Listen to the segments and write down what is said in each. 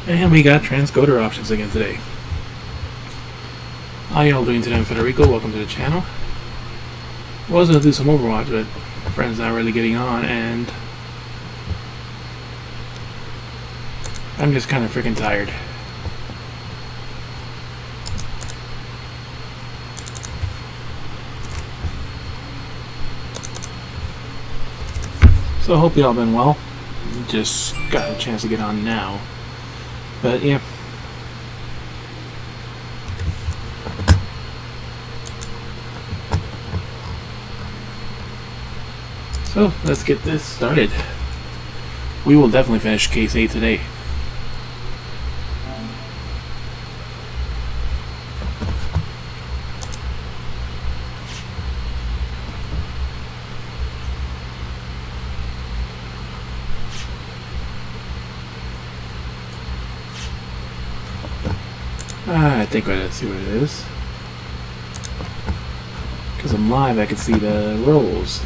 And we got transcoder options again today. How y'all doing today? I'm Federico. Welcome to the channel. I was going to do some Overwatch, but my friend's not really getting on, and I'm just kind of freaking tired. So I hope y'all been well. Just got a chance to get on now. But yeah. So let's get this started. We will definitely finish Case 8 today. I think I see what it is. Because I'm live, I can see the rolls.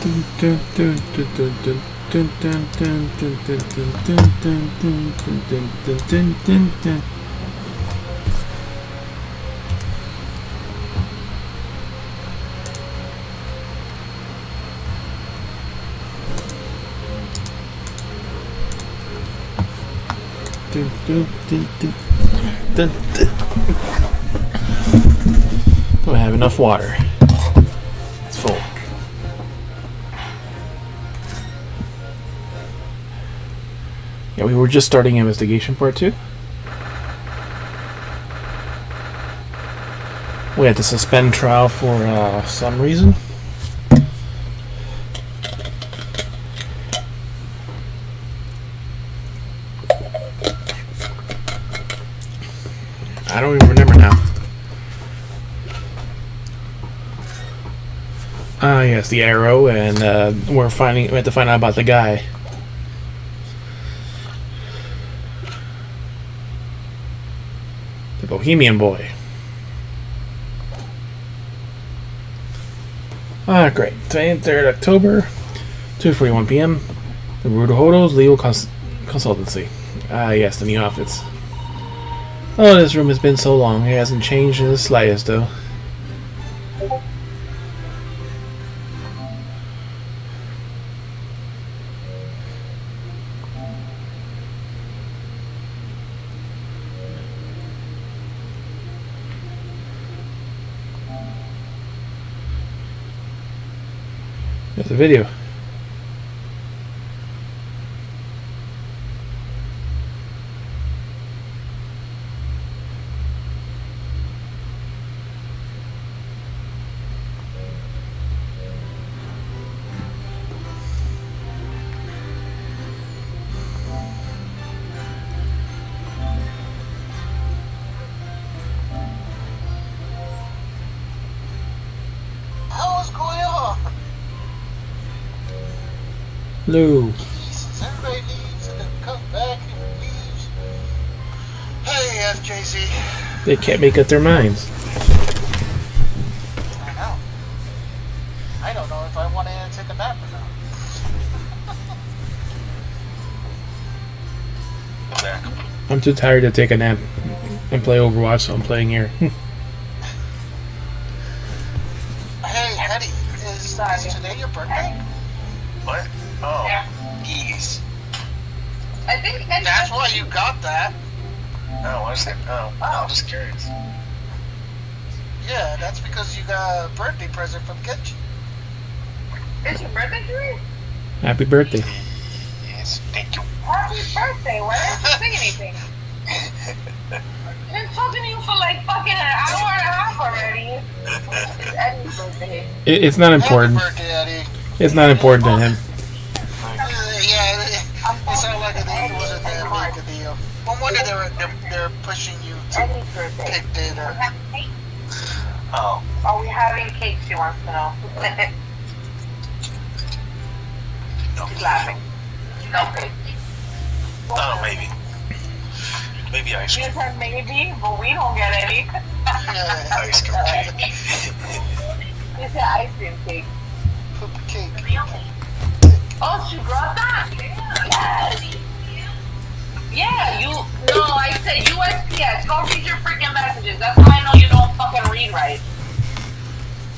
Dun, dun, dun, dun, dun. Dun, dun, dun, dun, dun, dun, dun, dun, dun, dun, dun, dun, dun. Dun, dun, dun, dun, dun, dun. Don't have enough water. It's full. Yeah, we were just starting investigation part 2. We had to suspend trial for some reason. I don't even remember now. Yes, the arrow, and we had to find out about the guy. Bohemian Boy. Great. Today, 3rd October, 2:41 p.m. The Rudahodo's Legal Consultancy. Yes, the new outfits. Oh, this room has been so long. It hasn't changed in the slightest, though. There's a video. Hello. Everybody leaves and then comes back and leaves. Hey, FJC. They can't make up their minds. I know. I don't know if I want to take a nap or not. I'm too tired to take a nap and play Overwatch, so I'm playing here. Hey, Hetty, is today your birthday? What? Oh, Yeah. geez. I think That's why you got that. Oh, what's that? Oh, I'm just curious. Yeah, that's because you got a birthday present from Kenji. It's your birthday today? Happy birthday. Yes, thank you. Happy birthday. Why didn't you say anything? I've been talking to you for like fucking an hour and a half already. It's Eddie's birthday. It's not important. Happy birthday, Eddie. It's not important to him. Yeah, it sounded like it wasn't that big a deal. No wonder they're pushing you to Eddie's birthday. pick dinner. Oh, Are we having cake? She wants to know. She's laughing. Okay. Oh, maybe. Maybe ice She cream. said maybe, but we don't get any. Ice cream cake. She said ice cream cake. Poop cake. Oh, she brought that? Yes. Yeah, you. No, I said USPS. Go read your freaking messages. That's how I know you don't fucking read right.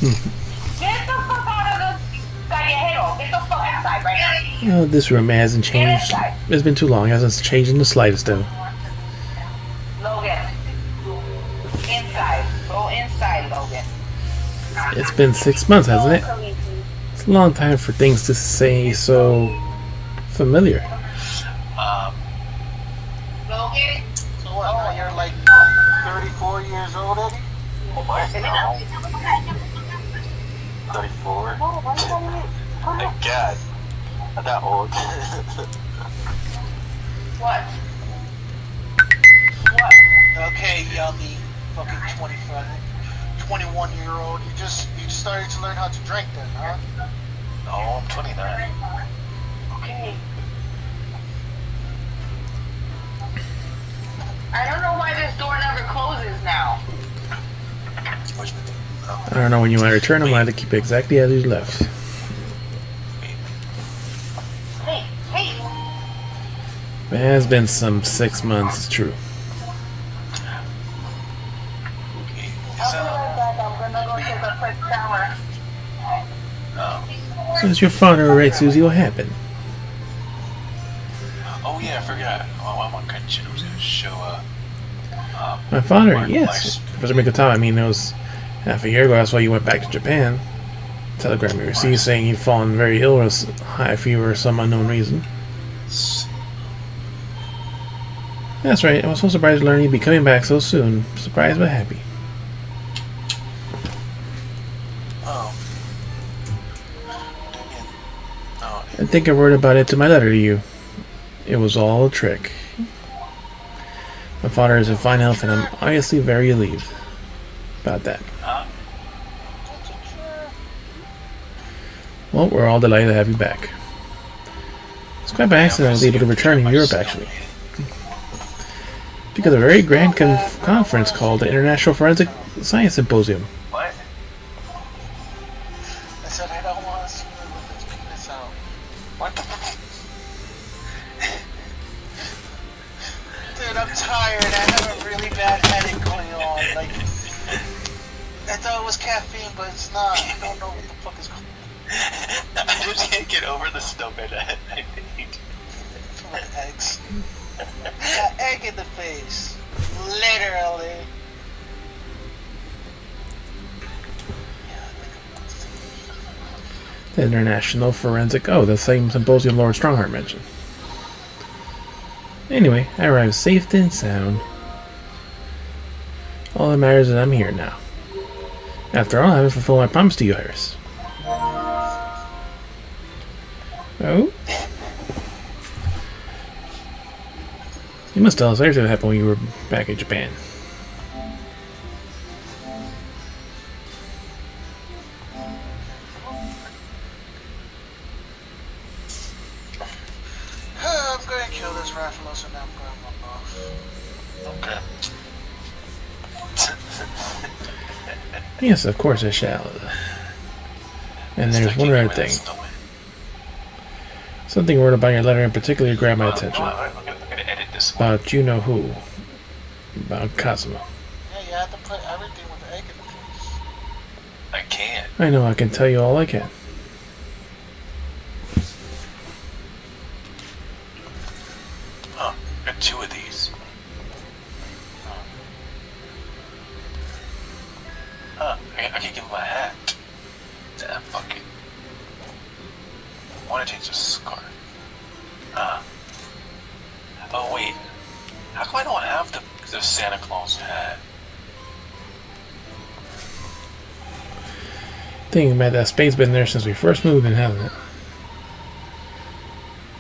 Get the fuck out of the callejero. Get the fuck inside right now. Oh, this room hasn't changed. It's been too long. It hasn't changed in the slightest, though. Logan. Inside. Go inside, Logan. It's been 6 months, hasn't it? It's a long time for things to say so familiar. Logan. So what, now you're like 34 years old, Eddie? What? No. 34? Thank God. Not that old. What? What? Okay, yummy. Fucking 25, 21-year-old. You just started to learn how to drink then, huh? No, I'm 29. Okay. I don't know why this door never closes now. I don't know when you might return. I'm going to keep it exactly as you left. Hey, hey. It has been some 6 months, it's true. I'll be right back. I'm gonna go take a quick shower. Since your father right, Susie, what happened? Oh yeah, I forgot. Oh, I'm on convention. I was gonna show My father, Mark yes. Weiss. Professor Mikutama, I mean, it was half a year ago. That's why you went back to Japan. Telegram we received saying he'd fallen very ill with high fever or some unknown reason. That's right. I was so surprised to learn he'd be coming back so soon. Surprised but happy. Oh. I think I wrote about it to my letter to you. It was all a trick. My father is in fine health and I'm obviously very relieved about that. Well, we're all delighted to have you back. It's quite by accident I was able to return in Europe, actually. Because of a very grand conference called the International Forensic Science Symposium. What? I said I don't want to see him with his penis out. What the fuck? Dude, I'm tired. I have a really bad headache going on. Like, I thought it was caffeine, but it's not. I don't know what the fuck is going on. I just can't get over the stomach. I need. From the eggs. Got egg in the face. Literally. The International Forensic... Oh, the same symposium Lord Strongheart mentioned. Anyway, I arrived safe and sound. All that matters is I'm here now. After all, I haven't fulfilled my promise to you, Iris. Oh? You must tell us everything that happened when you were back in Japan. I'm going to kill this Rathalos and now I'm going to run off. Okay. Yes, of course I shall. And there's one other thing. Something wrote about your letter in particular grabbed my attention. I'm gonna edit this one. About you-know-who. About Kazuma. Yeah, you have to put everything with the egg in the face. I can't. I know, I can tell you all I can. Huh. Got two of these. Huh. I can give him a hat. Damn, fuck it. I want to change the scarf. Oh, wait. How come I don't have the Santa Claus hat? Thinking about that spade's been there since we first moved in, hasn't it?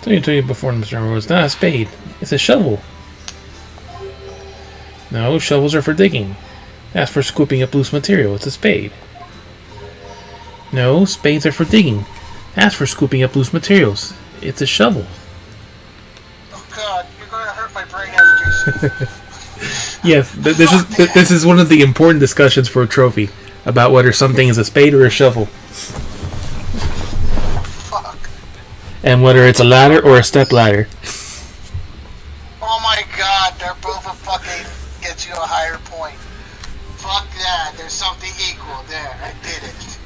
I told you before, Mr. Emerald, it's not a spade. It's a shovel. No, shovels are for digging. That's for scooping up loose material. It's a spade. No, spades are for digging. That's for scooping up loose materials. It's a shovel. Oh God, you're gonna hurt my brain after Jason. Yes, this is one of the important discussions for a trophy about whether something is a spade or a shovel, Fuck. and whether it's a ladder or a step ladder. Oh my God, they're both a fucking gets you a higher point. Fuck that. There's something equal there. I did it.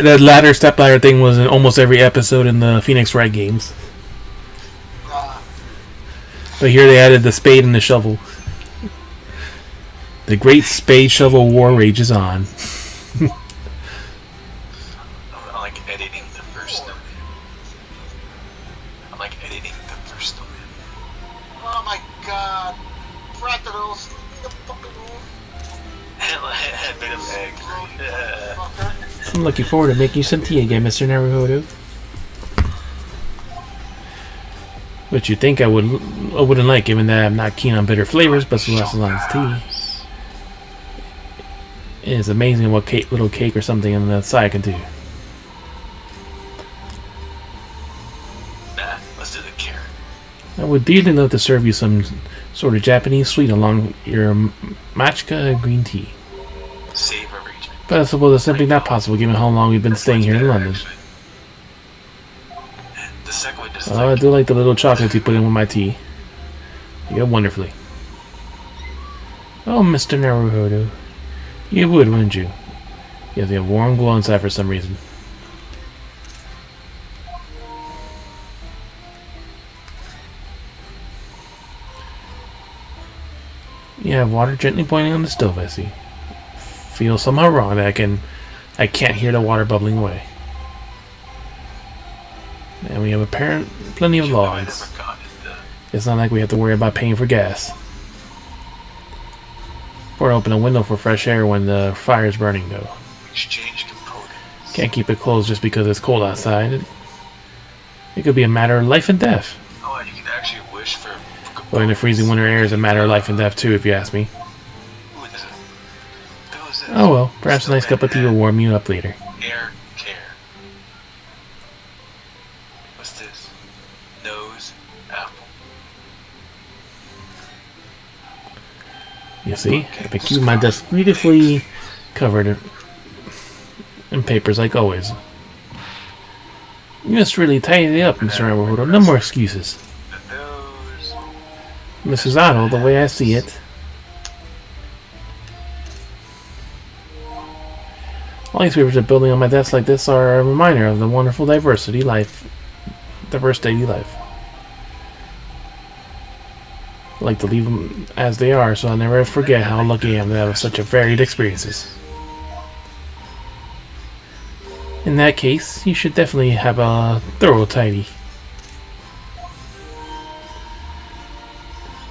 That ladder step ladder thing was in almost every episode in the Phoenix Wright games. But here they added the spade and the shovel. The great spade shovel war rages on. I like editing the first one. I like editing the first one. Oh my God. Fractals. Leave me the fucking room. A bit of egg. Fucker. I'm looking forward to making you some tea again, Mr. Naruhodo. Which you think I wouldn't like, given that I'm not keen on bitter flavors, but Celestine's tea. It's amazing what little cake or something on the side can do. Nah, let's do the carrot. I would dearly love to serve you some sort of Japanese sweet along your matcha green tea. Save a region. But I suppose it's simply not possible given how long we've been staying here in London. The second one just Oh, I do like the little chocolates you put in with my tea. You go wonderfully. Oh, Mr. Naruhodo. You would, wouldn't you? Yes, you have warm glow inside for some reason. You have water gently boiling on the stove, I see. Feel somehow wrong that I can't hear the water bubbling away. And we have plenty of logs. It's not like we have to worry about paying for gas. Or open a window for fresh air when the fire's burning, though. Exchange components. Can't keep it closed just because it's cold outside. It could be a matter of life and death. Oh, and you can actually wish for Well, in the freezing winter air is a matter of life and death, too, if you ask me. Who is it? Who is it? Oh well, perhaps a nice cup of tea will warm you up later. Air care. What's this? Nose apple. You see, I've been keeping my desk beautifully covered in papers like always. You must really tidy it up, Mr. Naruhodo. No more excuses. The nose. Mrs. Otto, the way I see it. All these papers are building on my desk like this are a reminder of the wonderful diverse daily life. I like to leave them as they are, so I'll never forget how lucky I am to have such a varied experiences. In that case, you should definitely have a thorough tidy.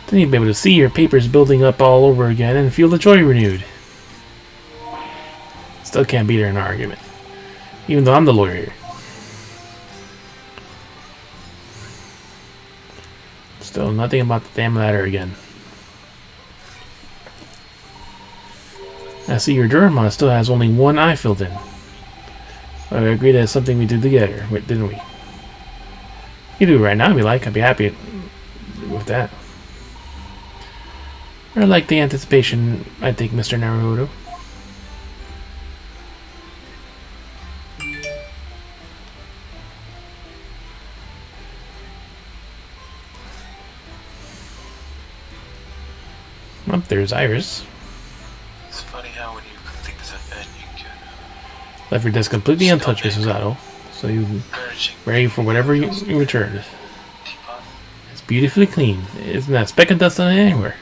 Then you'll be able to see your papers building up all over again and feel the joy renewed. Still can't beat her in an argument, even though I'm the lawyer here. Still nothing about the damn ladder again. I see your Durham still has only one eye filled in. But we agreed that it's something we did together, didn't we? You do it right now if you like. I'd be happy with that. I like the anticipation, I think, Mr. Naruhodo. Up there's Iris. It's funny how when you complete this event, you can Left your desk completely untouched, Mrs. Otto, so you're ready for whatever you return. teapot. It's beautifully clean. Isn't that a speck of dust on it anywhere?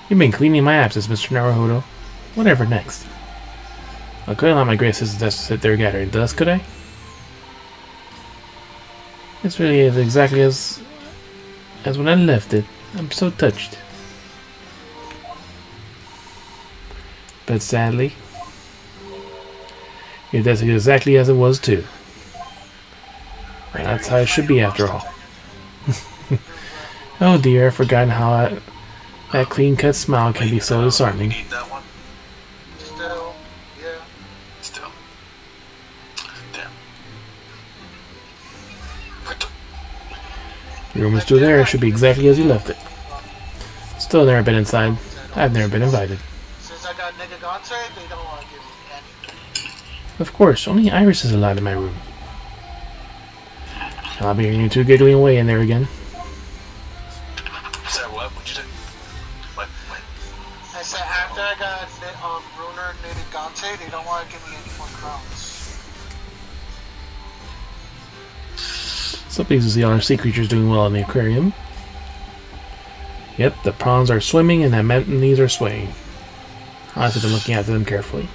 You've been cleaning my absence, Mr. Naruhodo. Whatever next? I couldn't let my great sister's desk sit there gathering dust, could I? This really is exactly as when I left it. I'm so touched. But sadly, your desk is exactly as it was too. That's how it should be after all. Oh dear, I've forgotten how that clean-cut smile can be so disarming. Need that one? Still, yeah. Still. Damn. The room is still there. It should be exactly as you left it. Still never been inside. I've never been invited. Since I got nigga Gante, they don't want to give me anything. Of course, only Iris is allowed in my room. I'll be hearing you two giggling away in there again. Is that what? What'd you say? What? I said after I got Runer and nigga Gante, they don't want to give me any more crowns. So pleased to see all our sea creatures doing well in the aquarium. Yep, the prawns are swimming and the anemones are swaying. I've been looking after them carefully.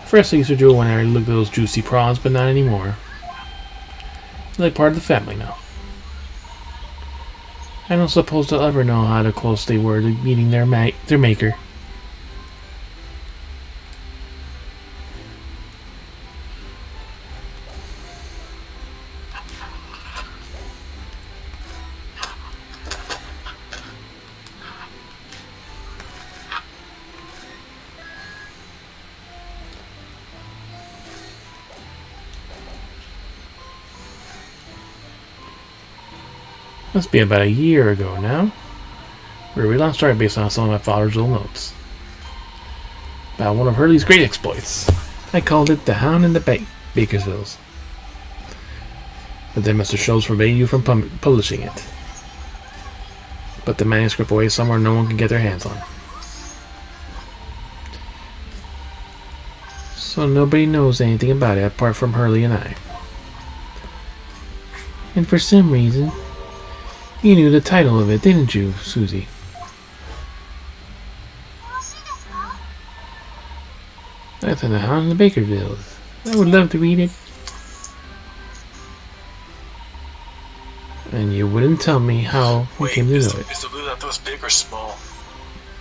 First I used to do when I looked at those juicy prawns, but not anymore. They're like part of the family now. I don't suppose they'll ever know how close they were to meeting their maker. Must be about a year ago now. We read a story based on some of my father's old notes. About one of Hurley's great exploits. I called it The Hound in the Bakersvilles. But then Mr. Schultz forbade you from publishing it. Put the manuscript away somewhere no one can get their hands on. So nobody knows anything about it apart from Hurley and I. And for some reason, you knew the title of it, didn't you, Susie? That's in The Hound in the Bakersvilles. I would love to read it. And you wouldn't tell me how you came to know it. Is the blue that was big or small?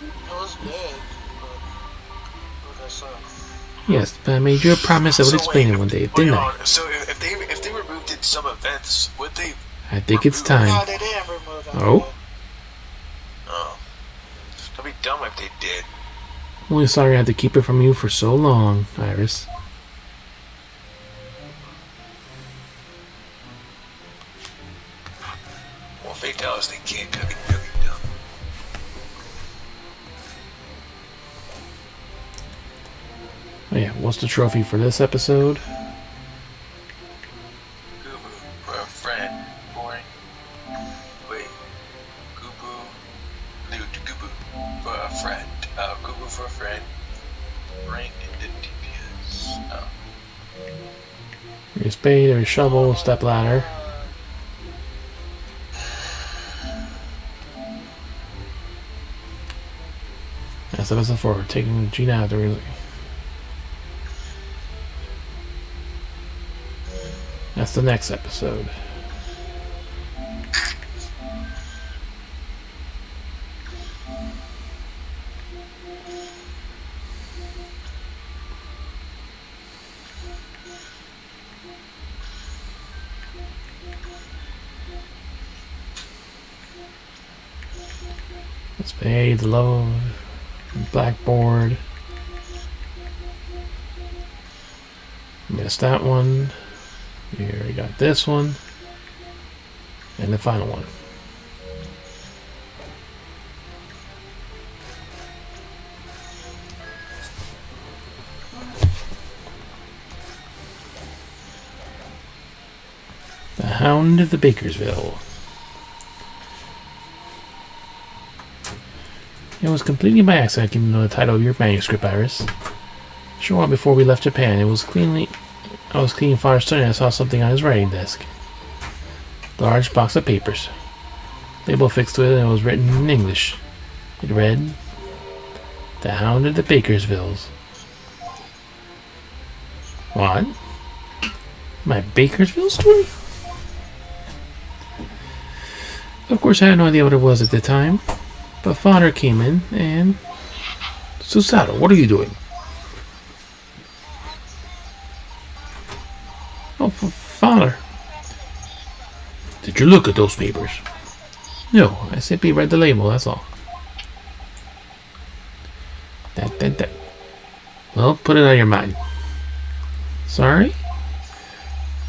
It was big, but that's Yes, but I made you a promise I would explain it one day, didn't I? So if they removed it in some events, would they? I think it's time. no, they didn't remove that. Oh? Oh, that'd be dumb if they did. I'm only sorry I had to keep it from you for so long, Iris. Well, if they tell us they can't, that'd be really dumb. Oh yeah, what's the trophy for this episode? Goo-boo for a friend. Boring. Wait. Goo-boo. Goo-boo for a friend. Goo-boo for a friend. Ring into DPS. Oh. There's a spade, there's a shovel, step ladder. That's episode 4, taking Gina out the really. That's the next episode. The spade, the low, blackboard. Missed that one. Here we got this one. And the final one. The Hound of the Bakersville. It was completely by accident I came to know the title of your manuscript, Iris. A short while before we left Japan, I was cleaning Father's study and I saw something on his writing desk. A large box of papers. Label fixed to it and it was written in English. It read, The Hound of the Bakersvilles. What? My Bakersville story? Of course I had no idea what it was at the time. But Father came in and... Susato, what are you doing? Oh, Father. Did you look at those papers? No, I simply read the label, that's all. That. Well, put it on your mind. Sorry?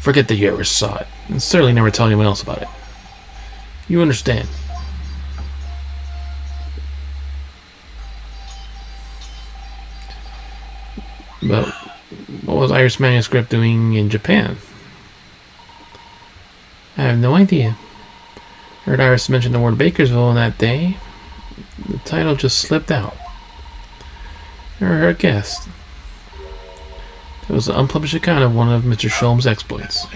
Forget that you ever saw it. And certainly never tell anyone else about it. You understand. But what was Iris Manuscript doing in Japan? I have no idea. Heard Iris mention the word Bakersville on that day. The title just slipped out. Her guest. It was an unpublished account of one of Mr. Sholm's exploits.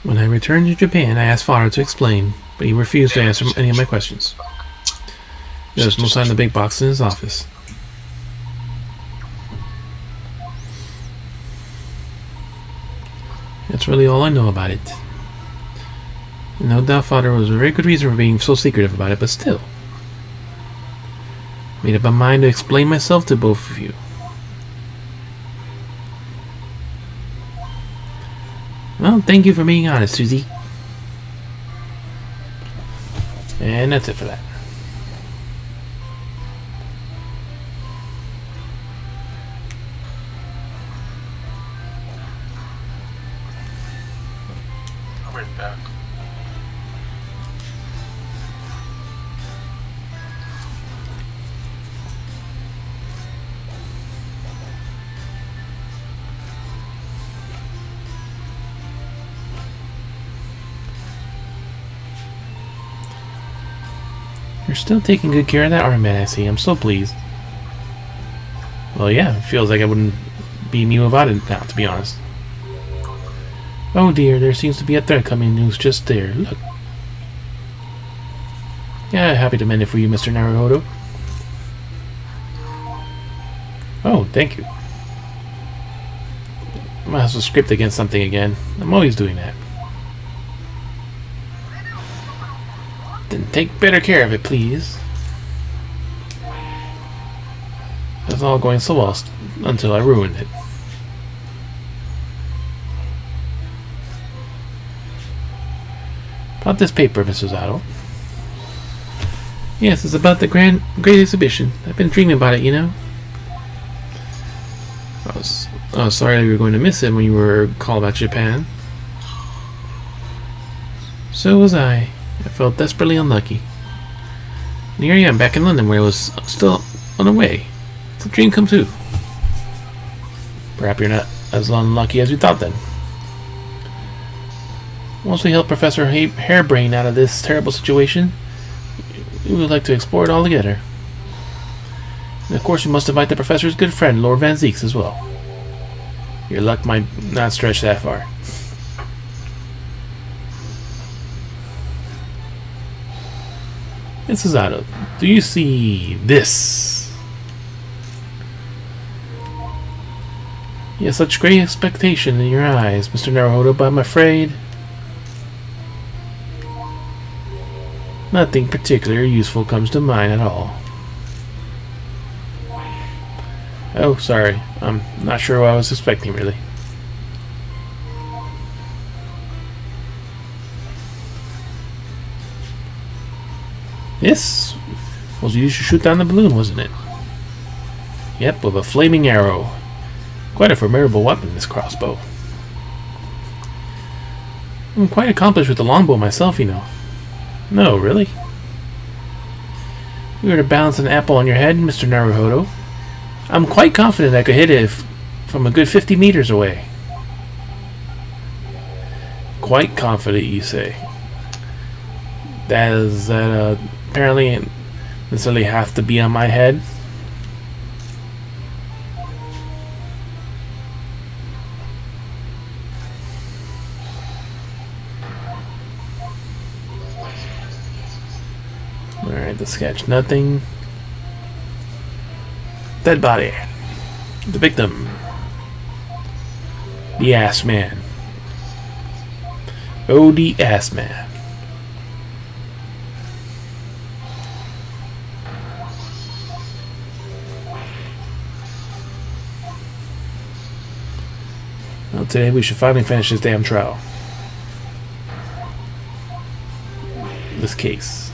When I returned to Japan, I asked Father to explain, but he refused to answer any of my questions. There was no sign of the big box in his office. That's really all I know about it. And no doubt Father was a very good reason for being so secretive about it, but still. Made up my mind to explain myself to both of you. Well, thank you for being honest, Susie. And that's it for that. I'll be back. You're still taking good care of that arm, man, I see. I'm so pleased. Well, yeah, it feels like I wouldn't be me without it now, to be honest. Oh dear, there seems to be a thread coming loose just there. Look. Yeah, happy to mend it for you, Mr. Naruhodo. Oh, thank you. I might have to script against something again. I'm always doing that. Then take better care of it, please. It was all going so well until I ruined it. About this paper, Mrs. Otto. Yes, it's about the great exhibition. I've been dreaming about it, you know. I was sorry that you were going to miss it when you were called about Japan. So was I. I felt desperately unlucky. And here I am, back in London, where I was still on the way. It's a dream come true. Perhaps you're not as unlucky as you thought then. Once we help Professor Hairbrain out of this terrible situation, we would like to explore it all together. And of course, we must invite the Professor's good friend, Lord Van Zeeks, as well. Your luck might not stretch that far. Mrs. Otto, do you see this? You have such great expectation in your eyes, Mr. Naruhodo, but I'm afraid nothing particularly useful comes to mind at all. Oh, sorry. I'm not sure what I was expecting, really. This was used to shoot down the balloon, wasn't it? Yep, with a flaming arrow. Quite a formidable weapon, this crossbow. I'm quite accomplished with the longbow myself, you know. No, really? If you were to balance an apple on your head, Mr. Naruhodo, I'm quite confident I could hit it from a good 50 meters away. Quite confident, you say? Does that apparently necessarily have to be on my head? Alright, the sketch. Nothing. Dead body. The victim. The ass man. Oh, the ass man. Well, today we should finally finish this damn trial. This case.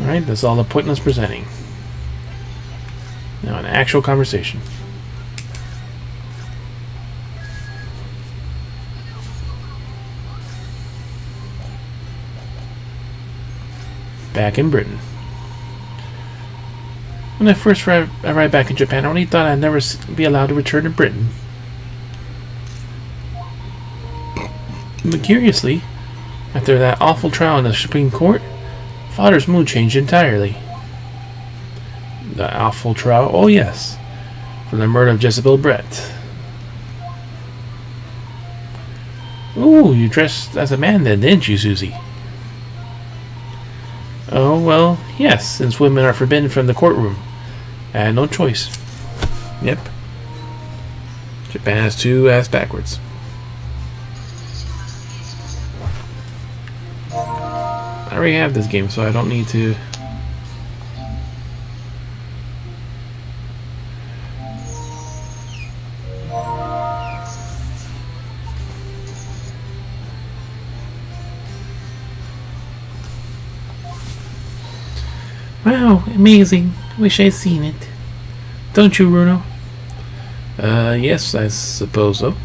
Alright, that's all the pointless presenting. Now an actual conversation. Back in Britain. When I first arrived back in Japan, I only thought I'd never be allowed to return to Britain. But curiously, after that awful trial in the Supreme Court, Father's mood changed entirely. The awful trial? Oh yes, for the murder of Jezebel Brett. Ooh, you dressed as a man then, didn't you, Susie? Oh, well, yes, since women are forbidden from the courtroom. I had no choice. Yep. Japan has two ass backwards. I already have this game, so I don't need to... Wow, amazing. Wish I'd seen it. Don't you, Bruno? Yes, I suppose so.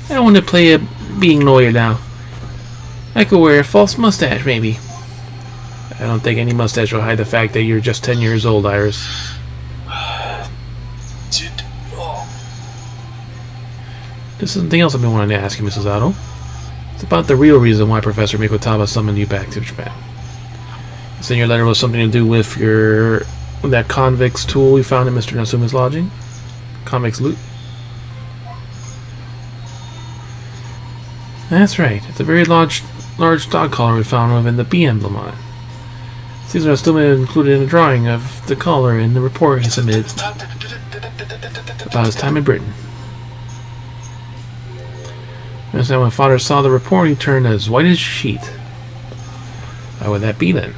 I want to play a being lawyer now. I could wear a false mustache, maybe. I don't think any mustache will hide the fact that you're just 10 years old, Iris. There's something else I've been wanting to ask you, Mrs. Otto. It's about the real reason why Professor Mikotaba summoned you back to Japan. You said your letter was something to do with that convict's tool we found in Mr. Nasuma's lodging? Convict's loot? That's right. It's a very large dog collar we found within the B emblem on it. Caesar Nastuma included in a drawing of the collar in the report he submitted about his time in Britain. And so when Father saw the report, he turned as white as a sheet. Why would that be then?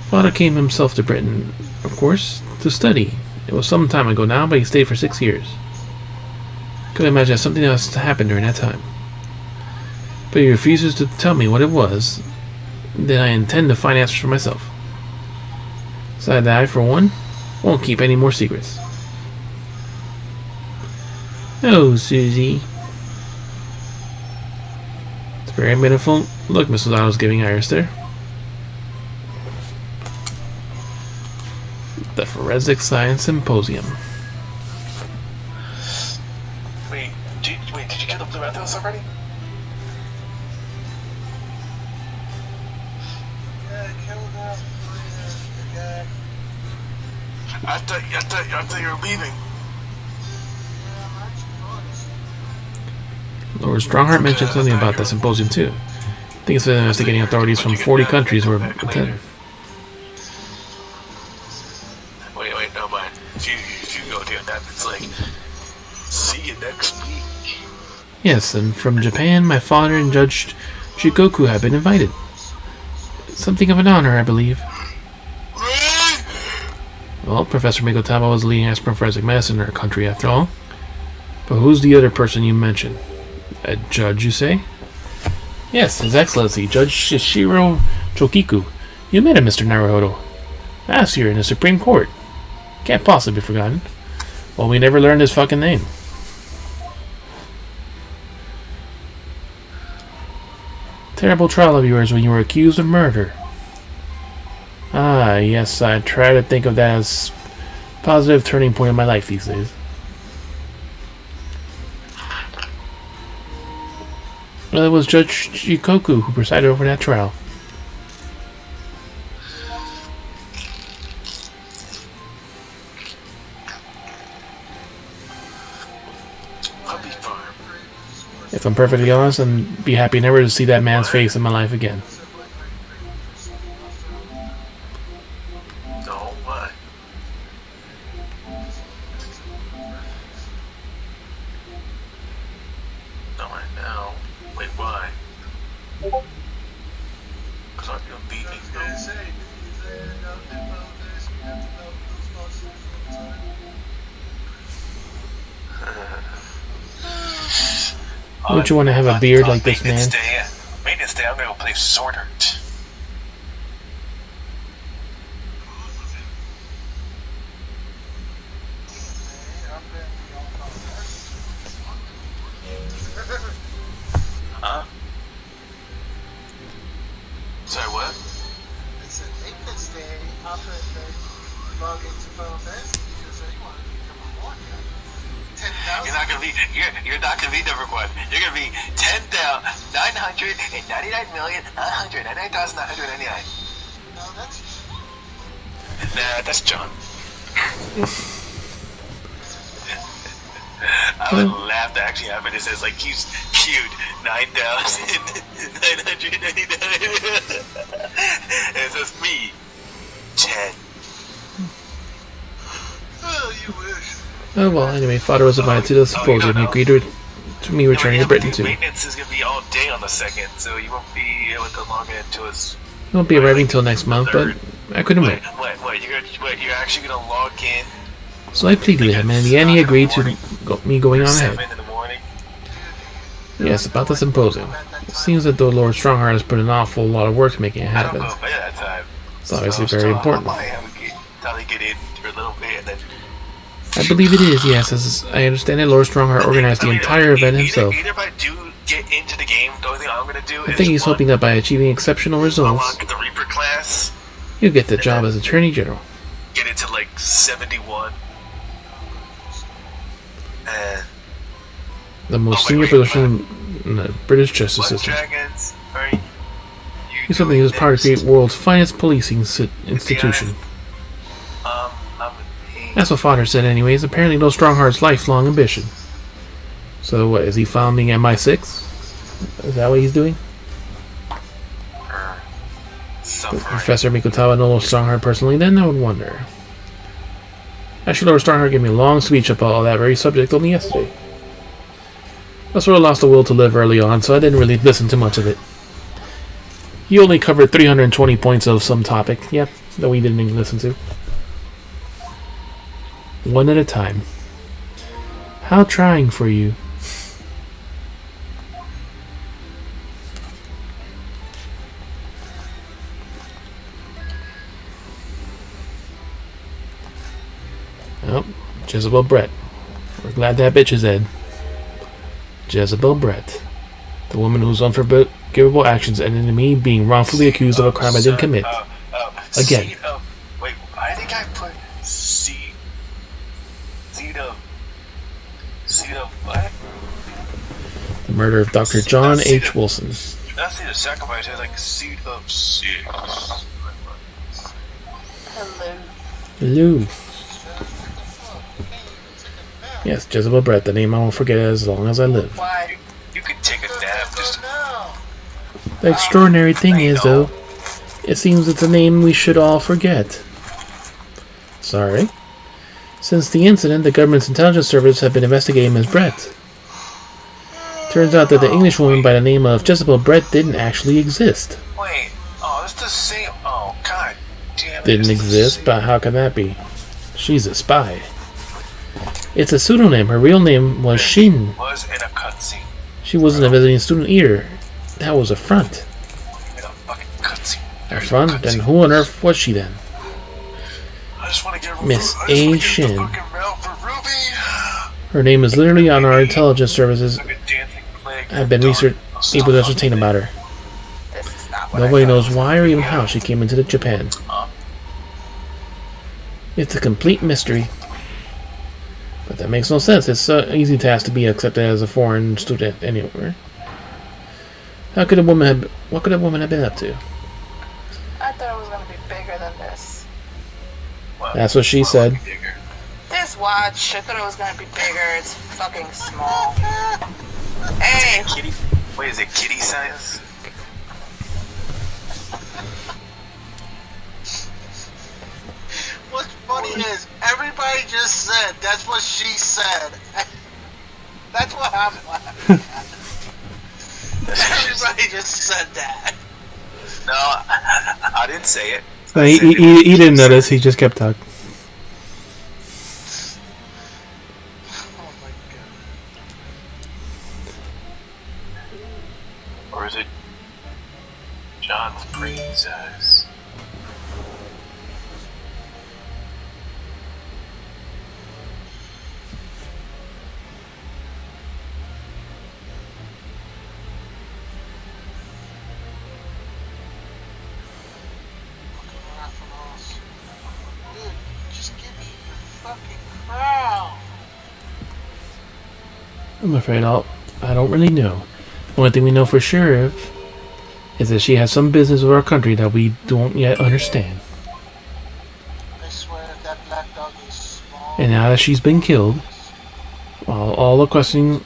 Father came himself to Britain, of course, to study. It was some time ago now, but he stayed for 6 years. Could imagine that something else happened during that time. But he refuses to tell me what it was. Then I intend to find answers for myself. Besides that, I, for one, won't keep any more secrets. Oh, Susie. It's a very meaningful look Mrs. Otto's giving Iris there. The Forensic Science Symposium. Wait, did you kill the Blue Anthos already? I thought you were leaving. Lord Strongheart mentioned something about the symposium too. I think it's investigating authorities from 40 countries were attending. Wait, no, but if you go doing that, it's like, see you next week. Yes, and from Japan, my father and Judge Shikoku have been invited. Something of an honor, I believe. Well, Professor Mikotaba was the leading expert in forensic medicine in our country, after all. But who's the other person you mentioned? A judge, you say? Yes, His Excellency, Judge Shishiro Chokiku. You met him, Mr. Naruhodo. Last year in the Supreme Court. Can't possibly be forgotten. Well, we never learned his fucking name. Terrible trial of yours when you were accused of murder. Ah, yes, I try to think of that as a positive turning point in my life these days. Well, it was Judge Shikoku who presided over that trial. If I'm perfectly honest, I'd be happy never to see that man's face in my life again. No, what? Not right now. Wait, why? Because I'm gonna beat me. Wouldn't you want to have a beard like this, man? Maintenance day, I'm gonna go play Sword Art. Huh? Sorry, what? It's a maintenance day after they log into Final Fantasy because they want to become a warrior. 10,000. You're not gonna be. You're not gonna be number one. You're gonna be 10,999,999,999. No, that's Nah, that's John. I would laugh to actually have it. It says like he's cute 9,999. And it says me 10. oh, you wish. Oh well, anyway, father was invited to the symposium. He agreed to me returning to Britain too. Maintenance is gonna be all day on the 2nd, so you won't be able to log in until it's. He won't be arriving till next month, but I couldn't wait. What? You're actually gonna log in? So I pleaded with him, and in the end he agreed to me going on ahead. 7 in the morning. Yes, about the symposium. It seems that though Lord Strongheart has put an awful lot of work making it I don't happen. go by that time. It's obviously very important. Probably get in for a little bit and then. I believe it is, yes. As I understand it, Lord Strongheart organized the entire event himself. Either if I do get into the game, the only thing I'm gonna do I think he's hoping that by achieving exceptional results, unlock the Reaper class, he'll get the job as Attorney General. get it to like 71. And The most senior position in the British justice what system. dragons are you He's something he was part of the world's finest policing institution. I'm That's what Father said anyways. Apparently Lord Strongheart's lifelong ambition. So what, is he founding MI6? Is that what he's doing? Does Professor Mikotawa know Lord Strongheart personally then? I would wonder. Actually, Lord Strongheart gave me a long speech about all that very subject only yesterday. I sort of lost the will to live early on, so I didn't really listen to much of it. He only covered 320 points of some topic, yep, that we didn't even listen to. One at a time. How trying for you. Oh, Jezebel Brett. We're glad that bitch is dead. Jezebel Brett. The woman whose unforgivable actions ended in me being wrongfully accused of a crime I didn't commit. Again. Wait, I think I put seed of what? The murder of Dr. John H. Wilson. Not seed of sacrifice, it's like seed of six. Hello. Hello. Yes, Jezebel Brett, the name I won't forget as long as I live. Why? You could take a nap just The extraordinary thing is, though, it seems it's a name we should all forget. Sorry. Since the incident, the government's intelligence service have been investigating Ms. Brett. Turns out that the Englishwoman by the name of Jezebel Brett didn't actually exist. wait. Oh, it's the same. Oh, god damn it. Didn't exist, but how can that be? She's a spy. It's a pseudonym. Her real name was Shin. Was in a cutscene. She wasn't a visiting student either. That was a front. In a fucking cutscene. A front? Then who on earth was she then? I just want to get Miss I just wanna A. get Shin. the fucking mail for Ruby. Her name is literally on our intelligence services. Like a dancing plague. Have been able to ascertain about her. This is not what Nobody I knows why or even how she came into Japan. It's a complete mystery. But that makes no sense. It's an easy task to be accepted as a foreign student anywhere. What could a woman have been up to? I thought it was gonna be bigger than this. That's what she said. This watch, I thought it was gonna be bigger. It's fucking small. Hey, Kitty? Wait, is it kitty size? What's funny is everybody just said that's what she said. That's what I'm laughing at. Everybody just said that. No, I didn't say it. He didn't notice. He just kept talking. Oh my god. I'm afraid I don't really know. The only thing we know for sure is that she has some business with our country that we don't yet understand. I swear that black dog is small. And now that she's been killed, while all the questions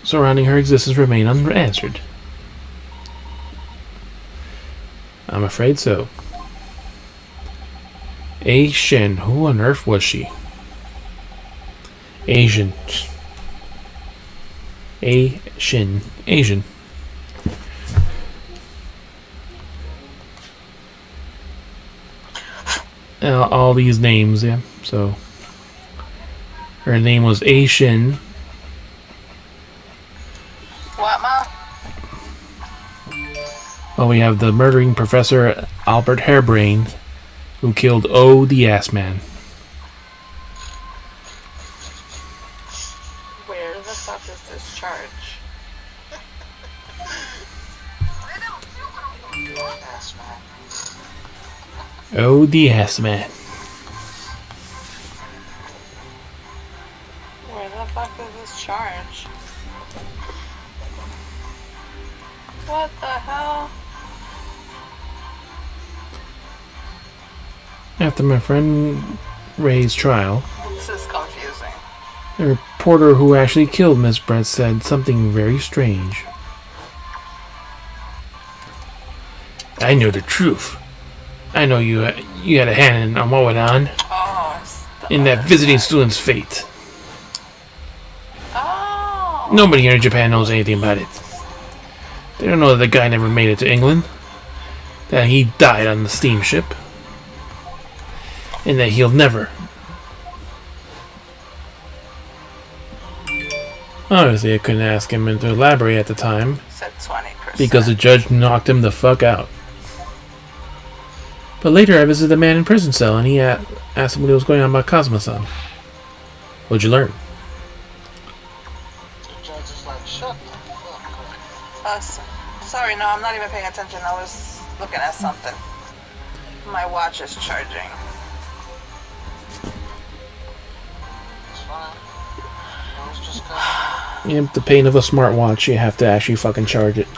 surrounding her existence remain unanswered. I'm afraid so. A Shin, who on earth was she? Asian. A Shin, Asian. All these names, yeah. So her name was A Shin. What, Ma? Well, we have the murdering Professor Albert Hairbrain, who killed O the Ass Man. Where the fuck is this charge? Ass man. O the Ass Man. Where the fuck is this charge? What the hell? After my friend Ray's trial, This is confusing. the reporter who actually killed Miss Brett said something very strange. I know the truth. I know you had a hand in what went on Oh, stop. in that visiting student's fate. Oh. Nobody here in Japan knows anything about it. They don't know that the guy never made it to England, that he died on the steamship, and that he'll never. Obviously, I couldn't ask him to elaborate at the time, Said 20%. because the judge knocked him the fuck out. But later I visited the man in prison cell and he asked him what was going on about Cosmo-san. What'd you learn? The judge is like, shut the fuck up. Sorry, no, I'm not even paying attention. I was looking at something. My watch is charging. It's fine. I was just coming. Yep, the pain of a smartwatch, you have to actually fucking charge it.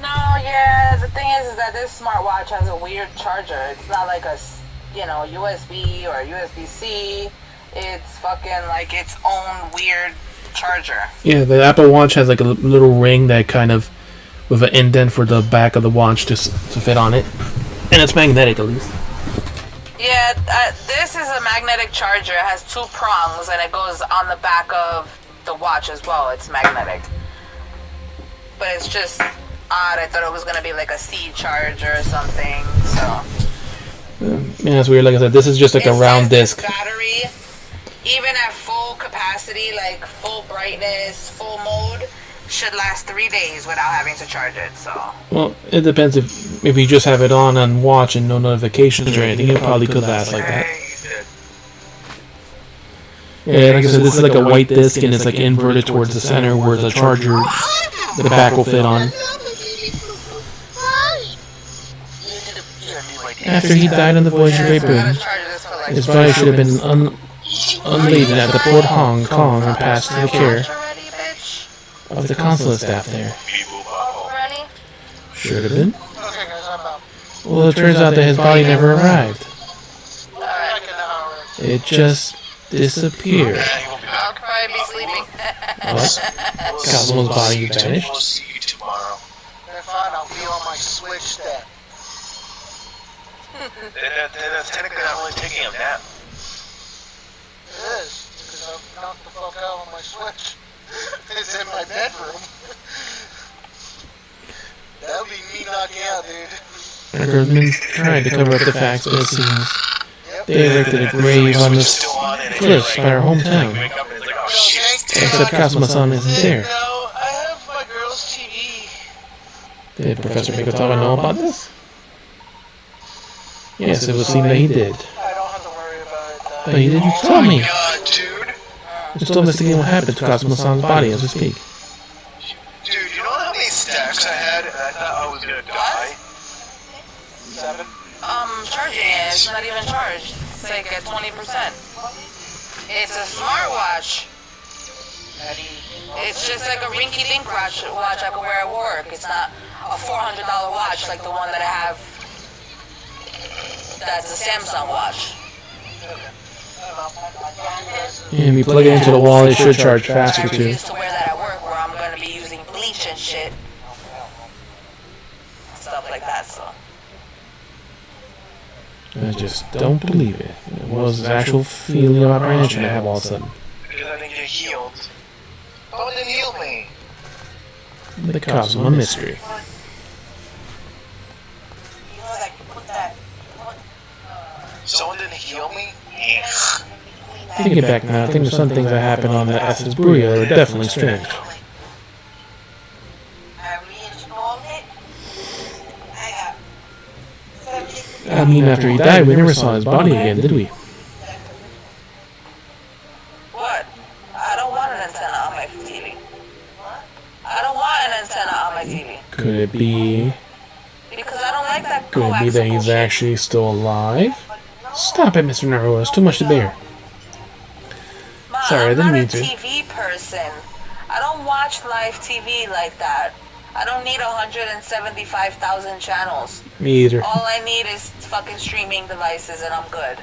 No, yeah, the thing is that this smartwatch has a weird charger. It's not like a, USB or USB-C. It's fucking like its own weird charger. Yeah, the Apple Watch has like a little ring that kind of, with an indent for the back of the watch to fit on it. And it's magnetic at least. Yeah, this is a magnetic charger. It has 2 prongs and it goes on the back of the watch as well. It's magnetic. But it's just odd. I thought it was going to be like a C charger or something, so. Yeah, it's weird. Like I said, this is just like a round disc. Battery, even at full capacity, like full brightness, full mode, should last 3 days without having to charge it, so. Well, it depends if you just have it on watch and no notifications or anything, it probably could last like that. Yeah, like I said, this is like a white disc and it's like inverted towards the center where the charger, the back will fit on. After he died on the Voyager Great Boom, his body should have been unladed at the Port Hong Kong and passed to the care of the consulate staff there. Should have been. Okay, guys, I'm out. Well, it turns out that his body never arrived. Like an hour. It just disappeared. I'll probably be sleeping. What? Cosmo's body We'll vanished? see you tomorrow. Okay, fine, I'll be on my Switch then. Then technically I'm only taking a nap. It is, because I knocked the fuck out on my Switch. It's in my bedroom. That'll be me knocking out, dude. Our government tried to cover up the facts, but it seems Yep. they erected a grave on the cliffs by our hometown. Wake up and it's like, oh shit. Except Cosmo-san isn't there. No, I have my girl's TV. Did Professor Mikotawa know about this? Yes, it would seem that he did. I don't have to worry about it, though. But he didn't tell me. God, dude. We're still investigating what happened to Cosmo-san's body as we speak. Dude, you know how many stacks I had and I thought I was gonna die? 7. Charging it. It's not even charged. It's like at 20%. It's a smartwatch. It's just like a rinky-dink watch I can wear at work. It's not a $400 watch like the one that I have. That's a Samsung watch. And if you plug it into the wall, it should charge faster I too. refuse to wear that at work where I'm going to be using bleach and shit. Stuff like that, so. I just don't believe it. It was an actual feeling about ranch and I have all of a sudden. Because I didn't get healed. Someone didn't heal me. The cause of a mystery. Someone didn't heal me? Yeah. Thinking back now, I think there's some things that happened on the Essence Brouillard that were definitely strange. I mean, after he died, we never saw his body again, did we? What? I don't want an antenna on my TV. I don't want an antenna on my TV. Could it be... Because I don't like that Could it be that he's actually still alive? Stop it, Mr. Naruto. It's too much to bear. Ma, Sorry, I didn't mean to. I'm not a TV person. I don't watch live TV like that. I don't need 175,000 channels. Me either. All I need is fucking streaming devices and I'm good.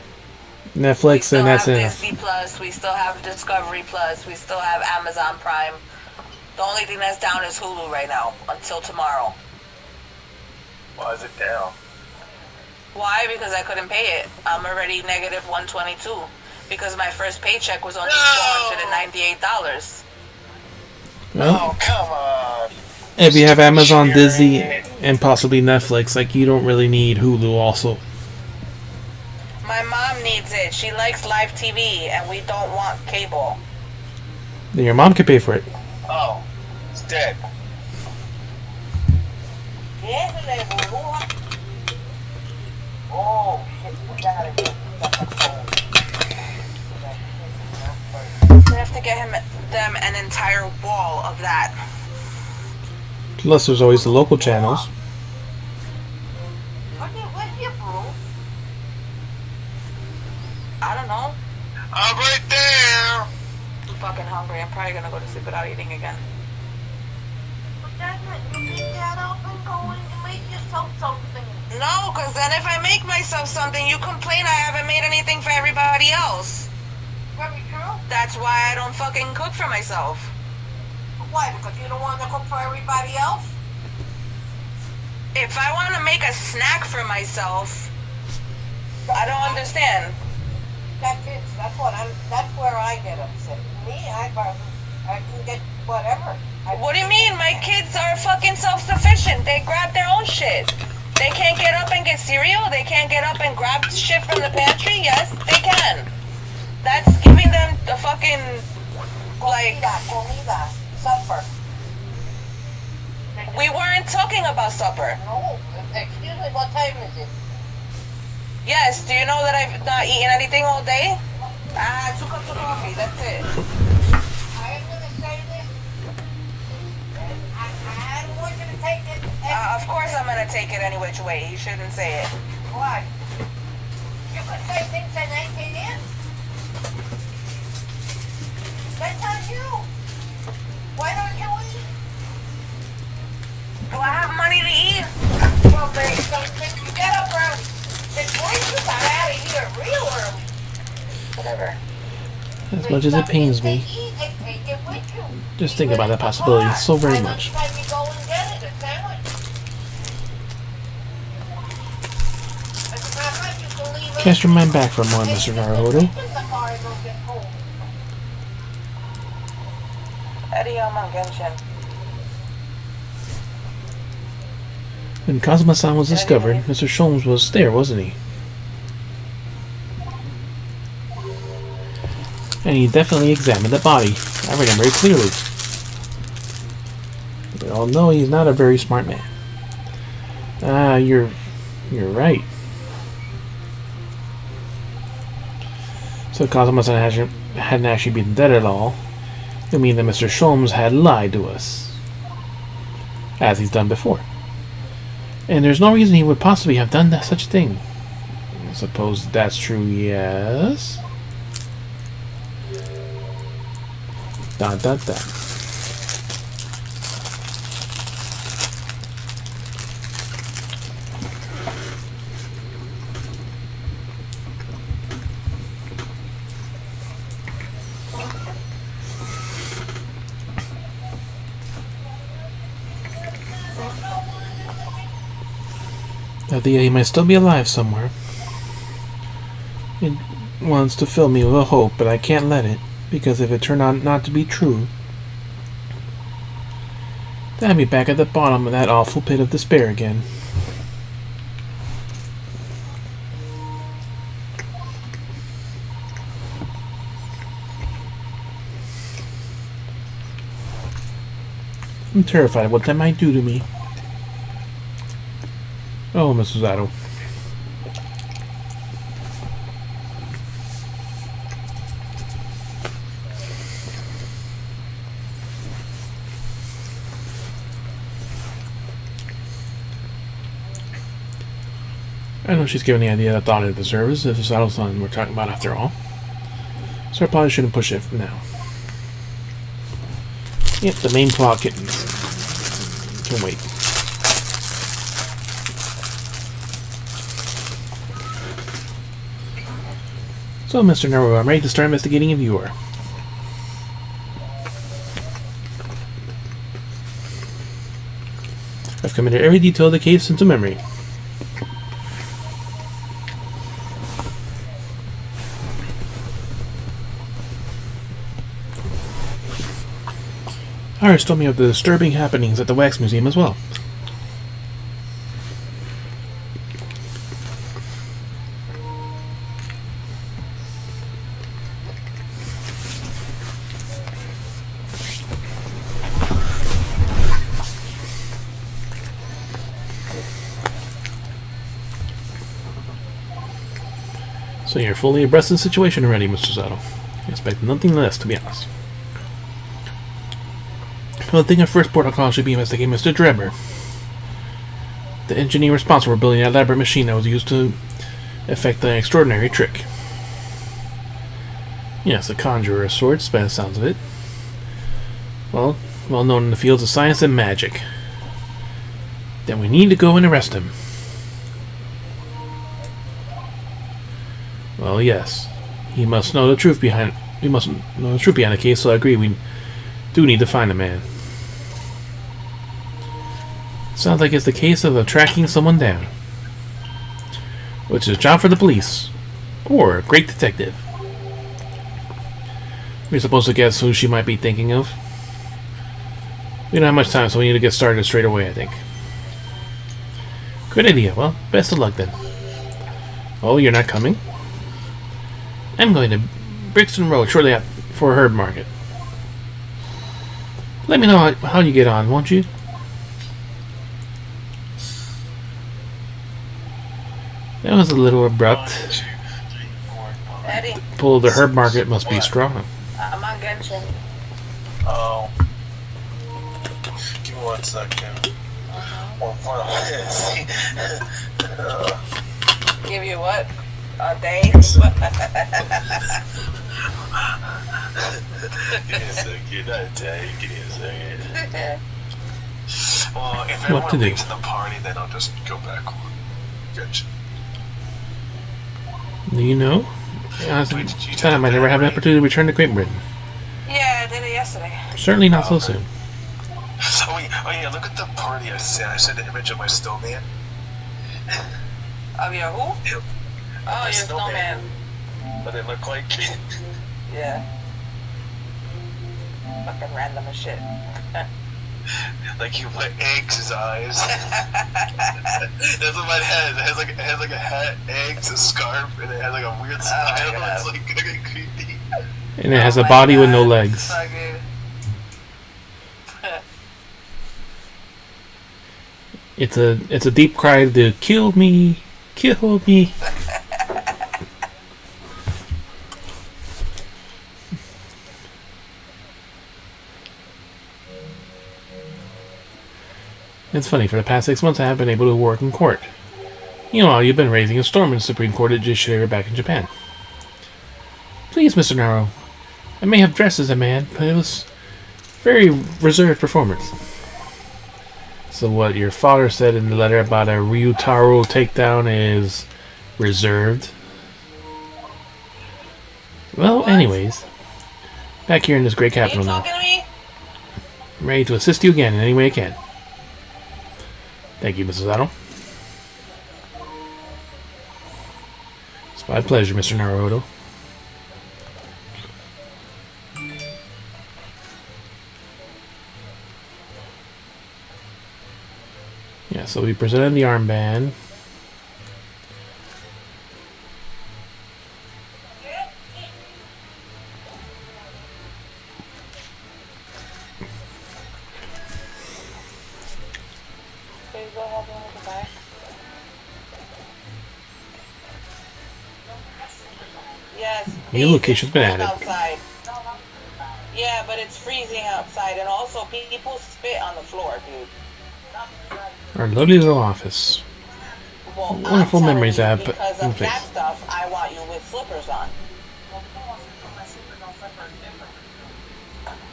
Netflix and that's We it. still have Disney Plus, we still have Discovery Plus, we still have Amazon Prime. The only thing that's down is Hulu right now, until tomorrow. Why is it down? Why? Because I couldn't pay it. I'm already negative 122. Because my first paycheck was only $498. Well, Oh, come on. if you have Amazon, Disney, and possibly Netflix, like, you don't really need Hulu also. My mom needs it. She likes live TV, and we don't want cable. Then your mom can pay for it. Oh, it's dead. Oh, shit, we got it. We have to get them an entire wall of that. Plus, there's always the local channels. I don't know. I'm right there. I'm fucking hungry. I'm probably gonna go to sleep without eating again. No, because then if I make myself something, you complain I haven't made anything for everybody else. Very true. That's why I don't fucking cook for myself. Why? Because you don't want to cook for everybody else? If I want to make a snack for myself, I don't understand. That's it. That's where I get upset. Me, I can get whatever. What do you mean? My kids are fucking self-sufficient. They grab their own shit. They can't get up and get cereal. They can't get up and grab shit from the pantry. Yes, they can. That's giving them the fucking, like... Comida. Supper. We weren't talking about supper. No. Excuse me, what time is it? Yes, do you know that I've not eaten anything all day? 2 cups of coffee, that's it. I am going to say this. I don't want you to take it. Of course I'm going to take it any which way. You shouldn't say it. Why? You could say things that ain't in. That's on you. Why don't you eat? Do I have money to eat? Well, baby, you get up early. Before you got out of here real early. Whatever. As much as it pains me, just think about that possibility so very much. Cast your mind back for a moment, Mr. Naruto. When Kazuma-san was discovered, Mr. Sholmes was there, wasn't he? And he definitely examined the body. I remember it clearly. We all know he's not a very smart man. Ah, you're right. So Kazuma-san hadn't actually been dead at all. It means that Mr. Sholmes had lied to us, as he's done before. And there's no reason he would possibly have done such a thing. I suppose that's true, yes. Dot dot dot. He might still be alive somewhere. It wants to fill me with a hope, but I can't let it, because if it turned out not to be true, then I'd be back at the bottom of that awful pit of despair again. I'm terrified of what that might do to me. Oh, Mrs. Otto. I know she's given the idea that Donna deserves if it's Otto's son we're talking about after all. So I probably shouldn't push it now. Yep, the main plot kittens. Can wait. So, Mr. Naru, I'm ready to start investigating if you are. I've committed every detail of the case into memory. Iris told me of the disturbing happenings at the Wax Museum as well. So you're fully abreast of the situation already, Mr. Zato. I expect nothing less, to be honest. Well, I think our first protocol should be investigating Mr. Drebber, the engineer responsible for building that elaborate machine that was used to effect the extraordinary trick. Yes, a conjurer of sorts, by the sounds of it. Well known in the fields of science and magic. Then we need to go and arrest him. Well, yes. He must know the truth behind the case, so I agree we do need to find the man. Sounds like it's the case of tracking someone down. Which is a job for the police. Or a great detective. We're supposed to guess who she might be thinking of. We don't have much time, so we need to get started straight away, I think. Good idea. Well, best of luck then. Oh, you're not coming? I'm going to Brixton Road shortly for a herb market. Let me know how you get on, won't you? That was a little abrupt. 1, 2, 3, 4, 5. Eddie, Pull of the herb market must be strong. I'm on Genshin. Oh. Give me 1 second. Give you what? A day? Give me a second. Not a day. Give me a second. Well, if What to everyone do? leaves the party, then I'll just go back on. Gotcha. Do you know? I might never have an opportunity to return to Great Britain. Yeah, I did it yesterday. Certainly not so soon. Oh yeah, look at the party I sent. I sent an image of my snowman. Of your who? Yep. Oh, your snowman. snowman. But they look like... Yeah. Fucking random as shit. like he put eggs in his eyes. That's what mine has. It has like a hat, eggs, a scarf, and it has like a weird smile. It's like creepy. And it has a body with no legs. So good. It's a deep cry to kill me, kill me. It's funny, for the past 6 months I haven't been able to work in court. Meanwhile, you've been raising a storm in the Supreme Court of Judiciary back in Japan. Please, Mr. Naro. I may have dressed as a man, but it was Very reserved performance. So what your father said in the letter about a Ryutaro takedown is reserved. Well, anyways. Back here in this great capital now. talking to me? I'm ready to assist you again in any way I can. Thank you, Mrs. Otto. It's my pleasure, Mr. Naruto. Yeah, so we presented the armband. Yes. New location's been added. Outside. Yeah, but it's freezing outside, and also people spit on the floor, dude. Our lovely little office. Well, Wonderful memories I have put because in of place. that stuff, I want you with slippers on.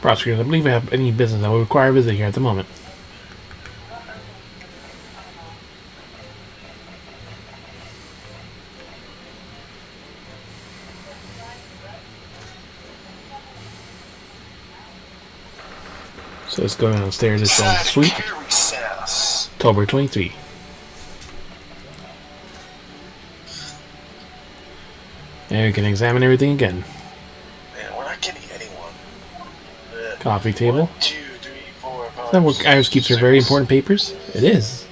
Prosecutors, I believe I have any business that will require a visit here at the moment. So let's go downstairs. It's on suite. October 23. And we can examine everything again. Man, we're not getting anyone. Coffee table. 1, 2, 3, 4, 5, Is that where Iris keeps her very important papers? It is.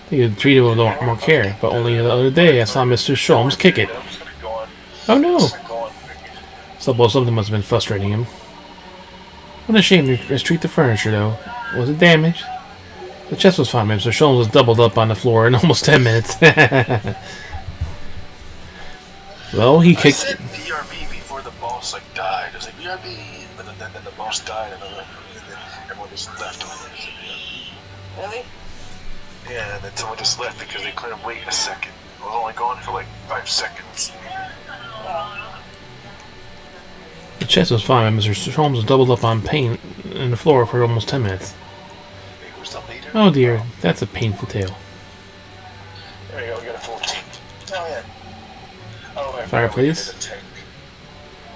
They could treat it with a lot more care, but only the other day I saw Mr. Sholmes kick it. I'm just gonna go on. Oh no! Just go on. Suppose something must have been frustrating him. What a shame to mistreat the furniture, though. Was it damaged? The chest was fine, Mr. Sholmes was doubled up on the floor in almost 10 minutes. Well, he I kicked... said BRB before the boss like died. I was like BRB, but then the boss died, and then everyone just left. Really? Yeah, and then someone just left because they couldn't wait a second. I was only gone for like 5 seconds. The chest was fine, Mr. Sholmes was doubled up on pain in the floor for almost 10 minutes. Hey, who's the leader? Oh dear, that's a painful tale. There we go, we got a full tank. Oh yeah. Oh, I Fireplace. forgot we needed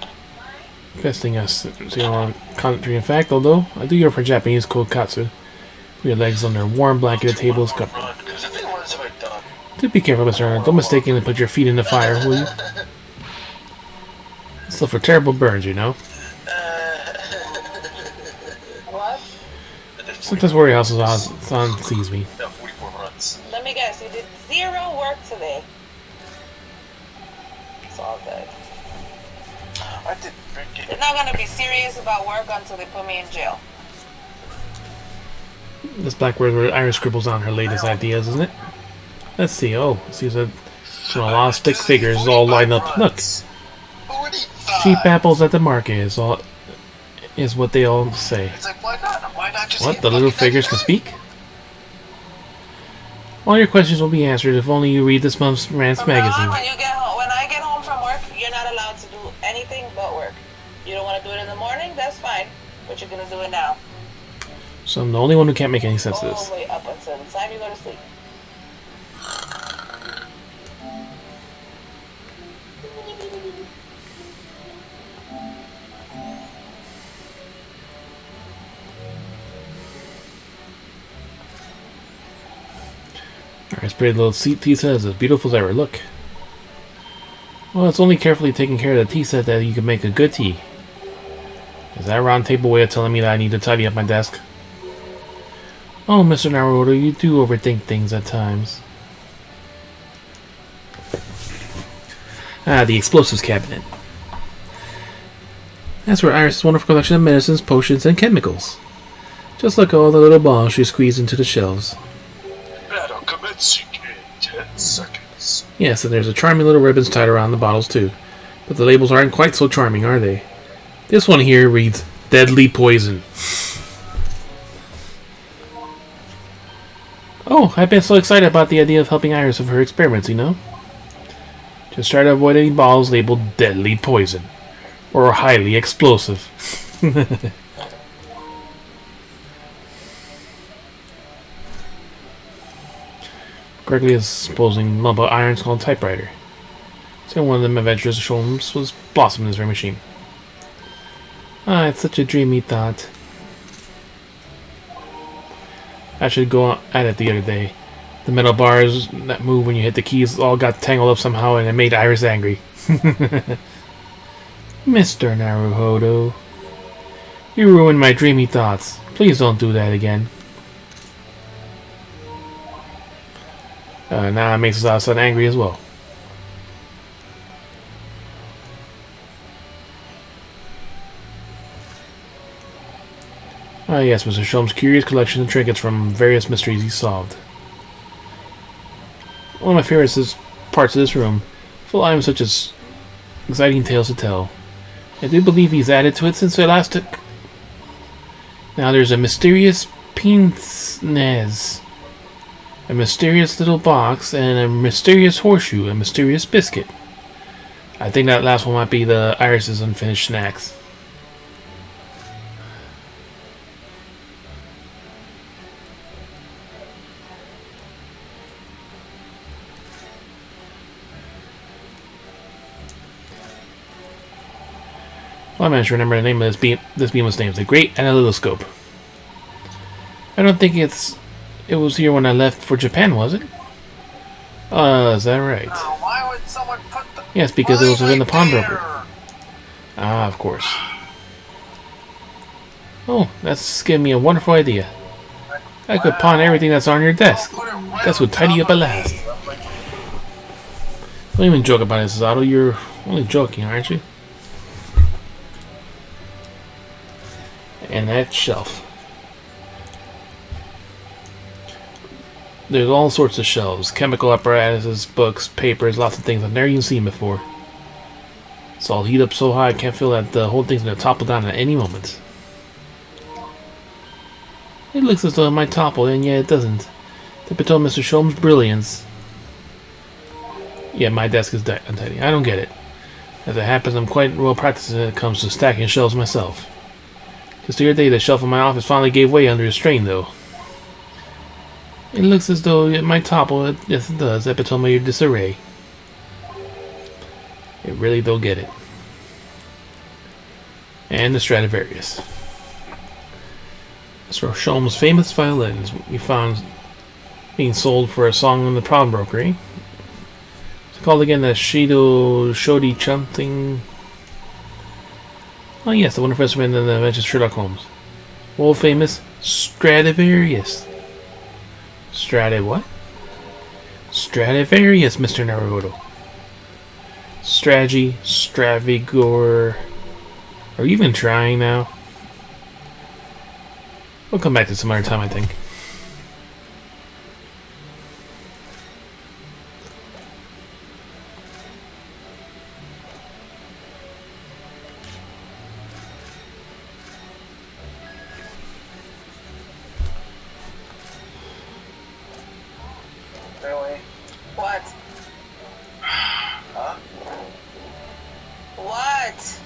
a tank. Best thing us to on country in fact, although I do go for Japanese kokatsu. Put your legs on their warm blanketed table is covered. Run, because if they want have I done? Do be careful, Mr. Arnold. Don't mistakenly put your feet in the fire, will you? Still for terrible burns, you know. What? Sometimes warehouses on sees me. No, 44 runs. Let me guess, you did 0 work today. It's all good. I did freaking. They're not gonna be serious about work until they put me in jail. This black word where Iris scribbles on her latest ideas, isn't it? Let's see. Oh, see a lot of stick figures all lined up. Look, 45. cheap apples at the market is what they all say. It's like, why not? Why not just What? get The little fucking figures can 99? speak? All your questions will be answered if only you read this month's Rants From now on, magazine. when I get home from work, you're not allowed to do anything but work. You don't want to do it in the morning? That's fine. But you're gonna do it now. So I'm the only one who can't make any sense of All this. the way up until the time you go to sleep. Alright, pretty little tea set is as beautiful as ever. Look. Well, it's only carefully taking care of the tea set that you can make a good tea. Is that a round table way of telling me that I need to tidy up my desk? Oh, Mr. Naruto, you do overthink things at times. Ah, the explosives cabinet. That's where Iris' wonderful collection of medicines, potions, and chemicals. Just like all the little balls she squeezed into the shelves. Battle commencing in 10 seconds. Yes, and there's a charming little ribbons tied around the bottles too. But the labels aren't quite so charming, are they? This one here reads, Deadly Poison. Oh, I've been so excited about the idea of helping Iris with her experiments, you know? Just try to avoid any bottles labeled Deadly Poison. Or highly explosive. correctly as supposing lump of iron called typewriter. So one of them adventures Sholmes was blossoming his very machine. Ah, it's such a dreamy thought. I should go at it the other day. The metal bars that move when you hit the keys all got tangled up somehow and it made Iris angry. Mr. Naruhodo, you ruined my dreamy thoughts. Please don't do that again. Now it makes us all of a sudden angry as well. Ah yes, Mr. Sholmes' curious collection of trinkets from various mysteries he solved. One of my favorite parts of this room, full of items such as exciting tales to tell. I do believe he's added to it since I last took. Now there's a mysterious pince-nez, a mysterious little box, and a mysterious horseshoe, a mysterious biscuit. I think that last one might be the Iris's unfinished snacks. Well, I managed to remember the name of this beamless name. The Great Analytoscope. I don't think it was here when I left for Japan, was it? Is that right? Why would someone put the... Yes, because it was within the pawnbroker. there? Ah, of course. Oh, that's giving me a wonderful idea. I could pawn everything that's on your desk. Put it right That's on would tidy top up at of me. last. Don't even joke about it, Zato. You're only joking, aren't you? And that shelf. There's all sorts of shelves. Chemical apparatuses, books, papers, lots of things I've never even seen before. It's all heat up so high I can't feel that the whole thing's going to topple down at any moment. It looks as though it might topple, and yet it doesn't. Typical Mr. Sholmes' brilliance. Yeah, my desk is untidy. I don't get it. As it happens, I'm quite well practiced when it comes to stacking shelves myself. Just the other day, the shelf in my office finally gave way under the strain, though. It looks as though it might topple. Yes, it does. Epitome of disarray. It really don't get it. And the Stradivarius. Mr. Sholmes' famous violins we found being sold for a song in the pawnbroker. It's called again the Shido Shodi something. Oh yes, the wonderful instrument in the Adventures of Sherlock Holmes. World famous Stradivarius. What? Stradivarius, Mr. Naruhodo. Strategy, Stravigor. Are you even trying now? We'll come back to some other time, I think. Really? What? Huh? What?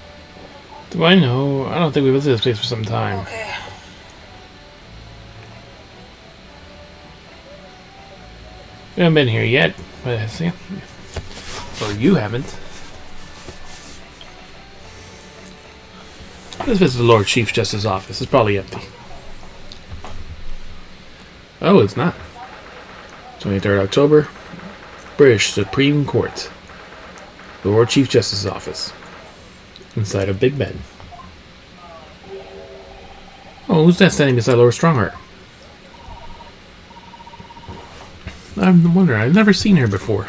Do I know? I don't think we've visited this place for some time. Okay. We haven't been here yet, but I see. Well, you haven't. Let's visit the Lord Chief Justice's office. It's probably empty. Oh, it's not. 23rd October, British Supreme Court. The Lord Chief Justice's office. Inside of Big Ben. Oh, who's that standing beside Laura Strongheart? I'm wondering, I've never seen her before.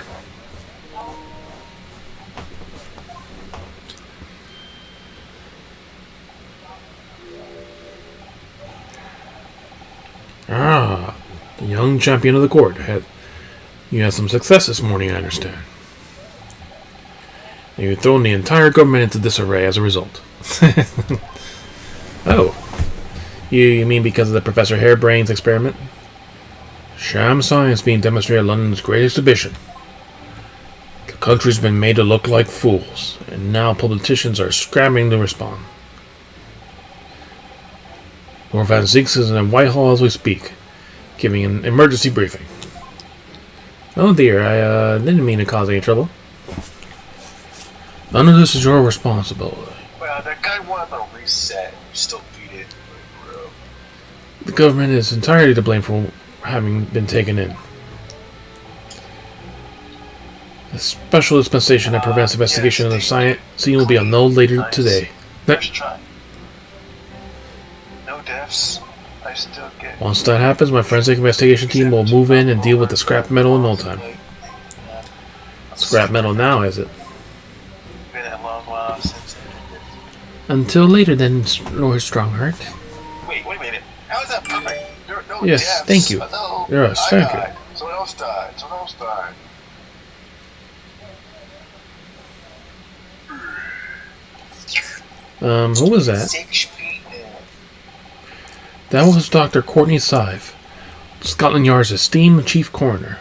Ah, the young champion of the court. You had some success this morning, I understand. And you've thrown the entire government into disarray as a result. Oh, you mean because of the Professor Harebrain's experiment? Sham science being demonstrated at London's great exhibition. The country's been made to look like fools, and now politicians are scrambling to respond. Lord Van Zieks is in Whitehall as we speak, giving an emergency briefing. Oh dear, I didn't mean to cause any trouble. None of this is your responsibility. Well, that guy wanted a reset. You still beat it, bro. The government is entirely to blame for having been taken in. A special dispensation that prevents investigation of the scene will be annulled later today. First try. No deaths. I still get. Once that happens, my forensic investigation team will move in and deal with the scrap metal in no time. Scrap metal now, is it? Been a long while since I did this. Until later then, Lord Strongheart. Wait a minute. How is that perfect? There are no Yes, deaths. thank you. No, Yes, I thank you. died. Someone else died. Someone else died. Who was that? 6 feet now. That was Dr. Courtney Sive, Scotland Yard's esteemed chief coroner.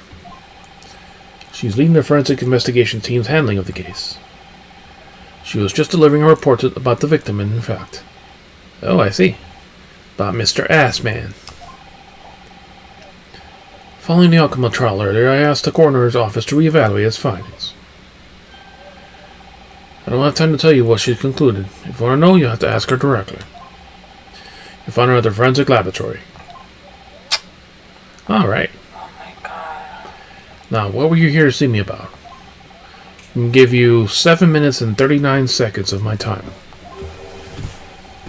She's leading the forensic investigation team's handling of the case. She was just delivering a report about the victim, in fact. Oh, I see. About Mr. Assman. Following the outcome of the trial earlier, I asked the coroner's office to reevaluate its findings. I don't have time to tell you what she concluded. If you want to know, you have to ask her directly. You'll find her at the forensic laboratory. Alright. Oh my god. Now, what were you here to see me about? I can give you 7 minutes and 39 seconds of my time.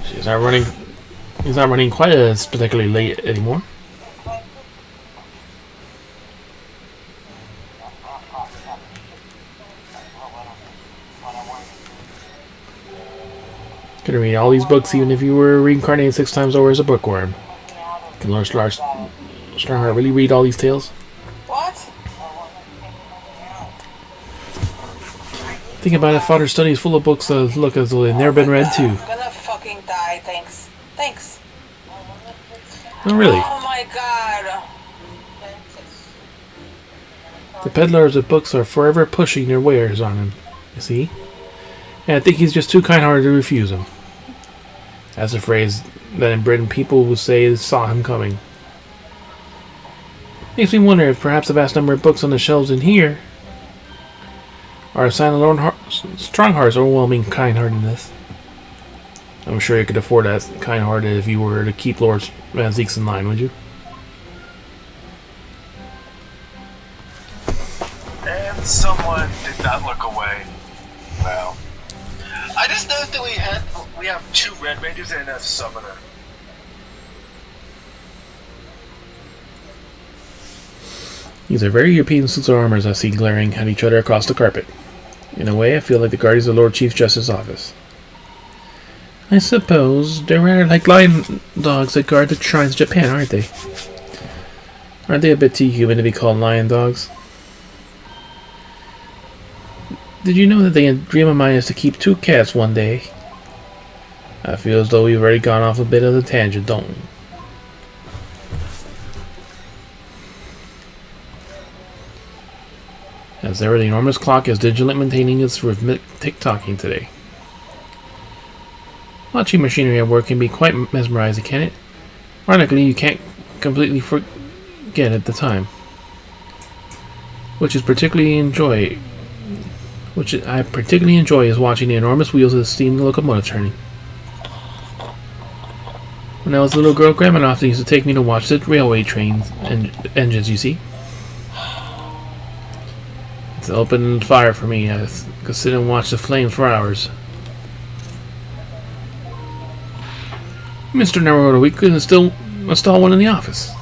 He's not running quite as particularly late anymore. Gonna read all these books even if you were reincarnated 6 times over as a bookworm. Can Lord Strongheart really read all these tales? What? Think about it, Father's study is full of books that look as though they've never been read too. I'm gonna fucking die, thanks. Thanks. Oh really? Oh my god. The peddlers of books are forever pushing their wares on him, you see? And I think he's just too kind-hearted to refuse them. That's a phrase that in Britain people would say saw him coming. Makes me wonder if perhaps the vast number of books on the shelves in here are a sign of Lord Strongheart's overwhelming kind-heartedness. I'm sure you could afford that kind-hearted if you were to keep Lord Van Zeeks in line, would you? And someone did not look away. Well, I just noticed that we have 2 Red Rangers and a Summoner. These are very European suits of armor I see glaring at each other across the carpet. In a way, I feel like the guardians of the Lord Chief Justice's office. I suppose they're rather like lion dogs that guard the shrines of Japan, aren't they? Aren't they a bit too human to be called lion dogs? Did you know that the dream of mine is to keep 2 cats one day? I feel as though we've already gone off a bit of the tangent, don't we? As ever, the enormous clock is diligently maintaining its rhythmic tick-tocking today. Watching machinery at work can be quite mesmerizing, can it? Ironically, you can't completely forget at the time. Which I particularly enjoy is watching the enormous wheels of the steam locomotive turning. When I was a little girl, Grandma often used to take me to watch the railway trains and engines, you see. It's open fire for me. I could sit and watch the flames for hours. Mr. never wrote a week and still install one in the office.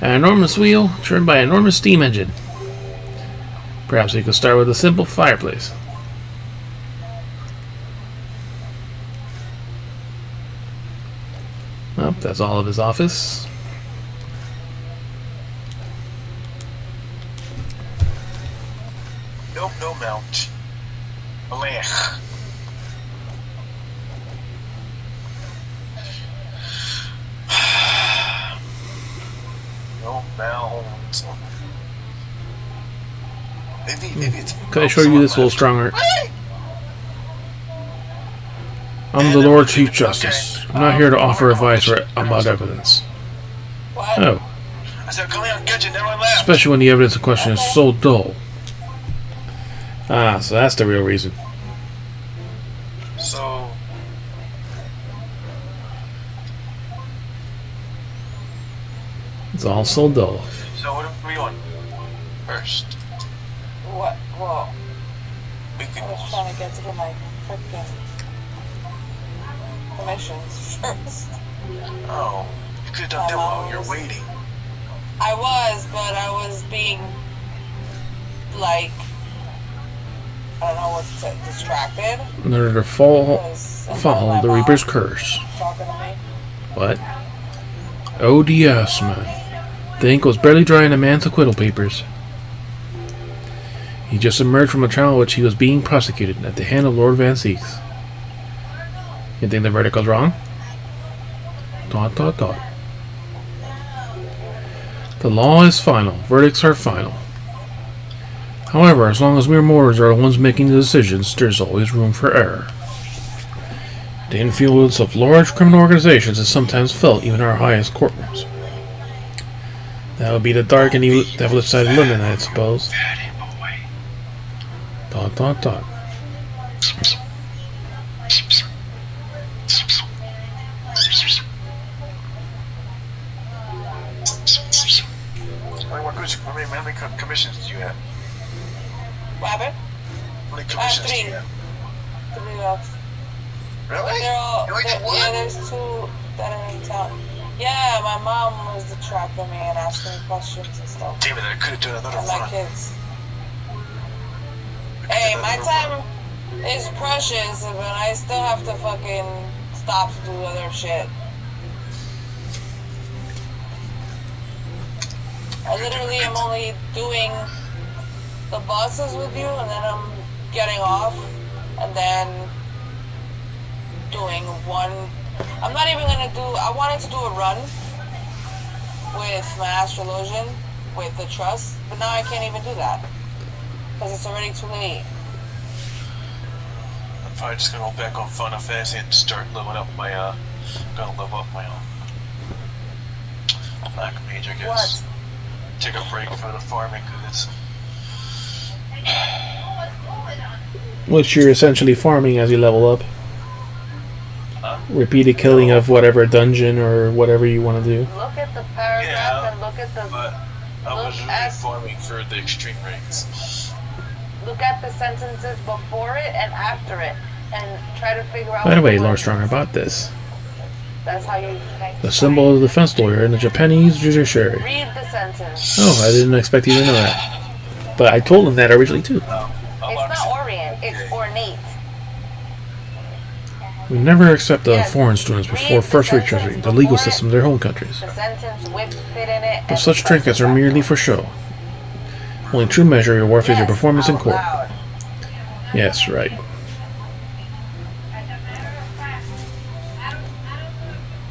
An enormous wheel turned by an enormous steam engine. Perhaps we could start with a simple fireplace. Well, that's all of his office. Nope, no mount. Blech. No mount. Maybe it's. Can I show you this a little stronger? I'm the Lord Chief Justice. I'm not here to offer advice or about evidence. What? Oh, I said, coming on, get you, never left. Especially when the evidence in question is so dull. Ah, so that's the real reason. So, It's all so dull. so what are we on first? What? Whoa. Weekly I was balls. trying to get to my freaking commissions first. Oh, you could have done that while you're waiting. I was, but I was being like, I don't know what to say, distracted. In order to follow Because the my Reaper's mom curse. talking to me. What? Oh, yes, man. The ink was barely dry in the man's acquittal papers. He just emerged from a trial in which he was being prosecuted at the hand of Lord Van Seeks. You think the verdict was wrong? Dot, dot, dot. The law is final. Verdicts are final. However, as long as mere mortals are the ones making the decisions, there's always room for error. The influence of large criminal organizations is sometimes felt even in our highest courtrooms. That would be the dark and evil devilish side of London, I suppose. Dot, dot, dot. How many commissions do you have? What happened? How many commissions do you three. have? 3 left. Really? They're all, You only did one? yeah, there's 2 that are in town. Yeah, my mom was distracting me and asking me questions and stuff. Damn it, I could have done another And my run. kids. Hey, my time is precious, but I still have to fucking stop to do other shit. I literally am only doing the bosses with you, and then I'm getting off, and then doing one. I'm not even gonna do. I wanted to do a run with my astrologian with the trust, but now I can't even do that because it's already too late. I'm probably just gonna go back on Final Fantasy and start leveling up my, gonna level up my, Black Mage, I guess. What? Take a break for the farming, because it's... Which you're essentially farming as you level up. Repeated killing of whatever dungeon or whatever you want to do. Look at the paragraph Yeah, and look at the but I was look really at- farming for the extreme ranks. look at the sentences before it and after it, and try to figure out. By the what way, the Lord word Strong, is. about this. That's how you. The symbol of the defense lawyer in the Japanese judiciary. Read the sentence. Oh, I didn't expect you to know that. But I told him that originally too. It's not orient. It's ornate. We never accept Yes. foreign students before Read first the reentering sentence the legal before it. system of their home countries. The sentence with fit in it. But and such trinkets are merely for show. Only true measure of your worth is your Yes, performance in out court. loud. Yes, right.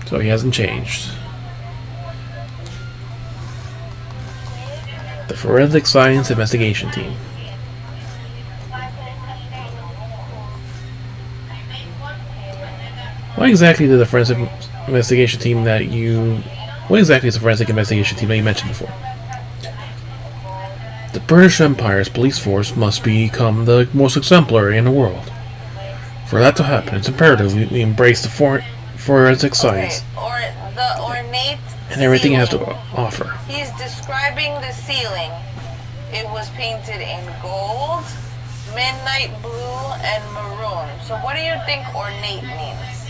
So he hasn't changed. The Forensic Science Investigation Team. What exactly did the forensic investigation team that you... What exactly is the forensic investigation team that you mentioned before? The British Empire's police force must become the most exemplary in the world. For that to happen, it's imperative we embrace the forensic science Okay, or the ornate. and everything it has to ceiling. offer. He's describing the ceiling. It was painted in gold, midnight blue, and maroon. So what do you think ornate means?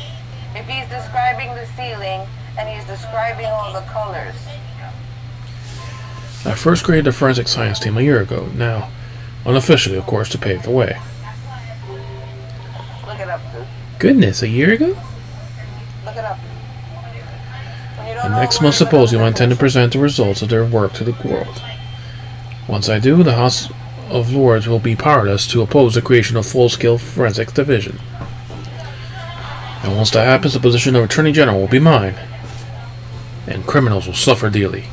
If he's describing the ceiling and he's describing all the colors. I first created the forensic science team a year ago, now, unofficially, of course, to pave the way. Look it up, dude. Goodness, a year ago? Look it up. When you don't And know next where month you're gonna symposium I look intend to it. present the results of their work to the world. Once I do, the House of Lords will be powerless to oppose the creation of full-scale forensics division. And once that happens, the position of Attorney General will be mine. And criminals will suffer dearly.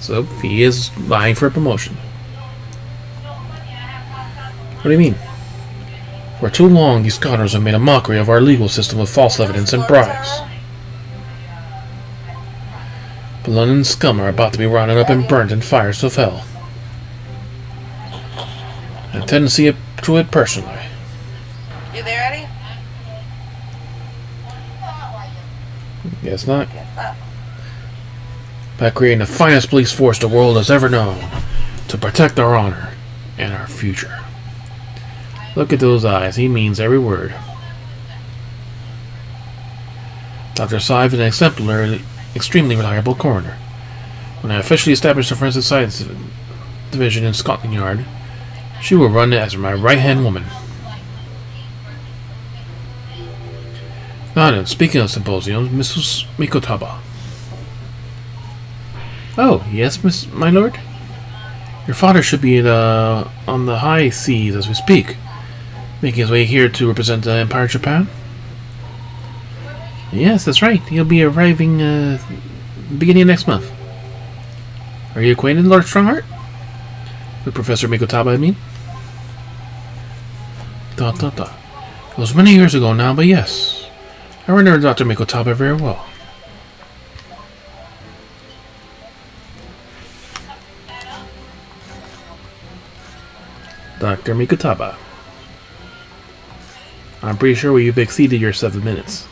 So, he is vying for a promotion. What do you mean? For too long, these scoundrels have made a mockery of our legal system with false evidence and bribes. The London scum are about to be rounded up and burnt in fires of hell. I intend to see it to it personally. You there, Eddie? Guess not. By creating the finest police force the world has ever known to protect our honor and our future. Look at those eyes. He means every word. Dr. Sive is an exemplary, extremely reliable coroner. When I officially establish the Forensic Science Division in Scotland Yard, she will run it as my right-hand woman. Now then, speaking of symposiums, Mrs. Mikotaba. Oh, yes, my lord? Your father should be on the high seas as we speak, making his way here to represent the Empire of Japan. Yes, that's right. He'll be arriving beginning of next month. Are you acquainted, Lord Strongheart? With Professor Mikotaba, I mean? It was many years ago now, but yes. I remember Dr. Mikotaba very well. Dr. Mikotaba. I'm pretty sure you've exceeded your 7 minutes.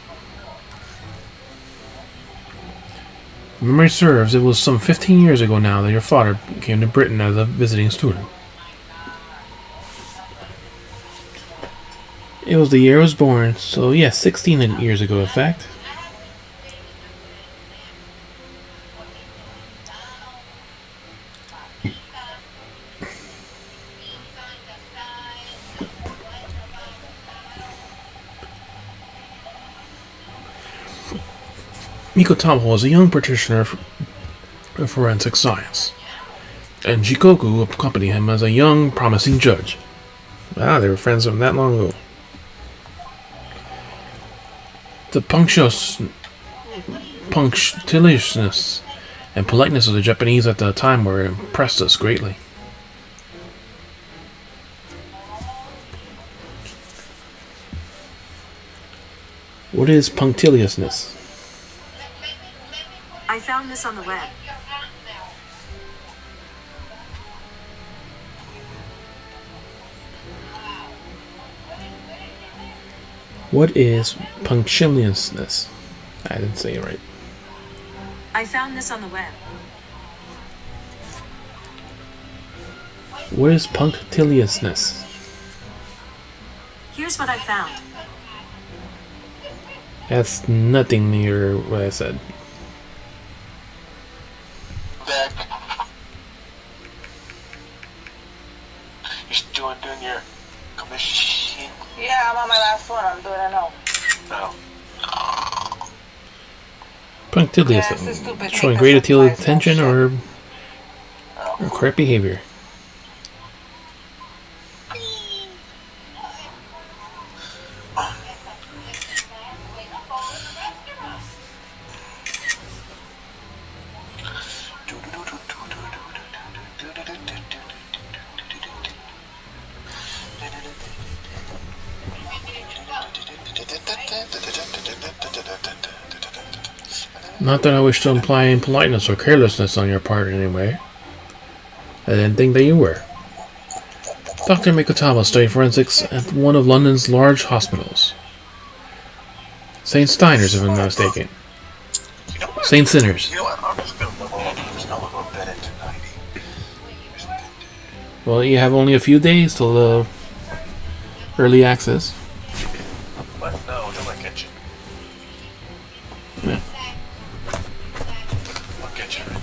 If memory serves, it was some 15 years ago now that your father came to Britain as a visiting student. It was the year I was born, so yes, 16 years ago in fact. Mikotama was a young practitioner of forensic science, and Shikoku accompanied him as a young, promising judge. Ah, they were friends from that long ago. The punctiliousness and politeness of the Japanese at the time were impressed us greatly. What is punctiliousness? I found this on the web. What is punctiliousness? I didn't say it right. I found this on the web. What is punctiliousness? Here's what I found. That's nothing near what I said. Back. You're doing your commission. Yeah, I'm on my last one. I'm doing it now. No. Punctilious, Yeah, it's stupid. showing Make great this deal of applies attention bullshit. or correct behavior. Not that I wish to imply impoliteness or carelessness on your part in any way. I didn't think that you were. Dr. Mikotama studied forensics at one of London's large hospitals. St. Steiner's, if I'm not mistaken. You know what? St. Sinners. You know what? I'm just gonna level up. I'm just gonna level up Bennett to 90. Well, you have only a few days till the early access. What? No, don't like kitchen. Yeah. I'll get you right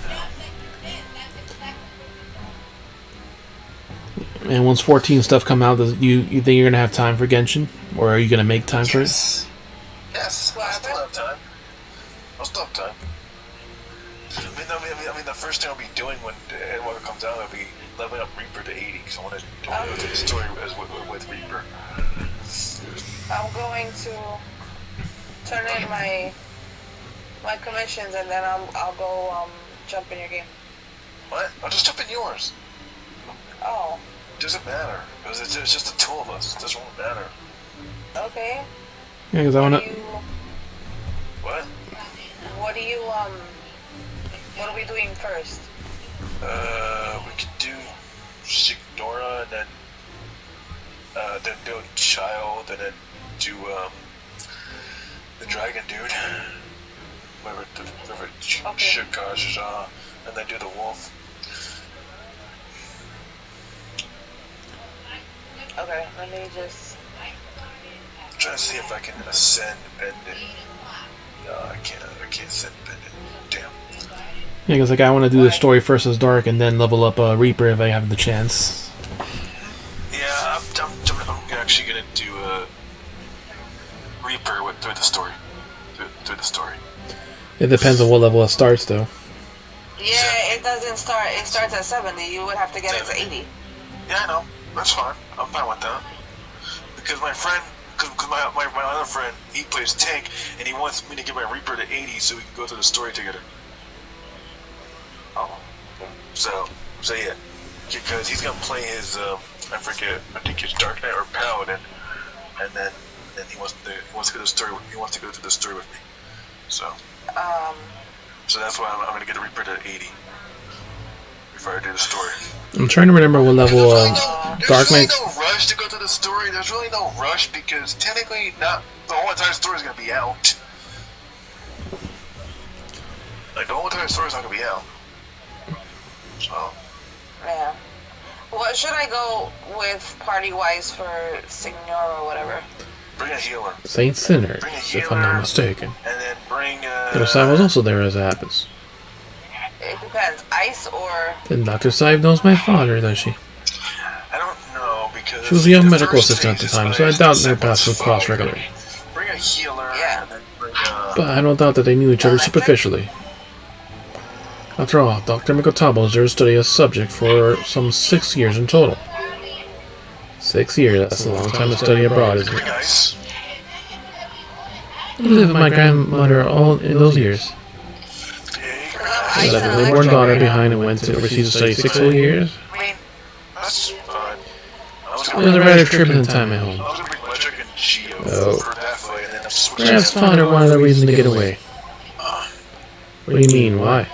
now. And once 14 stuff come out, you think you're gonna have time for Genshin, or are you gonna make time for it? Yes. Yes. I still have time. I'll still have time. I mean, the first thing I'll be doing when it comes out, I'll be leveling up Reaper to 80 because I want to do the story with Reaper. I'm going to turn in my commissions and then I'll go jump in your game. What? I'll just jump in yours. Oh, It doesn't matter because it's just the two of us. It doesn't really matter. okay. Yeah, because I wanna. What? What do you What are we doing first? We could do Signora and then do Child and then do the Dragon Dude. Whatever Shikash is on, and then do the Wolf. Okay, let me just. I'm trying to see if I can ascend Pendant. No, I can't ascend Pendant. Damn. Yeah, because like I want to do the story first as Dark and then level up Reaper if I have the chance. Yeah, I'm actually gonna do Reaper through the story. Through the story. It depends on what level it starts, though. Yeah, it doesn't start. It starts at 70. You would have to get it to 80. Yeah, I know. That's fine. I'm fine with that. Because my friend, because my other friend, he plays tank, and he wants me to get my Reaper to 80 so we can go through the story together. Oh. So yeah. Because he's gonna play his, I forget, I think it's Dark Knight or Paladin, and then he wants to go to the story. He wants to go through the story with me. So that's why I'm gonna get the Reaper to 80 before I do the story. I'm trying to remember what level Dark Knight. There's really no rush to go through the story. There's really no rush because technically, not the whole entire story is gonna be out. Like the whole entire story is not gonna be out. So. Yeah. What should I go with party-wise for Signora or whatever? Bring a healer. Saint Sinners, Bring a if healer, I'm not mistaken. And then bring. Dr. Syme was also there as it happens. It depends. Ice or... Then Dr. Syme knows my father, does she? I don't know because. She was a young the medical first assistant at the phase is time, when so I I doubt said their paths would cross father. regularly. Bring a healer. Yeah. And then bring. But I don't doubt that they knew each other superficially. After all, Dr. Mikotabo was there to study a subject for some 6 years in total. 6 years, that's a long time to study abroad, isn't Bring it? ice. I lived with my grandmother all in those years. I left a newborn daughter behind and went to overseas to study 6 whole years. I mean, that's fine. It was a rather turbulent time at home. I was gonna bring Electric and Geo Oh. for that fight, and then I'm switching. Perhaps father wanted a reason to get away. What do you mean, why?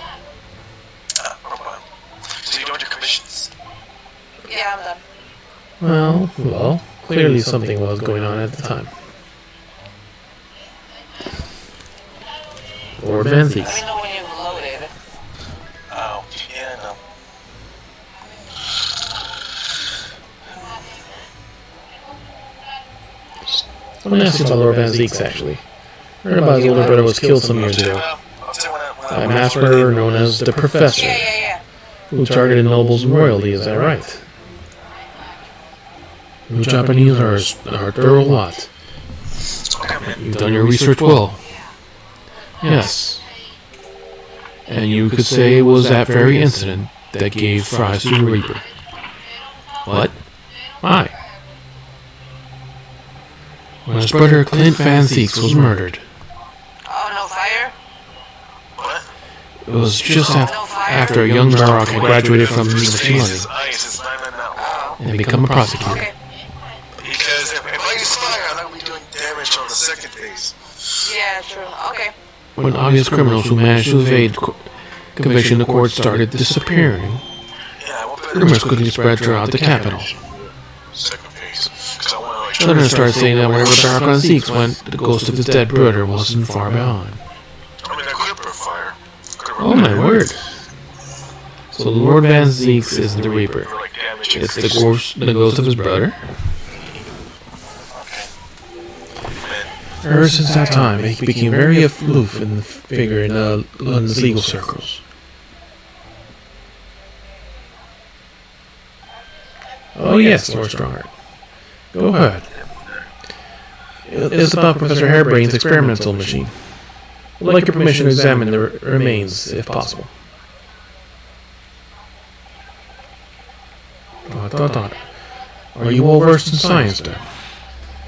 So you don't do commissions? Yeah, I'm done. Well, clearly something was going on at the time. Lord Van Let me Zieks. know when you've loaded. Oh, yeah, no. I want to ask you about Lord Van Zieks, actually. I heard about his older brother was killed some years ago I'll tell you by a mass murderer known as the Professor, Yeah. who targeted nobles and royalty, is that right? You Japanese are a thorough lot. You've done your research well. Yes. And you could say it was that very incident that gave rise to the Reaper. What? Why? When his brother Clint Van Zieks was murdered. Oh, no fire? What? It was just after a young Murrock had graduated from the University of Jesus, London ice, it's not that Oh. and become a prosecutor. Okay. Because if I use fire, I'm not going to be doing damage on the second phase. Yeah, true. Okay. When obvious criminals who managed to evade conviction, the court started disappearing. Yeah, I won't bet Rumors quickly spread throughout the capital. second phase. Because I want to Children started saying that wherever Barak Van Zieks went, the ghost of his dead brother wasn't far behind. I mean, I could put fire. Oh my word! So Lord Van Zieks isn't the Reaper. For like damage It's increase. the ghost of his brother? Okay. Ever since that time, he became very aloof in the figure in London's legal circles. Oh yes, Lord Strongheart. Go ahead. It's about Professor Harebrain's experimental machine. Would like your permission to examine the remains, if possible. Are you well versed in science, then?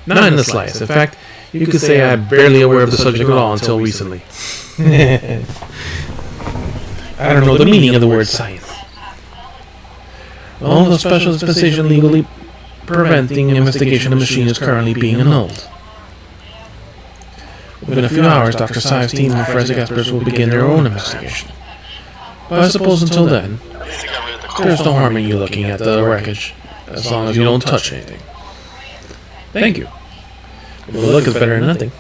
Not in the slightest. In fact, you could say I'm barely aware of the subject at all until recently. I don't know the meaning of the word science. Well, the special dispensation legally preventing investigation of the machine is currently being annulled. Within a few hours, Dr. Syme's team of forensic experts will begin their own investigation. But I suppose until then, At least I got rid of the cold. there's no harm in you looking at the wreckage, as long as you don't touch anything. Thank you. Your look is better than nothing.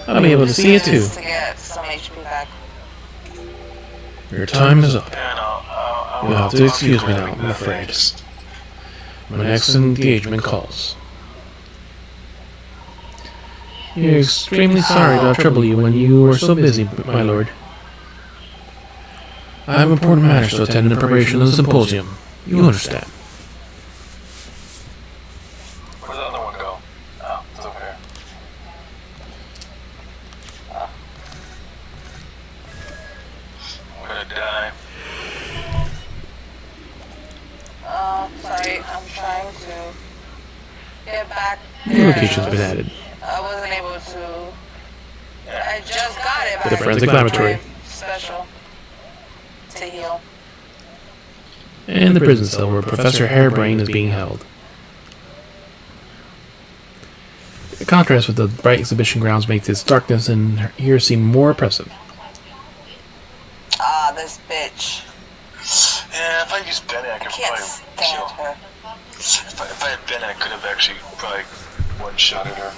I'll be able to see it too. To get some HP back. Your time is up. Yeah, no, You'll have to excuse me now, I'm afraid. My next engagement calls. You're extremely sorry to trouble you when you were so busy, my lord. I have important matters to attend in preparation of the symposium. You understand. Where'd the other one go? Oh, it's over here. I'm gonna die. Sorry, I'm trying to get back New there. location's been added. I wasn't able to. I just got it. The back. forensic laboratory. Special. To heal. And the prison cell where Professor Harebrain is being held. The contrast with the bright exhibition grounds makes its darkness in here seem more oppressive. Ah, this bitch. Yeah, if I used Benny, I I could can't probably stand kill. her. If I had Benny, I could have actually probably one-shotted her.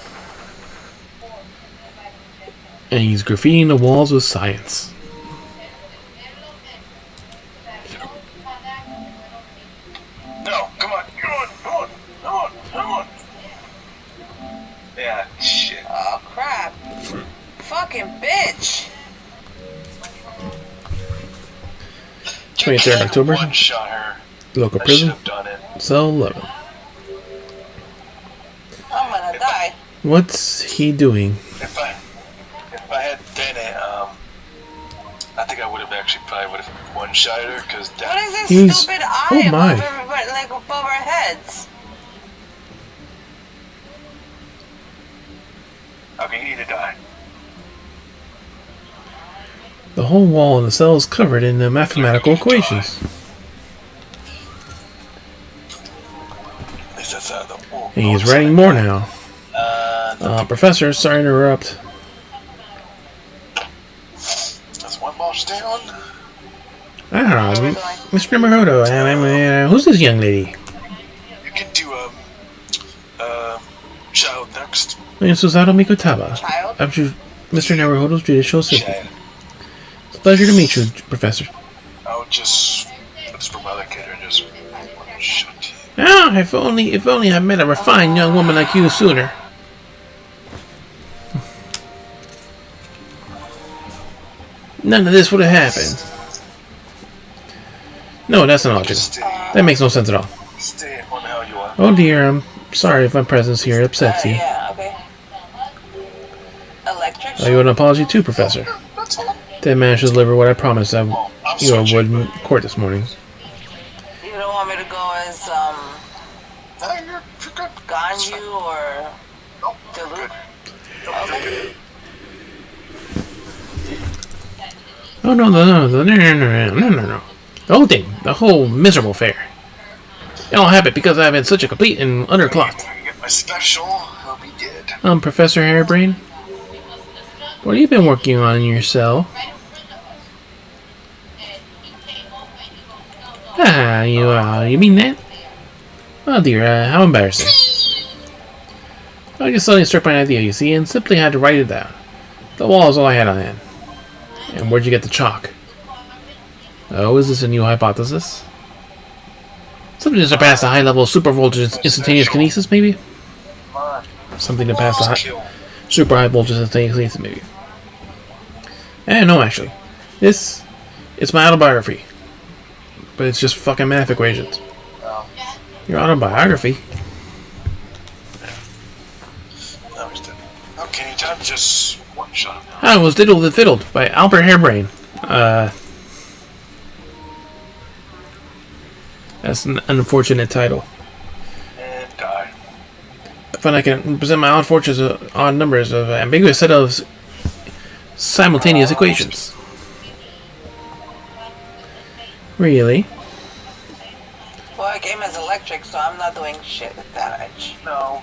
And he's graffitiing the walls with science. No, come on, come on, come on, come on, come on. Yeah, shit. Oh, crap. Fucking bitch. 23rd October, One-shot her. local I should prison, have done it. cell 11. I'm gonna die. What's he doing? If I had Bennett, I think I would have actually probably would have one-shot her because What that. is this He's- stupid eye oh my. above everybody, like above our heads? Okay, you need to die. The whole wall in the cell is covered in the mathematical equations. At least that's out of the wall. And he's writing more now. Professor, sorry to interrupt. That's one ball down. I don't know, Mr. Maroto, who's this young lady? You can do child next. Susato Mikotaba. Child? I'm Mr. Naruhodo's judicial assistant. Child. It's a pleasure to meet you, Professor. I would just let's for my other kid and just shut. Ah, if only I met a refined young woman like you sooner. None of this would have happened. No, that's not logical. That makes no sense at all. Stay what the hell you want. Oh dear, I'm sorry if my presence here upsets you. Yeah, okay. Electric? I owe an apology too, Professor. That's all. Didn't manage to deliver what I promised I'm you would switching. in court this morning. You don't want me to go as, No, you're good. Ganyu or Nope, you're Duluth? good. Nope, you're good. Oh no. The whole thing, the whole miserable affair. It all happened because I've been such a complete and utter clot. When you get my special, I'll be dead. Professor Harebrain, what have you been working on in your cell? Ah, you mean that? Oh dear, how embarrassing. I just suddenly struck my idea, you see, and simply had to write it down. The wall is all I had on hand. And where'd you get the chalk? Oh, is this a new hypothesis? Something to surpass the high level of super voltage instantaneous kinesis, maybe? Come on. Something to pass the high, Kill. super high voltage instantaneous kinesis, maybe. No, actually. It's my autobiography. But it's just fucking math equations. Oh, Your autobiography? no, he's dead. Okay, time to just one shot him now. I was Diddled and Fiddled by Albert Harebrain. That's an unfortunate title. And die. I find I can present my odd numbers of an ambiguous set of simultaneous equations. Really? Well, I came as electric, so I'm not doing shit with damage. No,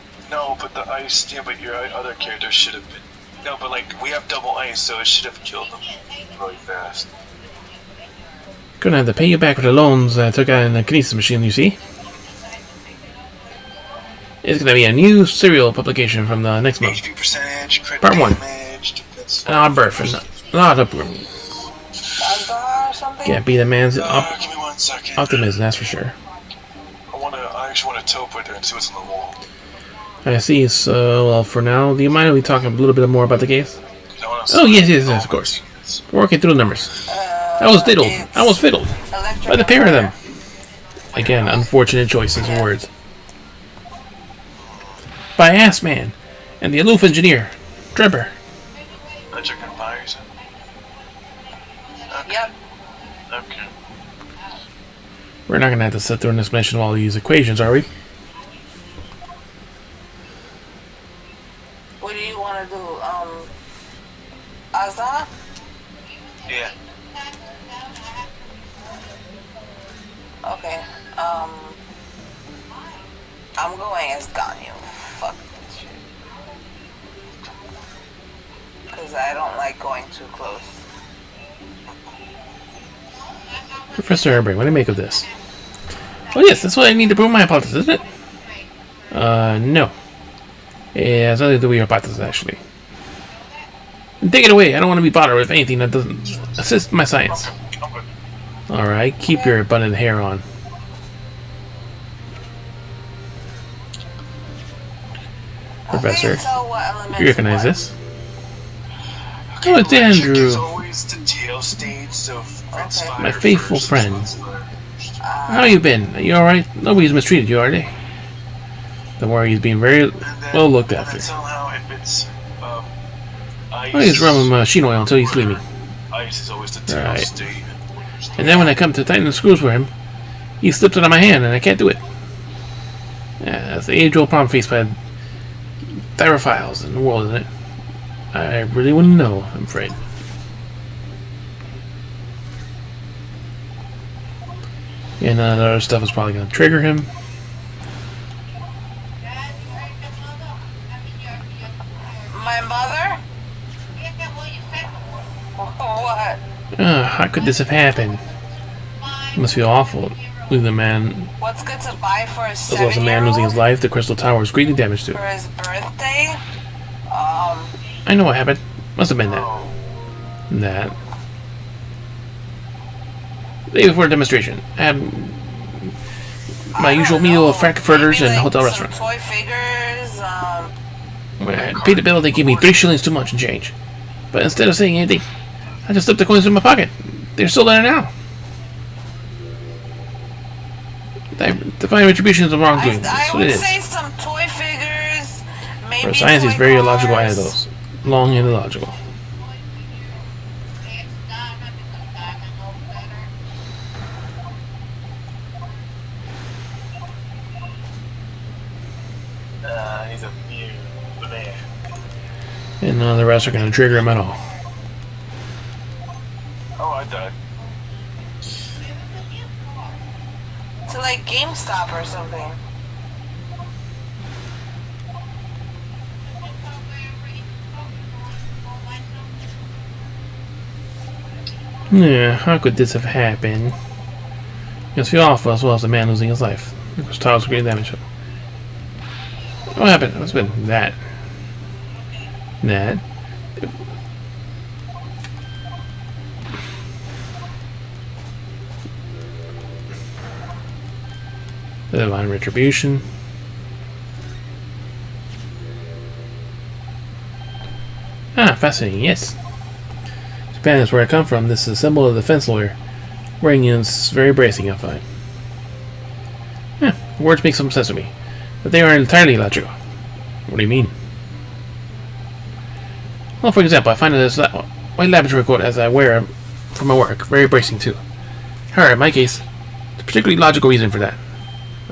but the ice, yeah, but your other character should have been. No, but like, we have double ice, so it should have killed him really fast. Gonna have to pay you back for the loans I took out in the kinesis machine, you see. It's gonna be a new serial publication from the next month. HP percentage, crit Part 1. damage, defense. Birth and not upbringing. Mazda or something? Can't be the man's Give me 1 second. optimism, that's for sure. I actually want to teleport there and see what's on the wall. I see, so, well, for now, do you mind if we talk a little bit more about the case? Oh, yes, of course. We're working through the numbers. I was fiddled by the pair of them. Again, unfortunate choices of words. By Ass Man and the aloof engineer, Trevor. I check on fires. Yep. Okay. We're not gonna have to sit through an explanation of all these equations, are we? What do you want to do? Azza? Yeah. Okay. I'm going as Ganyu. Fuck this shit. Because I don't like going too close. Professor Herbert, what do you make of this? Oh yes, that's what I need to prove my hypothesis, isn't it? No. Yeah, it's nothing to do with your hypothesis, actually. And take it away, I don't want to be bothered with anything that doesn't assist my science. Alright, keep your abundant hair on. Professor, you recognize this? Oh, it's Andrew, my faithful friend. How you been? Are you alright? Nobody's mistreated you, are they? Don't worry, he's being very well looked after. I just run with machine oil until he's sleeping. Right. And then when I come to tighten the screws for him, he slips it on my hand and I can't do it. Yeah, that's the age-old problem faced by thyrophiles in the world, isn't it? I really wouldn't know, I'm afraid. And that other stuff is probably going to trigger him. My mother? What? How could this have happened? It must feel awful. Losing a man, What's good to buy for a as well as a man losing his 7-year-old? life, the crystal tower was greatly damaged For too. his birthday? I know what happened. Must have been that. That. The day before the demonstration, I had my usual meal of frankfurters and hotel restaurant. Toy figures, When I paid the bill, they gave me 3 shillings too much in change. But instead of saying anything, I just slipped the coins in my pocket. They're still there now. Divine retribution is a wrongdoing. I That's what it would is. say some toy figures, maybe For science is toy very cars. illogical. I had those. Long and illogical. He's a few man. And none of the rest are going to trigger him at all. Oh, I died. To like GameStop or something. Yeah, how could this have happened? It's feel awful as well as the man losing his life. It was Tao's great damage. What happened? What's been that? That. The divine retribution. Ah, fascinating, yes. Japan is where I come from. This is a symbol of the defense lawyer. Wearing is very bracing, I find. Words make some sense to me, but they are entirely illogical. What do you mean? Well, for example, I find this white laboratory coat as I wear for my work very bracing too. However, in my case, there's a particularly logical reason for that.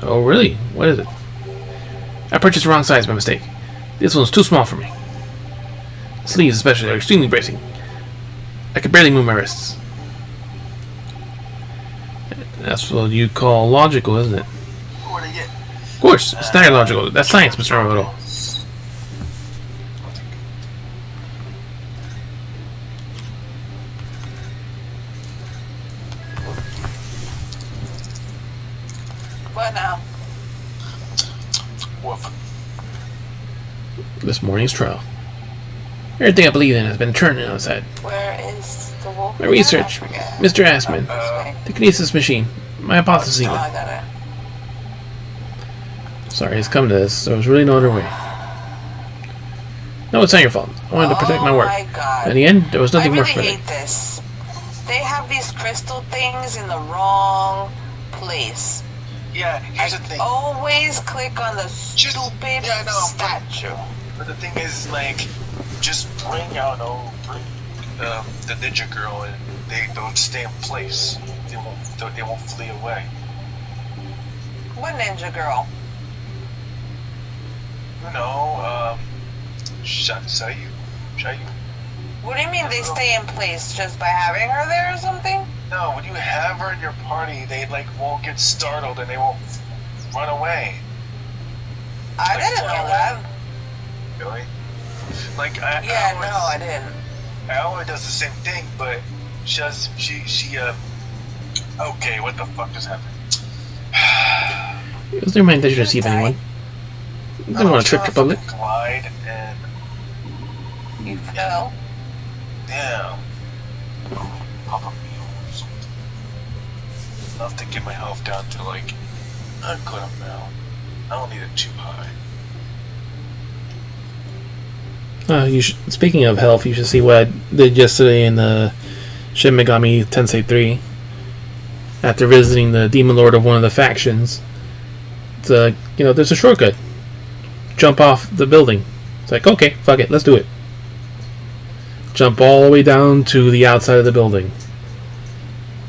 Oh, really? What is it? I purchased the wrong size by mistake. This one's too small for me. The sleeves, especially, are extremely bracing. I could barely move my wrists. That's what you call logical, isn't it? What did I get? Of course, it's not illogical. That's science, Mr. Arrodo. Woof. This morning's trial. Everything I believe in has been turned on its head. Where is the wolf? My research, I forget. Mr. Assman, Okay. the kinesis machine, my hypothesis. Oh, I got it. Sorry, it's come to this, so there's really no other way. No, it's not your fault. I wanted to protect my work. Oh my god. In the end, there was nothing I more really for it. hate this. They have these crystal things in the wrong place. Yeah, here's the thing. Always click on the stupid yeah, I know, statue. But the thing is, like, just bring the ninja girl, and they'll stay in place. They won't flee away. What ninja girl? You know, Shayu. What do you mean they stay in place just by having her there or something? No, when you have her in your party, they won't get startled and they won't run away. I didn't know that. Really? I didn't. Aoi does the same thing, but she okay, what the fuck just happened? It was their mind that you deceive anyone. They didn't want to trick the public. Glide and You fell? damn. Pop a meal or something. Enough to get my health down to a good amount. I don't need it too high. Speaking of health, you should see what I did yesterday in Shin Megami Tensei 3. After visiting the Demon Lord of one of the factions, there's a shortcut. Jump off the building. It's like, okay, fuck it, let's do it. Jump all the way down to the outside of the building.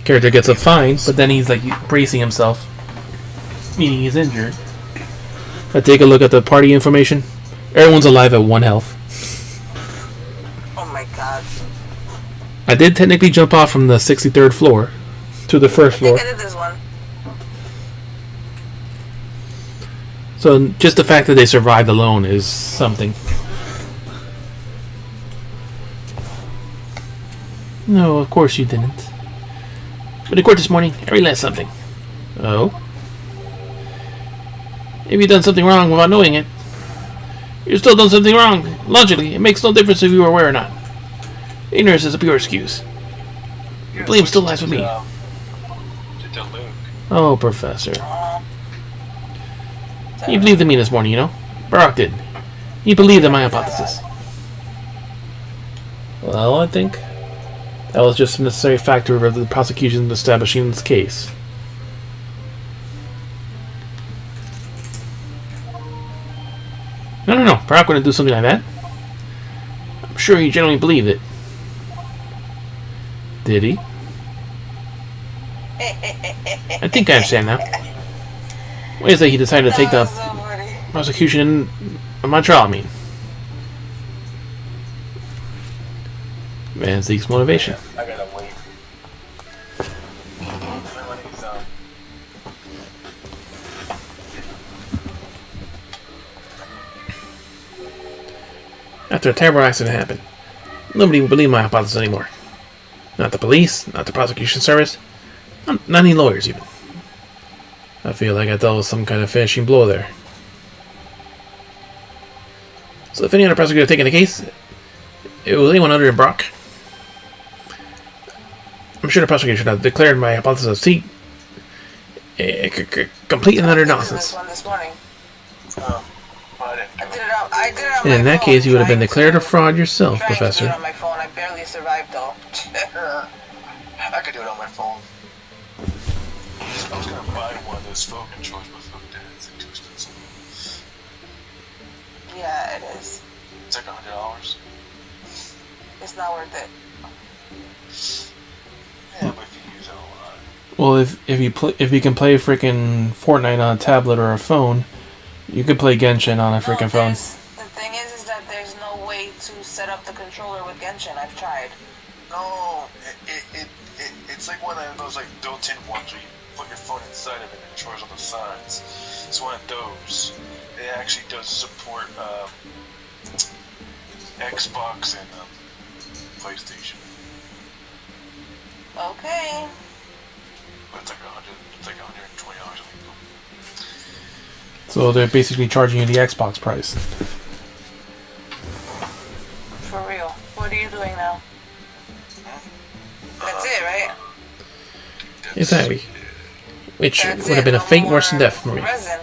Character gets up fine, but then he's bracing himself, meaning he's injured. I take a look at the party information. Everyone's alive at 1 health. Oh my god. I did technically jump off from the 63rd floor to the first I floor. think I did this one. So just the fact that they survived alone is something. No, of course you didn't. But in court this morning, I realized something. Oh? If you've done something wrong without knowing it, you've still done something wrong. Logically, it makes no difference if you were aware or not. Ignorance is a pure excuse. The blame still lies with me. To Luke. Oh, Professor. He believed in me this morning, you know? Barak did. He believed in my hypothesis. Well, I think that was just a necessary factor of the prosecution establishing this case. No. Barak wouldn't do something like that. I'm sure he genuinely believed it. Did he? I think I understand now. Why is that he decided to take the prosecution of my trial, Man seeks motivation. I gotta wait. After a terrible accident happened, nobody would believe my hypothesis anymore. Not the police, not the prosecution service, not any lawyers even. I feel like I dealt with some kind of finishing blow there. So if any other prosecutor had taken the case, it was anyone other than Brock. I'm sure the prosecutor should have declared my hypothesis complete and utter nonsense. This morning. I did it on my And in that phone, case, you would have been trying declared a to- fraud yourself, trying to do Professor. it on my phone. I barely survived though. I could do it on my phone. I was gonna buy one of those phone controllers, but fuck that, it's too expensive. Yeah, it is. It's like $100. It's not worth it. Yeah, but if you use it a lot. Well, if you can play freaking Fortnite on a tablet or a phone, you can play Genshin on a freaking phone. The thing is that there's no way to set up the controller with Genshin. I've tried. No, it's like one of those built-in ones where you put your phone inside of it and it controls on the sides. It's one of those. It actually does support Xbox and PlayStation. Okay. But it's like $120, I think. So they're basically charging you the Xbox price. For real. What are you doing now? That's it, right? Exactly. Which That's would have been a no fate worse than more death for me. resin.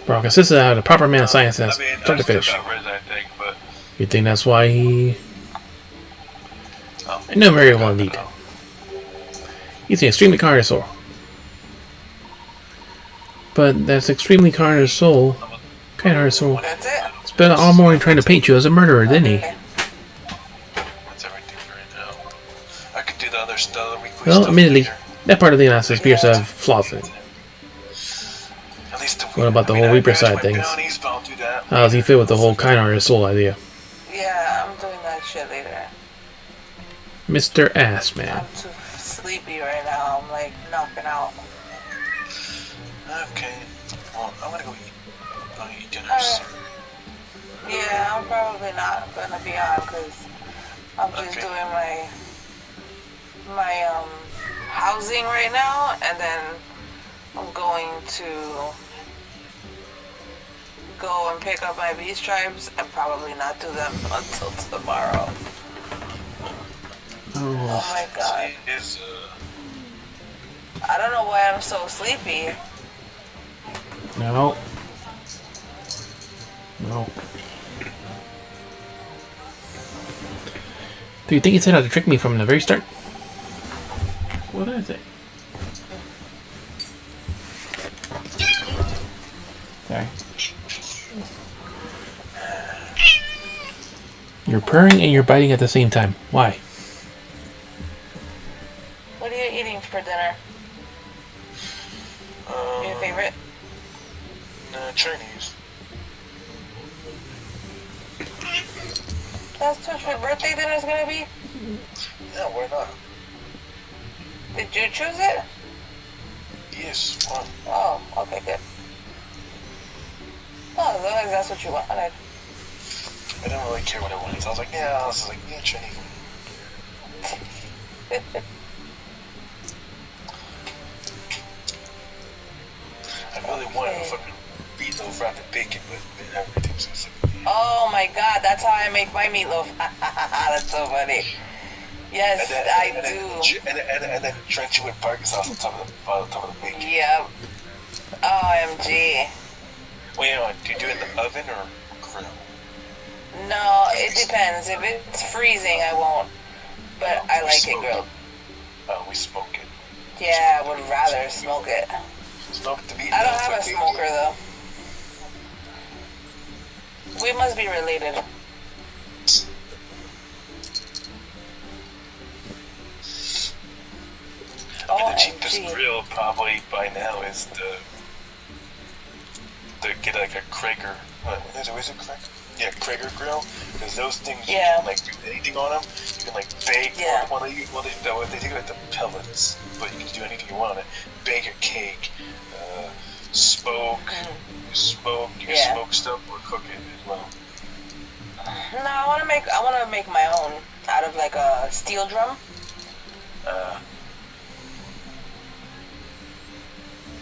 Bro, because this is a proper man of science I has mean, start to I still finish. got resin, I think, but You think that's why he... No, very well indeed. He's an extremely kind soul. But that's extremely kind soul. Kind soul. That's it. Spent all morning trying to paint you as a murderer, didn't he? Okay. that's everything for right now. I could do the other stuff, the weekly Well, stuff admittedly, later. that part of the analysis appears to have flaws in it. At least the What about the I mean, whole I Reaper managed side my things? bounties, but I'll do that. How does he feel with the whole kind soul idea? Yeah, I'm doing that shit later. Mr. Ass Man. I'm too sleepy right now. I'm like knocking out. Okay. Well, I'm gonna go eat. I'm gonna eat dinner. Yeah, I'm probably not gonna be on because I'm just Okay. doing my housing right now, and then I'm going to go and pick up my bee stripes and probably not do them until tomorrow. Oh my god. Is I don't know why I'm so sleepy. No. No. Do you think he set out to trick me from the very start? What did I say? Sorry. You're purring and you're biting at the same time. Why? What are you eating for dinner? Your favorite? Chinese. That's what your birthday dinner's gonna be? Yeah, why not? Did you choose it? Yes, why? Oh, okay, good. Oh, as long as that's what you wanted. I didn't really care what I wanted, so I was like, yeah, I was like, yeah, Chinese. I really wanted a fucking meatloaf wrapped in bacon, but everything so sick. Oh my god, that's how I make my meatloaf. That's so funny. Yes, I do. And then drench it with barbecue sauce on top of the bacon. Yep. OMG. Wait, do you do it in the oven or grill? No, it depends. If it's freezing, I won't. But I like it grilled. Oh, we smoke it. Yeah, I would rather smoke it. Smoke the meat. I don't have a smoker though. We must be related. I mean, the cheapest grill probably by now is get like a Krager. Is it Krager? Yeah, Krager grill. Because those things, you can like do anything on them. You can like bake. Yeah. Well, they take like the pellets, but you can do anything you want on it. Bake a cake, smoke. You can smoke stuff or cook it as well. No, I want to make my own out of like a steel drum.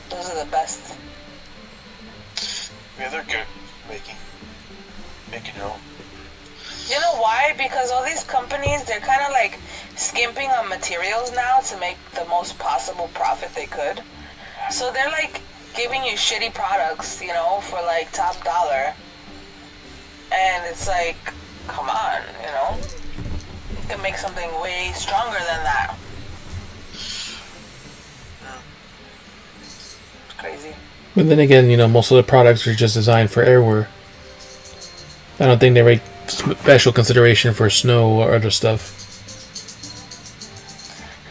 Those are the best. Yeah, they're good making your own. You know why? Because all these companies, they're kind of like skimping on materials now to make the most possible profit they could. So they're like giving you shitty products, you know, for like top dollar. And it's like, come on, you know? You can make something way stronger than that. It's crazy. But then again, you know, most of the products are just designed for airwear. I don't think they make special consideration for snow or other stuff.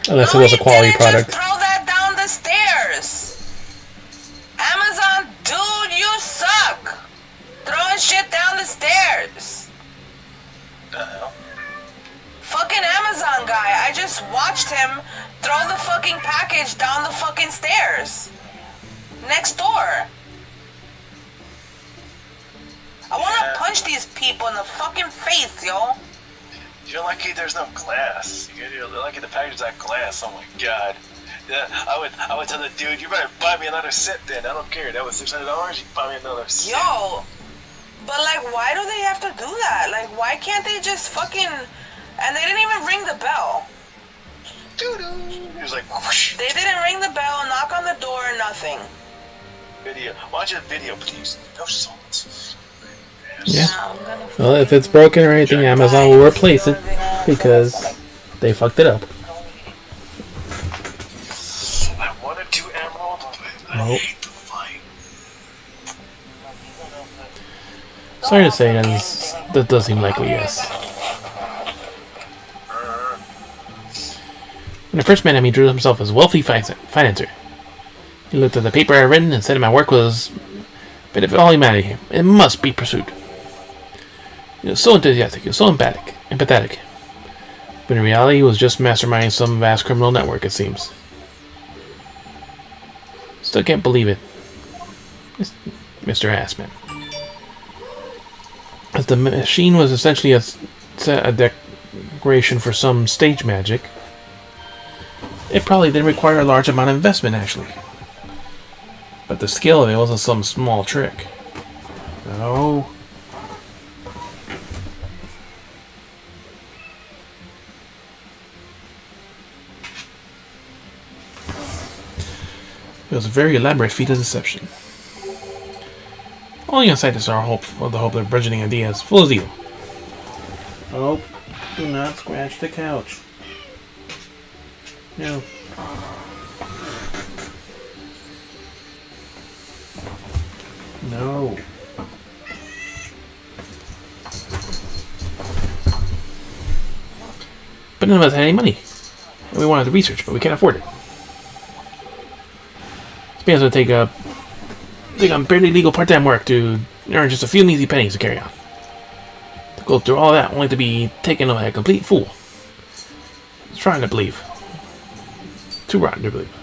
Unless it was a quality product. Just throw that down the stairs. Amazon, dude, you suck. Throwing shit down the stairs. The hell? Fucking Amazon guy. I just watched him throw the fucking package down the fucking stairs. Next door. I want to punch these people in the fucking face, yo. You're lucky there's no glass. You're lucky the package is not glass. Oh my god. Yeah, I would tell the dude, you better buy me another set then. I don't care. That was $600. You buy me another set. Yo, but like, why do they have to do that? Like, why can't they just fucking? And they didn't even ring the bell. It was like whoosh. They didn't ring the bell, knock on the door, nothing. Video. Watch a video, please. No salt. Yeah. I'm gonna Well, if it's broken or anything, Amazon will replace it because they fucked it up. I wanted to emerald, but I Nope. hate the fight. Sorry to say, that does seem likely, yes. When I first met him, he drew himself as a wealthy financier. He looked at the paper I had written and said my work was benefit all humanity. It must be pursued. He was so enthusiastic, he was so empathetic. But in reality, he was just masterminding some vast criminal network, it seems. Still can't believe it. Mr. Assman. As the machine was essentially a decoration for some stage magic, it probably didn't require a large amount of investment, actually. But the skill of it wasn't some small trick. No. It was a very elaborate feat of deception. Only on scientists are the hope of burgeoning ideas, full of zeal. Oh, do not scratch the couch. No. No. But none of us had any money. And we wanted to research, but we can't afford it. So we have to take on barely legal part-time work to earn just a few measly pennies to carry on. To go through all that only to be taken by a complete fool. It's trying to believe. Too rotten to believe.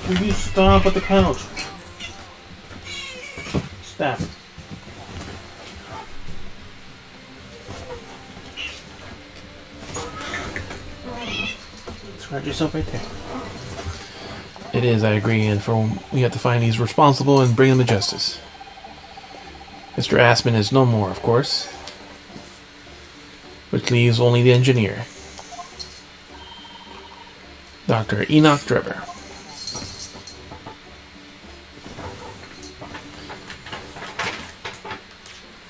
Will you stop at the couch? Stop. Scratch yourself right there. It is, I agree, and we have to find these responsible and bring them to justice. Mr. Assman is no more, of course. Which leaves only the engineer. Dr. Enoch Drebber.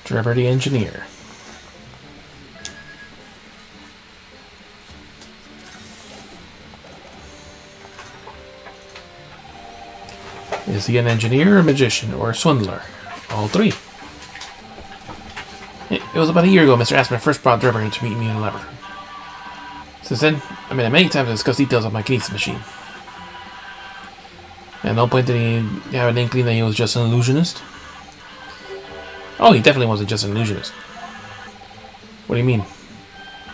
Drebber the engineer. Is he an engineer, a magician, or a swindler? All three. It was about a year ago Mr. Assman first brought Drebber to meet me in the laboratory. Since then, I met him many times to discuss details of my kinesis machine. At no point did he have an inkling that he was just an illusionist. Oh, he definitely wasn't just an illusionist. What do you mean?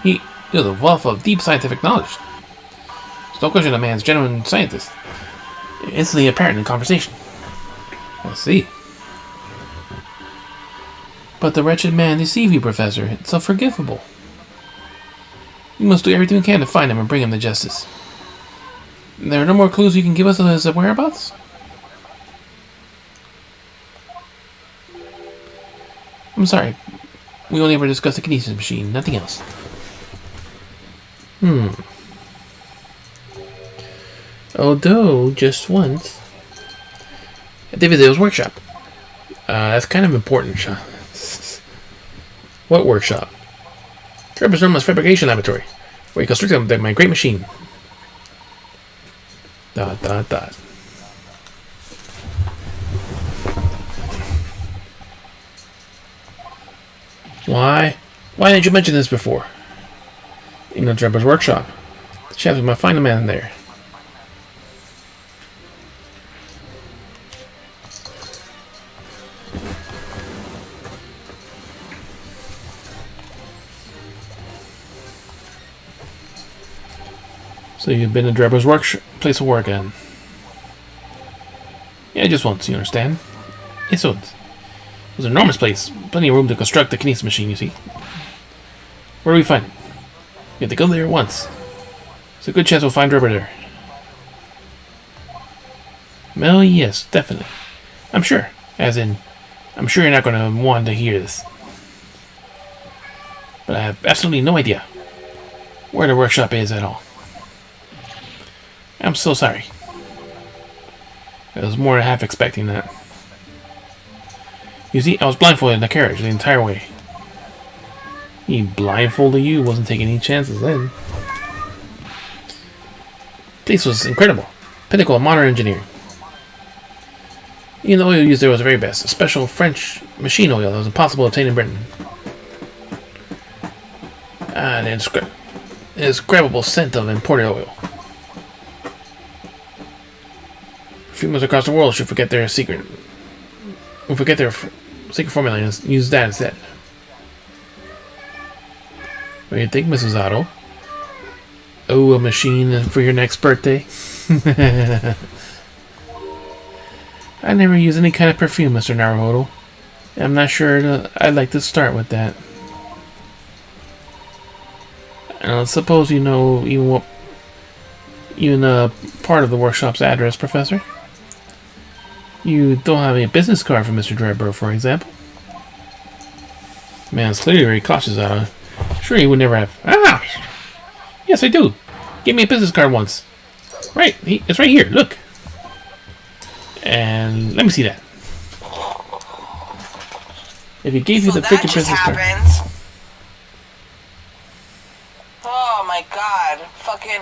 He was a wealth of deep scientific knowledge. There's no question the man's a genuine scientist. Instantly apparent in conversation. I see. But the wretched man deceived you, Professor. It's unforgivable. You must do everything you can to find him and bring him to justice. There are no more clues you can give us of his whereabouts? I'm sorry. We only ever discussed the kinesis machine, nothing else. Although, just once. At David Dale's workshop. That's kind of important, Sean. What workshop? Drebber's Norma's fabrication laboratory, where he constructed my great machine. ... Why? Why didn't you mention this before? In the Drebber's workshop. The chance we might find a man there. So you've been to Drebber's place of work again? Yeah, just once, you understand? Yes, once. It was an enormous place. Plenty of room to construct the kinesis machine, you see. Where do we find it? We have to go there once. It's a good chance we'll find Drebber there. Well, yes, definitely. I'm sure. As in, I'm sure you're not going to want to hear this. But I have absolutely no idea where the workshop is at all. I'm so sorry. I was more than half expecting that. You see, I was blindfolded in the carriage the entire way. He blindfolded you, wasn't taking any chances then. This was incredible. Pinnacle of modern engineering. Even the oil used there was the very best. A special French machine oil that was impossible to obtain in Britain. And an indescribable scent of imported oil. Perfumers across the world should forget their secret. Will forget their secret formula and use that instead. What do you think, Mrs. Otto? Oh, a machine for your next birthday? I never use any kind of perfume, Mr. Naruhodo. I'm not sure I'd like to start with that. Suppose you know even part of the workshop's address, Professor? You don't have a business card for Mr. Dreadborough, for example. Man, it's clearly very cautious out of. Sure, he would never have. Ah! Yes, I do. Give me a business card once. Right, it's right here. Look. And let me see that. If he gave you the freaking business card. Oh my god. Fucking.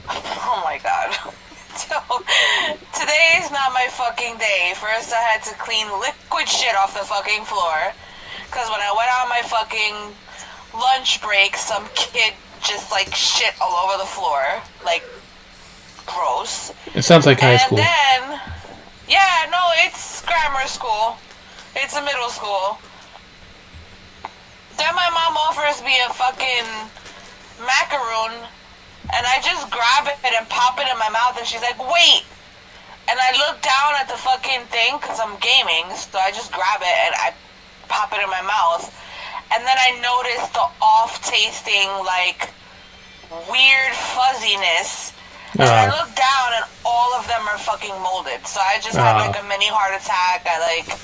Oh my god. So, today is not my fucking day. First, I had to clean liquid shit off the fucking floor. Because when I went on my fucking lunch break, some kid just like shit all over the floor. Like, gross. It sounds like high school. And then, yeah, no, it's grammar school. It's a middle school. Then my mom offers me a fucking macaroon, and I just grab it and pop it in my mouth, and she's like, wait! And I look down at the fucking thing, because I'm gaming, so I just grab it and I pop it in my mouth. And then I notice the off-tasting, like, weird fuzziness. And I look down and all of them are fucking molded. So I just had like a mini heart attack. I like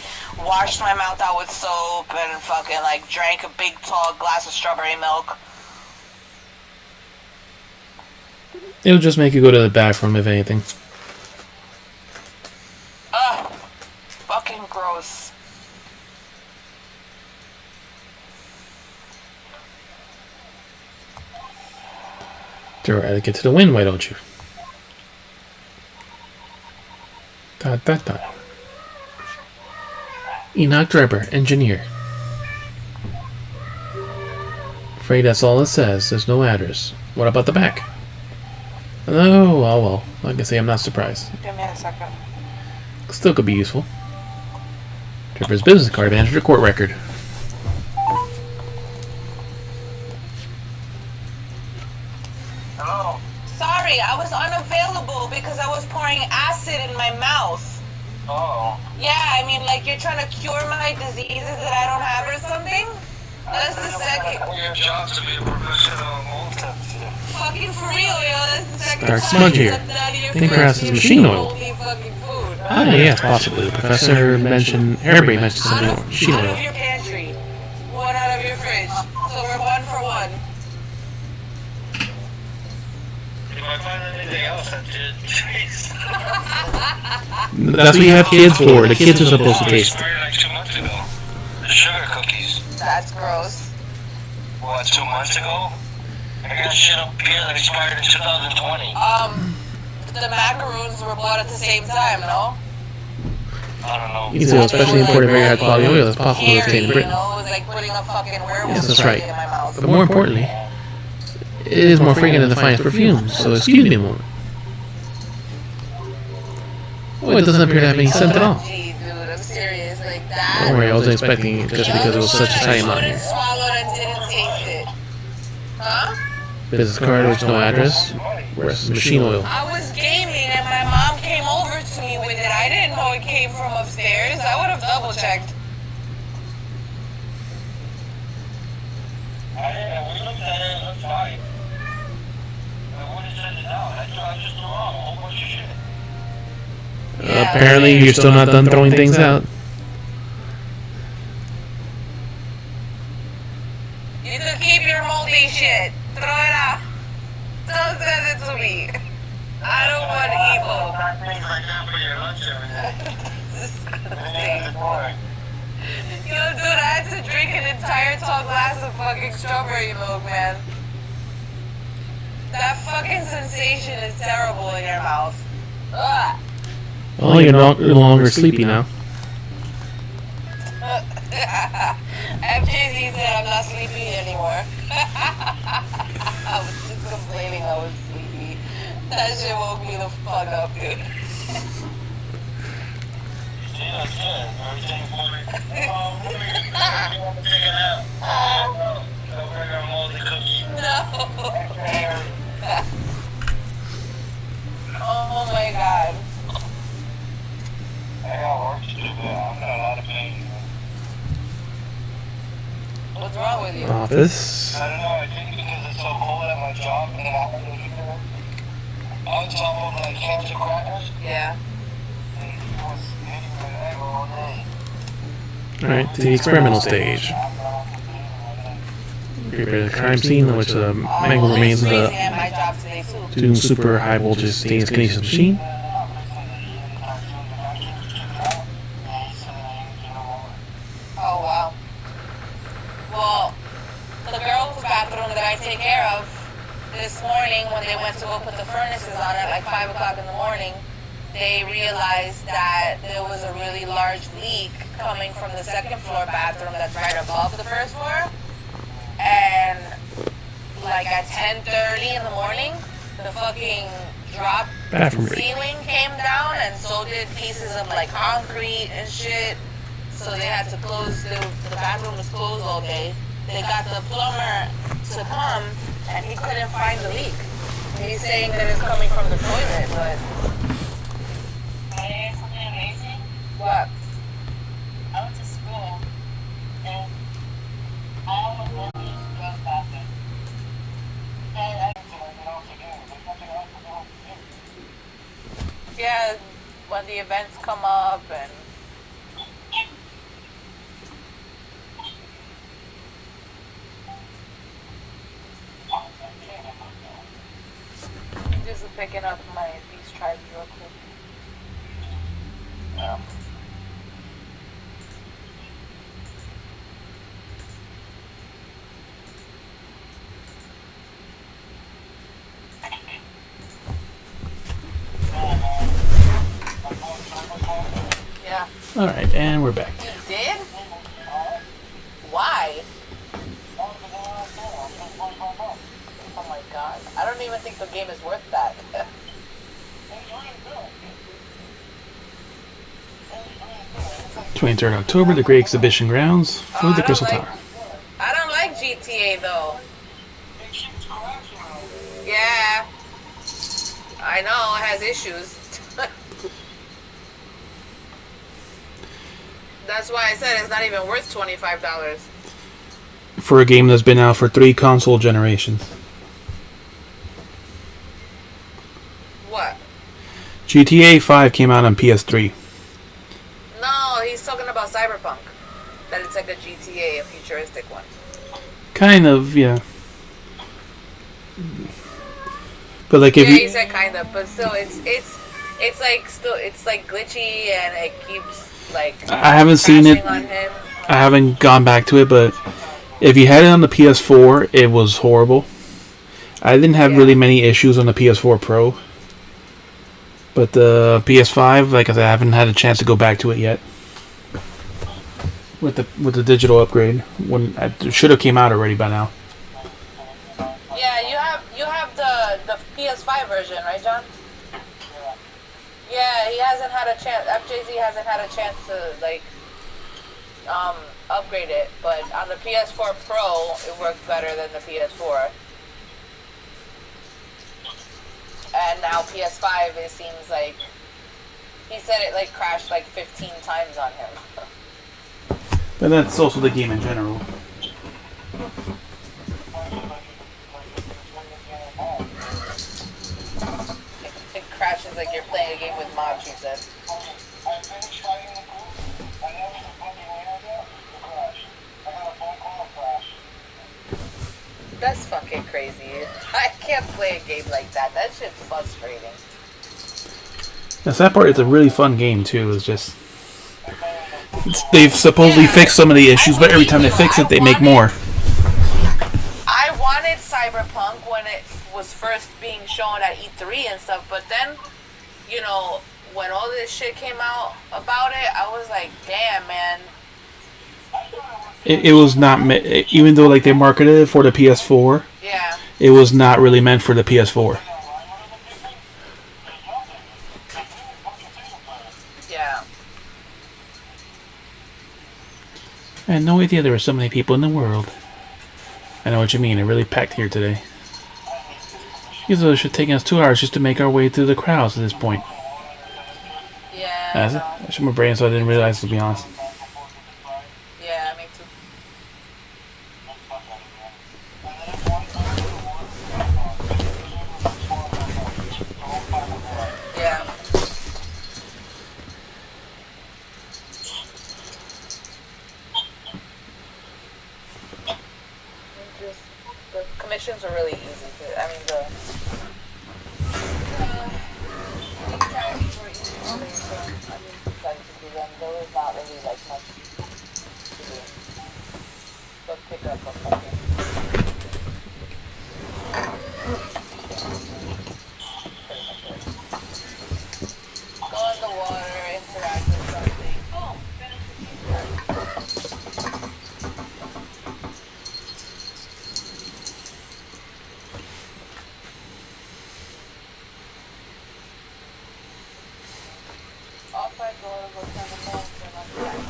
washed my mouth out with soap and fucking like drank a big tall glass of strawberry milk. It'll just make you go to the bathroom if anything. Ugh. Fucking gross. Throw right, get to the wind, why don't you? Dot dot dot. Enoch Drebber, engineer. Afraid that's all it says. There's no address. What about the back? Oh, well. Like I say, I'm not surprised. Give me a second. Still could be useful. Drebber's business card managed your court record. Hello? Sorry, I was unavailable because I was pouring acid in my mouth. Oh. Yeah, I mean, like, you're trying to cure my diseases that I don't have or something? That's the second. Your job to be a professional mold tester. Fucking for real, yo. That's the second Dark time smudge you here. left out of your Think food. perhaps it's machine oil. Moldy fucking food. Ah, yes, possibly. The professor mentioned, Harry mentioned something about machine Out of oil. your pantry. One out of your fridge. So we're 1 for 1. If I find anything else, I did taste. That's what you have kids for. The kids are supposed to taste. Expired like 2 months ago. The sugar cookies. That's gross. What, 2 months ago? I got shit up here that expired in 2020. The macaroons were bought at the same time, no? I don't know. You can say especially imported very high quality oil that's possible to Eerie, obtain in you Britain. know? It was like putting a fucking werewolf Yes, that's right. in my mouth. But more importantly, it is more fragrant than the finest perfumes, so excuse me a moment. Oh, it doesn't appear to have any scent at all. Gee, dude, I'm serious. Like that. Don't worry, I wasn't expecting it just because it was such a tiny amount here. Swallowed and didn't taste it. Huh? Business card, there's no address. Where's machine oil? I was gaming and my mom came over to me with it. I didn't know it came from upstairs. I would have double checked. We looked at it, it looked fine. I wouldn't send it out. I just threw out a whole bunch of shit. Yeah, Apparently, you're still not done throwing things out. You can keep your moldy shit. Throw it out. Don't send it to me. I don't want evil. Things like that for your lunch every day. Yo, dude, I had to drink an entire tall glass of fucking strawberry milk, man. That fucking sensation is terrible in your mouth. Ugh. Well, you're no longer sleepy now. FJZ said I'm not sleepy anymore. I was just complaining I was sleepy. That shit woke me the fuck up, dude. Yeah, that's good. Everything for me. You want to take it out? No, bring her a moldy cookie. No. Oh my god. I got work to do, but I'm in a lot of pain. What's wrong with you? Office. I don't know, I think because it's so cold at my job and I have to heat on top of like cancer crackers. Yeah. And he was hitting my leg all day. Alright, to the experimental stage. Prepare the crime scene, which mangled remains of Freezing the at my job today too. doom super high voltage stainless condition machine. Oh wow. Well, the girls' bathroom that I take care of this morning when they went to go put the furnaces on at like 5 o'clock in the morning, they realized that there was a really large leak coming from the second floor bathroom that's right above the first floor. And like at 10:30 in the morning, the fucking drop Bathroom break. ceiling came down, and so did pieces of like concrete and shit. So they had to close, the bathroom was closed all day. They got the plumber to come, and he couldn't find the leak. He's saying that it's coming from the toilet, but Hey, something amazing. what? I went to school and I almost went to use the girls' bathroom. And I didn't get off the game. There's nothing else to do. Yeah, when the events come up and just picking up my these tribes real quick. Yeah. Alright, and we're back. You did? Why? Oh my god. I don't even think the game is worth that. 23rd October, the Great Exhibition Grounds for the Crystal Tower. I don't like GTA though. Yeah. I know, it has issues. That's why I said it's not even worth $25. For a game that's been out for 3 console generations. What? GTA 5 came out on PS3. No, he's talking about Cyberpunk. That it's like a GTA, a futuristic one. Kind of, yeah. But like if Yeah, he you, said kind of, but still, it's like glitchy and it keeps like. I haven't seen it. crashing on him. I haven't gone back to it, but if you had it on the PS4, it was horrible. I didn't have really many issues on the PS4 Pro. But the PS5, like I said, I haven't had a chance to go back to it yet. With the digital upgrade, when it should have came out already by now. Yeah, you have the PS5 version, right, John? Yeah, he hasn't had a chance. FJZ hasn't had a chance to like upgrade it, but on the PS4 Pro, it works better than the PS4. And now PS5, it seems like he said it like crashed like 15 times on him. But that's also the game in general. It crashes like you're playing a game with mods, he said. That's fucking crazy. I can't play a game like that. That shit's frustrating. The sad part is a really fun game too. It's just they've supposedly fixed some of the issues, but every time they fix it, they make more. I wanted Cyberpunk when it was first being shown at E3 and stuff, but then, you know, when all this shit came out about it, I was like, damn, man. It was not even though like they marketed it for the PS4. Yeah. It was not really meant for the PS4. Yeah. I had no idea there were so many people in the world. I know what you mean. It really packed here today. Usually it should take us 2 hours just to make our way through the crowds at this point. Yeah. I should my brain so I didn't realize, to be honest. Yeah, me too. Yeah. The commissions are really easy. I mean, the challenges were easy for me, so I mean, decided to do them. There was not really like much to do. But pick up a fucking. Pretty much it. Go in the water, interact with something. Oh, finish the key card. Off I go to turn the phone and I'm back.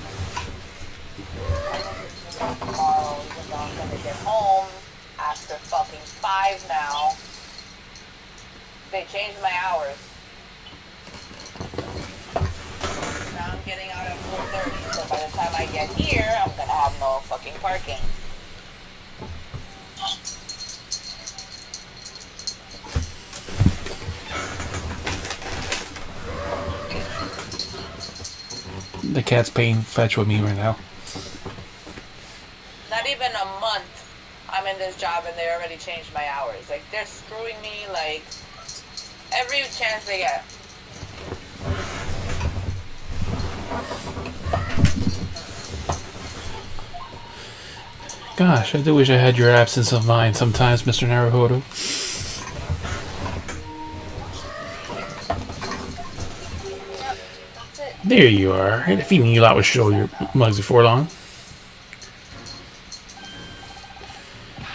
I don't think it's gonna be tomorrow, even though I'm gonna get home after fucking 5 now. They changed my hours. Now I'm getting out at 4:30, so by the time I get here, I'm gonna have no fucking parking. The cat's playing fetch with me right now. Not even a month I'm in this job and they already changed my hours. Like, they're screwing me, like, every chance they get. Gosh, I do wish I had your absence of mind sometimes, Mr. Naruhodo. Yep, that's it. There you are. I had a feeling you lot would show your mugs before long.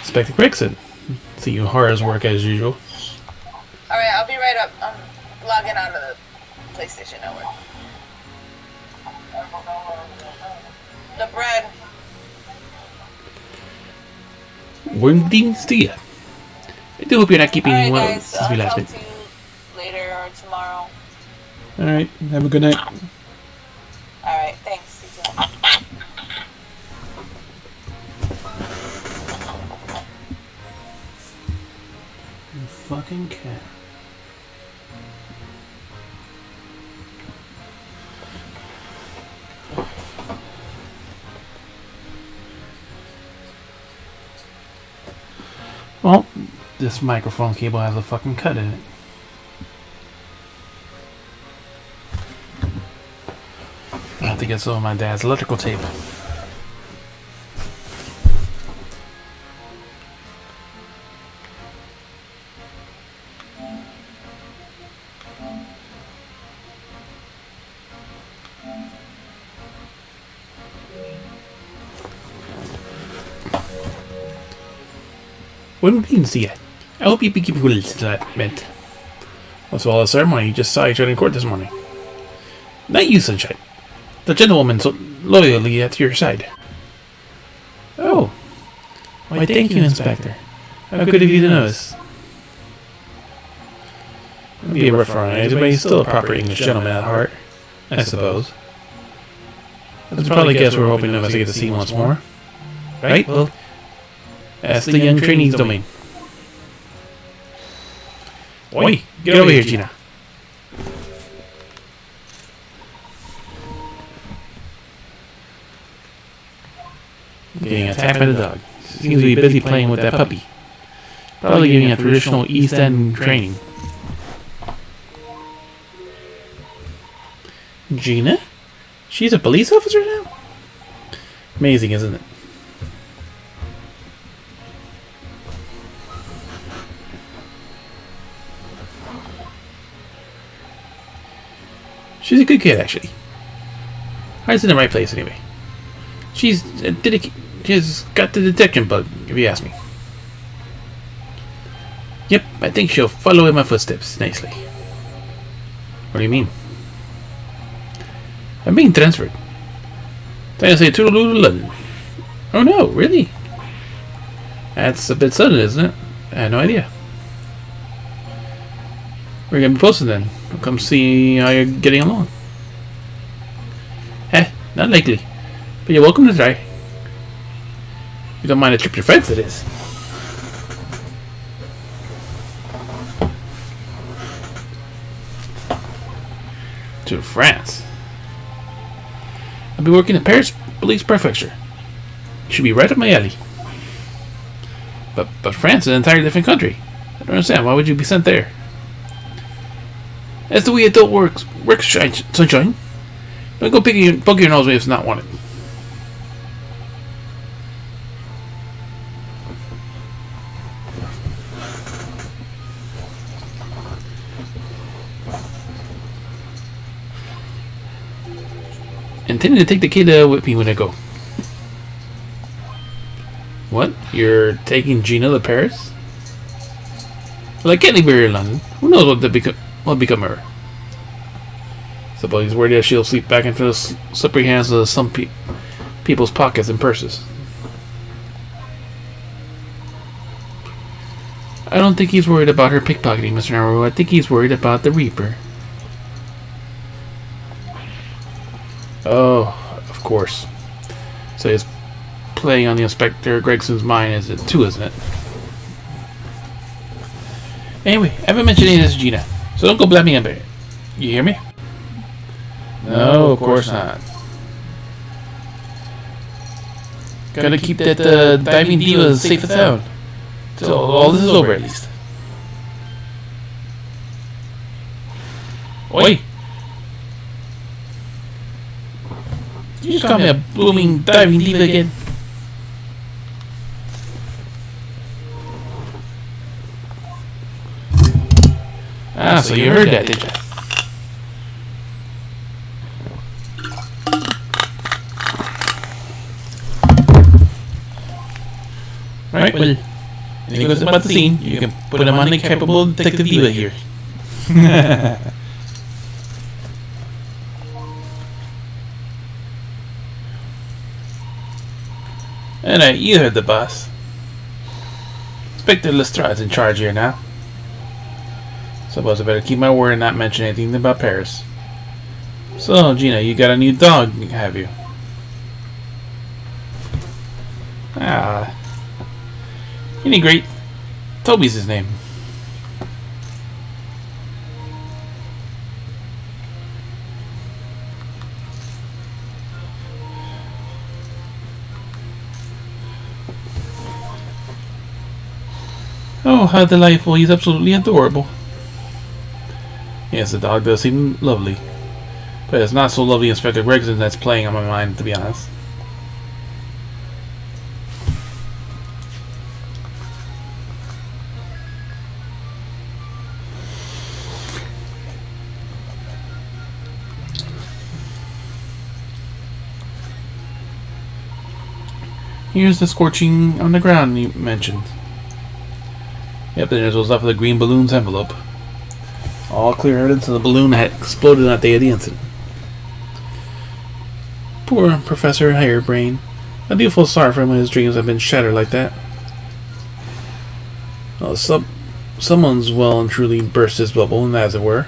Inspector Gregson. See you hard as work as usual. Alright, I'll be right up. I'm logging out of the PlayStation Network. The bread. Greetings to you. I do hope you're not keeping Alright, well guys, since we I'll last talk met. to you later or tomorrow. Alright, have a good night. Alright, thanks. You too. You fucking cat. Well, this microphone cable has a fucking cut in it. I have to get some of my dad's electrical tape. When we see it, I hope you be keeping well to that event. That's all the ceremony you just saw each other in court this morning. Not you, Sunshine. The gentlewoman so loyally at your side. Oh. Why, thank you, Inspector. How good of you to notice. It'd be a rough ride, but he's still a proper English gentleman at heart, I suppose. That's probably guess we're hoping of us to get to see once more. Right? Well, that's the young trainee's domain. Oi, get over here, Gina. Getting attacked by the dog. Seems to be busy playing with that puppy. Probably giving a traditional East End training. Gina? She's a police officer now? Amazing, isn't it? She's a good kid, actually. Heart's in the right place, anyway. She's got the detection bug, if you ask me. Yep, I think she'll follow in my footsteps nicely. What do you mean? I'm being transferred. Time to say toodaloo to London. Oh no, really? That's a bit sudden, isn't it? I had no idea. We're gonna be posted then. I'll come see how you're getting along. Not likely. But you're welcome to try. You don't mind a trip to France, it is. To France? I'll be working at Paris Police Prefecture. Should be right up my alley. But France is an entirely different country. I don't understand. Why would you be sent there? That's the way adult works, sunshine. Don't go poke your nose when it's not wanted. Intending to take the kid with me when I go. What? You're taking Gina to Paris? Well, I can't leave her here in London. Who knows what'll become of her? Suppose he's worried that she'll sleep back into the slippery hands of some people's pockets and purses. I don't think he's worried about her pickpocketing, Mr. Naru. I think he's worried about the Reaper. Oh, of course. So he's playing on the Inspector Gregson's mind, is it too, isn't it? Anyway, I haven't mentioned any of this to Gina, so don't go blabbing about it. You hear me? No, of course not. Gotta keep that diving diva safe and sound. Till all this is over, at least. Oi! You just call me a blooming diving diva again? Ah, so you heard that, did you? Right, well, anything goes about the scene, you can put him on the capable detective diva here. Alright, you heard the boss. Inspector Lestrade's in charge here now. Suppose I better keep my word and not mention anything about Paris. So, Gina, you got a new dog, have you? Ah. Any great. Toby's his name. Oh, how delightful. He's absolutely adorable. Yes, the dog does seem lovely. But it's not so lovely Inspector Gregson that's playing on my mind, to be honest. Here's the scorching on the ground you mentioned. Yep, there's what's left of the green balloon's envelope. All clear evidence of the balloon had exploded on that day of the incident. Poor Professor Harebrain. I do feel sorry for him when his dreams have been shattered like that. Well, someone's well and truly burst his bubble, and as it were.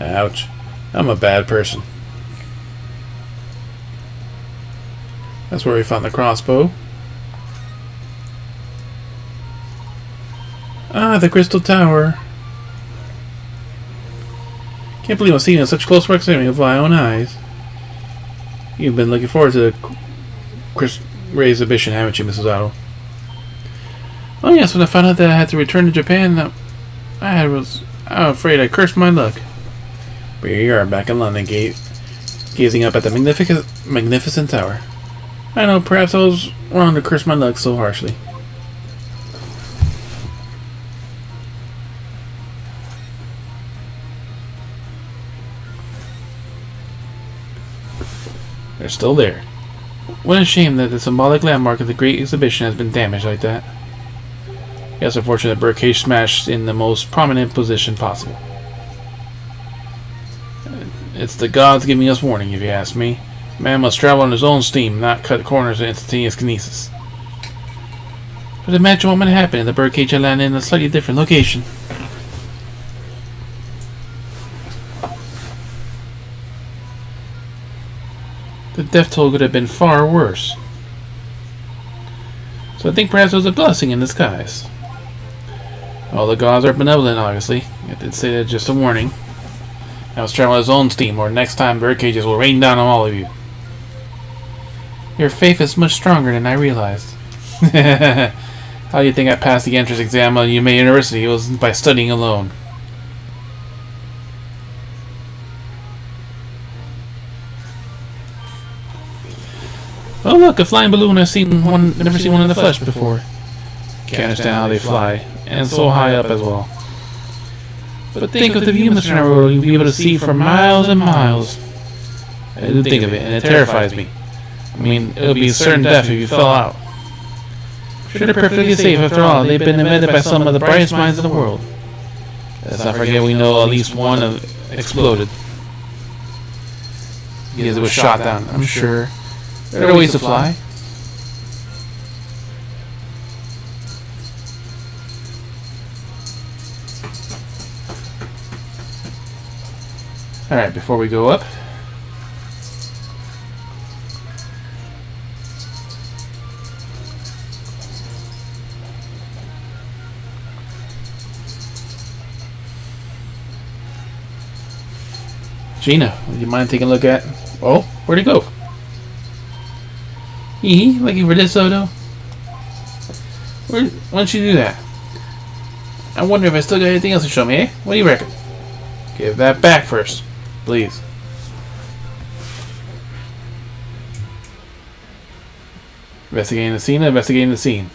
Ouch. I'm a bad person. That's where we found the crossbow. Ah, the Crystal Tower. Can't believe I'm seeing it in such close proximity with my own eyes. You've been looking forward to the exhibition, haven't you, Mrs. Otto? Oh yes, when I found out that I had to return to Japan, I was afraid I cursed my luck. But here you are, back in London, gazing up at the magnificent tower. I know, perhaps I was wrong to curse my luck so harshly. They're still there. What a shame that the symbolic landmark of the great exhibition has been damaged like that. Yes, unfortunately, the birdcage smashed in the most prominent position possible. It's the gods giving us warning, if you ask me. Man must travel on his own steam, not cut corners with instantaneous kinesis. But imagine what might happen if the birdcage had landed in a slightly different location. The death toll could have been far worse. So I think perhaps it was a blessing in disguise. Well, the gods are benevolent, obviously. I did say that just a warning. I was traveling his own steam, or next time birdcages will rain down on all of you. Your faith is much stronger than I realized. How do you think I passed the entrance exam at Yuma University? It was by studying alone. Oh look, a flying balloon. Never seen one in the flesh before. Can't understand how they fly, and so high up as well. But think of the view, Mr. Naruto. You'll be able to see for miles and miles. I do think of it, and it terrifies me. I mean, it would be certain death if you fell out. Sure, they're perfectly safe after all. They've been invented by some of the brightest minds in the world. Let's not forget we know at least one exploded. Because it was shot down, I'm sure. There are ways to fly. Alright, before we go up, Gina, would you mind taking a look at... Oh, where'd it go? Looking for this, Odo? Why don't you do that? I wonder if I still got anything else to show me, eh? What do you reckon? Give that back first, please. Investigating the scene.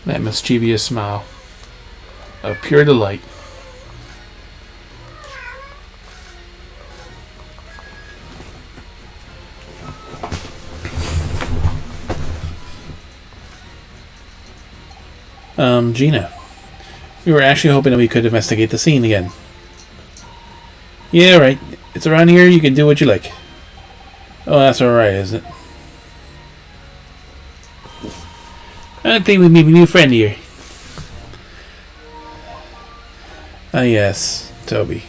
That mischievous smile of pure delight. Gina, we were actually hoping that we could investigate the scene again. Yeah, right. It's around here, you can do what you like. Oh, that's alright, isn't it? I think we need a new friend here. Ah, yes, Toby.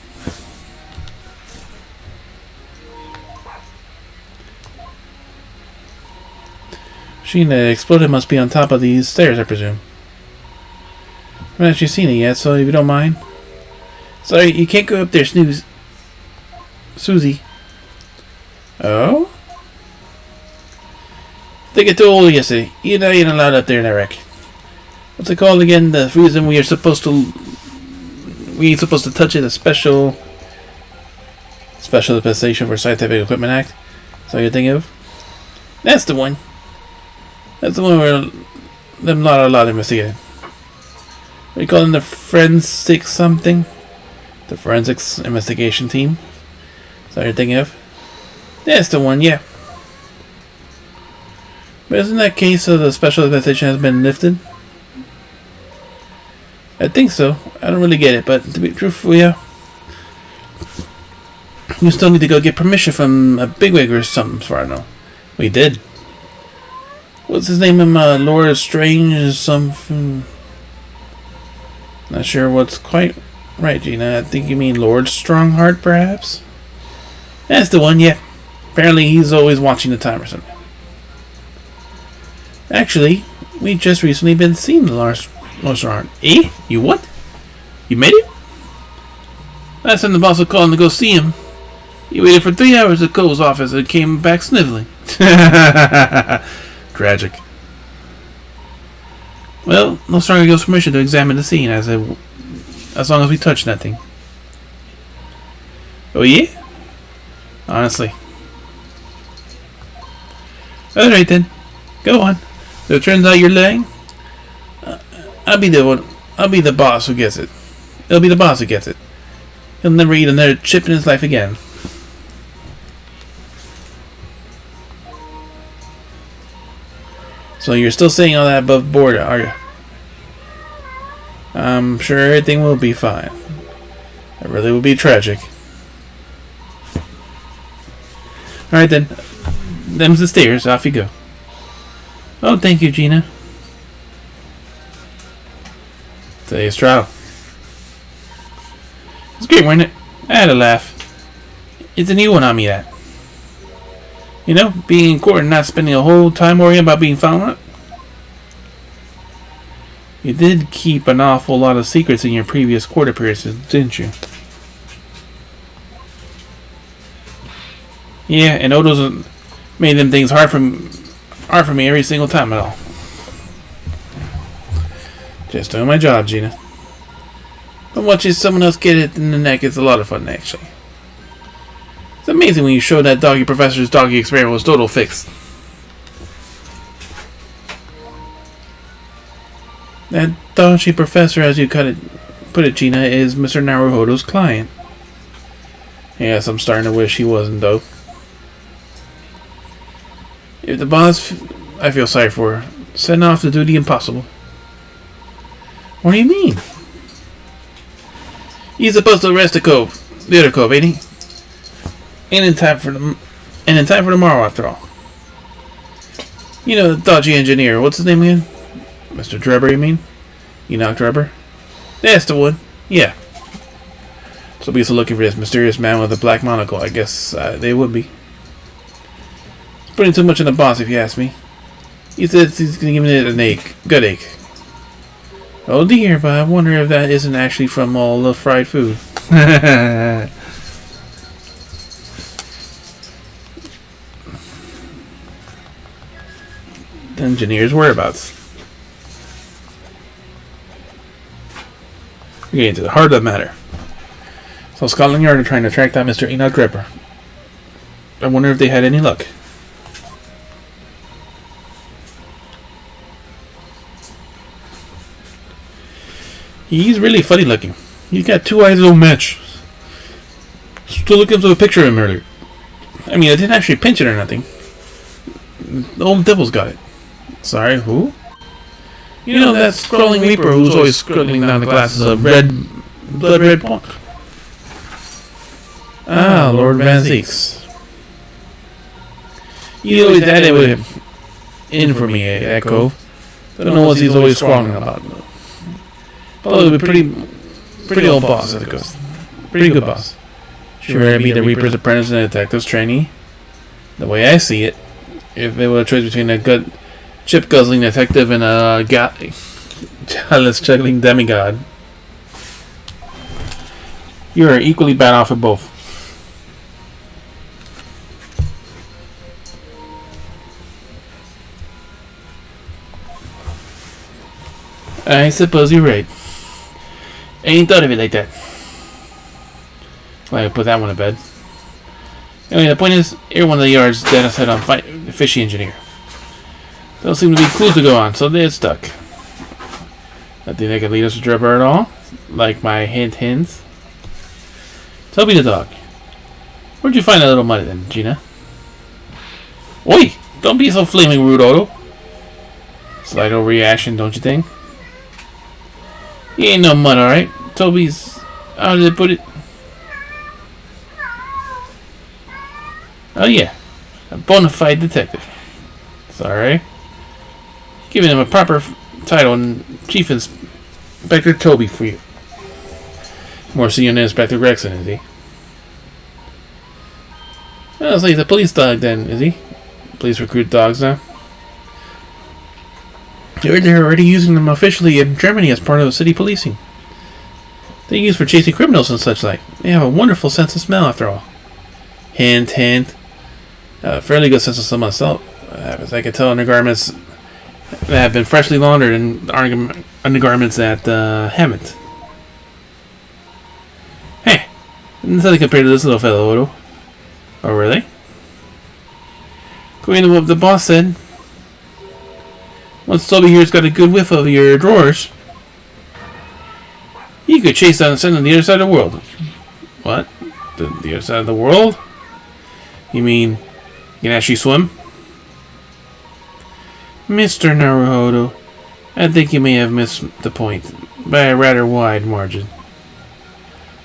Sheena, the exploded must be on top of these stairs, I presume. I haven't actually seen it yet, so if you don't mind. Sorry, you can't go up there, Susie. Oh? They get too old yesterday. You know you're not allowed up there in that wreck. What's it called again? The reason we ain't supposed to touch it. A special dispensation for Scientific Equipment Act. Is that what you're thinking of? That's the one. That's the one where them not allowed to investigate. What do you call them? The forensic something? The forensics investigation team. Is that what you're thinking of? That's the one. Yeah. But isn't that case of the special investigation has been lifted? I think so. I don't really get it, but to be truthful, yeah. You still need to go get permission from a bigwig or something, as far as I know. We did. What's his name? Lord Strange or something. Not sure what's quite right, Gina. I think you mean Lord Strongheart, perhaps? That's the one, yeah. Apparently he's always watching the time or something. Actually, we just recently been seeing the Lord Strongheart. Eh? You what? You made it? Last time the boss was calling to go see him. He waited for 3 hours at Cole's office and came back sniveling. Tragic. Well, no stronger gives permission to examine the scene as long as we touch nothing. Oh yeah? Honestly. Alright then. Go on. If it turns out you're lying, I'll be the boss who gets it. It'll be the boss who gets it. He'll never eat another chip in his life again. So you're still saying all that above board, are you? I'm sure everything will be fine. It really will be tragic. Alright then. Them's the stairs. Off you go. Oh, thank you, Gina. Today's trial. It's great, wasn't it? I had a laugh. It's a new one on me, that. You know, being in court and not spending a whole time worrying about being found out. You did keep an awful lot of secrets in your previous court appearances, didn't you? Yeah, and Odo's made them things hard for me every single time at all. Just doing my job, Gina. But watching someone else get it in the neck is a lot of fun, actually. It's amazing when you show that doggy professor's doggy experiment was total fix. That dodgy professor, as you put it, Gina, is Mr. Naruhodo's client. Yes, I'm starting to wish he wasn't, though. If the boss, I feel sorry for her, setting off to do the impossible. What do you mean? He's supposed to arrest the other cove, ain't he? And in time for tomorrow, after all. You know, the dodgy engineer. What's his name again? Mr. Drebber, you mean? Enoch Drebber? That's the one. Yeah. So be looking for this mysterious man with a black monocle. I guess they would be. It's putting too much on the boss, if you ask me. He says he's going to give me an gut ache. Oh dear, but I wonder if that isn't actually from all the fried food. The engineer's whereabouts. We're getting to the heart of the matter. So Scotland Yard are trying to track down Mr. Enoch Drebber. I wonder if they had any luck. He's really funny looking. He's got 2 eyes that don't match. Still looking for a picture of him earlier. I mean, I didn't actually pinch it or nothing. The old devil's got it. Sorry, who? You know that scrolling reaper who's always scribbling down the glasses of blood red punk. Ah, Lord Van Zeeks. He always had it with him. In for me, Echo. Don't know what he's always scrawling about. Probably a pretty old boss, I think. Pretty good boss. Sure, I'd be the Reaper's apprentice and a detective's trainee. The way I see it, if it were a choice between a chip-guzzling detective and a chalice-juggling demigod, you are equally bad off with both. I suppose you're right. I ain't thought of it like that. Well, I put that one to bed. Anyway, the point is, every one of the yards Dennis had on the fishy engineer. Don't seem to be clues to go on, so they're stuck. Nothing that could lead us to Drebber at all, like my hints. Toby the dog. Where'd you find that little money then, Gina? Oi! Don't be so flaming rude, Otto. Slight overreaction, don't you think? He ain't no mud, alright? Toby's... how did they put it? Oh yeah. A bona fide detective. Sorry. giving him a proper title and Chief Inspector Toby for you. More senior than Inspector Gregson, is he? Well, so he's a police dog then, is he? Police recruit dogs now. They're already using them officially in Germany as part of city policing. They're used for chasing criminals and such like. They have a wonderful sense of smell after all. Hint, hint. A fairly good sense of smell myself. As I can tell, undergarments that have been freshly laundered and undergarments that haven't. Hey, nothing compared to this little fellow, Odo. Oh, really? According to what the boss said, once Toby here's got a good whiff of your drawers, he could chase down and send on the other side of the world. What? The other side of the world? You mean you can actually swim? Mr. Naruhodo, I think you may have missed the point by a rather wide margin.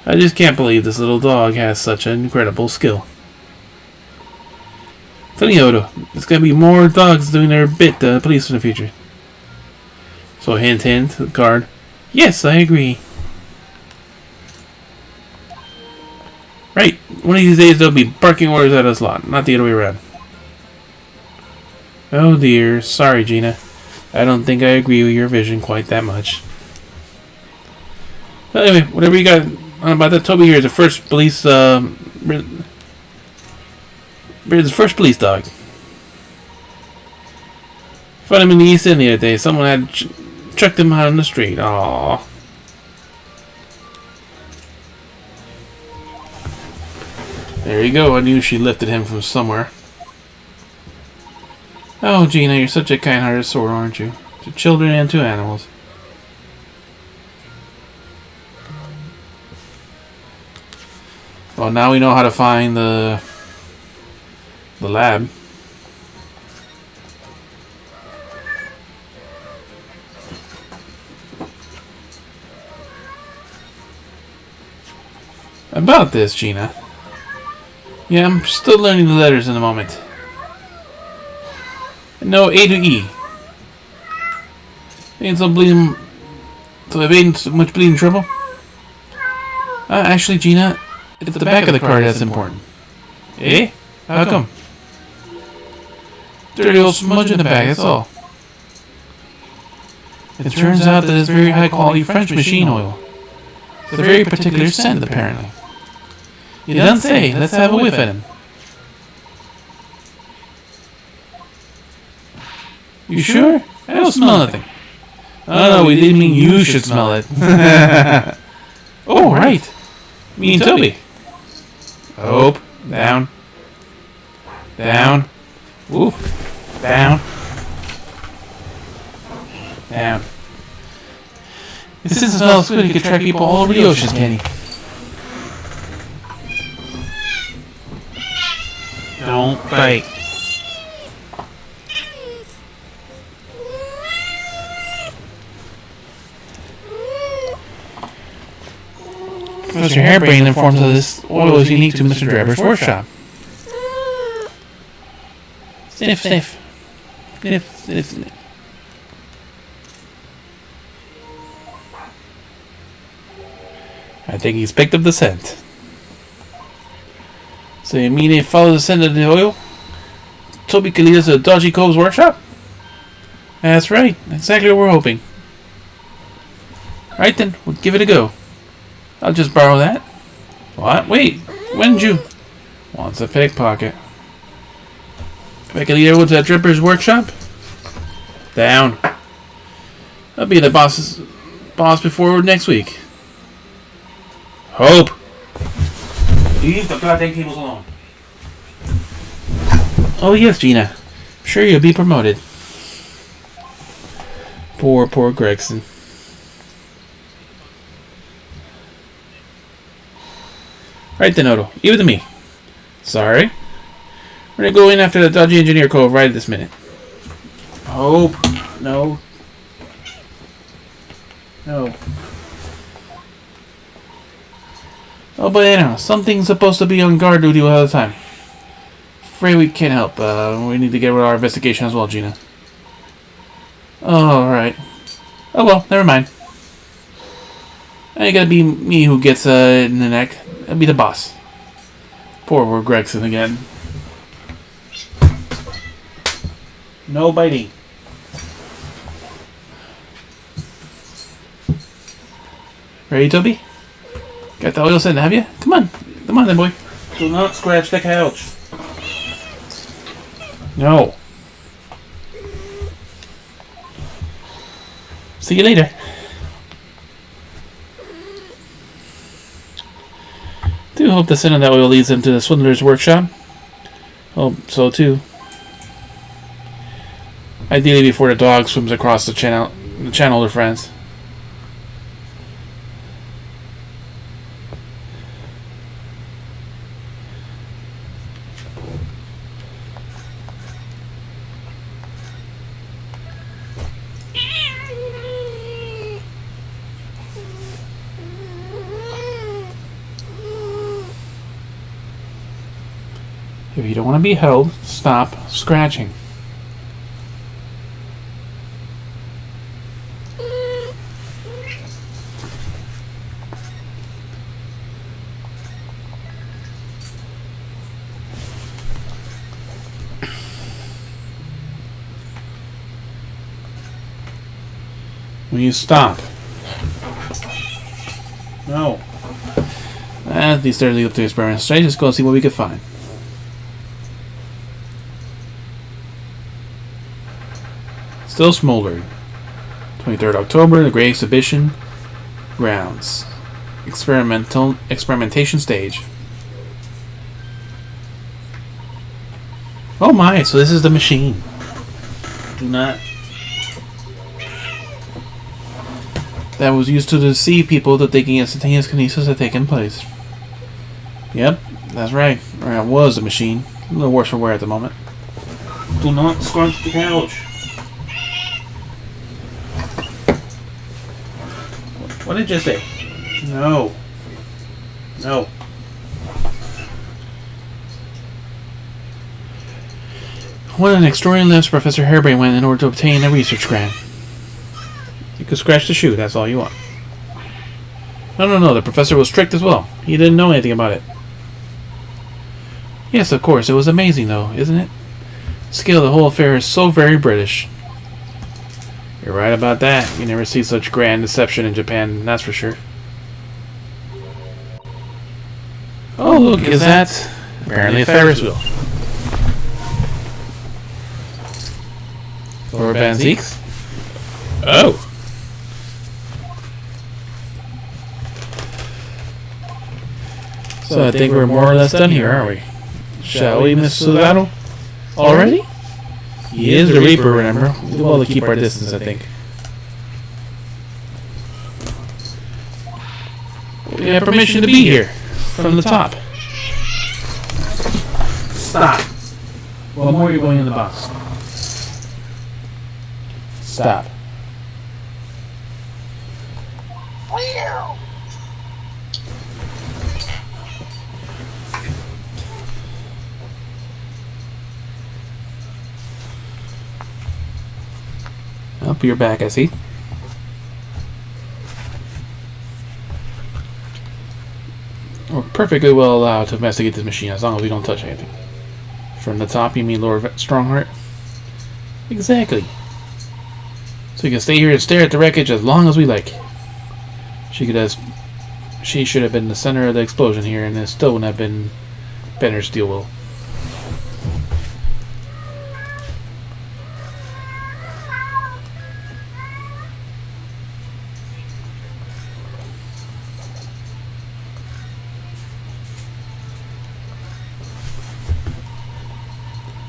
I just can't believe this little dog has such an incredible skill. Funny, Odo, there's gonna be more dogs doing their bit to police in the future. So hint, hint, the card. Yes, I agree. Right, one of these days they'll be barking orders at us lot, not the other way around. Oh dear, sorry Gina. I don't think I agree with your vision quite that much. But anyway, whatever you got about that, Toby here is the first police, Britain's first police dog. Found him in the East End the other day. Someone had chucked him out on the street. Aww. There you go. I knew she lifted him from somewhere. Oh, Gina, you're such a kind-hearted sort, aren't you? To children and to animals. Well, now we know how to find the lab. About this, Gina. Yeah, I'm still learning the letters in the moment. No A to E. Ain't some bleeding. So I've ain't so much bleeding trouble. Actually, Gina, it's the back of the card that's important. Eh? How come? Dirty old smudge in the bag, that's all. It turns out that it's very high quality French machine oil. It's a very particular scent, apparently. You don't say, let's have a whiff at him. You sure? I don't smell nothing. Oh no, we didn't mean you should smell it. Oh, right. Me and Toby. Up, down. Down. Ooh. Down. Down. If this smells good, he could track people all over the oceans, can he? Don't bite. Professor Hairbrain informs us this oil is unique to Mr. Drebber's workshop. Sniff, sniff. Sniff, sniff, sniff. I think he's picked up the scent. So you mean they follow the scent of the oil? Toby can lead us to Dodgy Cove's workshop? That's right. Exactly what we're hoping. Right then, we'll give it a go. I'll just borrow that. What? Wait. When did you... Wants a pickpocket. If I can lead everyone to that Dripper's workshop? Down. I'll be the boss before next week. Hope. Leave the goddamn cables alone. Oh yes, Gina. I'm sure you'll be promoted. Poor Gregson. Right then, Odo. Leave it to me. Sorry. We're gonna go in after the Dodgy Engineer Cove right this minute. Hope. No. No. Oh, but anyhow, something's supposed to be on guard duty all the time. Afraid we can't help. We need to get rid of our investigation as well, Gina. Oh, alright. Oh well, never mind. Ain't gotta be me who gets in the neck. It'll be the boss. Poor Gregson again. No biting. Ready, Toby? Got the oil set, have you? Come on. Come on then, boy. Do not scratch the couch. No. See you later. Do hope the scent of that oil leads them to the swindler's workshop. Hope so too. Ideally before the dog swims across the channel to France. If you don't want to be held, stop scratching. Will you stop? No. At least they're legal to experiments. Should I just go see what we could find? Still smoldering. 23rd October, the Great Exhibition grounds. Experimentation stage. Oh my, so this is the machine. Do not. That was used to deceive people that thinking instantaneous kinesis had taken place. Yep, that's right. Or it was a machine. A little worse for wear at the moment. Do not scrunch the couch. What did you say? No. No. What an extraordinary lengths Professor Harebrain went in order to obtain a research grant. You could scratch the shoe, that's all you want. No, the professor was strict as well. He didn't know anything about it. Yes, of course, it was amazing though, isn't it? The scale of the whole affair is so very British. You're right about that. You never see such grand deception in Japan, that's for sure. Oh, look, is that? Apparently a Ferris wheel. Or Van Zeeks? Oh! So I think we're more or less done here, aren't we? Shall we, Miss Sudano? Already? He is the Reaper, remember? We'll do well to keep our distance, I think. We have permission to be here. From the top. Stop. What more are you going in the box? Stop. Up your back, I see. We're perfectly well allowed to investigate this machine as long as we don't touch anything. From the top, you mean Lord Strongheart? Exactly. So we can stay here and stare at the wreckage as long as we like. She should have been the center of the explosion here, and it still wouldn't have been Benner's steel will.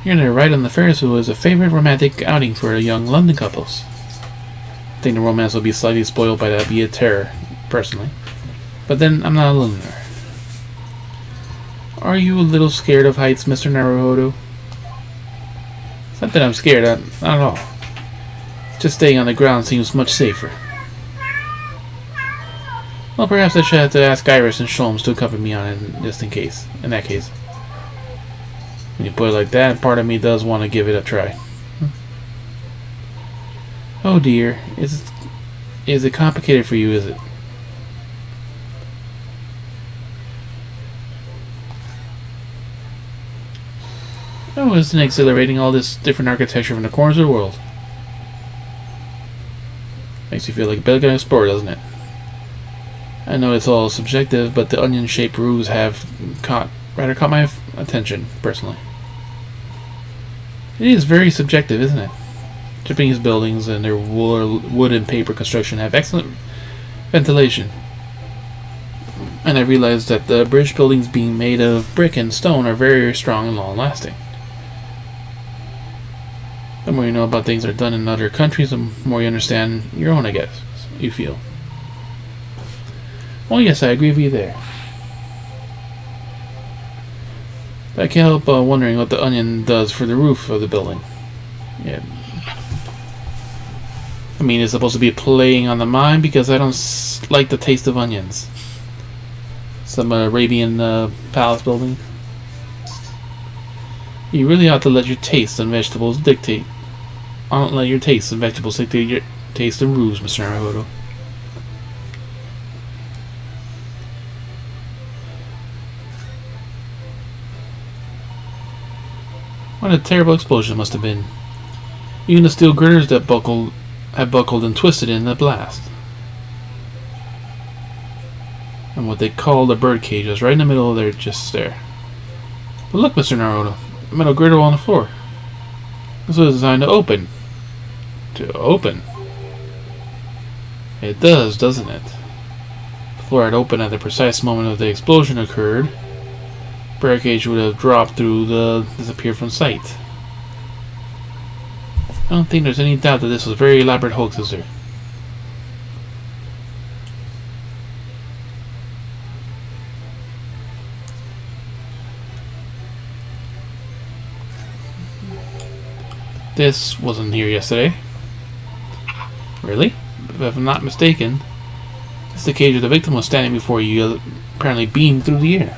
You're there, right on the Ferris wheel is a favorite romantic outing for young London couples. I think the romance will be slightly spoiled by that be a terror, personally. But then, I'm not alone there. Are you a little scared of heights, Mr. Naruhodo? It's not that I'm scared, not at all. Just staying on the ground seems much safer. Well, perhaps I should have to ask Iris and Sholmes to accompany me on it, just in case. In that case. When you put it like that, part of me does want to give it a try. Oh dear, is it complicated for you, is it? Oh, isn't it exhilarating, all this different architecture from the corners of the world? Makes you feel like a bit of a sport, doesn't it? I know it's all subjective, but the onion-shaped roofs have caught my attention, personally. It is very subjective, isn't it? Japanese buildings and their wood and paper construction have excellent ventilation. And I realized that the British buildings being made of brick and stone are very strong and long-lasting. The more you know about things that are done in other countries, the more you understand your own, I guess, you feel. Oh yes, I agree with you there. But I can't help wondering what the onion does for the roof of the building. Yeah. I mean, it's supposed to be playing on the mind because I don't like the taste of onions. Some Arabian palace building. You really ought to let your taste in vegetables dictate. Don't let your taste in vegetables dictate your taste in roofs, Mr. Naruhodo. What a terrible explosion it must have been. Even the steel girders that have buckled and twisted in the blast. And what they call the bird cage was right in the middle of there, just there. But look, Mr. Naruhodo, a metal girdle on the floor. This was designed to open. To open? It does, doesn't it? The floor had opened at the precise moment of the explosion occurred. Bird cage would have dropped through disappeared from sight. I don't think there's any doubt that this was a very elaborate hoax, is there? This wasn't here yesterday. Really? If I'm not mistaken, this is the cage where the victim was standing before you, apparently beamed through the air.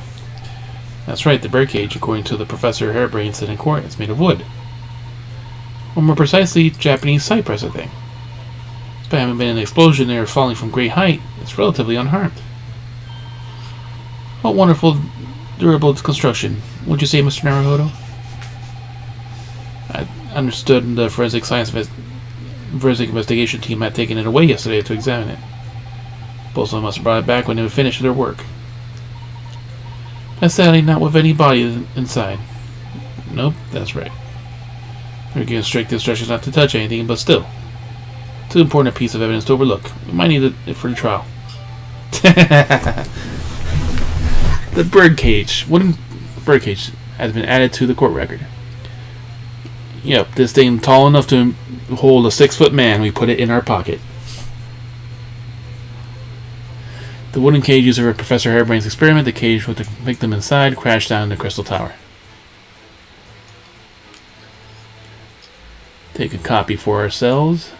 That's right, the birdcage, according to the Professor Harebrained said in court, is made of wood. Or more precisely, Japanese cypress, I think. Despite having been an explosion or falling from great height, it's relatively unharmed. What wonderful, durable construction, would you say, Mr. Naruhodo? I understood the forensic investigation team had taken it away yesterday to examine it. Both of them must have brought it back when they were finished their work. But sadly, not with any body inside. Nope, that's right. We're given strict instructions not to touch anything, but still. Too important a piece of evidence to overlook. We might need it for the trial. The birdcage. Wooden birdcage has been added to the court record. Yep, this thing tall enough to hold a 6-foot man. We put it in our pocket. The wooden cage used for Professor Harebrain's experiment, the cage with the victim inside, crashed down in the Crystal Tower. Take a copy for ourselves.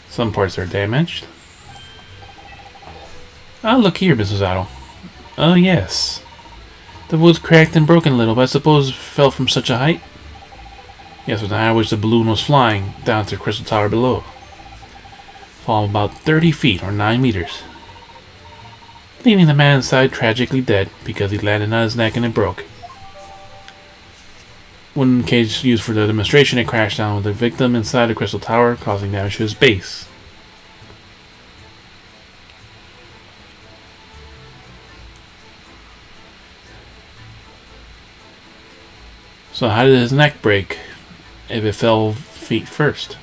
Some parts are damaged. Ah, look here, Mrs. Otto. Oh, yes. The wood's cracked and broken a little, but I suppose it fell from such a height? Yes, with the height which the balloon was flying down to the Crystal Tower below. Falling about 30 feet, or 9 meters. Leaving the man inside tragically dead, because he landed on his neck and it broke. Wooden cage used for the demonstration, it crashed down with the victim inside the Crystal Tower, causing damage to his base. So how did his neck break if it fell feet first?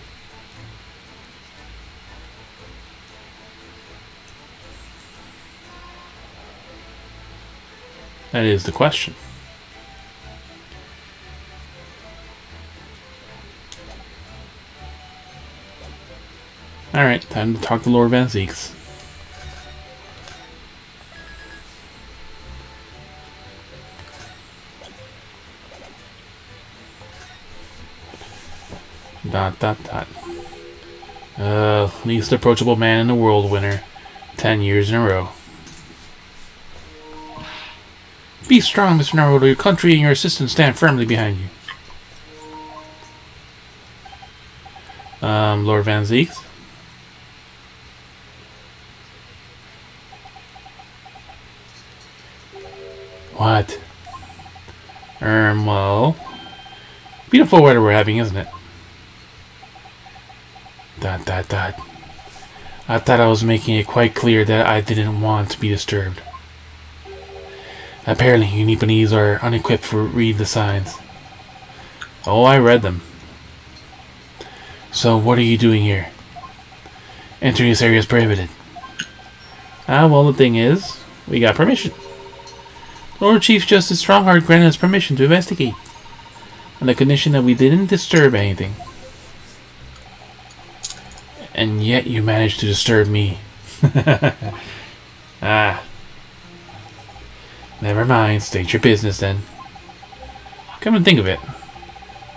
That is the question. Alright, time to talk to Lord Van Zeeks. Least approachable man in the world winner. 10 years in a row. Be strong, Mr. Naruto. Your country and your assistants stand firmly behind you. Lord Van Zieks? What? Well... Beautiful weather we're having, isn't it? ... I thought I was making it quite clear that I didn't want to be disturbed. Apparently, you Nipponese are unequipped for read the signs. Oh, I read them. So, what are you doing here? Entering this area is prohibited. Well, the thing is, we got permission. Lord Chief Justice Strongheart granted us permission to investigate, on the condition that we didn't disturb anything. And yet you managed to disturb me. Never mind, state your business then. Come and think of it,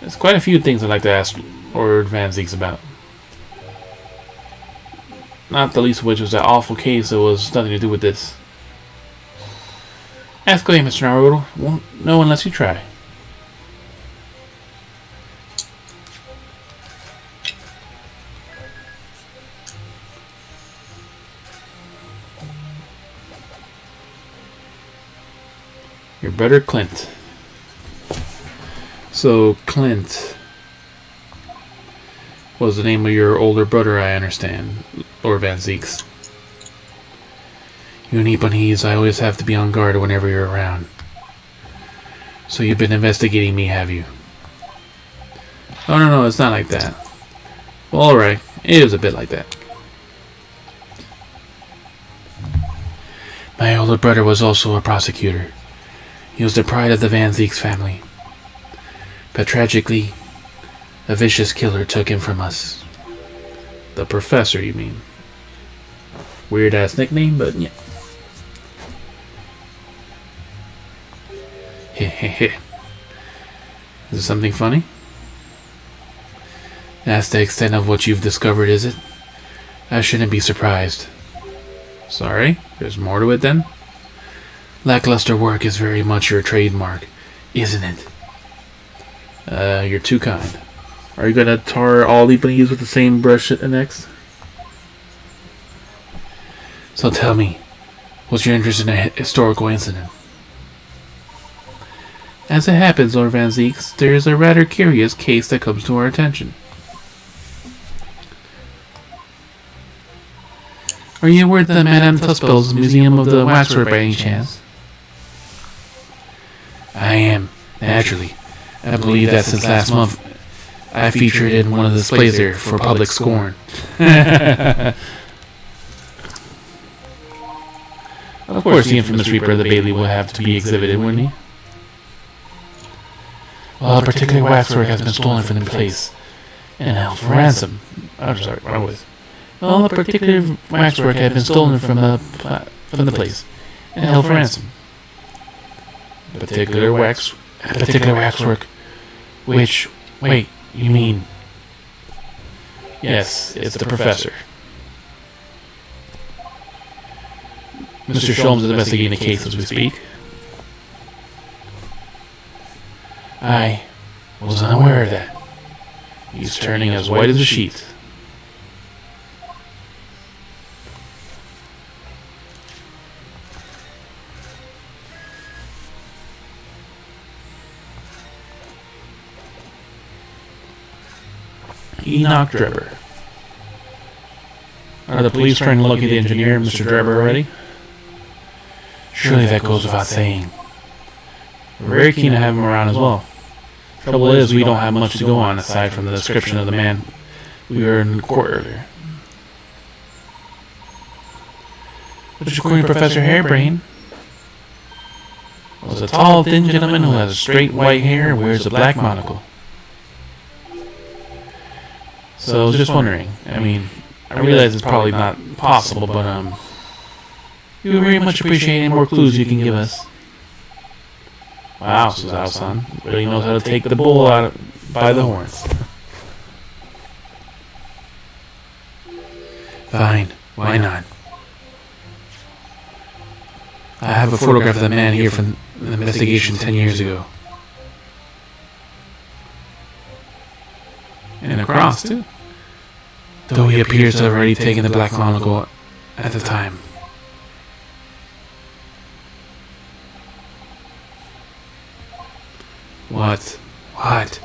there's quite a few things I'd like to ask Lord Van Zieks about. Not the least of which was that awful case that was nothing to do with this. Ask away, Mr. Naruto. Won't know unless you try. Your brother Clint. So Clint was the name of your older brother, I understand, Lord Van Zieks. You Nipponese, I always have to be on guard whenever you're around. So you've been investigating me, have you? Oh, no, it's not like that. Well, alright, it is a bit like that. My older brother was also a prosecutor. He was the pride of the Van Zieks family. But tragically, a vicious killer took him from us. The Professor, you mean? Weird ass nickname, but yeah. Is it something funny? That's the extent of what you've discovered, is it? I shouldn't be surprised. Sorry? There's more to it then? Lackluster work is very much your trademark, isn't it? You're too kind. Are you gonna tar all Nipponese with the same brush next? So tell me, what's your interest in a historical incident? As it happens, Lord Van Zieks, there is a rather curious case that comes to our attention. Are you aware of the Madame Tuspel's Museum of the Waxwork by any chance? I am, naturally. I believe that since last month, I featured in one of the displays there for public scorn. Of course, the infamous Reaper of the Bailey will have to be exhibited, wouldn't he? Well, a particular waxwork has been stolen from the place and held for ransom. I'm sorry, wrong with. Well, a particular waxwork had been stolen from the place and held for ransom. Particular waxwork. Which, wait, you mean? Yes, it's the Professor. Mr. Sholmes is investigating the case as we speak. I was unaware of that. He's turning as white as a sheet. Enoch Drebber. Are the police trying to locate the engineer, Mr. Drebber, already? Surely that goes without saying. We're very keen to have him around as well. Trouble is, we don't have much to go on aside from the description of the man we were in court earlier. Which, according to Professor Hairbrain, was a tall, thin gentleman who has straight white hair and wears a black monocle. So I was just wondering, I mean, I realize it's probably not possible, but we would very much appreciate any more clues you can give us. Wow, Suzawa-san really knows how to take the bull out by the horns. Fine, why not? I have a photograph of the man here from an investigation 10 years ago. And a cross, too. Though he appears to have already taken the black monocle at the time. What? What?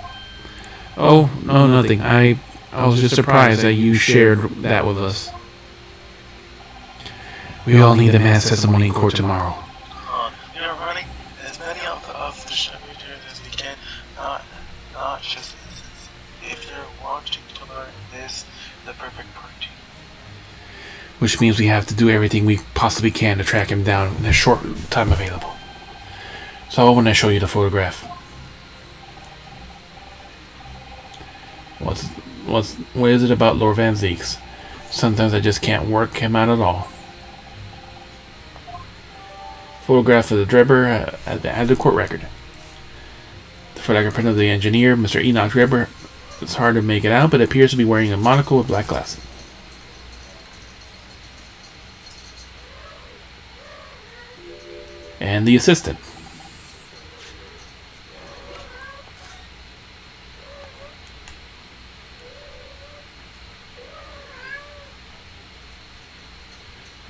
Oh, no, nothing. I was just surprised that you shared that with us. We all need the man's testimony in court tomorrow. You know, running as many of the sharpshooters as we can, not just instances. If you're wanting to learn this, the perfect party. Which means we have to do everything we possibly can to track him down in the short time available. So I want to show you the photograph. What is it about Lord Van Zeeks? Sometimes I just can't work him out at all. Photograph of the Drebber at the court record. The fingerprint of the engineer, Mr. Enoch Drebber. It's hard to make it out, but it appears to be wearing a monocle with black glasses. And the assistant.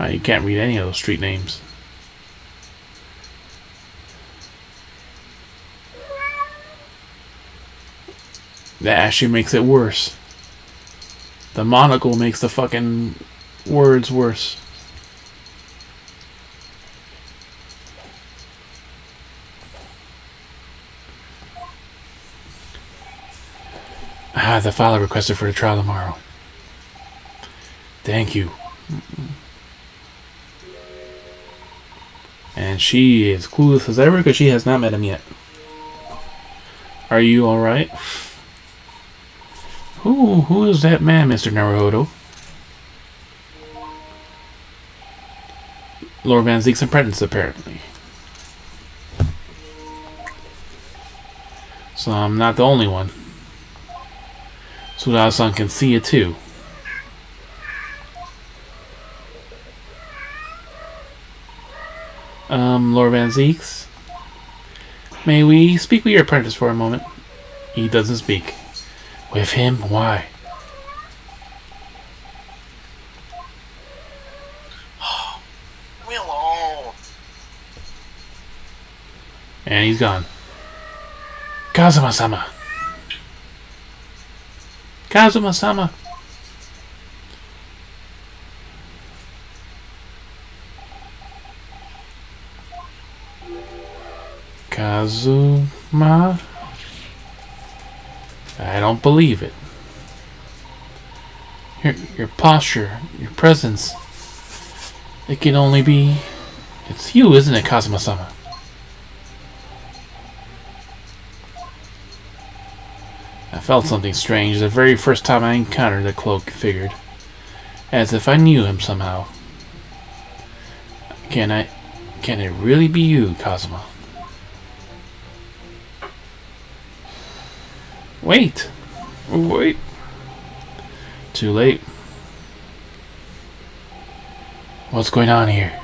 You can't read any of those street names. That actually makes it worse. The monocle makes the fucking words worse. The file requested for the trial tomorrow. Thank you. And she is clueless as ever because she has not met him yet. Are you alright? Who is that man, Mr. Naruhodo? Lord Van Zeek's apprentice, apparently. So I'm not the only one. Sudao-san can see it too. Lord Van Zeeks? May we speak with your apprentice for a moment? He doesn't speak. With him? Why? Leave me alone. And he's gone. Kazuma-sama! Kazuma-sama! Kazuma? I don't believe it. Your posture, your presence. It can only be... It's you, isn't it, Kazuma-sama? I felt something strange the very first time I encountered the cloaked figure. As if I knew him somehow. Can it really be you, Kazuma? Wait! Too late. What's going on here?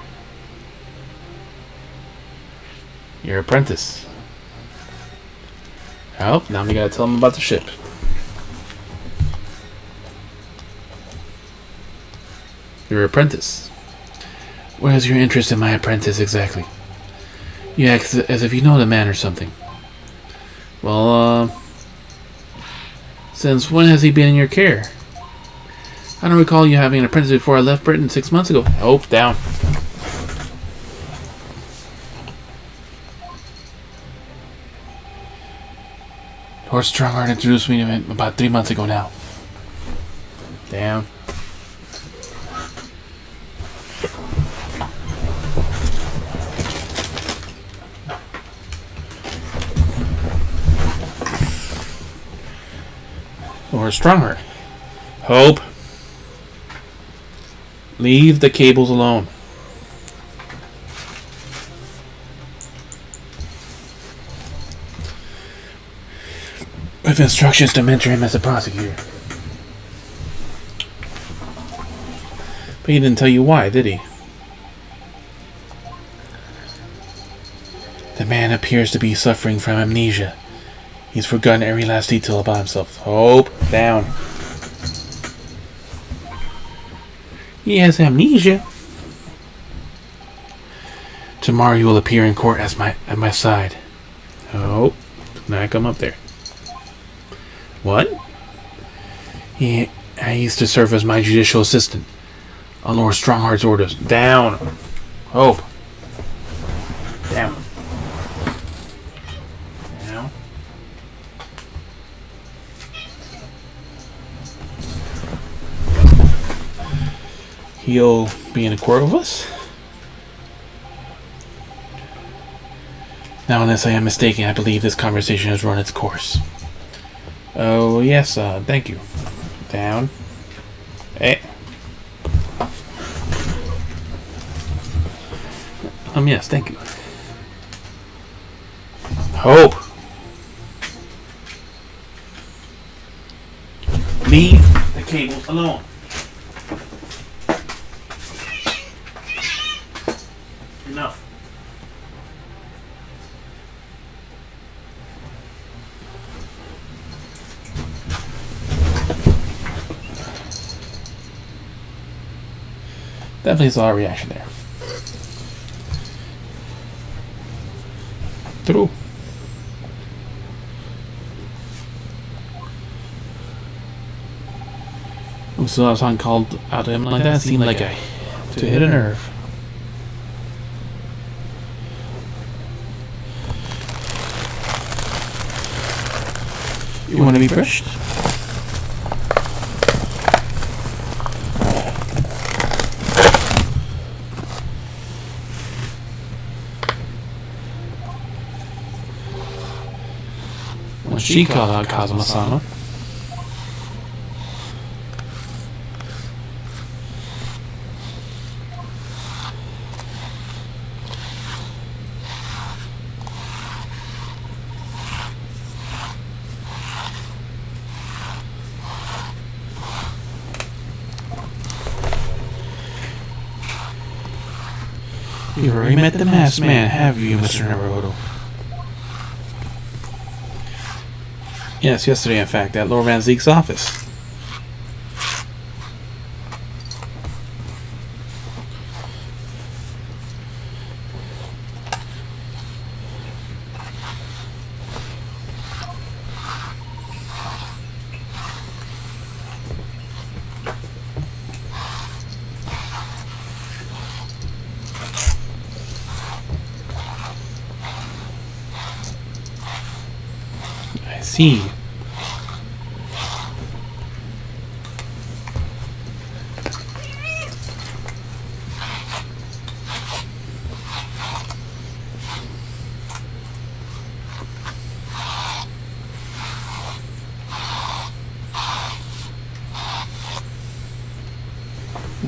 Your apprentice. Oh, now we gotta tell him about the ship. Your apprentice. What is your interest in my apprentice exactly? You act as if you know the man or something. Well, since when has he been in your care? I don't recall you having an apprentice before I left Britain 6 months ago. Oh, down. Lord Strongheart introduced me to him about 3 months ago now. Down. Lord Strongheart. Hope. Leave the cables alone. With instructions to mentor him as a prosecutor. But he didn't tell you why, did he? The man appears to be suffering from amnesia. He's forgotten every last detail about himself. Hope, down. He has amnesia. Tomorrow he will appear in court at my side. Oh, now I come up there. What? I used to serve as my judicial assistant. On Lord Strongheart's orders. Down. Hope. Down. Down. He'll be in a court with us? Now, unless I am mistaken, I believe this conversation has run its course. Oh, yes, thank you. Down. Hey. Yes, thank you. Hope. Leave the cables alone. Enough. Definitely saw a reaction there. True. So I was on called out to him like that. Seemed like I to hit a nerve. You want to be brushed? What she called out Kazuma-sama. You've already met the masked man, have you, Mr. Naruto? Yes, yesterday, in fact, at Lord Van Zeke's office. I see.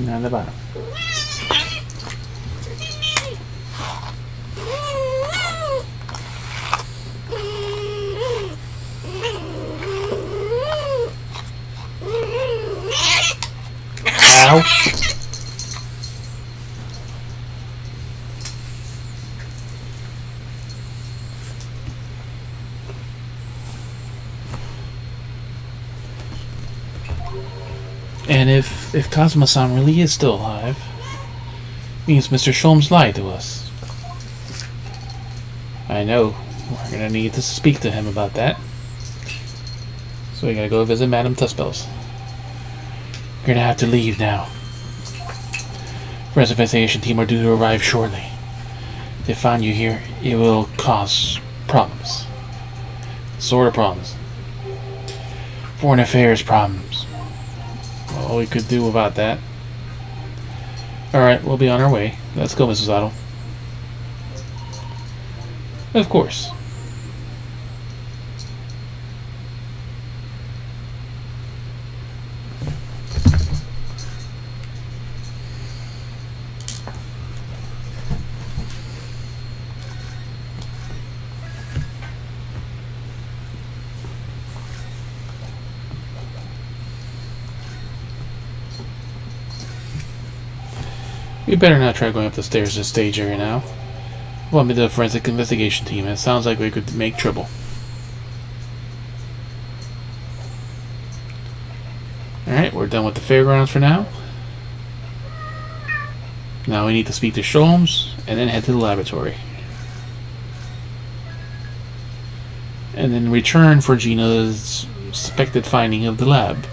Down the bottom. Ow. And if Kazuma-san really is still alive, means Mr. Sholmes lied to us. I know. We're gonna need to speak to him about that. So we gotta go visit Madame Tussbells. We're gonna have to leave now. Reservation team are due to arrive shortly. If they find you here, it will cause problems. Sort of problems. Foreign affairs problems. All we could do about that. Alright, we'll be on our way. Let's go, Mrs. Otto. Of course. We better not try going up the stairs to the stage area now. Welcome to the forensic investigation team. It sounds like we could make trouble. Alright, we're done with the fairgrounds for now. Now we need to speak to Sholmes and then head to the laboratory. And then return for Gina's suspected finding of the lab.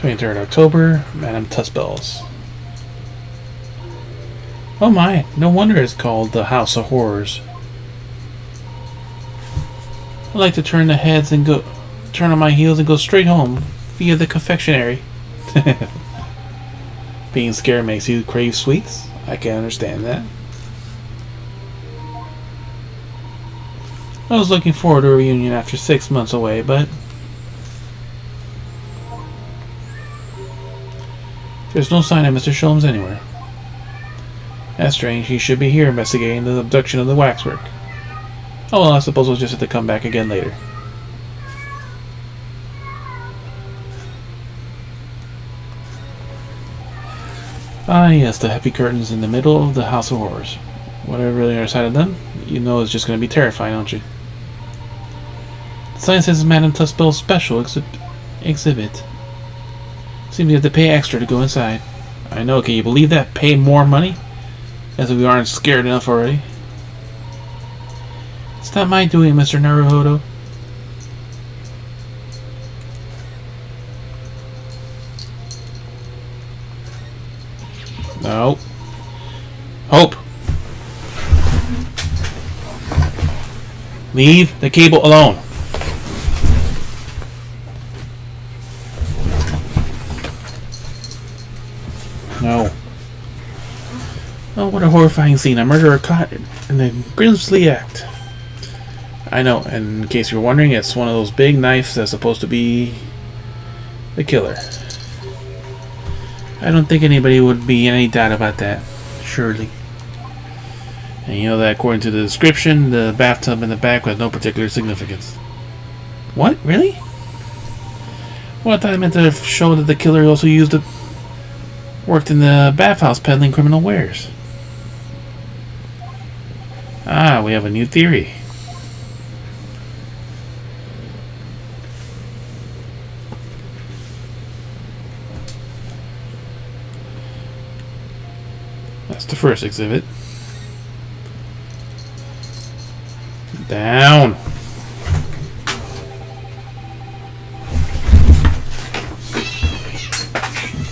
October, Madame Tussbells. Oh my, no wonder it's called the House of Horrors. I like to turn on my heels and go straight home via the confectionery. Being scared makes you crave sweets? I can understand that. I was looking forward to a reunion after 6 months away, but there's no sign of Mr. Sholmes anywhere. That's strange. He should be here investigating the abduction of the waxwork. Oh well, I suppose we'll just have to come back again later. Ah yes, the heavy curtains in the middle of the House of Horrors. Whatever really other side of them, you know it's just going to be terrifying, don't you? The sign says Madame Tussbell's special exhibit. Seems you have to pay extra to go inside. I know, can you believe that? Pay more money? As if we aren't scared enough already. It's not my doing, Mr. Naruhodo. No. Hope! Leave the cable alone. No. Oh, what a horrifying scene. A murderer caught in a grisly act. I know, and in case you're wondering, it's one of those big knives that's supposed to be the killer. I don't think anybody would be any doubt about that. Surely. And you know that according to the description, the bathtub in the back has no particular significance. What? Really? Well, I thought I meant to show that the killer also worked in the bathhouse peddling criminal wares. Ah, we have a new theory. That's the first exhibit. Down.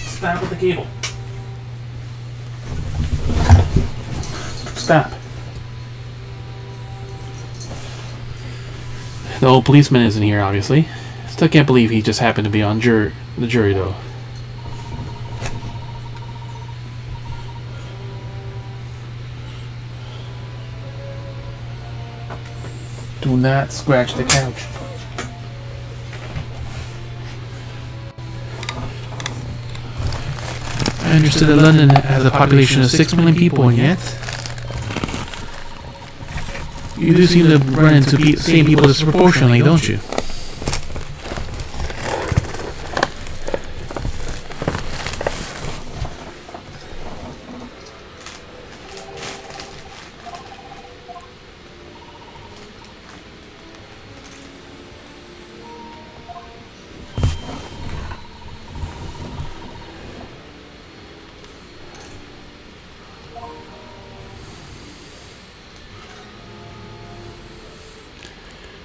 Stop with the cable. Stop. The old policeman isn't here, obviously. Still can't believe he just happened to be on the jury, though. Do not scratch the couch. I understood that London has a population of 6 million people, and yet you do seem to run into the same people disproportionately, don't you?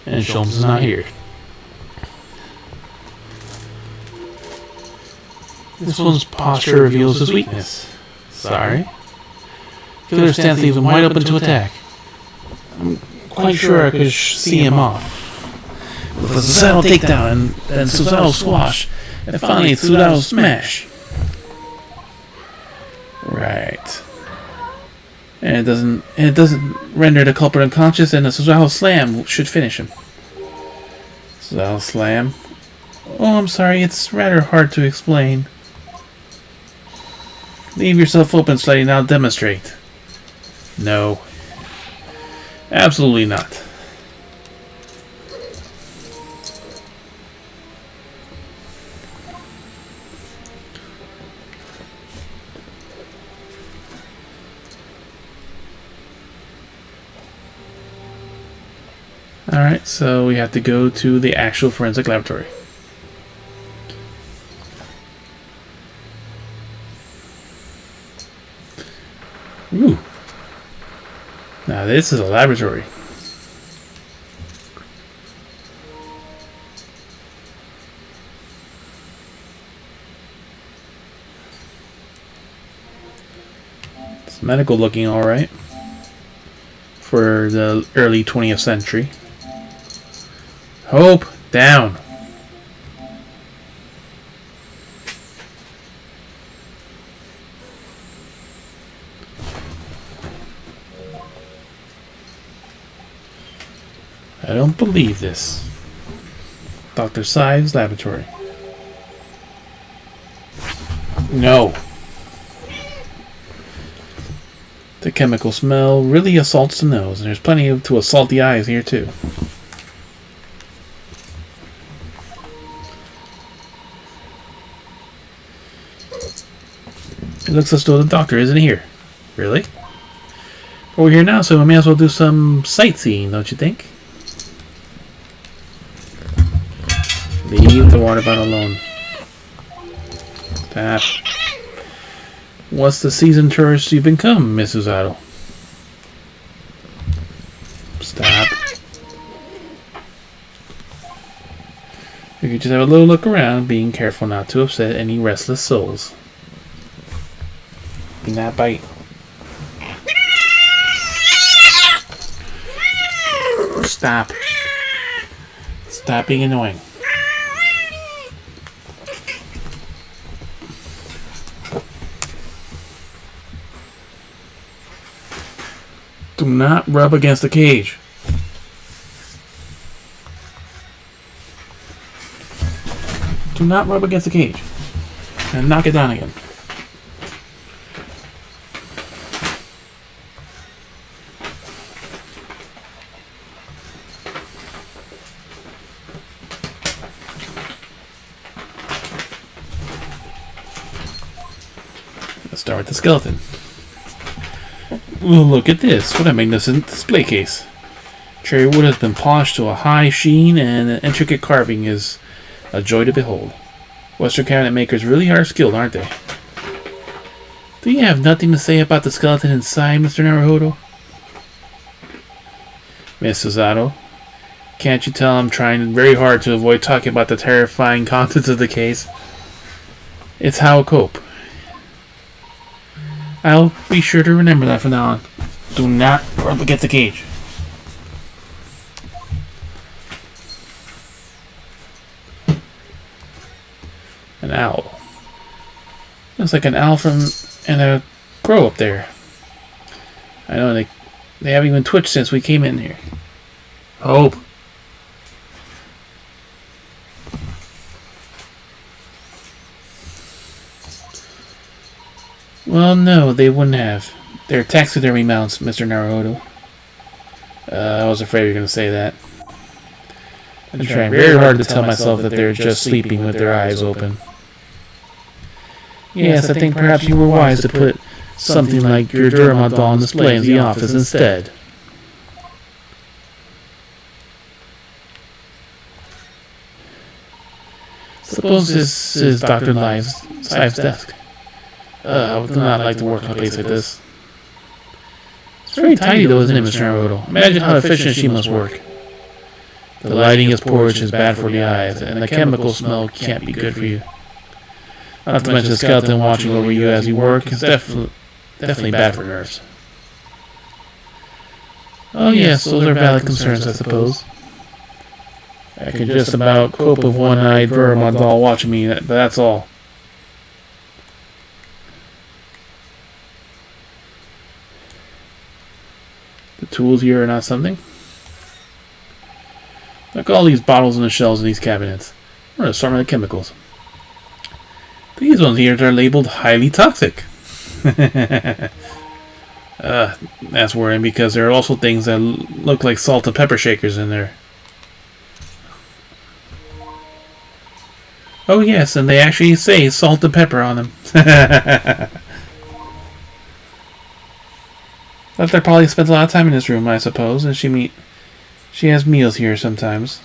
And Sholmes is not here. This one's posture reveals his weakness. Sorry. Killer stance leaves him wide open to attack. I'm quite sure I could see him off. With a Suicidal takedown and then Suicidal squash, and finally Suicidal smash. Right. And it doesn't render the culprit unconscious, and a Suicidal slam should finish him. Suicidal slam? Oh, I'm sorry, it's rather hard to explain. Leave yourself open slightly and I'll demonstrate. No. Absolutely not. Alright, so we have to go to the actual forensic laboratory. Ooh. Now this is a laboratory. It's medical looking alright for the early 20th century. Hope down. I don't believe this. Dr. Syve's laboratory. No. The chemical smell really assaults the nose, and there's plenty to assault the eyes here too. It looks as though the doctor isn't here. Really? But we're here now, so we may as well do some sightseeing, don't you think? Leave the water bottle alone. Stop. What's the seasoned tourist you've become, Miss Usato? Stop. You could just have a little look around, being careful not to upset any restless souls. Do not bite. Stop. Stop being annoying. Do not rub against the cage. Do not rub against the cage. And knock it down again. Let's start with the skeleton. Well, look at this. What a magnificent display case. Cherry wood has been polished to a high sheen, and an intricate carving is a joy to behold. Western cabinet makers really are skilled, aren't they? Do you have nothing to say about the skeleton inside, Mr. Naruhodo? Miss Susato, can't you tell I'm trying very hard to avoid talking about the terrifying contents of the case? It's how I cope. I'll be sure to remember that from now on. Do not rub against the cage. An owl. Looks like an owl and a crow up there. I know they haven't even twitched since we came in here. Hope. Well, no, they wouldn't have. They're taxidermy mounts, Mr. Naruhodo. I was afraid you were going to say that. I'm trying very hard to tell myself that they're just sleeping with their eyes open. Yes, I think perhaps you were wise to put something like your Durama doll on display in the office instead. Suppose this is Dr. Syve's desk. I would not like to work in a place like this. It's very tidy though, isn't it, Mr. Naruhodo? Imagine how efficient she must work. The lighting is poor, which is bad for the eyes, and the chemical smell can't be good for you. Not to mention the skeleton watching over you as you work is definitely bad for nerves. Oh yes, those are valid concerns, I suppose. I can just about cope with one-eyed Durama doll watching me, but that's all. The tools here are not something. Look at all these bottles and the shelves in these cabinets. What an assortment of chemicals. These ones here are labeled highly toxic. That's worrying because there are also things that look like salt and pepper shakers in there. Oh yes, and they actually say salt and pepper on them. Doctor probably spent a lot of time in this room, I suppose, and she She has meals here sometimes.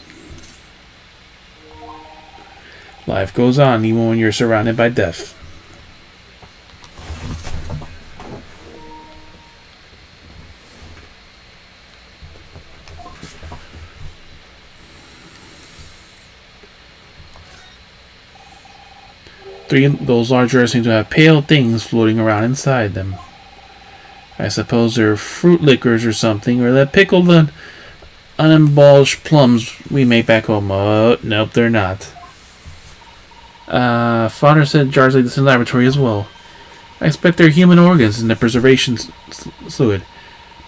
Life goes on even when you're surrounded by death. Three of those large jars seem to have pale things floating around inside them. I suppose they're fruit liquors or something, or that pickled unembellished plums we make back home. Oh, nope, they're not. Father said jars like this in the laboratory as well. I expect they're human organs in the preservation fluid.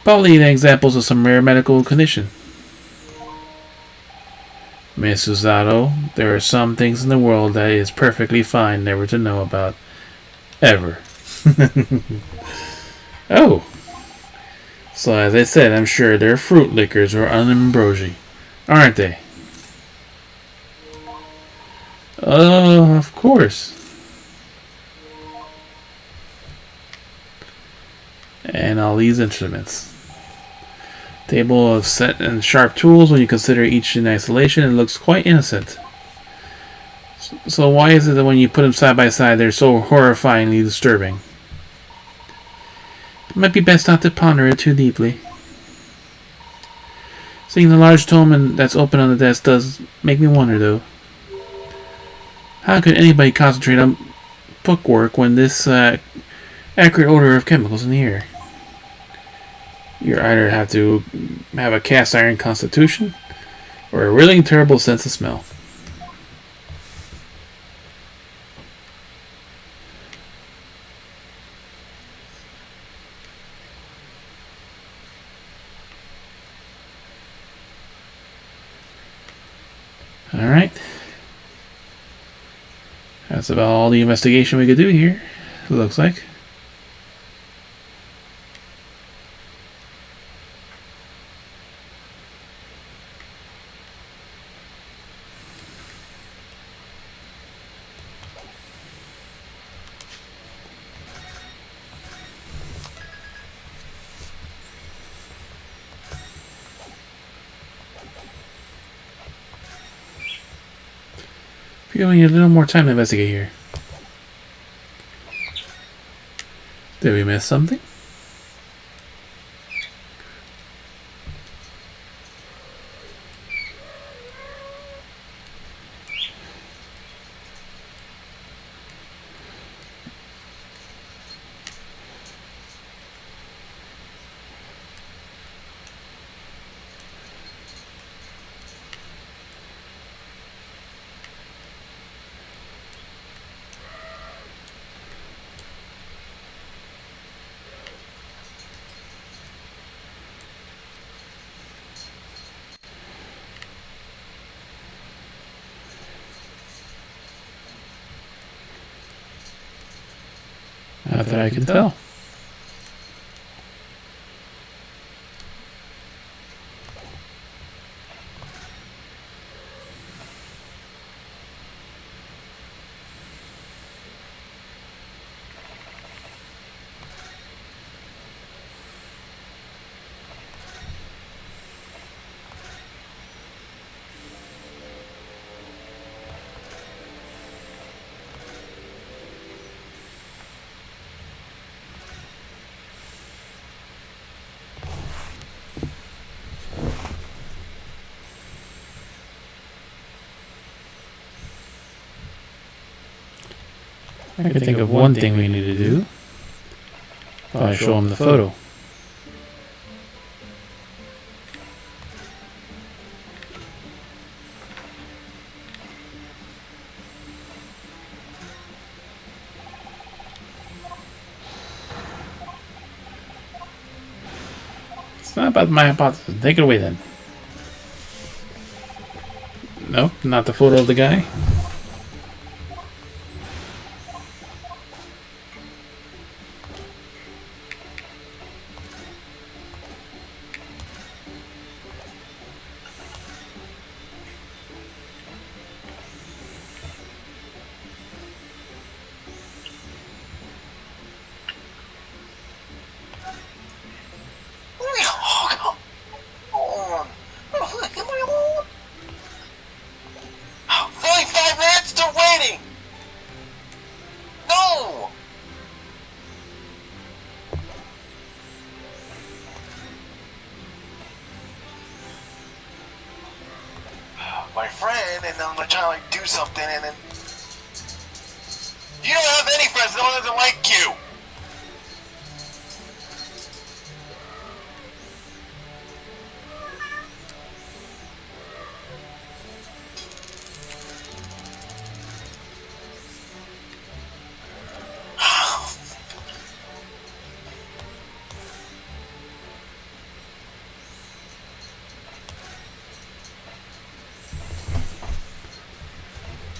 Probably examples of some rare medical condition. Miss Usato, there are some things in the world that is perfectly fine never to know about. Ever. Oh. So as I said, I'm sure they're fruit liquors or unambrosia, aren't they? Oh, of course. And all these instruments. Table of set and sharp tools. When you consider each in isolation, it looks quite innocent. So why is it that when you put them side by side, they're so horrifyingly disturbing? It might be best not to ponder it too deeply. Seeing the large tome that's open on the desk does make me wonder, though. How could anybody concentrate on bookwork when this accurate odor of chemicals in the air? You either have to have a cast iron constitution or a really terrible sense of smell. Alright. That's about all the investigation we could do here, it looks like. We need a little more time to investigate here. Did we miss something? Not that I can tell. I can think of one thing we need to do. I'll show him the photo. It's not about my hypothesis. Take it away then. Nope, not the photo of the guy. my friend, and I'm trying to like do something, and then you don't have any friends. No one doesn't like you.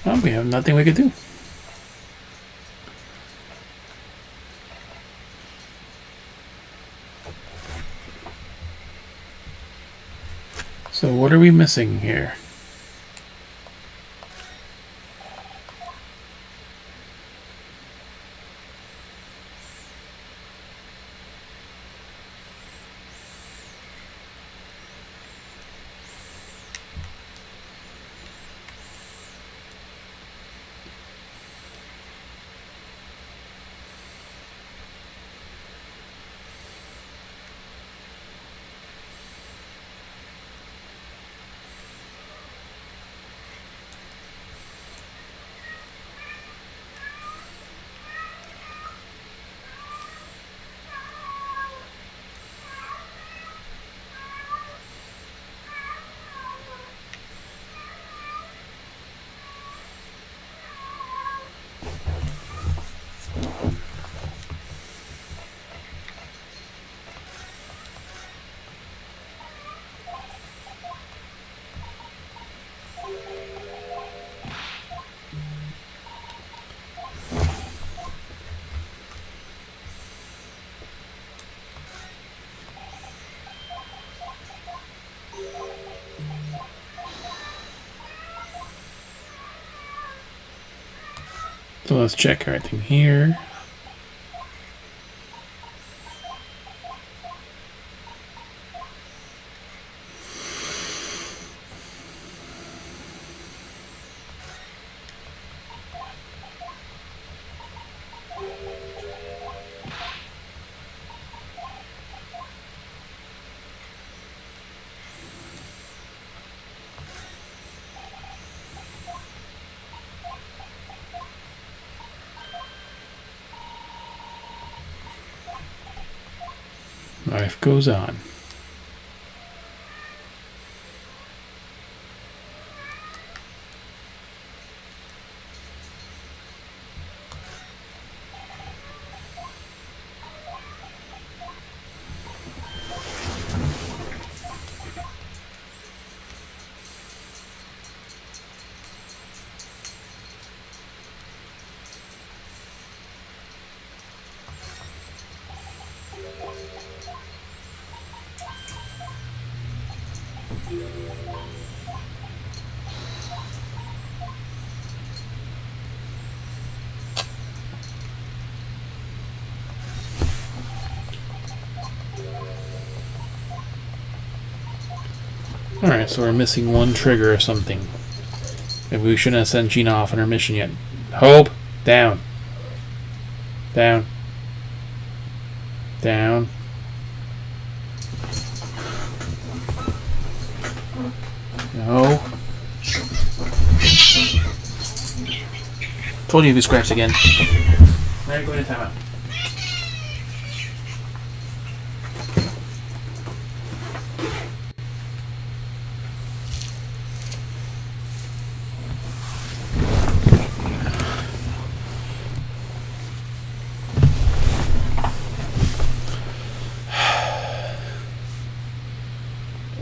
Well, we have nothing we could do. So what are we missing here? So let's check everything here. Life goes on. Alright, so we're missing one trigger or something. Maybe we shouldn't have sent Gina off on her mission yet. Hope! Down. Down. Down. No. Told you if you scratched again. Alright, go into timeout.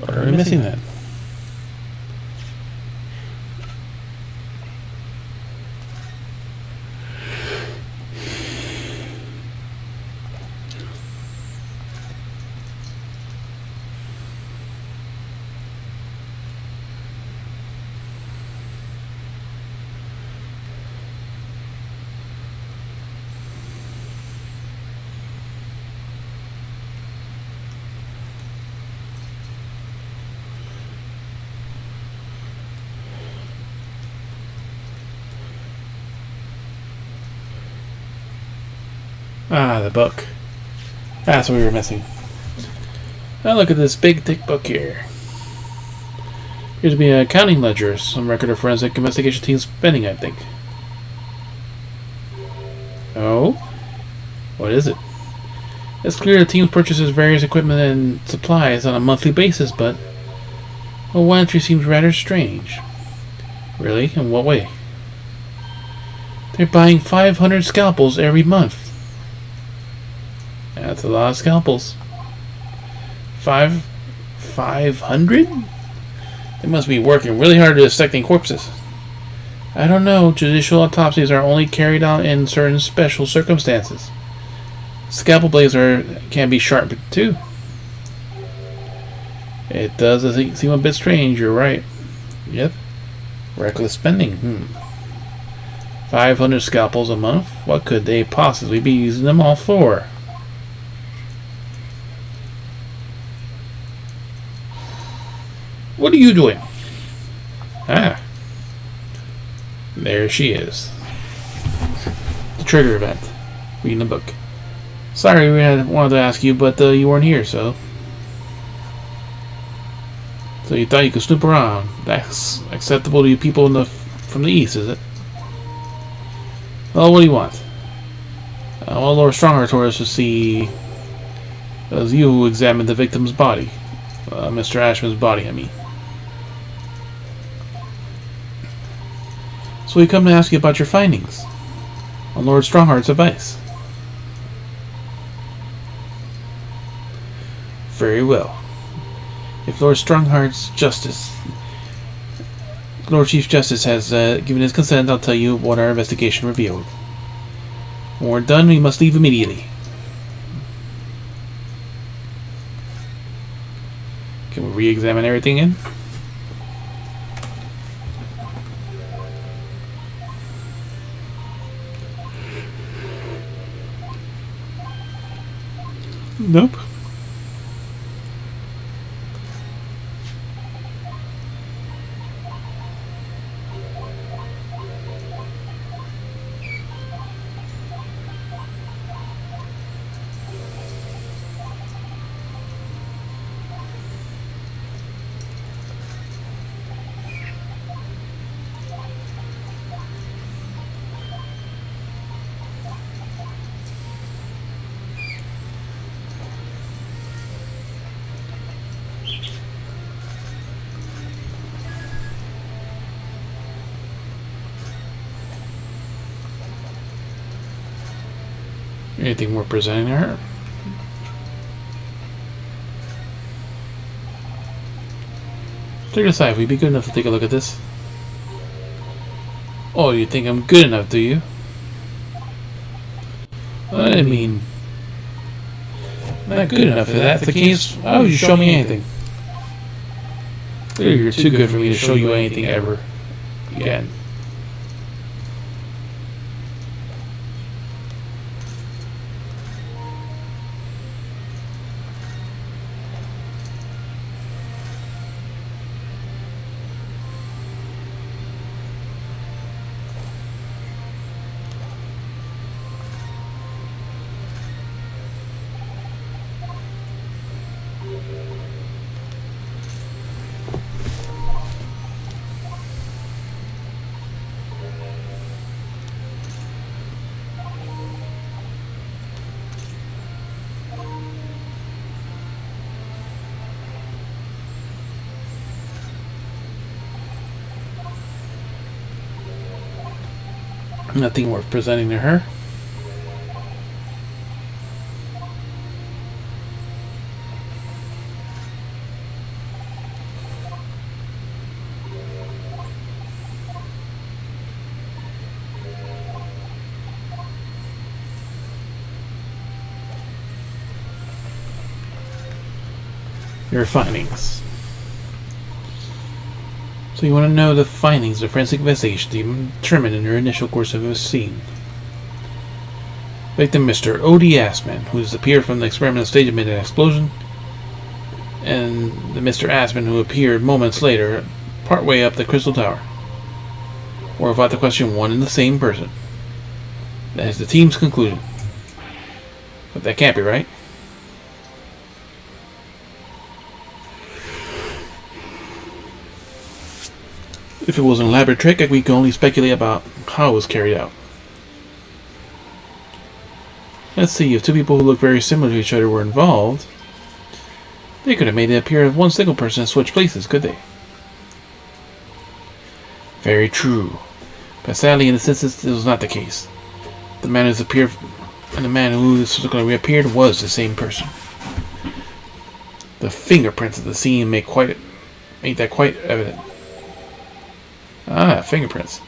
What are we missing then? Ah, the book. That's what we were missing. Now look at this big thick book here. Appears to be an accounting ledger, some record of forensic investigation team spending, I think. Oh? What is it? It's clear the team purchases various equipment and supplies on a monthly basis, but one entry seems rather strange. Really? In what way? They're buying 500 scalpels every month. That's a lot of scalpels. 500? They must be working really hard at dissecting corpses. I don't know. Judicial autopsies are only carried out in certain special circumstances. Scalpel blades can be sharp too. It does seem a bit strange. You're right. Yep. Reckless spending. 500 scalpels a month? What could they possibly be using them all for? What are you doing? Ah. There she is. The trigger event. Reading a book. Sorry, we wanted to ask you, but you weren't here, so... So you thought you could snoop around. That's acceptable to you people from the east, is it? Well, what do you want? Well, Lord Strongheart told us to see... It was you who examined the victim's body. Mr. Ashman's body, I mean. So we come to ask you about your findings on Lord Strongheart's advice. Very well. If Lord Strongheart's Lord Chief Justice has given his consent, I'll tell you what our investigation revealed. When we're done, we must leave immediately. Can we re-examine everything in? Nope. Anything we're presenting to her? Take it aside, will you be good enough to take a look at this? Oh, you think I'm good enough, do you? I mean... Not good enough. If that's the case, why would you show me anything? Clearly you're too good for me to show you anything ever again. Nothing worth presenting to her. Your findings. So you want to know the findings of forensic investigation team determined in your initial course of a scene. Victim Mr. O.D. Assman, who has appeared from the experimental stage amid an explosion, and the Mr. Assman who appeared moments later, partway up the Crystal Tower. We're about to question one and the same person. That is the team's conclusion. But that can't be right. If it was an elaborate trick, we can only speculate about how it was carried out. Let's see, if two people who look very similar to each other were involved, they could have made it appear as one single person and switched places, could they? Very true. But sadly, in this instance, this was not the case. The man who disappeared and the man who subsequently reappeared was the same person. The fingerprints of the scene make that quite evident. Ah, fingerprints.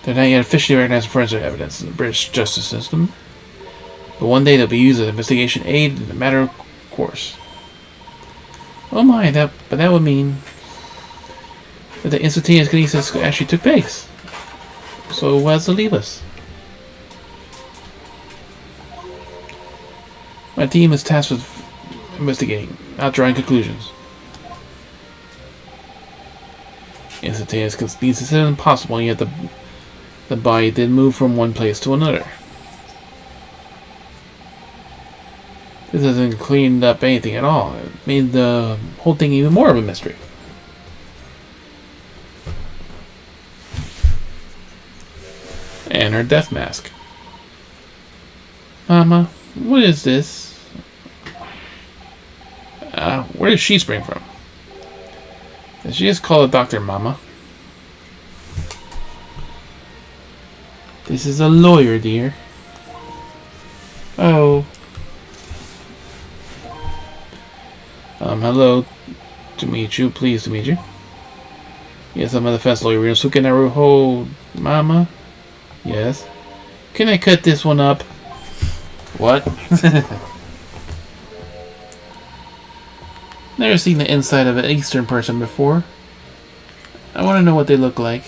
They're not yet officially recognized as forensic evidence in the British justice system, but one day they'll be used as investigation aid in a matter of course. Oh my, that would mean that the instantaneous kinesis actually took place. So what does it leave us? My team is tasked with investigating, not drawing conclusions. Instantaneous kinesis is impossible, and yet the body did move from one place to another. This hasn't cleaned up anything at all. It made the whole thing even more of a mystery. And her death mask. Mama, what is this? Where did she spring from? Did she just call the doctor Mama? This is a lawyer, dear. Oh. Hello. To meet you. Pleased to meet you. Yes, I'm a defense lawyer. Ryosuke Naruho. Mama? Yes. Can I cut this one up? What? Never seen the inside of an Eastern person before. I want to know what they look like.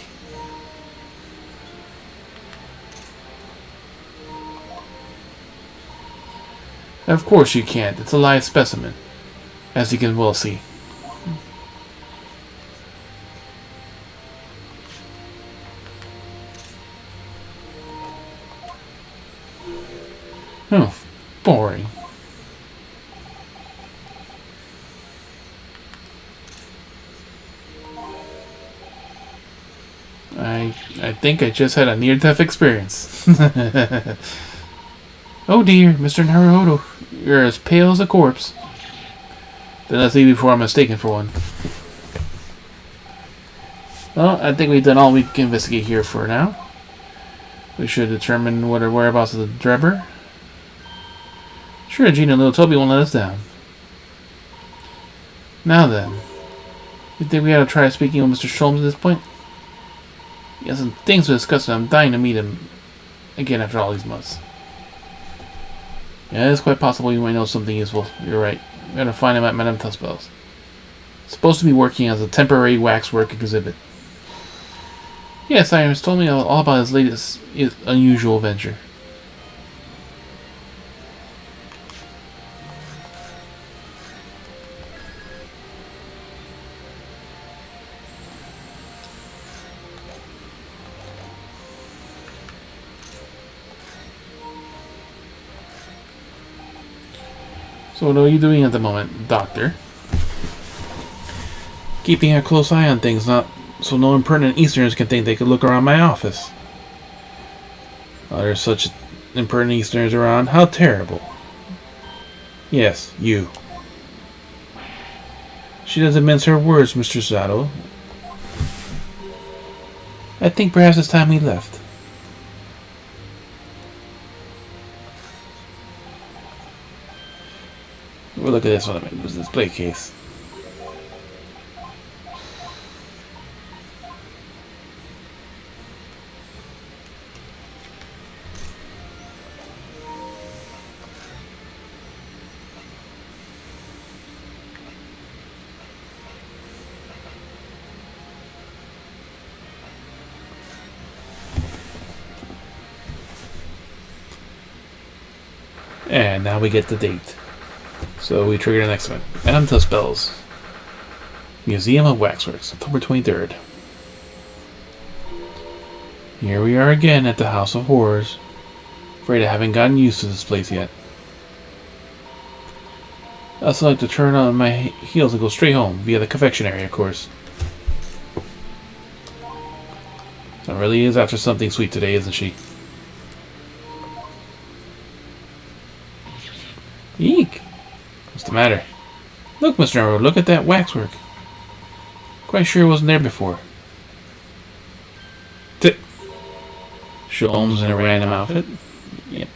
Of course you can't. It's a live specimen, as you can well see. Oh, boring. I think I just had a near-death experience. Oh dear, Mr. Naruhodo, you're as pale as a corpse. Then let's leave before I'm mistaken for one. Well, I think we've done all we can investigate here for now. We should determine what are whereabouts of the Drebber. Sure, Gina and little Toby won't let us down. Now then, you think we ought to try speaking with Mr. Sholmes at this point? He has some things to discuss, and I'm dying to meet him again after all these months. Yeah, it's quite possible you might know something useful. You're right. We gotta find him at Madame Tuspel's. Supposed to be working as a temporary waxwork exhibit. Yes, Irons told me all about his latest unusual venture. So what are you doing at the moment, Doctor? Keeping a close eye on things, not so no impertinent Easterners can think they could look around my office. Oh, there's such impertinent Easterners around. How terrible. Yes, you. She doesn't mince her words, Mr. Sato. I think perhaps it's time we left. We'll look at this one. It was a display case. And now we get the date. So we trigger the next one. Madame Tuspel's Museum of Waxworks, October 23rd. Here we are again at the House of Horrors. Afraid I haven't gotten used to this place yet. I also like to turn on my heels and go straight home, via the confectionery, of course. It really is after something sweet today, isn't she? Eek! What's the matter? Look, Mr. Emerald, look at that waxwork. Quite sure it wasn't there before. Sholmes in a random outfit. Yep.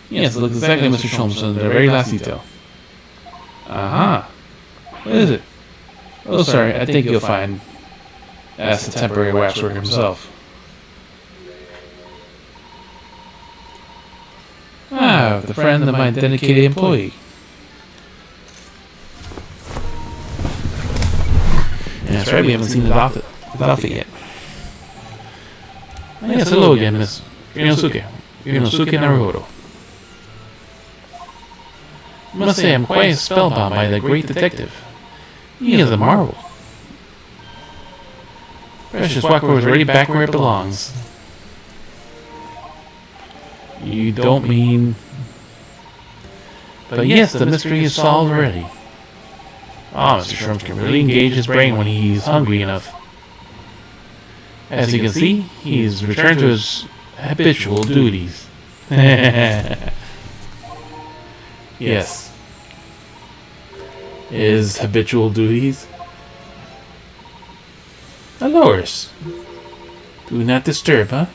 Yes, it looks exactly like Mr. Sholmes in the very last detail. Aha! What is it? Oh, sorry, I think you'll find. Asked the temporary waxworker himself. Ah, the friend of my dedicated employee. And that's right, we haven't seen the outfit yet. Oh, yes, hello again, Miss Inosuke. Inosuke Naruhodo. I must say, I'm quite spellbound by the great detective. He is a marvel. Precious Wacko is already back where it belongs. You don't mean... But yes, the mystery is solved already. Ah, Mr. Shrooms can really engage his brain when he's hungry enough. As you can see, he's returned to his habitual duties. Yes. His habitual duties? Allures. Do not disturb, huh?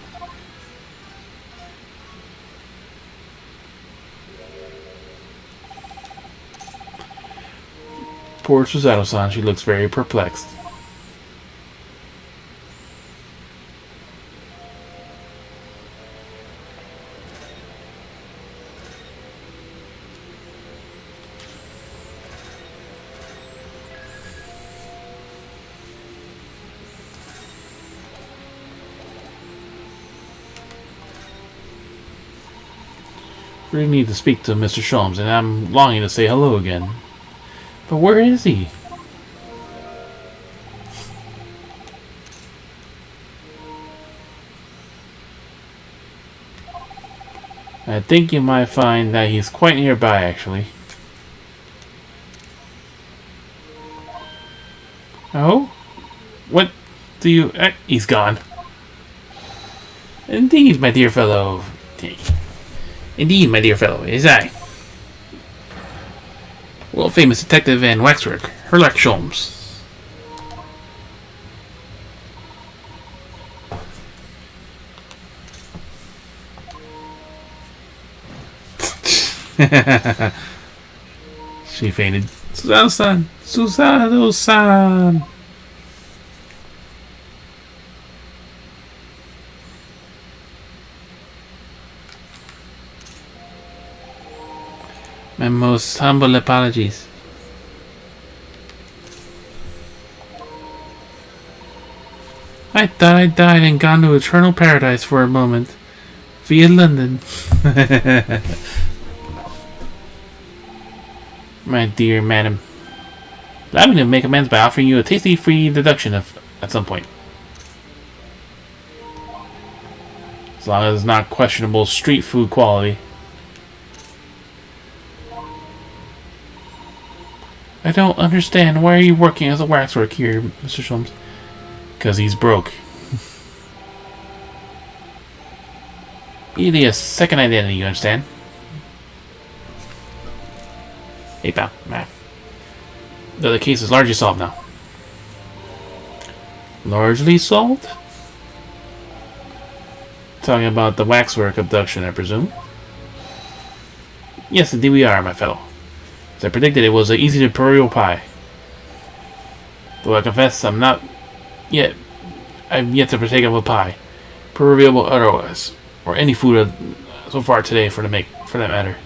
Poor Susato-san, she looks very perplexed. Really need to speak to Mr. Sholmes, and I'm longing to say hello again. But where is he? I think you might find that he's quite nearby, actually. Oh? What do you... he's gone. Indeed, my dear fellow. Indeed, my dear fellow, it is I. World-famous detective and waxwork, Herlock Sholmes. She fainted. Susato-san! Susato-san! My most humble apologies. I thought I died and gone to eternal paradise for a moment. Via London. My dear madam. Allow me to make amends by offering you a tasty free deduction at some point. As long as it's not questionable street food quality. I don't understand. Why are you working as a waxwork here, Mr. Sholmes? Because he's broke. You need a second identity, you understand? Hey, pal. The case is largely solved now. Largely solved? Talking about the waxwork abduction, I presume? Yes, indeed we are, my fellow. As I predicted, it was an easy to imperial pie. Though I confess I've yet to partake of a pie, proverbial or otherwise, or any food so far today for that matter.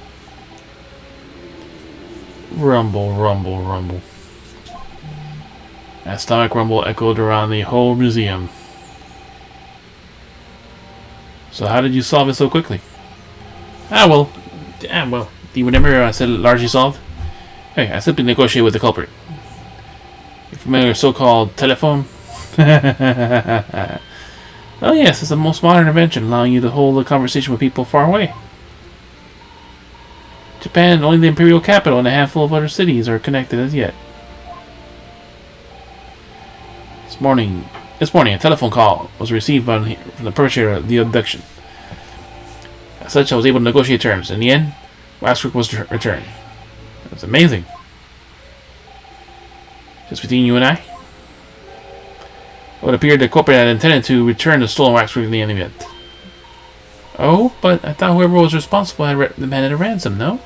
Rumble, rumble, rumble. That stomach rumble echoed around the whole museum. So how did you solve it so quickly? Well, do you remember I said it largely solved? Hey, I simply negotiated with the culprit. You familiar with so-called telephone? Oh yes, it's the most modern invention, allowing you to hold a conversation with people far away. Japan, only the imperial capital and a handful of other cities are connected as yet. This morning, a telephone call was received from the perpetrator of the abduction. As such, I was able to negotiate terms. In the end, Waxwork was returned. It was amazing. Just between you and I, it would appear the culprit had intended to return the stolen waxwork in the end of it. Oh, but I thought whoever was responsible had demanded a ransom, no?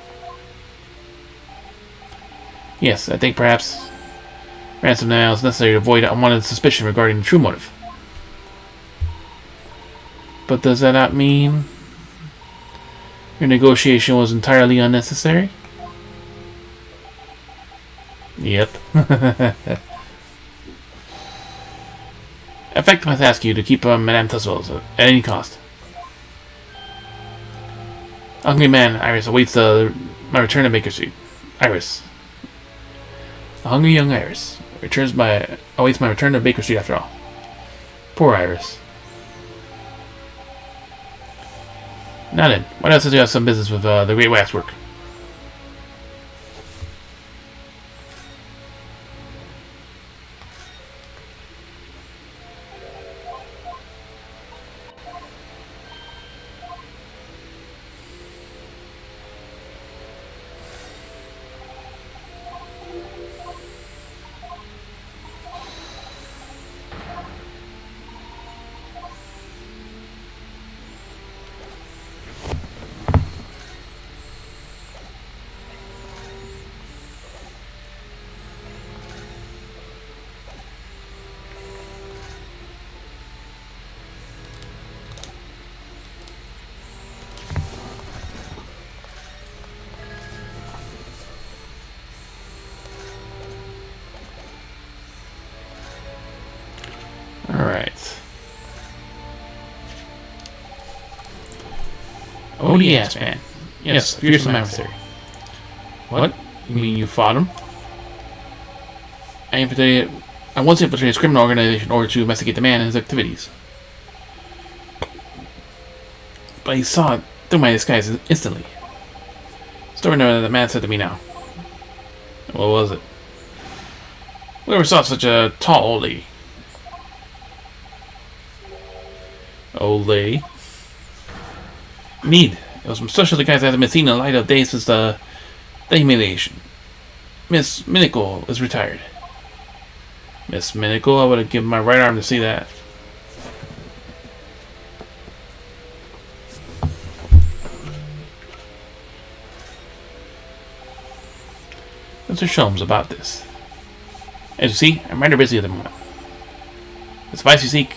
Yes, I think perhaps ransom now is necessary to avoid unwanted suspicion regarding the true motive. But does that not mean your negotiation was entirely unnecessary? Yep. In fact, I must ask you to keep Madame Tussauds at any cost. Hungry man, Iris awaits my return to Baker Street. Iris. The hungry young Iris awaits my return to Baker Street after all. Poor Iris. Now then, why not since you have some business with the Great Waxwork? Alright. Oh, yes, man. Yes, fearsome adversary. What? You mean you fought him? I once infiltrated his criminal organization in order to investigate the man and his activities. But he saw it through my disguise instantly. Story that the man said to me now. What was it? Whoever saw such a tall old lady? Old lady? Indeed. It was from such of the guys that haven't been seen in the light of day since the humiliation. Miss Minicle is retired. Miss Minicle? I would have given my right arm to see that. Mr. Sholmes about this. As you see, I'm rather busy at the moment. The advice you seek,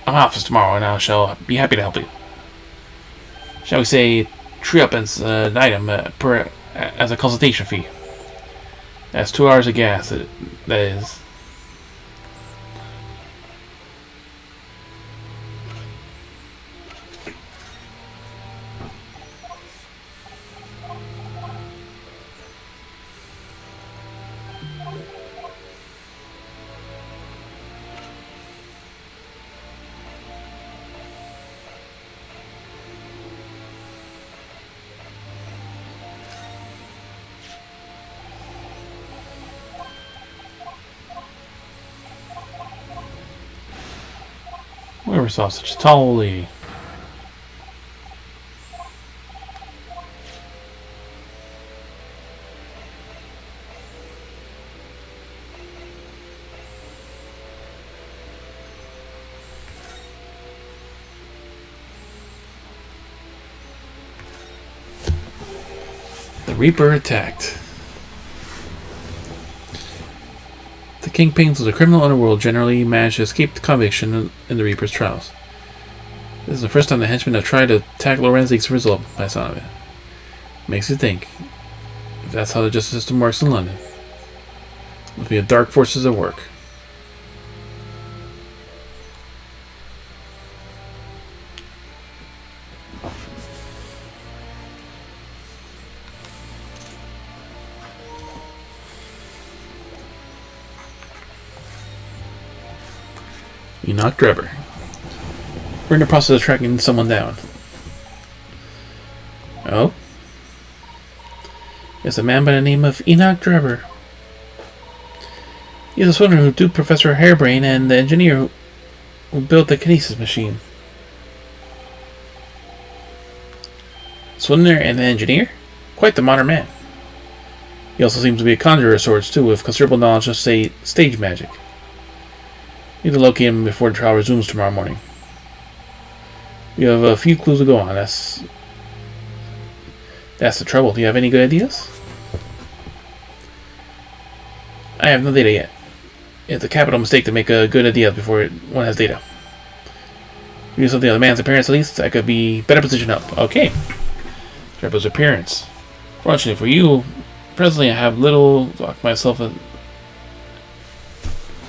I'm office tomorrow, and I shall be happy to help you. Shall we say, treepence an item as a consultation fee? That's 2 hours of gas. That is. Whoever saw such a tall lady? The Reaper attacked. The Kingpins of the criminal underworld generally manage to escape conviction in the Reaper's trials. This is the first time the henchmen have tried to attack Lorenzig's result by the sound of it. Makes you think. If that's how the justice system works in London. It must be a dark forces at work. Enoch Drebber. We're in the process of tracking someone down. Oh? It's a man by the name of Enoch Drebber. He's the swimmer who duped Professor Hairbrain and the engineer who built the kinesis machine. Swindler and the engineer? Quite the modern man. He also seems to be a conjurer of sorts, too, with considerable knowledge of, say, stage magic. We need to locate him before the trial resumes tomorrow morning. We have a few clues to go on. That's the trouble. Do you have any good ideas? I have no data yet. It's a capital mistake to make a good idea before one has data. We do something on the man's appearance, at least. I could be better positioned up. Okay. Trevor's appearance. Fortunately for you, presently I have little to occupy myself in.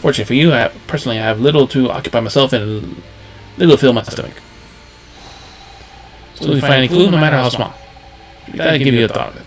Fortunately for you, personally I have little to occupy myself and little to fill my stomach. So we find any clue, no matter how small. We gotta give you a thought of it.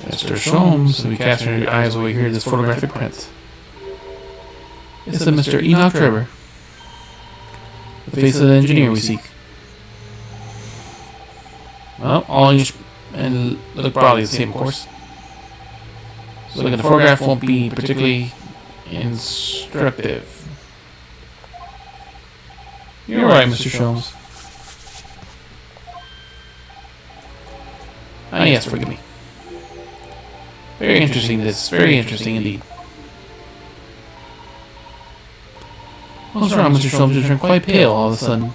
Mr. Sholmes, we cast your eyes over here this photographic print. It's a Mr. Enoch Trevor, the face of the engineer we seek. Well, all English and look broadly the same, of course. So looking at the photograph won't be particularly instructive. You're right, Mr. Sholmes. Ah, yes, forgive me. Very interesting, this. Very interesting indeed. What's wrong, Mr. Sholmes? You turned quite pale all of a sudden.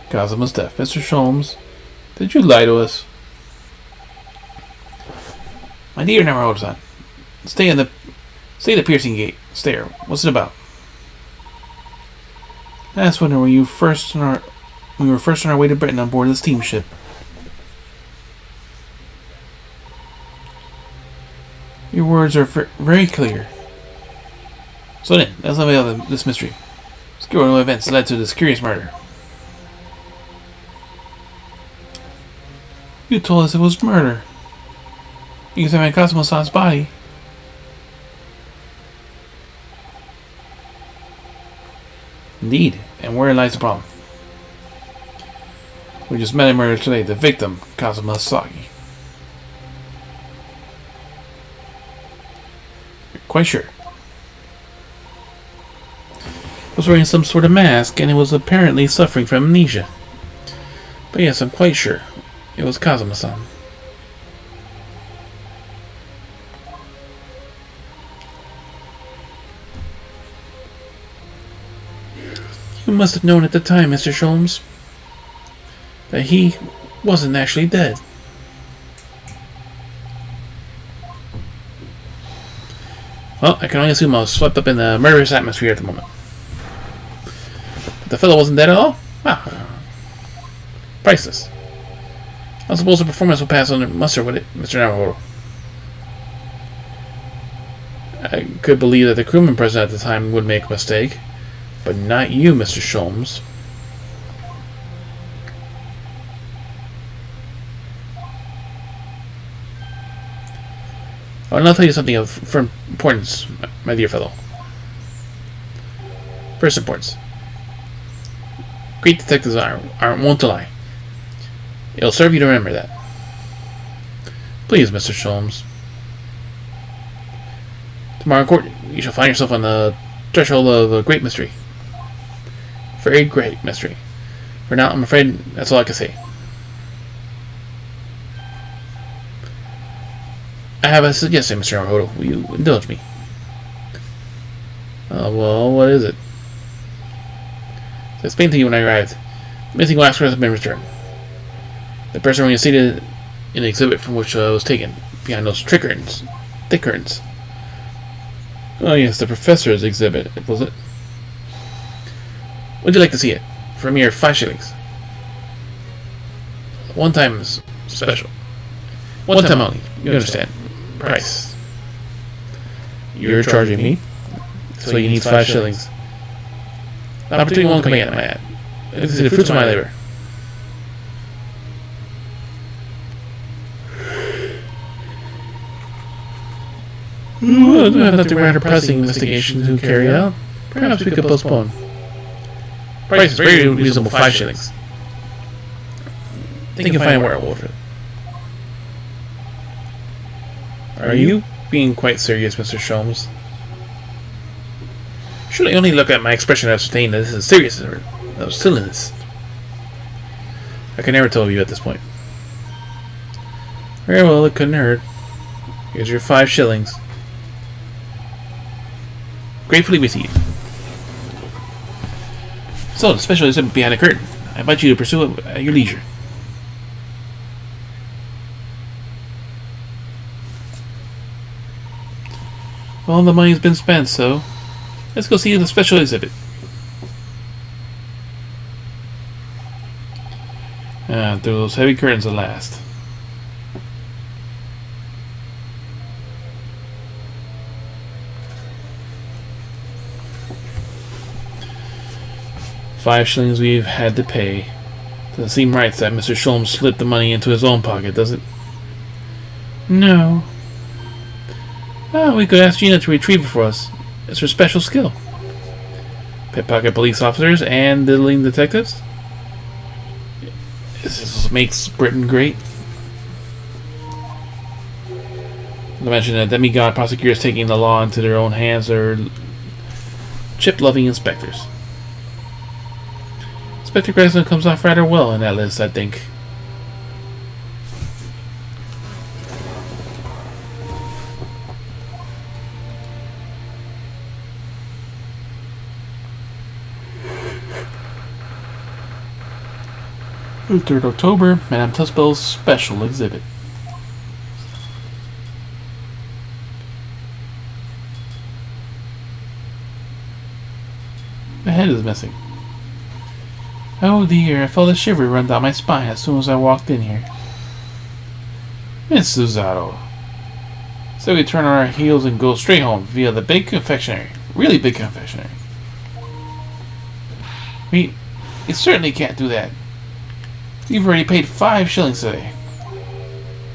Kazuma's death. Mr. Sholmes, did you lie to us? My dear Namaroto-san, stay at the piercing gate. Stare. What's it about? Last winter, when we were first on our way to Britain on board the steamship. Your words are very clear. So then, let's unveil this mystery. Obscure events led to this curious murder. You told us it was murder. You examined Kazuma-san's body. Indeed, and wherein lies the problem? We just met a murder today, the victim, Kazuma Sagi. You're quite sure? He was wearing some sort of mask, and he was apparently suffering from amnesia. But yes, I'm quite sure. It was Kazuma-san. You must have known at the time, Mr. Sholmes, that he wasn't actually dead. Well, I can only assume I was swept up in the murderous atmosphere at the moment. But the fellow wasn't dead at all? Wow. Priceless. I suppose the performance will pass under muster with it, Mr. Naruhodo. I could believe that the crewman present at the time would make a mistake, but not you, Mr. Sholmes. I will now tell you something of importance, my dear fellow. First importance. Great detectives aren't wont to lie. It'll serve you to remember that. Please, Mr. Sholmes. Tomorrow in court, you shall find yourself on the threshold of a great mystery. Very great mystery. For now, I'm afraid that's all I can say. I have a suggestion, Mr. Naruhodo. Will you indulge me? Well, what is it? So I explained to you when I arrived. The missing glassware has been returned. The person was seated in the exhibit from which was taken, behind those thick curtains. Oh yes, the professor's exhibit, was it? Would you like to see it? For a mere 5 shillings. One time is special. One time only. You understand. Price. You're charging me, so you need 5 shillings. The opportunity won't come again, I add. It's the fruits of my labor. Well, I have nothing rather pressing investigation to carry out. Perhaps we could postpone. Price is very reasonable, 5 shillings. Think you can find a werewolf. Are you being quite serious, Mr. Sholmes? Surely only look at my expression to ascertain that this is serious or silliness. I can never tell you at this point. Very well, it couldn't hurt. Here's your 5 shillings. Gratefully received. So, the special exhibit behind the curtain. I invite you to pursue it at your leisure. Well, the money's been spent, so let's go see the special exhibit. Through those heavy curtains at last. $5 we've had to pay. Doesn't seem right that Mr. Sholmes slipped the money into his own pocket, does it? No. Well, we could ask Gina to retrieve it for us. It's her special skill. Pickpocket police officers and diddling detectives? This what makes Britain great. Imagine that demigod prosecutors taking the law into their own hands or chip-loving inspectors. Inspector Gregson comes off rather well in that list, I think. On 3rd October, Madame Tussbell's special exhibit. The head is missing. Oh dear, I felt a shiver run down my spine as soon as I walked in here. Miss Susato. So we turn on our heels and go straight home via the big confectionery. Really big confectionery. We certainly can't do that. You've already paid 5 shillings today.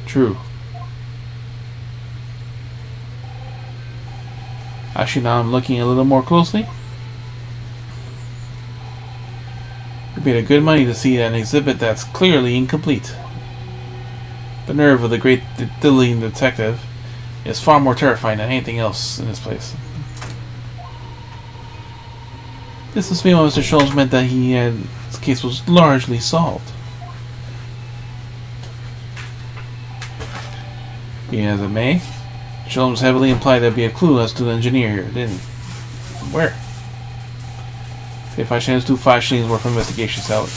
True. Actually, now I'm looking a little more closely. You paid a good money to see an exhibit that's clearly incomplete. The nerve of the great diddling detective is far more terrifying than anything else in this place. This must mean what Mr. Sholmes meant that his case was largely solved. Be as it may, Sholmes heavily implied there'd be a clue as to the engineer here, didn't he? Where? If I chance to do 5 shillings worth of investigation salary.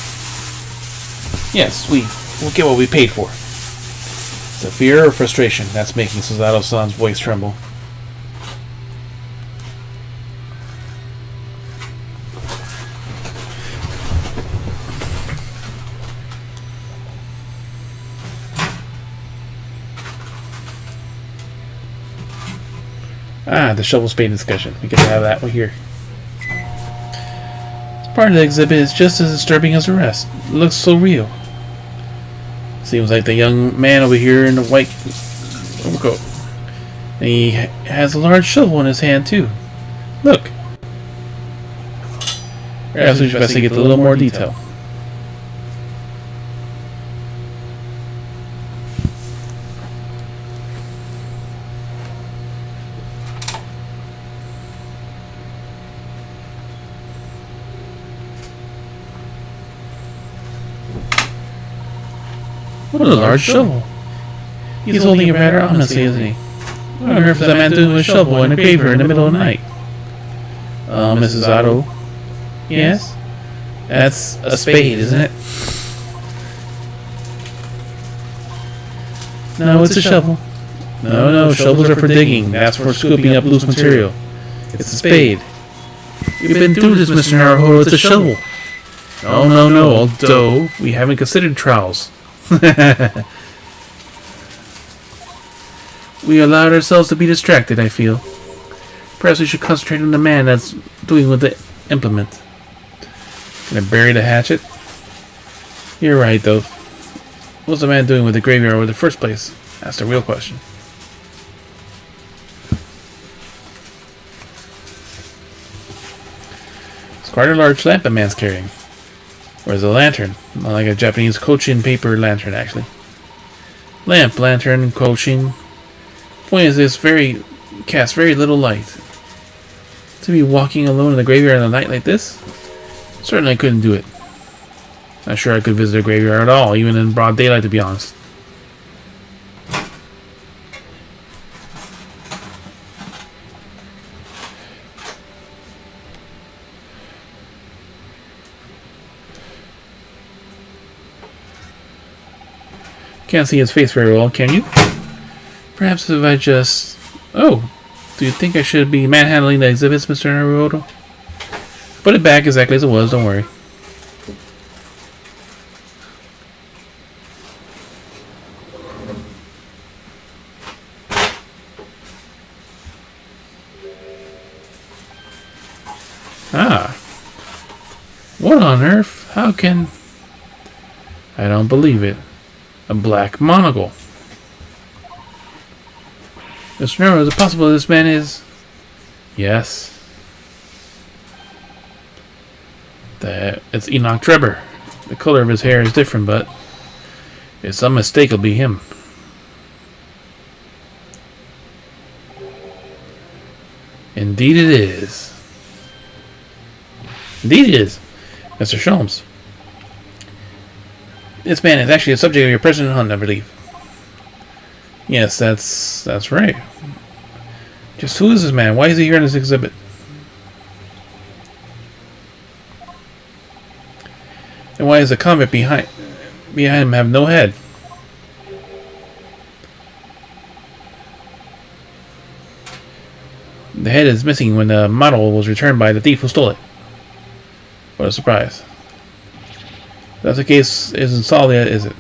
Yes, we'll get what we paid for. It's a fear or frustration that's making Susato-san's voice tremble. The shovel spade discussion. We get to have that one here. Part of the exhibit is just as disturbing as the rest. It looks so real. Seems like the young man over here in the white overcoat. And he has a large shovel in his hand too. Look. Perhaps we should investigate a little more detail. What a large shovel. He's holding it rather ominously, isn't he? I wonder if there's a man doing a shovel in a grave here in the middle of the night. Mrs. Otto. Yes? That's a spade, isn't it? No, it's a shovel. No, shovels are for digging. That's for scooping up loose material. It's a spade. You've been through this, Mr. Naruhodo. It's a shovel. No. Although we haven't considered trowels. We allowed ourselves to be distracted, I feel. Perhaps we should concentrate on the man that's doing with the implement. Gonna bury the hatchet? You're right, though. What's the man doing with the graveyard in the first place? That's the real question. It's quite a large lamp the man's carrying. Or is it a lantern? Not like a Japanese Kochin paper lantern, actually. Lamp, lantern, Kochin. Point is, this casts very little light. To be walking alone in the graveyard in a night like this? Certainly I couldn't do it. Not sure I could visit a graveyard at all, even in broad daylight, to be honest. Can't see his face very well, can you? Perhaps if I just... Oh! Do you think I should be manhandling the exhibits, Mr. Naruto? Put it back exactly as it was, don't worry. Ah. What on earth? How can... I don't believe it. A black monocle. Mr. Naruto, is it possible this man is... Yes. It's Enoch Trevor. The color of his hair is different, but it's unmistakably him. Indeed it is. Indeed it is, Mr. Sholmes. This man is actually a subject of your present hunt, I believe. Yes, that's right. Just who is this man? Why is he here in this exhibit? And why does the comet behind him have no head? The head is missing when the model was returned by the thief who stole it. What a surprise. That's the case isn't solved yet, is it?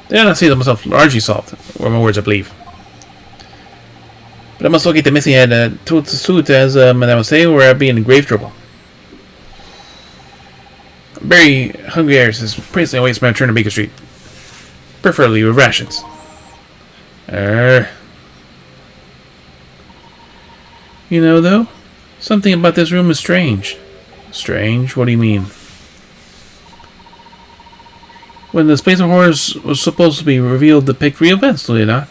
They do not see themselves largely solved, were my words, I believe. But I must locate the missing head to suit as Madame say, or I'll be in grave trouble. I'm very hungry, Iris is praising awaits my return to Baker Street. Preferably with rations. You know, though, something about this room is strange. Strange? What do you mean? When the Space of Horrors was supposed to be revealed to depict real events, do they not?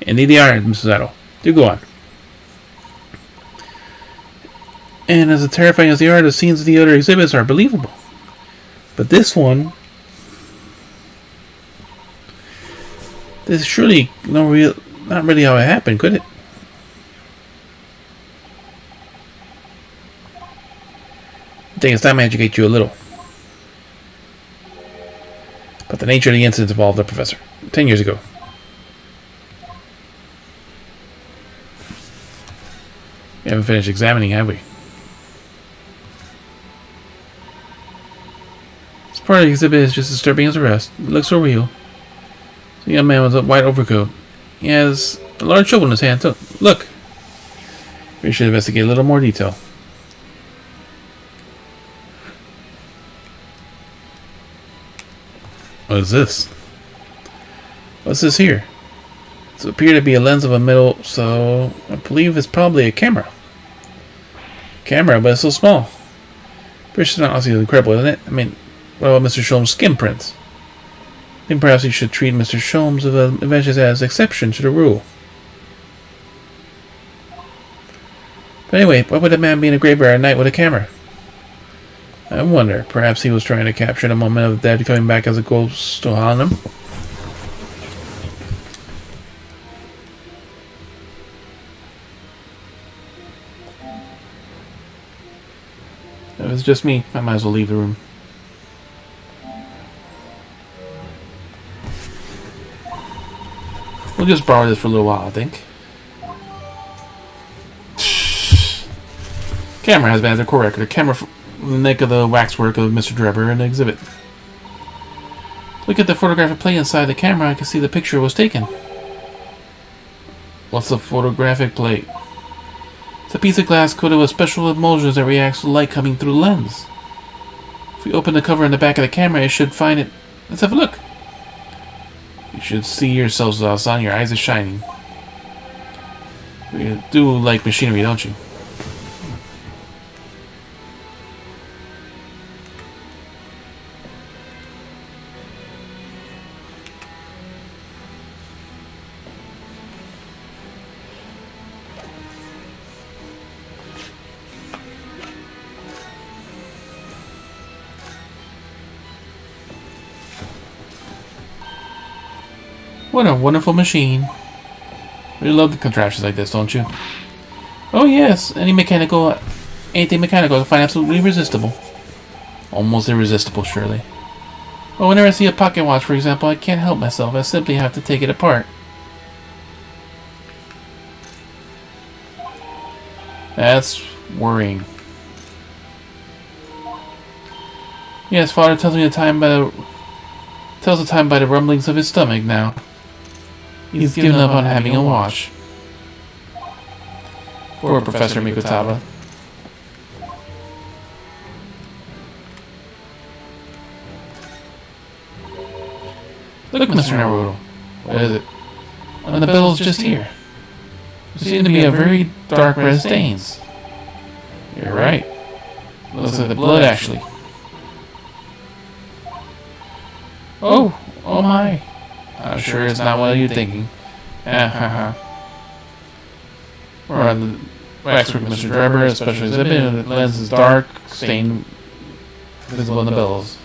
Indeed they are, Mrs. Addo. Do go on. And as terrifying as they are, the scenes of the other exhibits are believable. But this one... This is surely not really how it happened, could it? I think it's time I educate you a little. But the nature of the incident involved the professor 10 years ago. We haven't finished examining, have we? This part of the exhibit is just as disturbing as the rest. It looks surreal. The young man with a white overcoat. He has a large shovel in his hand, too. Look! We should investigate a little more detail. What is this? What's this here? It appears to be a lens of a metal, so I believe it's probably a camera. Camera, but it's so small. British is not honestly incredible, isn't it? I mean, what about Mr. Sholmes' skin prints? I think perhaps you should treat Mr. Sholmes' inventions as exception to the rule. But anyway, why would a man be in a graveyard at night with a camera? I wonder, perhaps he was trying to capture the moment of the dead coming back as a ghost to haunt him? If it's just me, I might as well leave the room. We'll just borrow this for a little while, I think. Camera has been at the core record. A camera from the neck of the waxwork of Mr. Drebber in the exhibit. Look at the photographic plate inside the camera. I can see the picture was taken. What's a photographic plate? It's a piece of glass coated with special emulsions that reacts to light coming through the lens. If we open the cover in the back of the camera, it should find it. Let's have a look. You should see yourselves, son. Your eyes are shining. You do like machinery, don't you? What a wonderful machine. You love the contraptions like this, don't you? Oh yes, anything mechanical I find absolutely irresistible. Almost irresistible, surely. But whenever I see a pocket watch, for example, I can't help myself. I simply have to take it apart. That's worrying. Yes, Father tells me the time by the rumblings of his stomach now. He's given up on having a watch. Poor Professor Mikotaba. Look, Mr. Naruto. What is it? And the bell's just here. There seem to be a very dark red stains. You're right. Looks like the blood, actually. Oh my. I'm sure it's not what you're thinking. We're on the expert, Mr. Drebber, especially as the lens is dark, stained, visible in the bellows.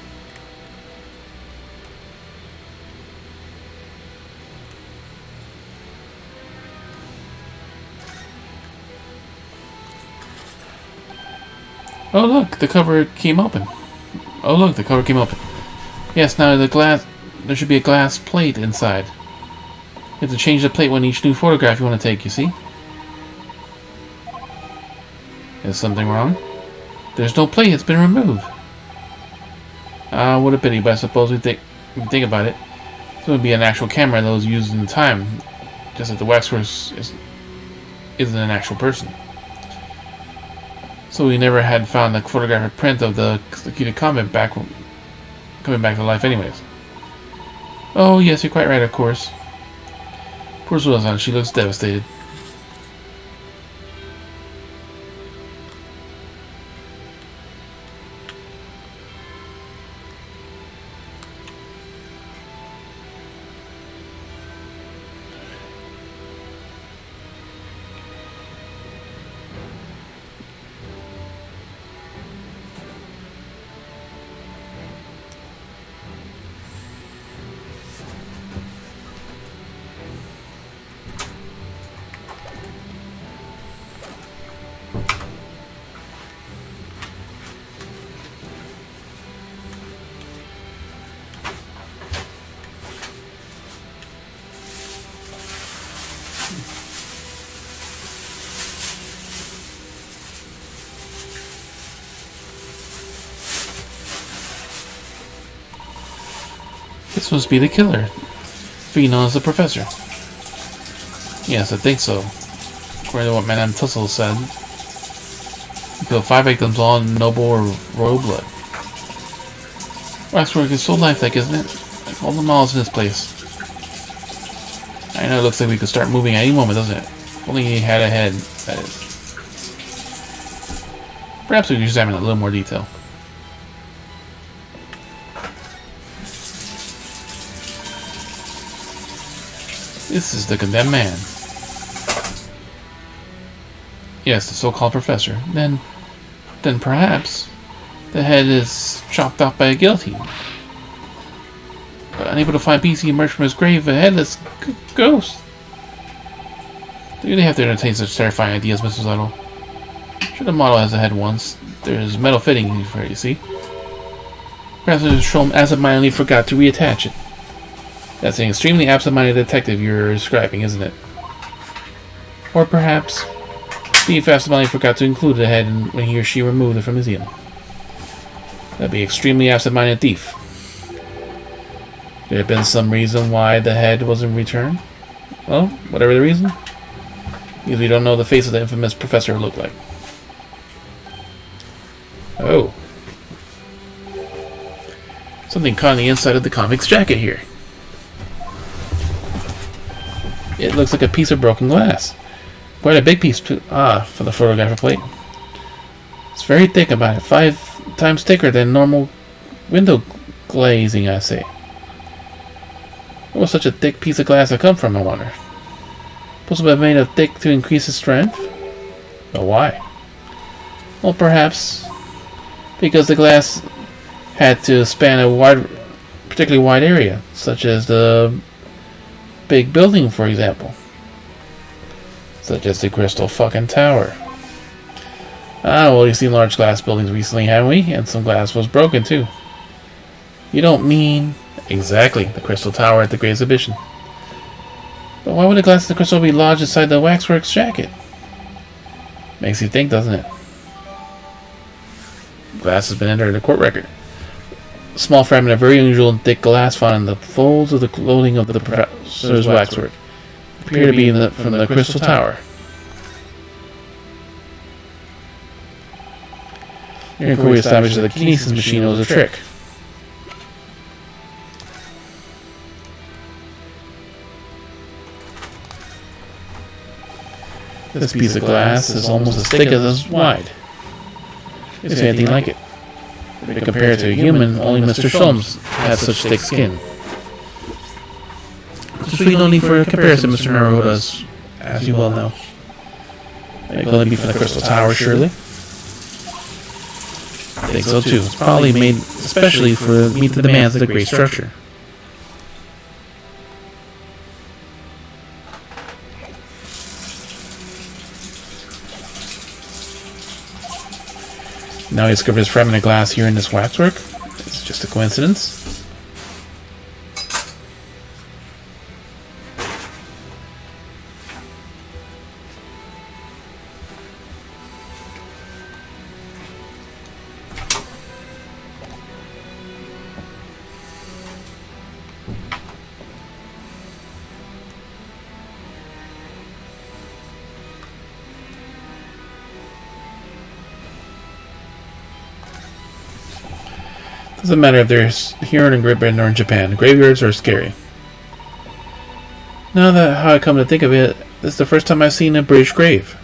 Oh look, the cover came open. Yes, now there should be a glass plate inside. You have to change the plate when each new photograph you want to take, you see? Is something wrong? There's no plate, it's been removed. What a pity, but I suppose if you think about it, this would be an actual camera that was used in the time, just that the waxworks isn't an actual person. So we never had found a photographic print of the executed convict coming back to life anyways. Oh yes, you're quite right, of course. Poor Susan, she looks devastated. This must be the killer. Being known as the Professor. Yes, I think so. According to what Madame Tussle said. You killed 5 victims, all in noble or royal blood. Waxwork is so lifelike, isn't it? Like all the models in this place. I know it looks like we could start moving at any moment, doesn't it? If only he had a head, that is. Perhaps we could examine it in a little more detail. This is the condemned man. Yes, the so-called professor. Then perhaps the head is chopped off by a guillotine. But unable to find peace, he emerged from his grave a headless ghost. Do you really have to entertain such terrifying ideas, Mrs. Little? Sure, the model has a head once. There's metal fitting for it, you see. Perhaps Mr. Strom absentmindedly forgot to reattach it. That's an extremely absent-minded detective you're describing, isn't it? Or perhaps Thief absentmindedly forgot to include the head when he or she removed it from his museum. That'd be extremely absent-minded thief. There had been some reason why the head wasn't returned. Well, whatever the reason, because we don't know the face of the infamous professor looked like. Oh. Something caught on the inside of the convict's jacket here. It looks like a piece of broken glass. Quite a big piece too. Ah, for the photographer plate. It's very thick about it. 5 times thicker than normal window glazing, I say. Where will such a thick piece of glass have come from, I wonder? Possibly made of thick to increase its strength? But why? Well, perhaps because the glass had to span a particularly wide area, such as the big building, for example. Such as the Crystal fucking Tower. Ah, well, you've seen large glass buildings recently, haven't we? And some glass was broken, too. You don't mean... Exactly, the Crystal Tower at the Great Exhibition. But why would the glass of the crystal be lodged inside the waxwork's jacket? Makes you think, doesn't it? Glass has been entered in the court record. A small fragment of very unusual and thick glass found in the folds of the clothing of the professor's waxwork. Appear to be from the Crystal Tower. Your inquiry established that the kinesis machine was a trick. This piece of glass is almost as thick as it's wide. If anything like it. But compared to a human, only Mr. Sholmes has such thick skin. There's really no need for a comparison, Mr. Naruto, as you well know. It can only be from the Crystal Tower, surely. I think so too. It's probably made especially for meet the demands of the great structure. Now he discovered his fragment of glass here in this waxwork. It's just a coincidence. Doesn't matter if they're here in Great Britain or in Japan. Graveyards are scary. Now that how I come to think of it, this is the first time I've seen a British grave.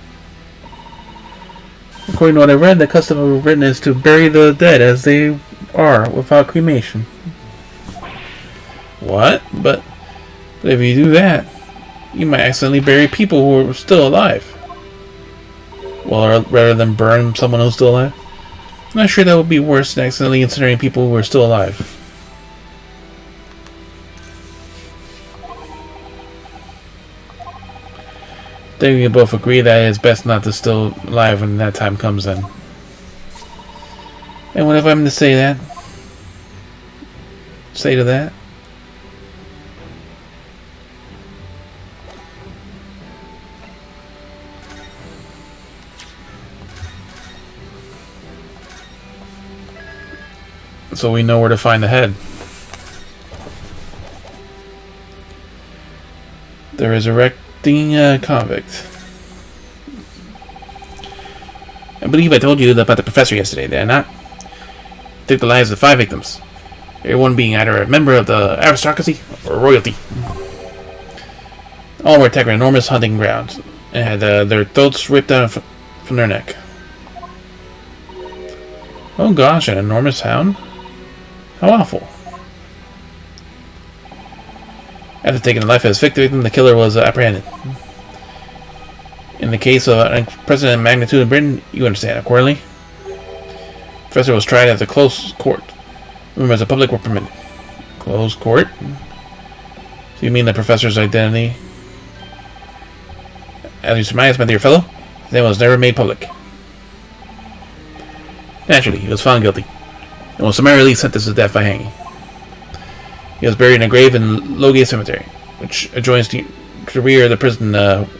According to what I read, the custom of Britain is to bury the dead as they are, without cremation. What? But if you do that, you might accidentally bury people who are still alive. Well, rather than burn someone who's still alive. I'm not sure that would be worse than accidentally incinerating people who are still alive. I think we can both agree that it's best not to still alive when that time comes then. And what if I'm to say that? Say to that? So we know where to find the head. The resurrecting convict. I believe I told you about the professor yesterday, did I not? Took the lives of 5 victims. Everyone being either a member of the aristocracy or royalty. All were attacked by enormous hunting grounds and had their throats ripped out from their neck. Oh gosh, an enormous hound? How awful. After taking the life of his victim, the killer was apprehended. In the case of an unprecedented magnitude in Britain, you understand accordingly. The professor was tried at a closed court. Rumors of public were permitted. Closed court? So you mean the professor's identity? As you surmise, my dear fellow, his name was never made public. Naturally, he was found guilty and was summarily sentenced to death by hanging. He was buried in a grave in Logate Cemetery, which adjoins the rear of the prison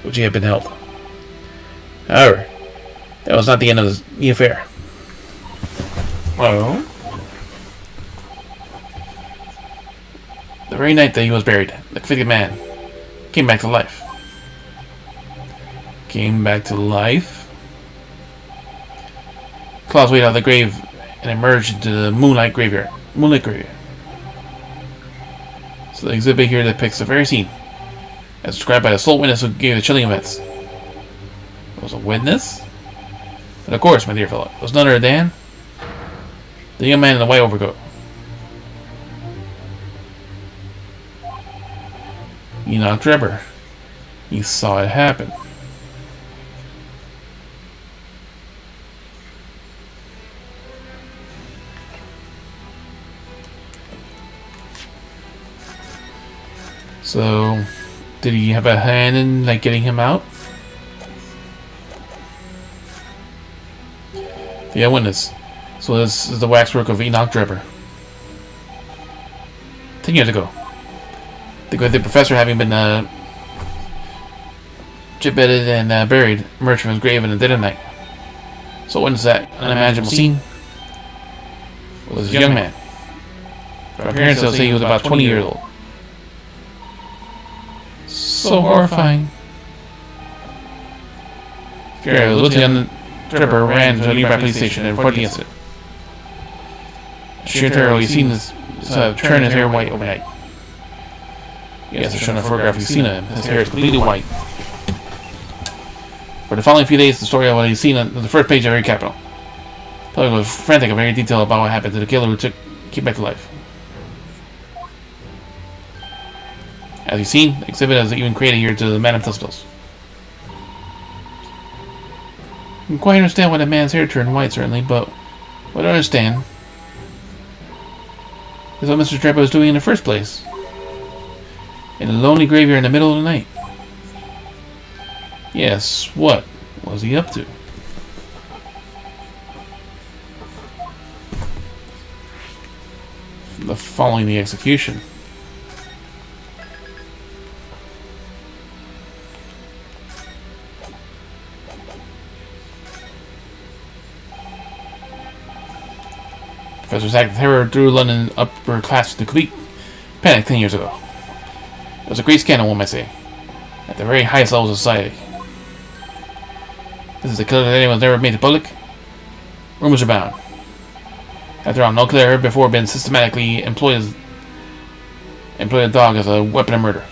which he had been held. However, that was not the end of the affair. Oh? The very night that he was buried, the convicted man came back to life. Came back to life? Claus waited out of the grave and emerged into the moonlit graveyard. So the exhibit here depicts the very scene, as described by the sole witness who gave the chilling events. It was a witness? But of course, my dear fellow, it was none other than the young man in the white overcoat. Enoch Drebber. He saw it happen. So, did he have a hand in like getting him out? Yeah, witness. So this is the waxwork of Enoch Drebber. 10 years ago. The professor, having been chip-bedded and buried, emerged from his grave in the dead of night. So witness that unimaginable scene was a young man. From appearance, they'll say he was about 20 years old. So horrifying. Lieutenant Drebber ran to a nearby police station and reported the incident. Sheer terror, he's seen this turn his hair white overnight. Yes, they're showing a photograph you've seen of him. His hair is completely white. For the following few days, the story of what he's seen on the first page of every capital. Public was frantic and very detailed about what happened to the killer who came back to life. As you've seen, the exhibit has even created here to the Man of Tuspils. I can quite understand why the man's hair turned white, certainly, but what I don't understand is what Mr. Drebber was doing in the first place. In a lonely graveyard in the middle of the night. Yes, what was he up to? Following the execution. Professor's act of terror drew London upper class to complete panic 10 years ago. It was a great scandal, one might say, at the very highest levels of society. This is a killer that anyone's never made public. Rumors abound. After all, no killer had before been systematically employed a dog as a weapon of murder.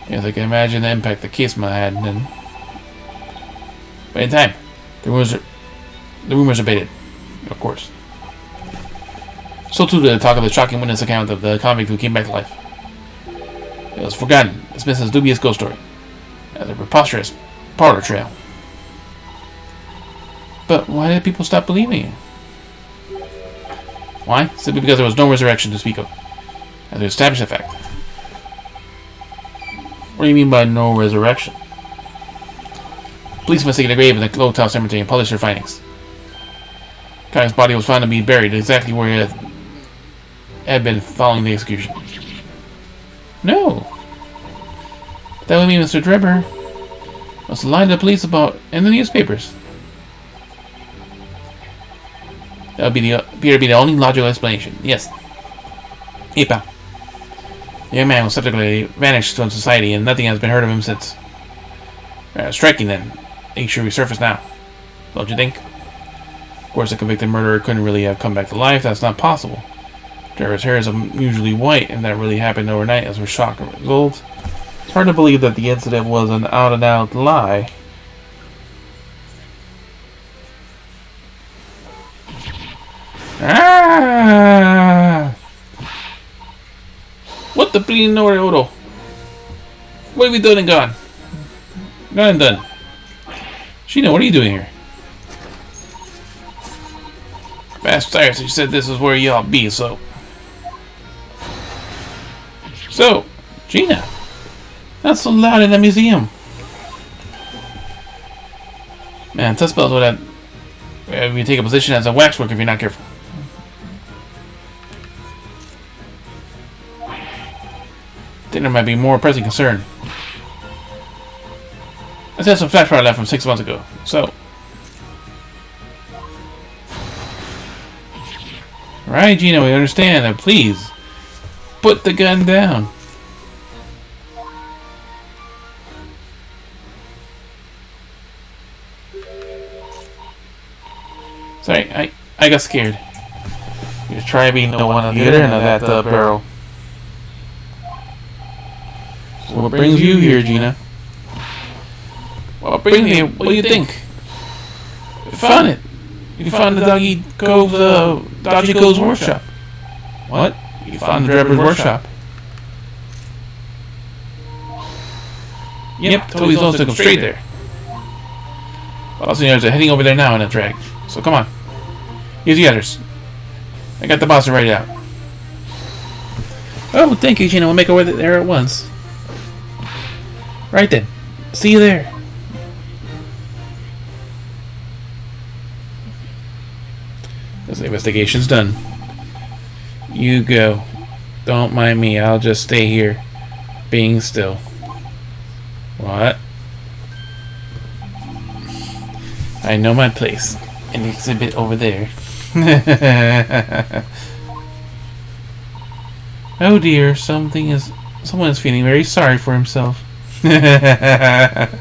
Yes, I can imagine the impact the case might have had then. But in time, the rumors abated, of course. So too did the talk of the shocking witness account of the convict who came back to life. It was forgotten, dismissed as a dubious ghost story, as a preposterous parlor trail. But why did people stop believing it? Why? Simply because there was no resurrection to speak of, as to establish the fact. What do you mean by no resurrection? Police investigated the grave in the Clothouse Cemetery and published their findings. Connick's body was found to be buried exactly where he had been following the execution. No. That would mean Mr. Drebber must lie to the police about in the newspapers. That would appear to be the only logical explanation. Yes. Hey, pal. The young man was subsequently vanished from society, and nothing has been heard of him since. Striking, then. He should resurface now. Don't you think? Of course, a convicted murderer couldn't really have come back to life. That's not possible. Drebber's hair is unusually white, and that really happened overnight as we're shocked and result. It's hard to believe that the incident was an out-and-out lie. Ah! What the bleeding Odo? What have we done and gone? Gone and done. Sheena, what are you doing here? Master Cyrus, you said this is where y'all be, so... So, Gina, not so loud in the museum. Man, Tuspils would have you take a position as a waxwork if you're not careful. I think there might be more pressing concern. Let's have some flash power left from 6 months ago. So, right, Gina, we understand that. Please, put the gun down. Sorry, I got scared. You try being the one on the other end of that barrel. So what brings you here, Gina? What brings me? What do you think? You found it. You found the Dodgy Cove's workshop. What? You found the Drebber's workshop. Yep, Toby's also took him straight there. Boss and the others are heading over there now in a drag. So come on. Here's the others. I got the boss to write it out. Oh, thank you, Gina. We'll make our way there at once. Right then. See you there. This investigation's done. You go. Don't mind me. I'll just stay here, being still. What? I know my place. An exhibit over there. Oh dear, someone is feeling very sorry for himself. Let's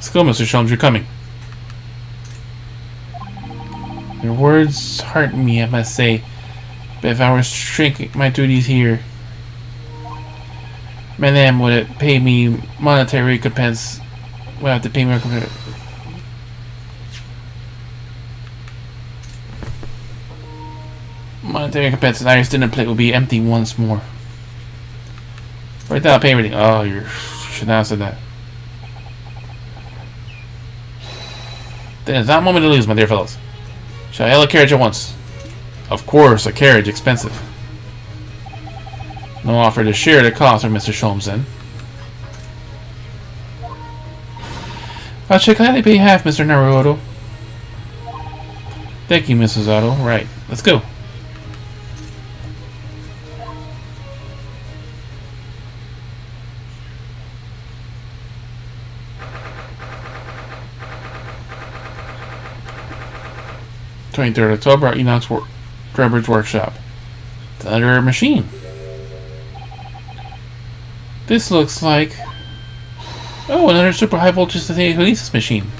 go, Mr. Sholmes, you're coming. Your words hearten me, I must say. But if I were shrinking my duties here, Madame would pay me monetary recompense. Well, have to pay me recompense. Monetary recompense and Irish dinner plate will be empty once more. Right now, I'll pay everything. Oh, you should not have said that. Then it's not a moment to lose, my dear fellows. Shall I hail a carriage at once? Of course, a carriage, expensive. No offer to share the cost of Mr. Sholmes, then. I should gladly pay half, Mr. Naruto. Thank you, Mrs. Otto. Right, let's go. October, Enoch's Drebber's workshop. It's under a machine. This looks like... Oh, another super high voltage static machine.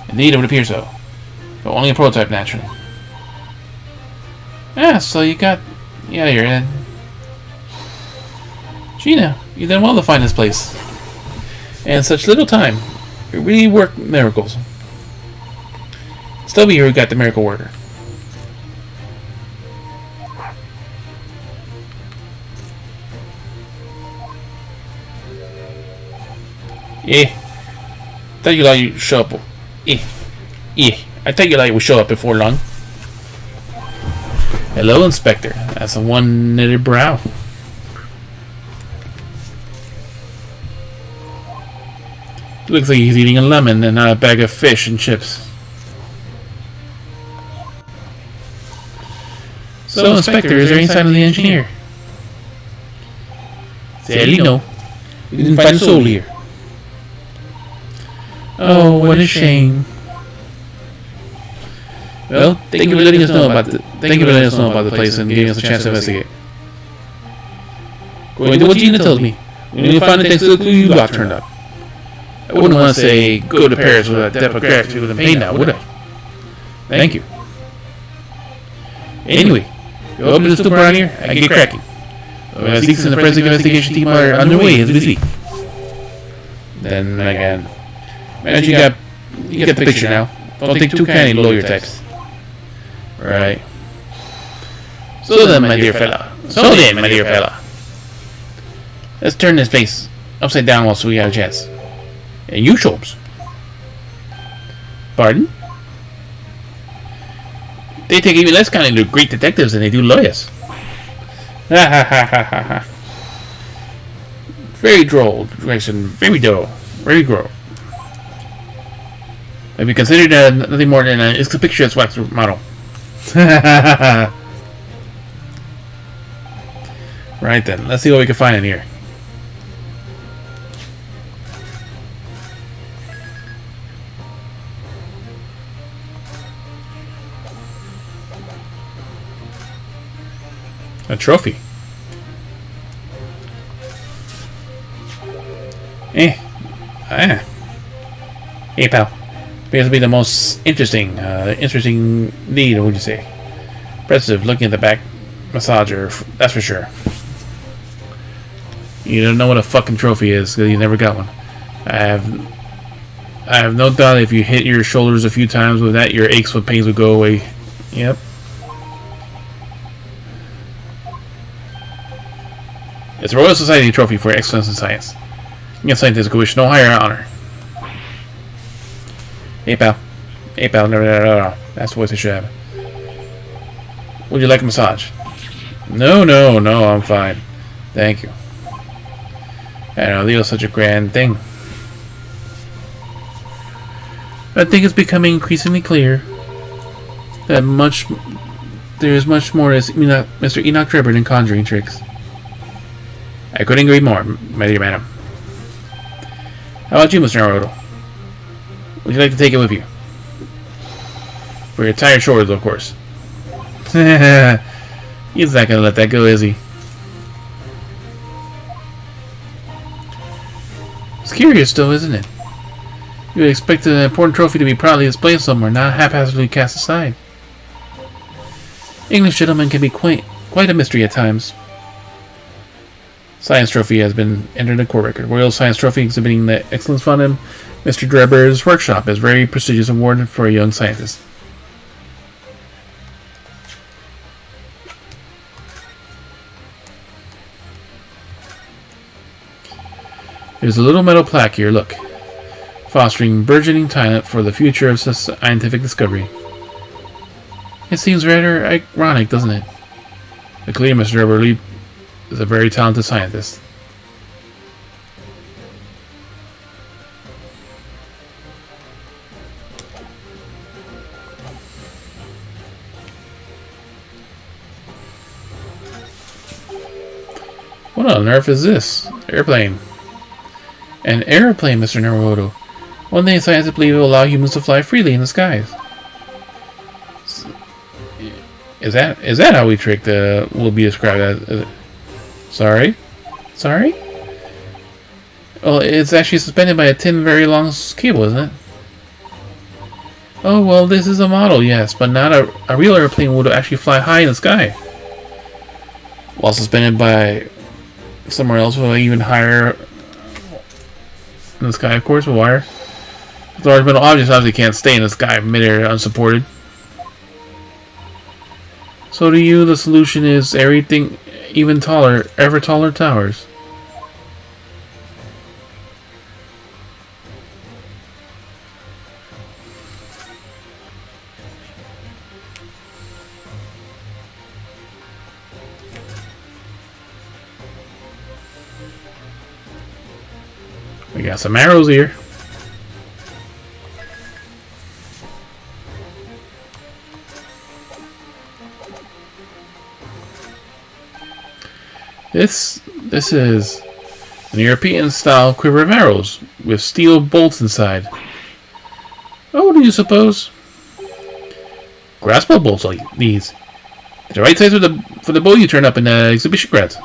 Indeed, it would appear so. But only a prototype, naturally. Ah, so you got... Yeah, you're in. Gina, you done well to find this place. And such little time. You really work miracles. Still be here who got the miracle worker. Yeah. Thought you like you show up. Yeah. I thought you like would show up before long. Hello, Inspector. That's a one-knitted brow. Looks like he's eating a lemon and not a bag of fish and chips. So, Inspector, is there any sign of the engineer? Sadly, no. We didn't find a soul here. Oh, what a shame. Well, thank you for letting us know about the place and giving us a chance to investigate. Going to what Gina told me. When you find it thanks to the clue you got turned up. I wouldn't want to say go to Paris with a debt of gratitude and pain now, would I? Thank you. Anyway, you open the stupor around here, I get cracking. Seeks and the forensic investigation team are underway as we speak. Then again, imagine you get the picture now. Don't think too kindly, lawyer types. Right. So then, my dear fella. Let's turn this place upside down while we have a chance. And you, Sholmes. Pardon? They take even less kindly to great detectives than they do lawyers. Ha ha ha ha ha ha. Very droll, Gregson. Very droll. Very droll. Have you considered nothing more than it's a picture of wax model? Right then, let's see what we can find in here. trophy. Hey, pal. Appears to be the most interesting need, what would you say? Impressive, looking at the back massager, that's for sure. You don't know what a fucking trophy is, because you never got one. I have no doubt if you hit your shoulders a few times with that, your aches and pains would go away. Yep. It's a Royal Society trophy for excellence in science. Young scientists could wish no higher honor. Hey pal. No. That's the voice I should have. Would you like a massage? No, I'm fine. Thank you. I know, Leo's such a grand thing. I think it's becoming increasingly clear that there is much more to Mr. Enoch Drebber than conjuring tricks. I couldn't agree more, my dear madam. How about you, Mr. Naruto? Would you like to take it with you? For your tired shoulders, of course. He's not gonna let that go, is he? It's curious, though, isn't it? You would expect an important trophy to be proudly displayed somewhere, not haphazardly cast aside. English gentlemen can be quite a mystery at times. Science trophy has been entered in the court record. Royal Science Trophy exhibiting the excellence found in Mr. Drebber's workshop is a very prestigious award for a young scientist. There's a little metal plaque here, look. Fostering burgeoning talent for the future of scientific discovery. It seems rather ironic, doesn't it? The clear Mr. Drebber is a very talented scientist. What on earth is this? Airplane. An airplane, Mr. Naruto. One day scientists believe it will allow humans to fly freely in the skies. Is that how we tricked will be described as? Sorry? Well, it's actually suspended by a very long cable, isn't it? Oh, well, this is a model, yes, but not a real airplane would actually fly high in the sky. While suspended by somewhere else with even higher in the sky, of course, with wire. The large metal objects obviously can't stay in the sky mid-air unsupported. So to you, the solution is everything even taller, ever taller towers. We got some arrows here. This is an European-style quiver of arrows with steel bolts inside. Oh, do you suppose? Graspable bolts like these. They're the right size for the bow you turn up in the exhibition grounds.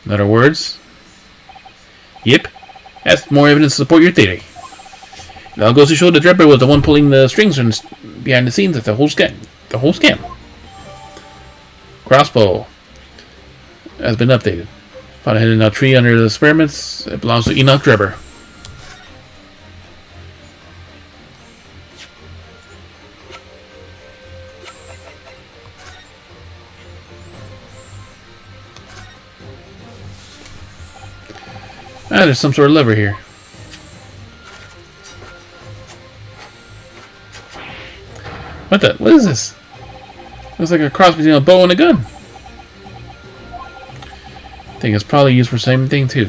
In other words, yep, that's more evidence to support your theory. It all goes to show the Drebber was the one pulling the strings behind the scenes of the whole scam. Crossbow has been updated. Found hidden in a tree under the experiments. It belongs to Enoch Drebber. Ah, there's some sort of lever here. What is this? Looks like a cross between a bow and a gun. I think it's probably used for the same thing too.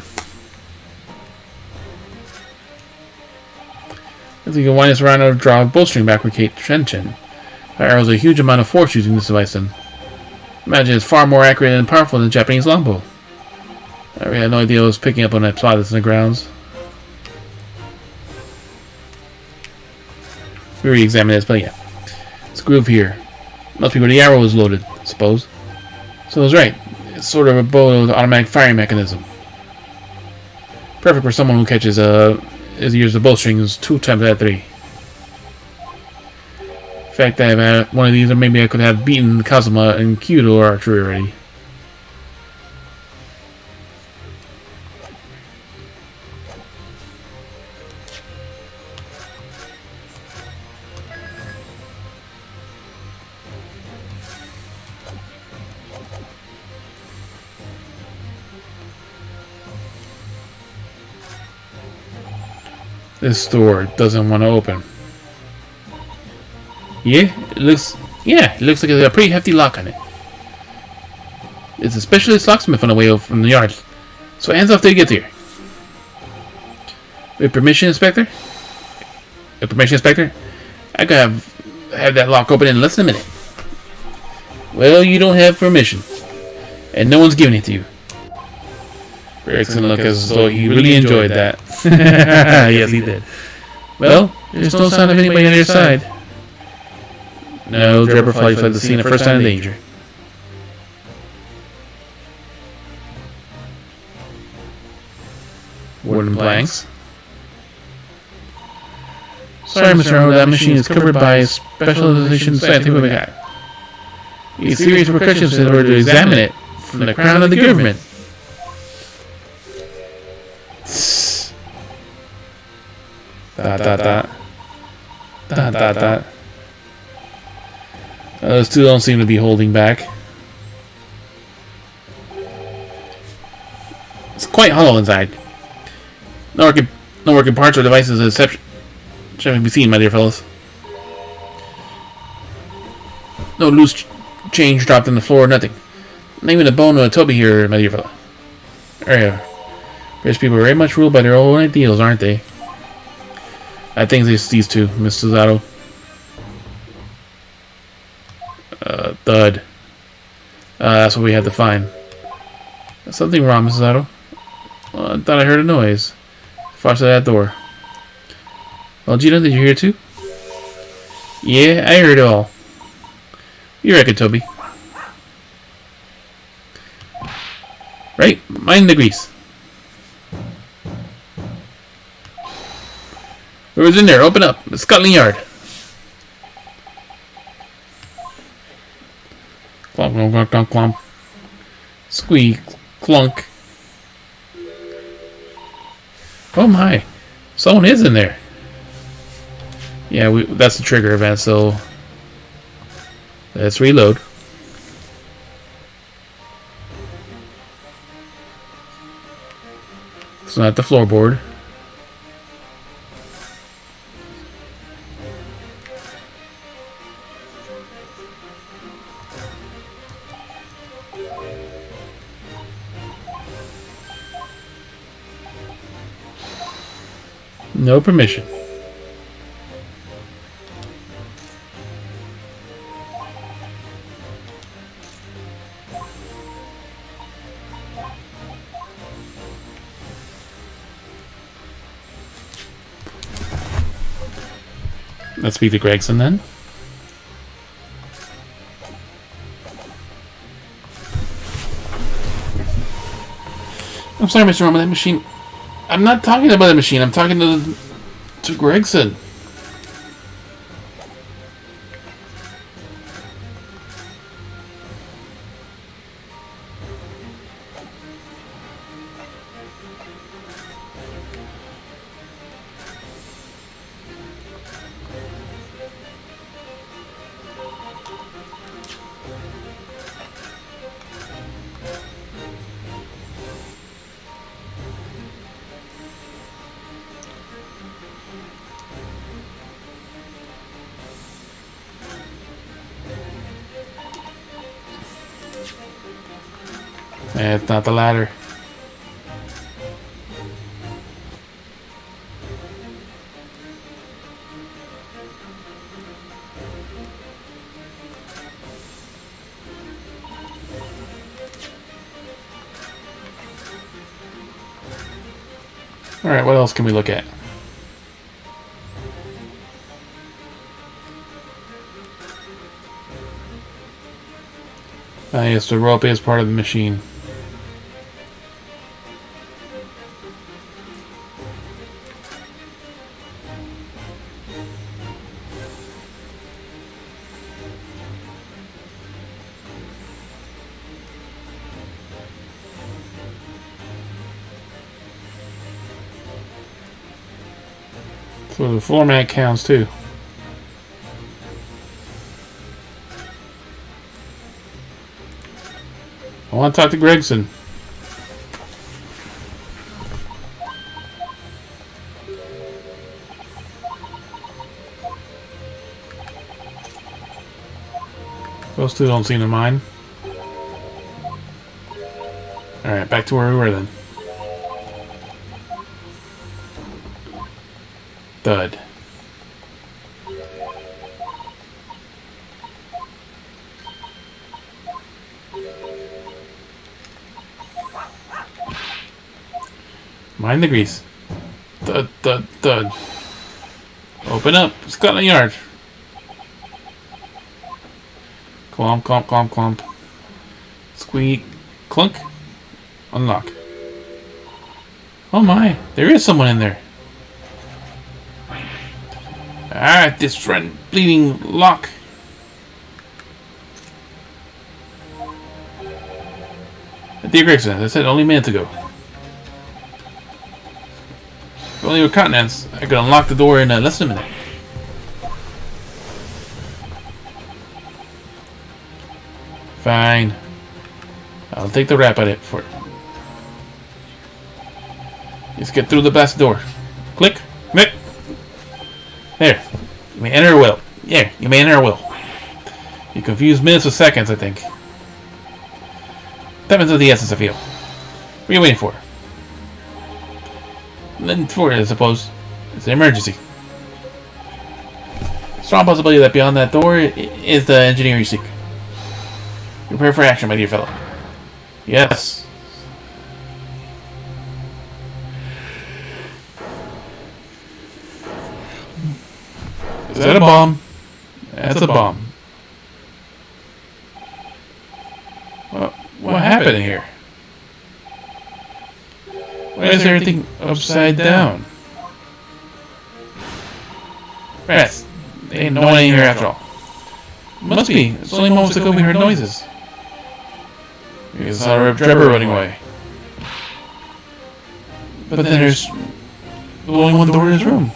If you can wind this around and draw a bowstring backward tension. That arrows a huge amount of force using this device then. Imagine it's far more accurate and powerful than the Japanese longbow. I really had no idea I was picking up on that plot that's in the grounds. We re-examine this, but yeah. It's a groove here. Must be where the arrow is loaded, I suppose. So I was right. It's sort of a bow with automatic firing mechanism. Perfect for someone who catches uses the bowstrings 2 times out of 3. In fact, I have one of these, or maybe I could have beaten Kazuma and Kyudo archery already. This door doesn't want to open. Yeah, it looks like it's got a pretty hefty lock on it. It's a specialist locksmith on the way over from the yard. So hands off till you get here. With permission, Inspector? With permission, Inspector? I could have that lock open in less than a minute. Well, you don't have permission. And no one's giving it to you. Gregson looked as though he really enjoyed that. Yes, he did. Well, there's no sign of anybody on your side. No, Drebber fled the scene at first sign of danger. Wooden planks. Sorry, Mr. Arnold, that machine is covered by a specialization scientific act. These serious repercussions in order to examine it from the crown of the government. Those two don't seem to be holding back. It's quite hollow inside. No working parts or devices except shall be seen, my dear fellows. No loose change dropped on the floor, nothing. Not even a bone or a Toby here, my dear fellow. British people are very much ruled by their own ideals, aren't they? I think it's these two, Mr. Zato. Thud. That's what we have to find. There's something wrong, Mrs. Zato. I thought I heard a noise. Far side of that door. Well, Gina, did you hear it too? Yeah, I heard it all. You reckon, Toby? Right? Mind the grease. Whoever's in there, open up. It's Scotland Yard. Clomp, clomp, clomp, clomp, clomp. Squeak, clunk. Oh my. Someone is in there. Yeah, that's the trigger event, so let's reload. It's not the floorboard. No permission. Let's speak to Gregson then. I'm sorry, Mr. Roman, that machine... I'm not talking about the machine, I'm talking to Gregson. It's not the ladder. Alright, what else can we look at? Yes, the rope is part of the machine. So the floor mat counts too. I want to talk to Gregson. Those two don't seem to mind. Alright, back to where we were then. Thud. Mind the grease. Thud, thud, thud. Open up, Scotland Yard. Clomp, clomp, clomp, clomp. Squeak, clunk. Unlock. Oh my, there is someone in there. Ah, this friend bleeding lock. Dear Gregson, as I said only minutes ago. If only with continents, I could unlock the door in less than a minute. Fine. I'll take the rap at it for it. Let's get through the best door. Click. Click. There. You may enter a will. Yeah, you may enter a will. You confuse minutes with seconds, I think. 10 minutes of the essence, I feel. What are you waiting for? Then for it, I suppose. It's an emergency. Strong possibility that beyond that door is the engineer you seek. Prepare for action, my dear fellow. Yes. Is that a bomb? That's a bomb. What happened here? Why is everything upside down? Rats. There ain't no one in here after all. Must be. It's only moments ago we heard noises. We saw a Trevor running away. But then there's only one door in his room.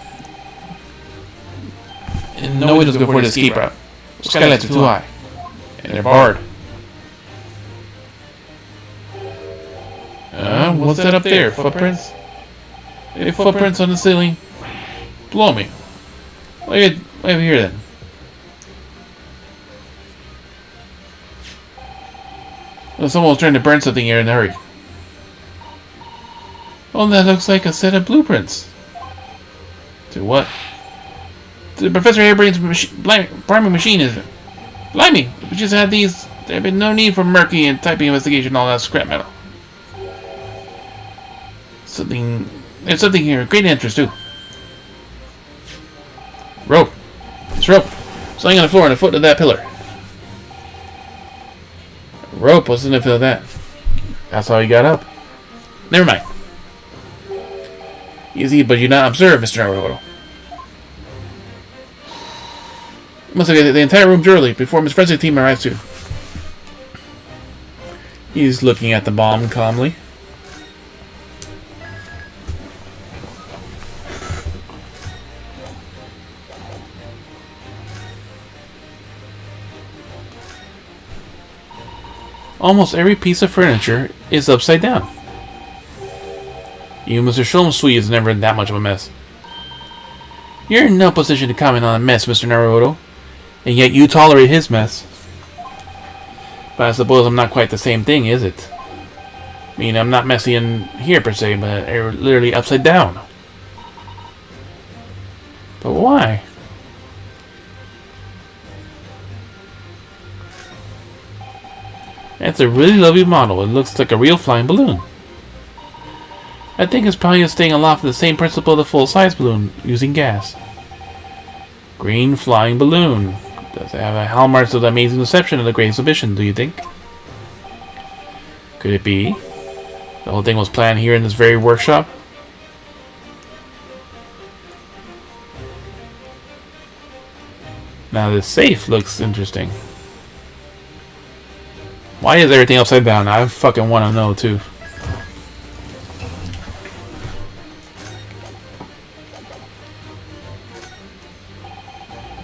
And no windows go for the escape route. Skylights are too high. And they're barred. What's that up there? Footprints? Hey, footprints on the ceiling. Blow me. Wait over here then. Well, someone was trying to burn something here in a hurry. Oh, that looks like a set of blueprints. To what? To Professor Harebrain's primary machine, is it? Blimey! We just had these. There'd been no need for murky and typing investigation and all that scrap metal. There's something here of great interest, too. Rope. It's rope. It's laying on the floor on the foot of that pillar. Rope wasn't the foot of that. That's how he got up. Never mind. Easy, but you're not observed, Mr. Naruto. Must have got the entire room thoroughly before Miss Frenzy's team arrives, too. He's looking at the bomb calmly. Almost every piece of furniture is upside down. Even Mr. Sholm's suite is never that much of a mess. You're in no position to comment on a mess, Mr. Naruto, and yet you tolerate his mess. But I suppose I'm not quite the same thing, is it? I mean, I'm not messy in here per se, but they're literally upside down. But why? That's a really lovely model. It looks like a real flying balloon. I think it's probably just staying aloft with the same principle of the full-size balloon, using gas. Green flying balloon. Does it have a hallmarks of the amazing reception of the Great Exhibition, do you think? Could it be? The whole thing was planned here in this very workshop? Now this safe looks interesting. Why is everything upside down? I fucking want to know too.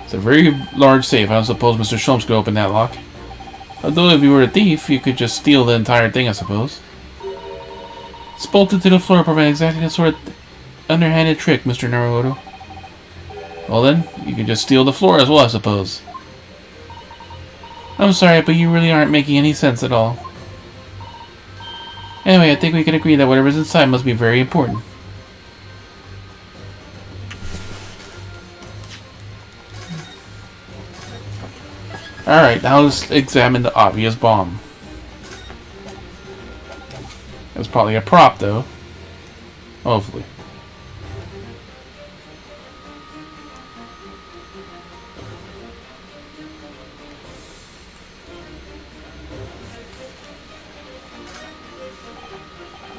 It's a very large safe. I don't suppose Mr. Sholmes could open that lock. Although if you were a thief, you could just steal the entire thing, I suppose. It's bolted to the floor, providing exactly the sort of underhanded trick, Mr. Naruto. Well then, you can just steal the floor as well, I suppose. I'm sorry, but you really aren't making any sense at all. Anyway, I think we can agree that whatever's inside must be very important. Alright, now let's examine the obvious bomb. It's probably a prop, though. Hopefully.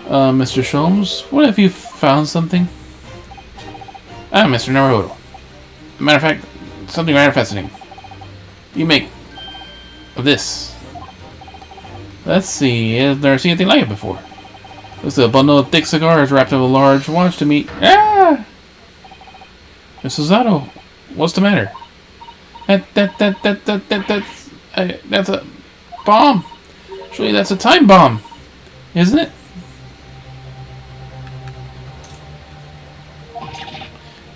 Mr. Sholmes, what if you found something? Ah, Mr. Naruto. Matter of fact, something rather fascinating. You make of this. Let's see, I've never seen anything like it before. Looks like a bundle of thick cigars wrapped in a large watch to meet. Ah! Miss Susato, what's the matter? That's a bomb. Surely that's a time bomb, isn't it?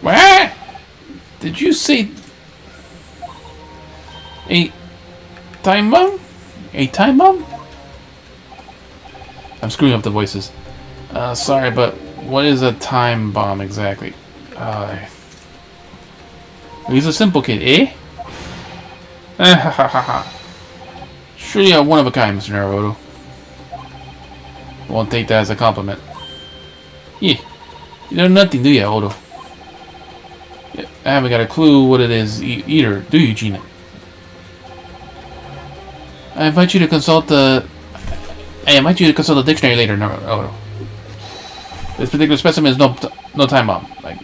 What? Did you say a time bomb? A time bomb? I'm screwing up the voices. Sorry, but what is a time bomb exactly? He's a simple kid, eh? Surely you're one of a kind, Mr. Naruto. Won't take that as a compliment. Yeah, you know nothing, do you, Odo? I haven't got a clue what it is either, do you, Gina? I invite you to consult the dictionary later, Naruto. This particular specimen is no time bomb. Like,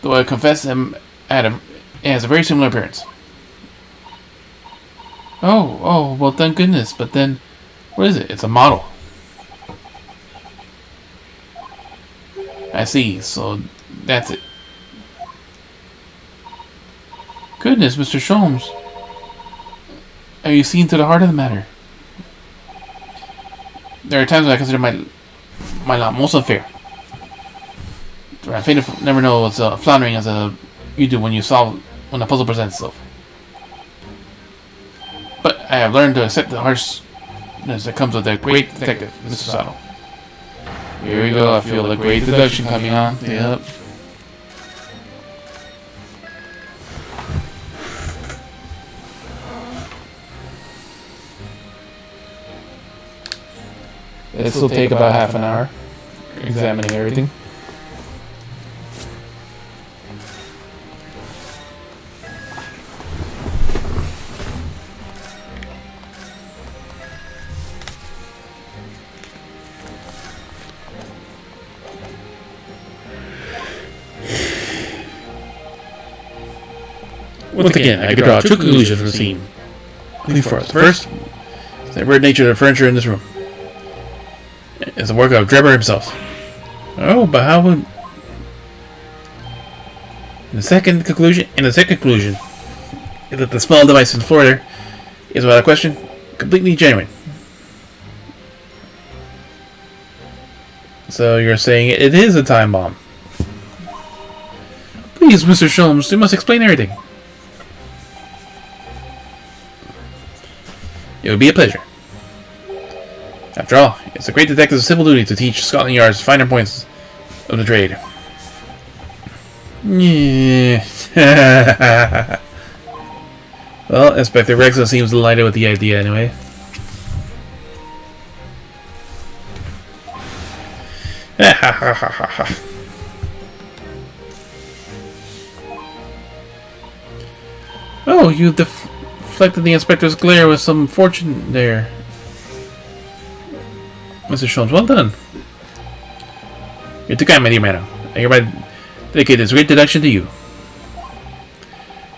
though I confess it has a very similar appearance. Oh, well, thank goodness. But then, what is it? It's a model. I see. So that's it. Goodness, Mr. Sholmes. Have you seen to the heart of the matter? There are times when I consider my lot most unfair. I never know what's floundering as you do when the puzzle presents itself. But I have learned to accept the harshness that comes with a great detective, Mr. Sato. Here we go. I feel the great deduction coming on. Yep. This will take about half an hour, examining everything. Once again, I could draw two conclusions from the scene. First, the weird nature of the furniture in this room is the work of Drebber himself. Oh, but how would... The second conclusion is that the small device in the floor there is, without question, completely genuine. So you're saying it is a time bomb. Please, Mr. Sholmes, you must explain everything. It would be a pleasure. After all, it's a great detective's civil duty to teach Scotland Yard's finer points of the trade. Yeah. Well, Inspector Rexo seems delighted with the idea anyway. Oh, you deflected the inspector's glare with some fortune there. Mr. Sholmes, well done. You're too kind, my dear madam. I hereby dedicate this great deduction to you.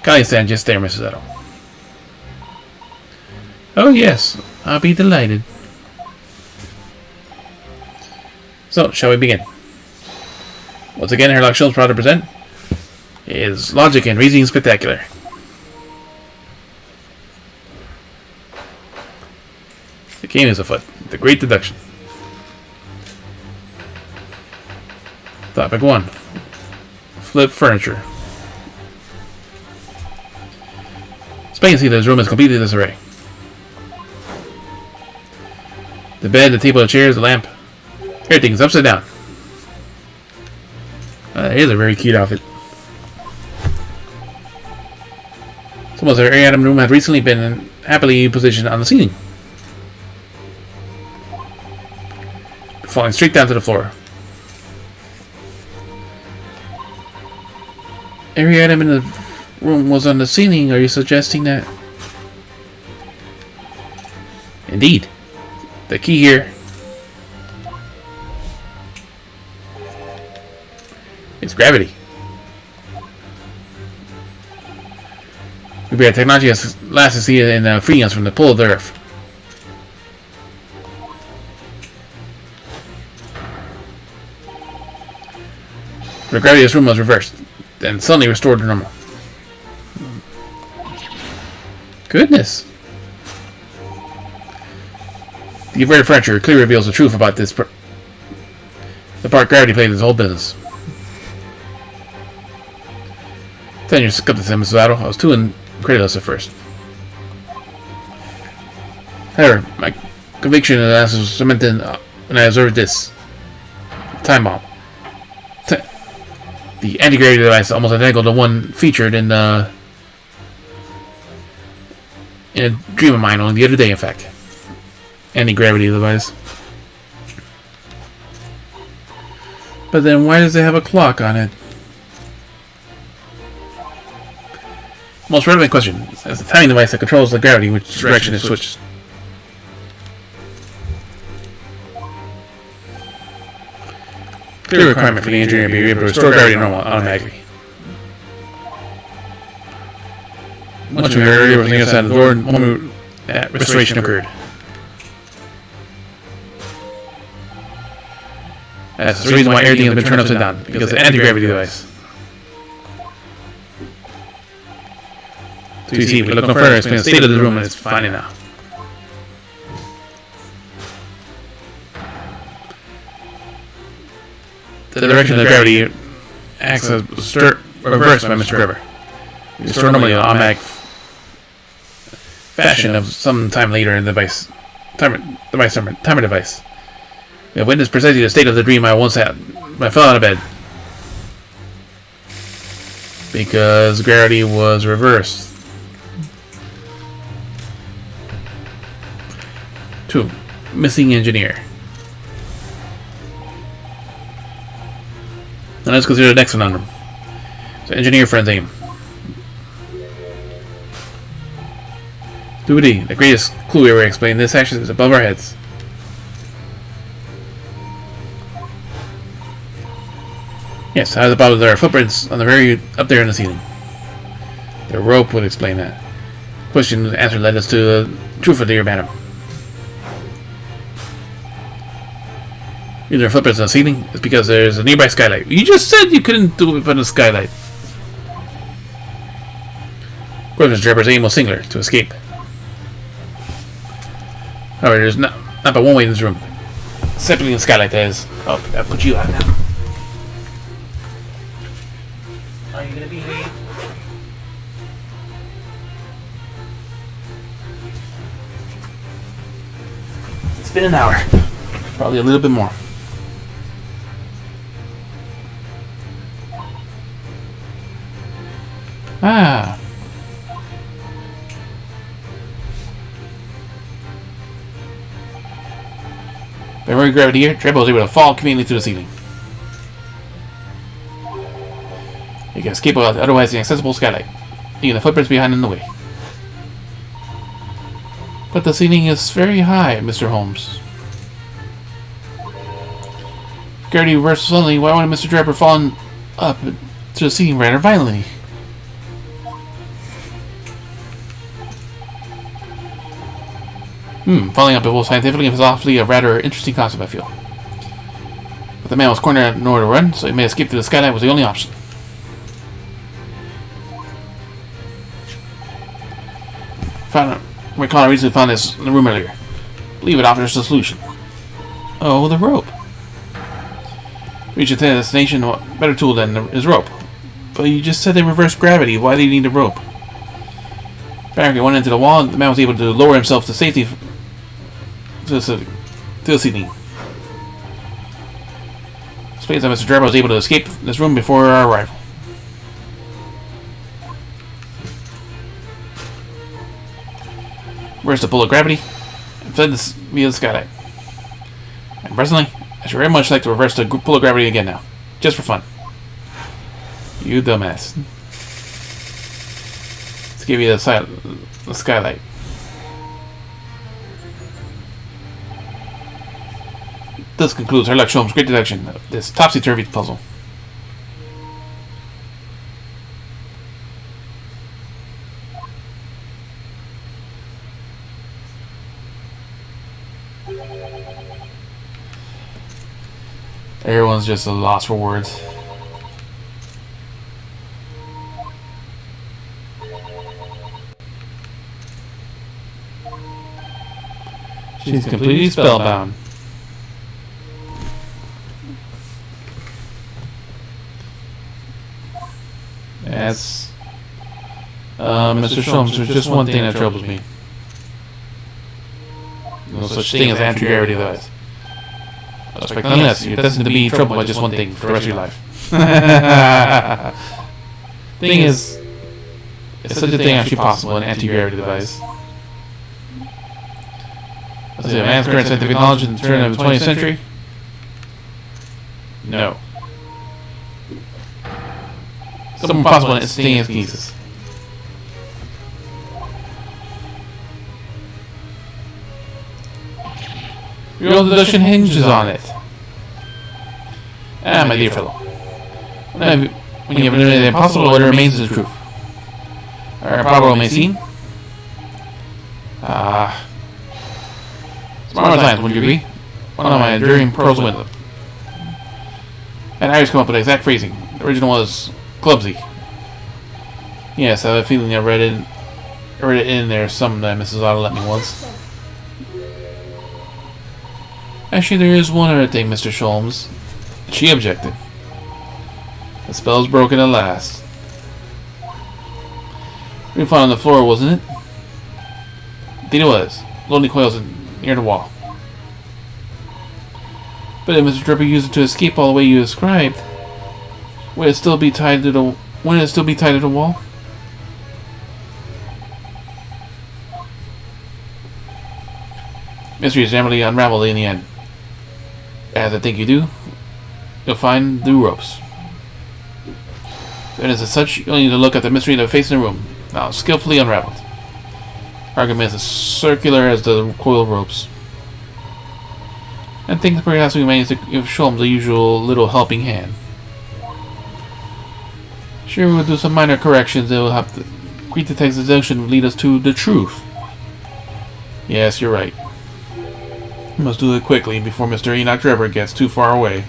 Kindly stand just there, Mrs. Otto. Oh, yes. I'll be delighted. So, shall we begin? Once again, Herlock Sholmes proud to present is Logic and Reasoning Spectacular. The game is afoot. The Great Deduction. Topic 1. Flip furniture. It's plain to see that his room is completely disarray. The bed, the table, the chairs, the lamp. Everything is upside down. Here's a very cute outfit. It's almost every item in the room had recently been happily positioned on the ceiling, falling straight down to the floor. Every item in the room was on the ceiling. Are you suggesting that? Indeed. The key here is gravity. Maybe our technology has last succeeded in freeing us from the pull of the Earth. The gravity of this room was reversed, then suddenly restored to normal. Goodness! The inverted furniture clearly reveals the truth about the part gravity played in this whole business. 10 years skepticism, Mrs. Otto. I was too incredulous at first. However, my conviction in the answer was cemented when I observed this time bomb. The anti-gravity device almost identical to one featured in a dream of mine only the other day, in fact. Anti-gravity device. But then why does it have a clock on it? Most relevant question is the timing device that controls the gravity which direction it switches. Clear requirement for the engineer to be able to restore gravity to normal automatically. Once we heard earlier from the other side of the door, and moment restoration occurred. That's the reason why everything has been turned upside down, because of the anti-gravity device. So you see, we look no further, explain the state of the room and it's fine now. The direction of the gravity acts as reversed by Mr. Trevor. We restore normally an automatic fashion of some time later in the timer device. We have witnessed precisely the state of the dream I once had when I fell out of bed. Because gravity was reversed. 2. Missing engineer. Now let's consider the next conundrum. So engineer friend's aim. Duty, the greatest clue we ever explained. This action is above our heads. Yes, how about there are footprints on the very up there in the ceiling? The rope would explain that. Question and answer led us to the truth of dear madam. If there are footprints on the ceiling, it's because there's a nearby skylight. You just said you couldn't do it on a skylight. Of course, Mr. Trevor's aim was singular, to escape. However, there's not but one way in this room. Separately the skylight, that is. Oh, I'll put you out now. Are you gonna behave? It's been an hour. Probably a little bit more. Ah. By very gravity here, Trevor was able to fall conveniently to the ceiling. He can escape without otherwise inaccessible skylight, leaving the footprints behind in the way. But the ceiling is very high, Mr. Holmes. Gravity reversed suddenly. Why would Mr. Draper fallen up to the ceiling rather violently? Falling up both scientifically and philosophically a rather interesting concept, I feel. But the man was cornered and nowhere to run, so he made escape through the skylight was the only option. Recall I recently found this in the room earlier. I believe it offers a solution. Oh, the rope. Reach a destination, what better tool than his rope? But you just said they reverse gravity. Why do you need a rope? Apparently, went into the wall, and the man was able to lower himself to safety to the ceiling. Explains that Mr. Draper was able to escape this room before our arrival. Reversed the pull of gravity and fled via the skylight. And personally, I should very much like to reverse the pull of gravity again now. Just for fun. You dumbass. Let's give you the skylight. This concludes Sherlock Holmes' great deduction of this topsy-turvy puzzle. Everyone's just a loss for words. She's completely spellbound. That's Mr. Sholmes, there's just one thing that troubles me. No such thing as anti-gravity device. I expect nothing less. You're destined to be in trouble by just one thing for the rest of your life. Thing is, is such a thing actually possible, an anti-gravity device? Let's see, man's current scientific knowledge in the turn of the 20th century? No. Something possible in instantaneous cases. Your own deduction hinges on it. Ah, my dear fellow. When you have known the impossible, what remains is the truth. Or improbable may seem. Smarter times, wouldn't you agree? One of my enduring pearls went up. And I always come up with the exact phrasing. The original was clumsy. Yes, I have a feeling I read it in there sometime. Mrs. Otto let me once. Actually, there is one other thing, Mr. Sholmes. She objected. The spell's broken at last. We found on the floor, wasn't it? Indeed it was. Lonely coils near the wall. But if Mr. Draper used it to escape all the way you described, would it still be tied to the wall? Mystery is generally unraveled in the end. As I think you do, you'll find the ropes. And as such, you only need to look at the mystery that faces the room, now skillfully unraveled. Argument is as circular as the coiled ropes. And think perhaps we managed to give Sholmes the usual little helping hand. Sure, we'll do some minor corrections that will have to greet the text deduction lead us to the truth. Yes, you're right. We must do it quickly before Mr. Enoch Draper gets too far away.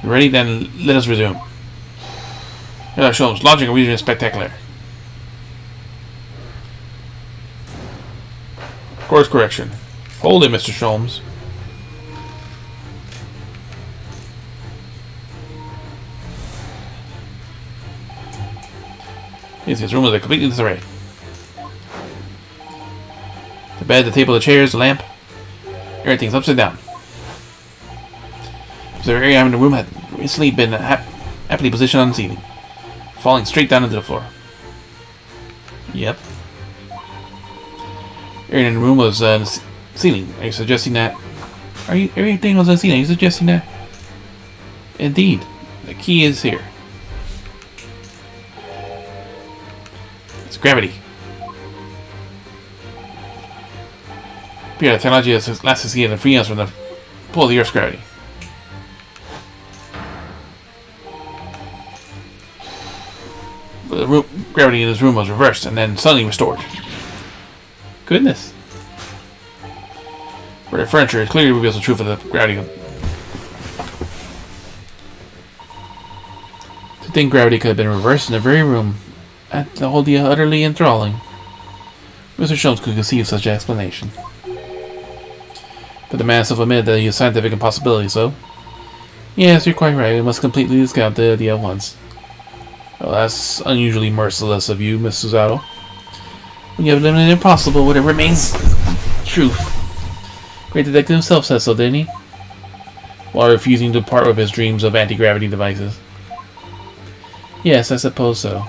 You ready? Then let us resume. Sherlock Holmes, logic and reasoning is spectacular. Course correction. Hold it, Mr. Sholmes. Yes, his room is a complete disarray. The bed, the table, the chairs, the lamp. Everything's upside down. The area in the room had recently been happily positioned on the ceiling, falling straight down into the floor. Yep. Area in the room was on the ceiling. Are you suggesting that? Everything was on the ceiling. Are you suggesting that? Indeed. The key is here. It's gravity. Yeah, technology lets us get free us from the pull of the Earth's gravity. The gravity in this room was reversed and then suddenly restored. Goodness. Where the furniture clearly reveals the truth of the gravity. To think gravity could have been reversed in the very room at the whole deal utterly enthralling. Mr. Sholmes could conceive such an explanation. But the man self-admitted that he is scientific impossibility, so... Yes, you're quite right. We must completely discount the idea at once. Well, that's unusually merciless of you, Mrs. Otto. When you have eliminated impossible, whatever remains truth. Great detective himself said so, didn't he? While refusing to part with his dreams of anti-gravity devices. Yes, I suppose so.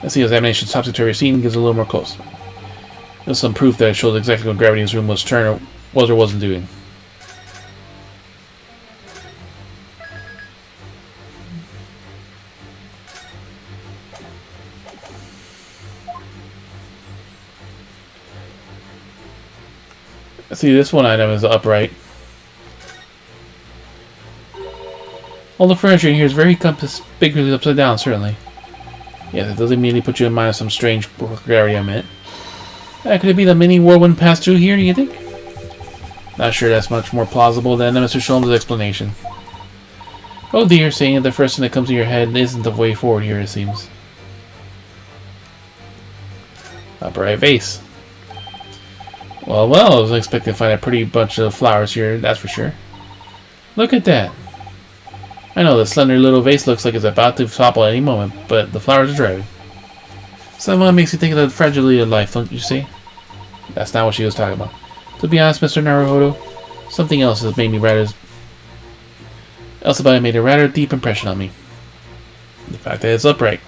As the examination's topsy-turvy scene gives a little more close. There's some proof that shows exactly what gravity in this room was or wasn't doing. See, this one item is upright. All the furniture in here is very conspicuously upside down, certainly. Yes, it doesn't immediately put you in mind of some strange gravity I meant. Could it be the mini whirlwind passed through here, do you think? Not sure that's much more plausible than Mr. Sholmes' explanation. Oh dear, saying that the first thing that comes to your head isn't the way forward here, it seems. Upright vase. Well, I was expecting to find a pretty bunch of flowers here, that's for sure. Look at that. I know the slender little vase looks like it's about to topple at any moment, but the flowers are thriving. Someone makes you think of the fragility of life, don't you see? That's not what she was talking about. To be honest, Mr. Naruhodo, something else has made me about it made a rather deep impression on me. The fact that it's upright.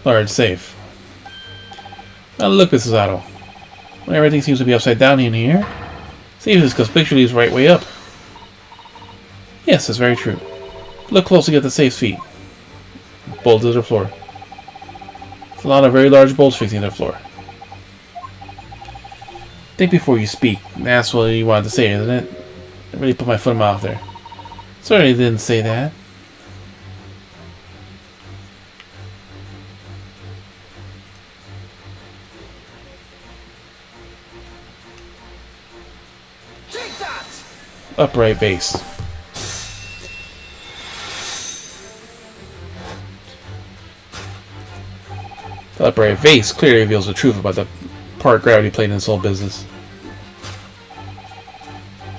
Large safe. Now look, Mrs. Otto. When everything seems to be upside down in here, safe is conspicuously is right way up. Yes, that's very true. Look closely at the safe's feet. Bolted to the floor. There's a lot of very large bolts fixing the floor. Think before you speak. That's what you wanted to say, isn't it? I really put my foot in my mouth there. Sorry I didn't say that. Take that! Upright vase. The upright vase clearly reveals the truth about the part gravity played in this whole business.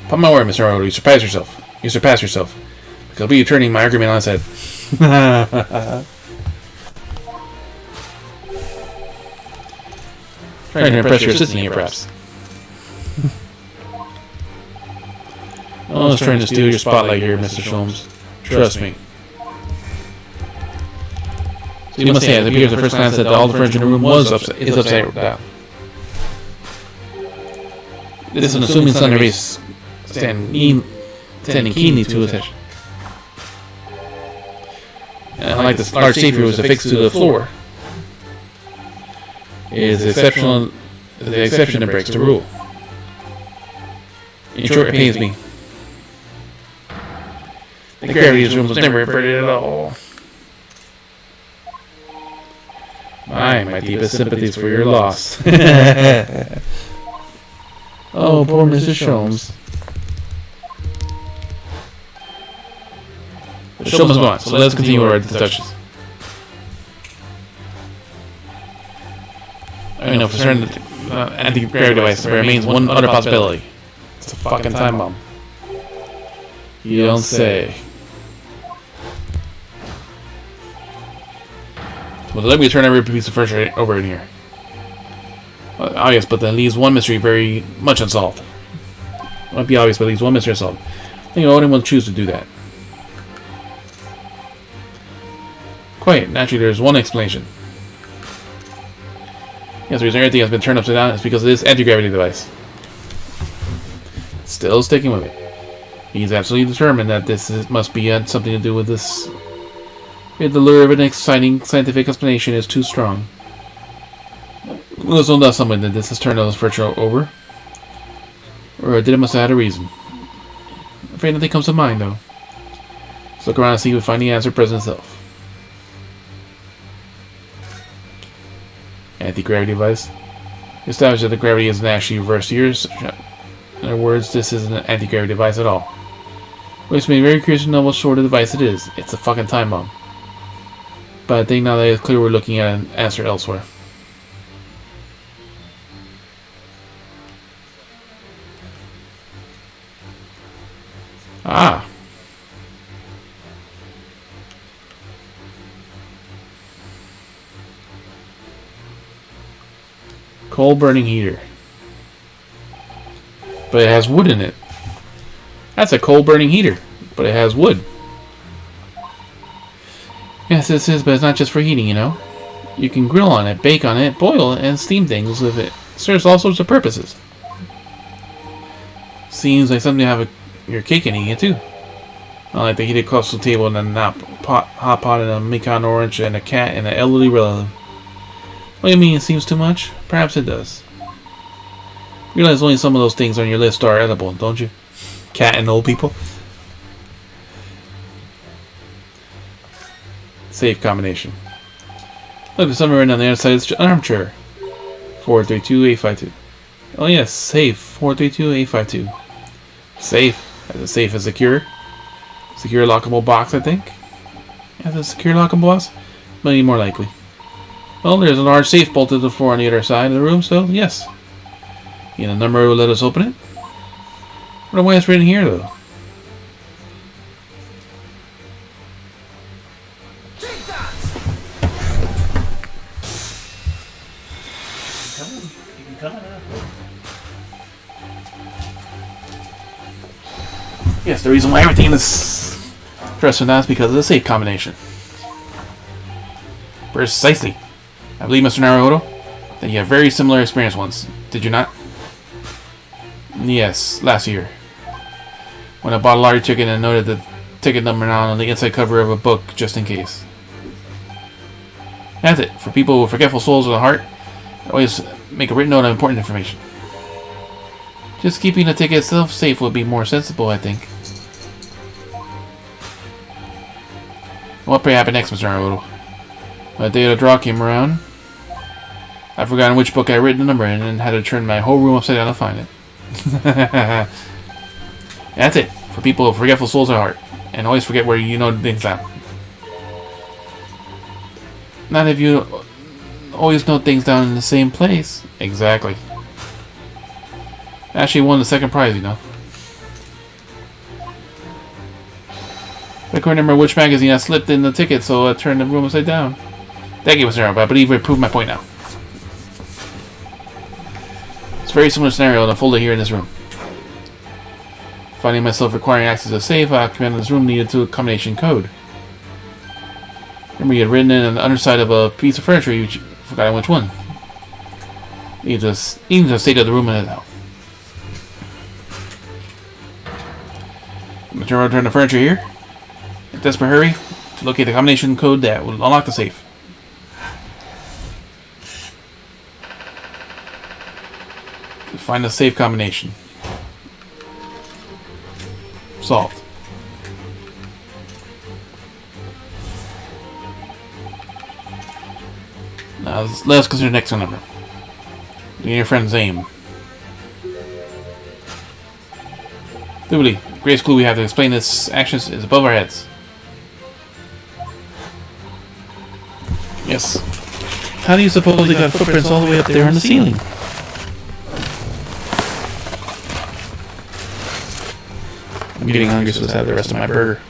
Upon my word, Mr. Naruhodo, you surpass yourself. You surpass yourself. Because I'll be turning my argument on its head. Trying to impress your assistant here, perhaps. I was trying to steal your spotlight here, Mr. Sholmes. Trust me. So you must say, it appears at first glance that all the furniture in the room is upside down. This is an assuming slender vase standing keenly to attention. And unlike the large safe here was affixed to the floor, it is the exception that breaks the rule. In short, it pains me. The gravity of this room was never inverted at all. My deepest sympathies for your loss. Oh, poor Mrs. Sholmes. The show must go on, so let's continue our discussions. I know for certain that anti-gravity device there remains one other possibility. It's a fucking time bomb. You don't say. Well, let me turn every piece of furniture over in here. Obvious, but then leaves one mystery very much unsolved. It might be obvious, but leaves one mystery unsolved. I think anyone will choose to do that. Quite naturally, there's one explanation. Yes, the reason everything has been turned upside down is because of this anti-gravity device. Still sticking with it. He's absolutely determined that must be something to do with this. The lure of an exciting scientific explanation is too strong. Let's know that someone did this. Let's turn those furniture over. Or did it must have had a reason. I'm afraid nothing comes to mind, though. Let's look around and see if we find the answer present itself. Anti-gravity device. Establish that the gravity isn't actually reversed years. In other words, this isn't an anti-gravity device at all. Which made me very curious to know what sort of device it is. It's a fucking time bomb. But I think now that it's clear we're looking at an answer elsewhere. Ah. Coal burning heater. But it has wood in it. That's a coal burning heater, but it has wood. Yes, this is, but it's not just for heating, you know. You can grill on it, bake on it, boil it, and steam things with it. It serves all sorts of purposes. Seems like something to have your cake and eat it too. I like the heated coastal table and a hot pot and a Mikan orange and a cat and an elderly relative. What do you mean it seems too much? Perhaps it does. You realize only some of those things on your list are edible, don't you? Cat and old people. Safe combination. Look, there's something written on the other side. It's an armchair. 432852. Oh yes, safe. 432852. Safe. As a safe as secure. Secure lockable box, I think. As a secure lockable box? Maybe more likely. Well, there's a large safe bolted to the floor on the other side of the room, so yes. You know, the number will let us open it. I wonder why it's written here, though. Yes, the reason why everything is dressed with that is because of the safe combination. Precisely. I believe, Mr. Naruhodo, that you have very similar experience once. Did you not? Yes, last year. When I bought a lottery ticket and noted the ticket number now on the inside cover of a book, just in case. That's it. For people with forgetful souls of the heart, always make a written note of important information. Just keeping the ticket itself safe would be more sensible, I think. What may happen next, Mr. Naruhodo? When the day of the draw came around, I've forgotten which book I written the number in and had to turn my whole room upside down to find it. That's it. For people with forgetful souls at heart. And always forget where you know things down. Not if you always note things down in the same place. Exactly. Actually won the second prize, you know. I couldn't remember which magazine I slipped in the ticket, so I turned the room upside down. Thank you, Mr. Arrow, but I believe I proved my point now. It's a very similar scenario unfolded here in this room. Finding myself requiring access to a safe, I commanded this room needed to a combination code. Remember you had written it on the underside of a piece of furniture, you forgot which one. Even the state of the room in it now. I'm going to return the furniture here. In desperate hurry to locate the combination code that will unlock the safe. Find the safe combination. Solved. Now let's consider the next number. Your friend's aim. Doobly, the greatest clue we have to explain this action is above our heads. Yes. How do you suppose they got footprints all the way up there on the ceiling? I'm getting hungry, so let's have the rest of my burger.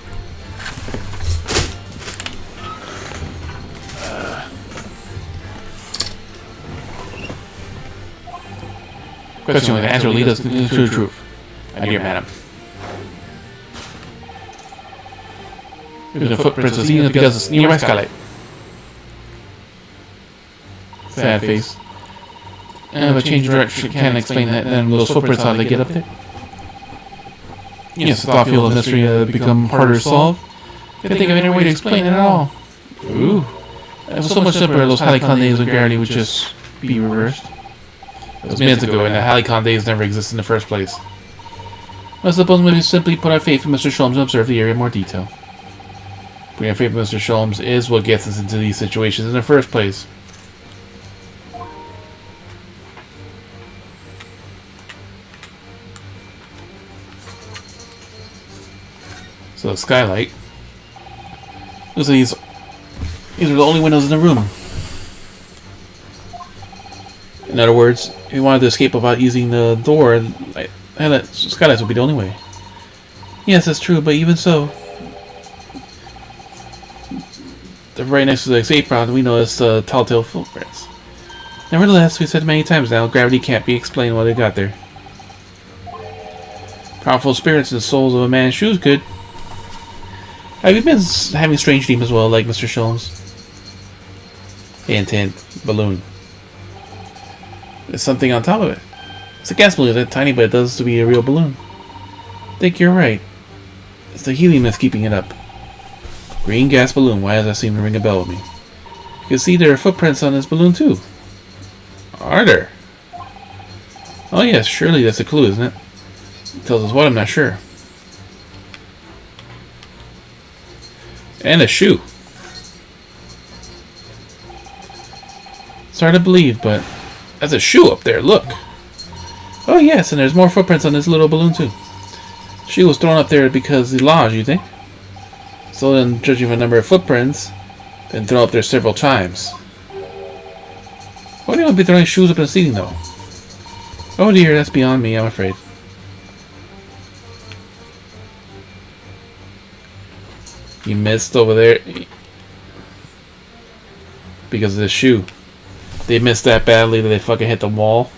Question with the answer will lead us to the truth. My dear madam. There's a footprints of ceiling because it's nearby skylight. Sad face. But change direction can't explain that. Then those footprints, how they get up there? Yes, the thought field of mystery become harder to solve. Can't think of any way to explain it at all. Ooh. It was so much simpler those highly clown days when Garrity was just be reversed. It was minutes ago, and the Halicon days never existed in the first place. I suppose maybe simply put our faith in Mr. Sholmes and observe the area in more detail. Putting our faith in Mr. Sholmes is what gets us into these situations in the first place. So the skylight. Looks like these are the only windows in the room. In other words, if you wanted to escape without using the door, skylights would be the only way. Yes, that's true, but even so, they're right next to the escape route, we know it's the telltale footprints. Nevertheless, we've said many times now, gravity can't be explained why they got there. Powerful spirits and souls of a man's shoes could. Have you been having strange dreams as well, like Mr. Sholmes? Hint, hint. Balloon. There's something on top of it. It's a gas balloon, it's tiny, but it does to be a real balloon. I think you're right. It's the helium that's keeping it up. Green gas balloon, why does that seem to ring a bell with me? You can see there are footprints on this balloon too. Are there? Oh yes, surely that's a clue, isn't it? It tells us what, I'm not sure. And a shoe. It's hard to believe, but that's a shoe up there, look. Oh yes, and there's more footprints on this little balloon too. The shoe was thrown up there because the lodge, you think? So then, judging from the number of footprints, been thrown up there several times. Why do you want to be throwing shoes up in the ceiling though? Oh dear, that's beyond me, I'm afraid. You missed over there because of the shoe. They missed that badly that they fucking hit the wall.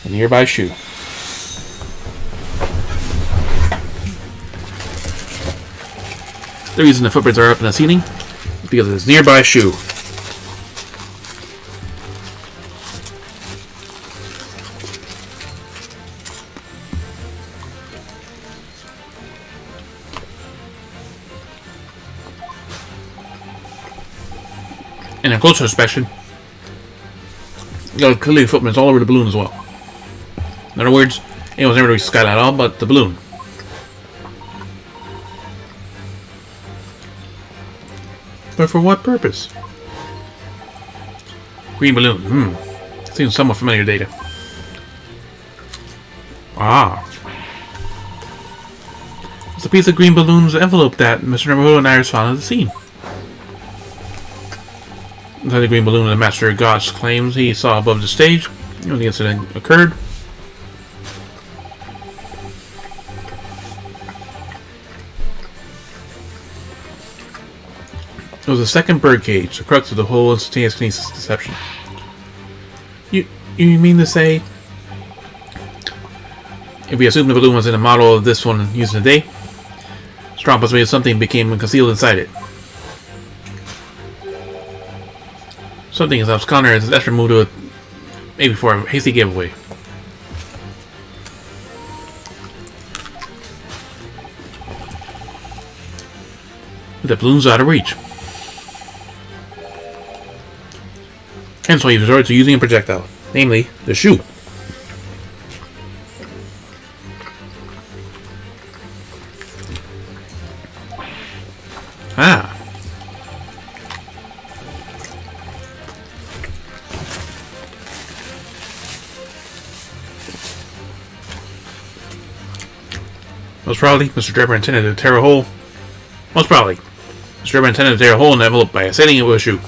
A nearby shoe. The reason the footprints are up in the ceiling is because of this nearby shoe. And in closer inspection, there are clearly footprints all over the balloon as well. In other words, it was never reached the skylight at all, but the balloon. But for what purpose? Green balloon. Seems somewhat familiar data. Ah. It's a piece of green balloon's envelope that Mr. Namahodo and Iris found at the scene. Inside the green balloon, the Master of Gods claims he saw above the stage when the incident occurred. It was the second birdcage, the crux of the whole instantaneous kinesis deception. You mean to say, if we assume the balloon was in a model of this one used today, strong possibility something became concealed inside it. Something is absconded as an extra move to it, maybe for a hasty giveaway. But the balloon's out of reach. Hence why he resorted to using a projectile, namely the shoe. Ah. Most probably, Mr. Drebber intended to tear a hole. Most probably, Mr. Drebber intended to tear a hole in the envelope by setting it with a shoe.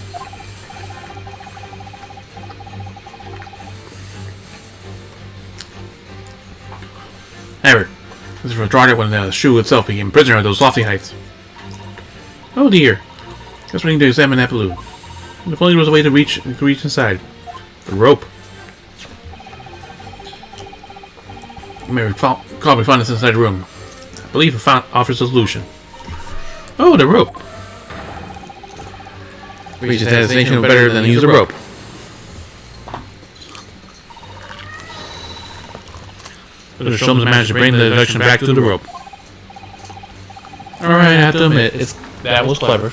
However, this was withdrawn when the shoe itself became prisoner of those lofty heights. Oh dear. Guess we need to examine that balloon. If only there was a way to reach inside. The rope. You may recall we found this inside the room. I believe it offers a solution. Oh, the rope. Reach its destination better than use the rope. But the Sholmes managed to bring the deduction back to the rope. Alright, I have to admit, that was clever.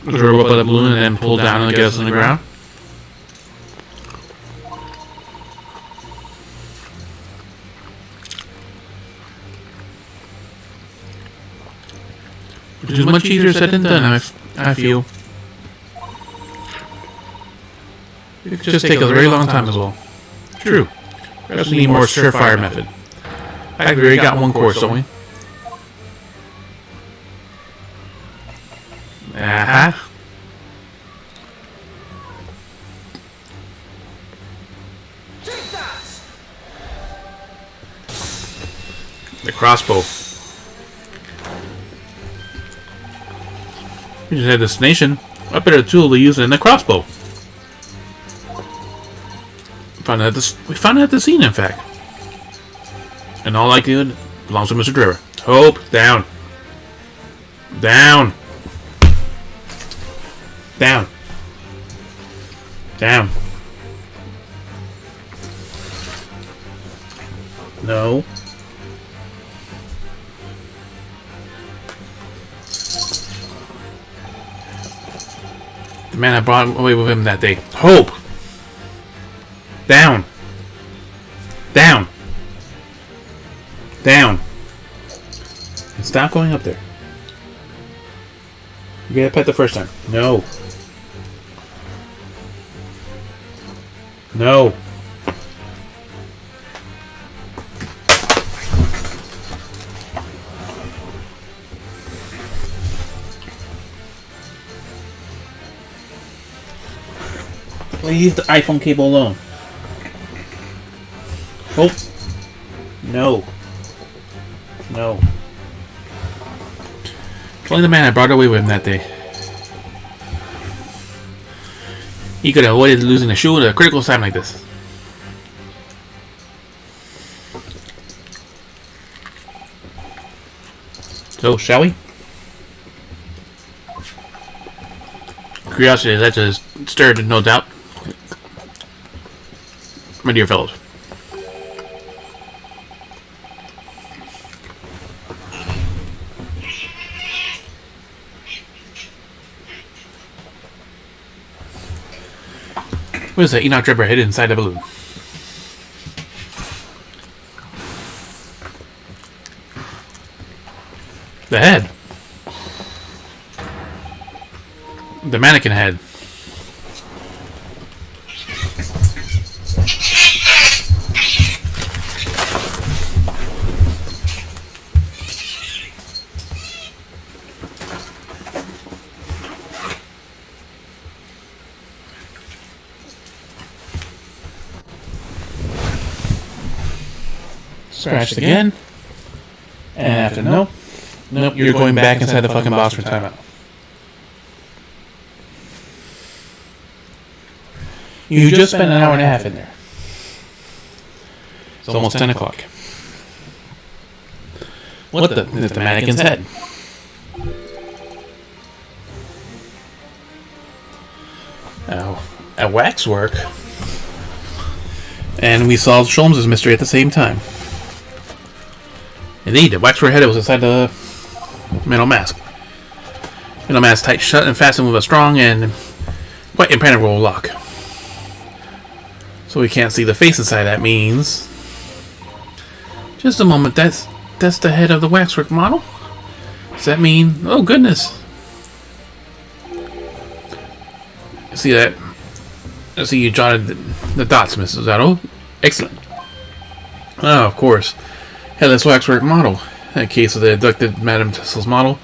Put the rope up at the balloon and then pull down and get us on the ground. Which is much easier said than done, I feel. It could just take a very long time as well. True. Perhaps we need a more surefire method. I agree, we got one course, don't we? Uh-huh. The crossbow. We just had a destination. What better tool to use than the crossbow? We found it at the scene, in fact. And all likelihood belongs to Mr. Driver. Hope, down. Down. Down. Down. No. The man I brought away with him that day. Hope! Down! Down! Down! And stop going up there. You get a pet the first time. No. No. Leave the iPhone cable alone. Oh. No. No. Only the man I brought away with him that day. He could have avoided losing a shoe at a critical time like this. So, shall we? Curiosity that just stirred, no doubt. My dear fellows. What is that Enoch Drebber hid inside the balloon? The head. The mannequin head. Scratched again. And after nope, you're going back inside the fucking box for timeout. You just spent an hour and a half in there. It's almost 10 o'clock. What the? It's the mannequin's head. Now, at waxwork. And we solved Sholmes' mystery at the same time. Indeed, the waxwork head was inside the metal mask. Metal mask tight shut and fastened with a strong and quite impenetrable lock. So we can't see the face inside. That means... Just a moment, that's the head of the waxwork model? Does that mean... Oh goodness! See that? I see you jotted the dots, Mrs. Otto. Excellent. Oh, of course. Headless waxwork model. In the case of the abducted Madame Tesla's model,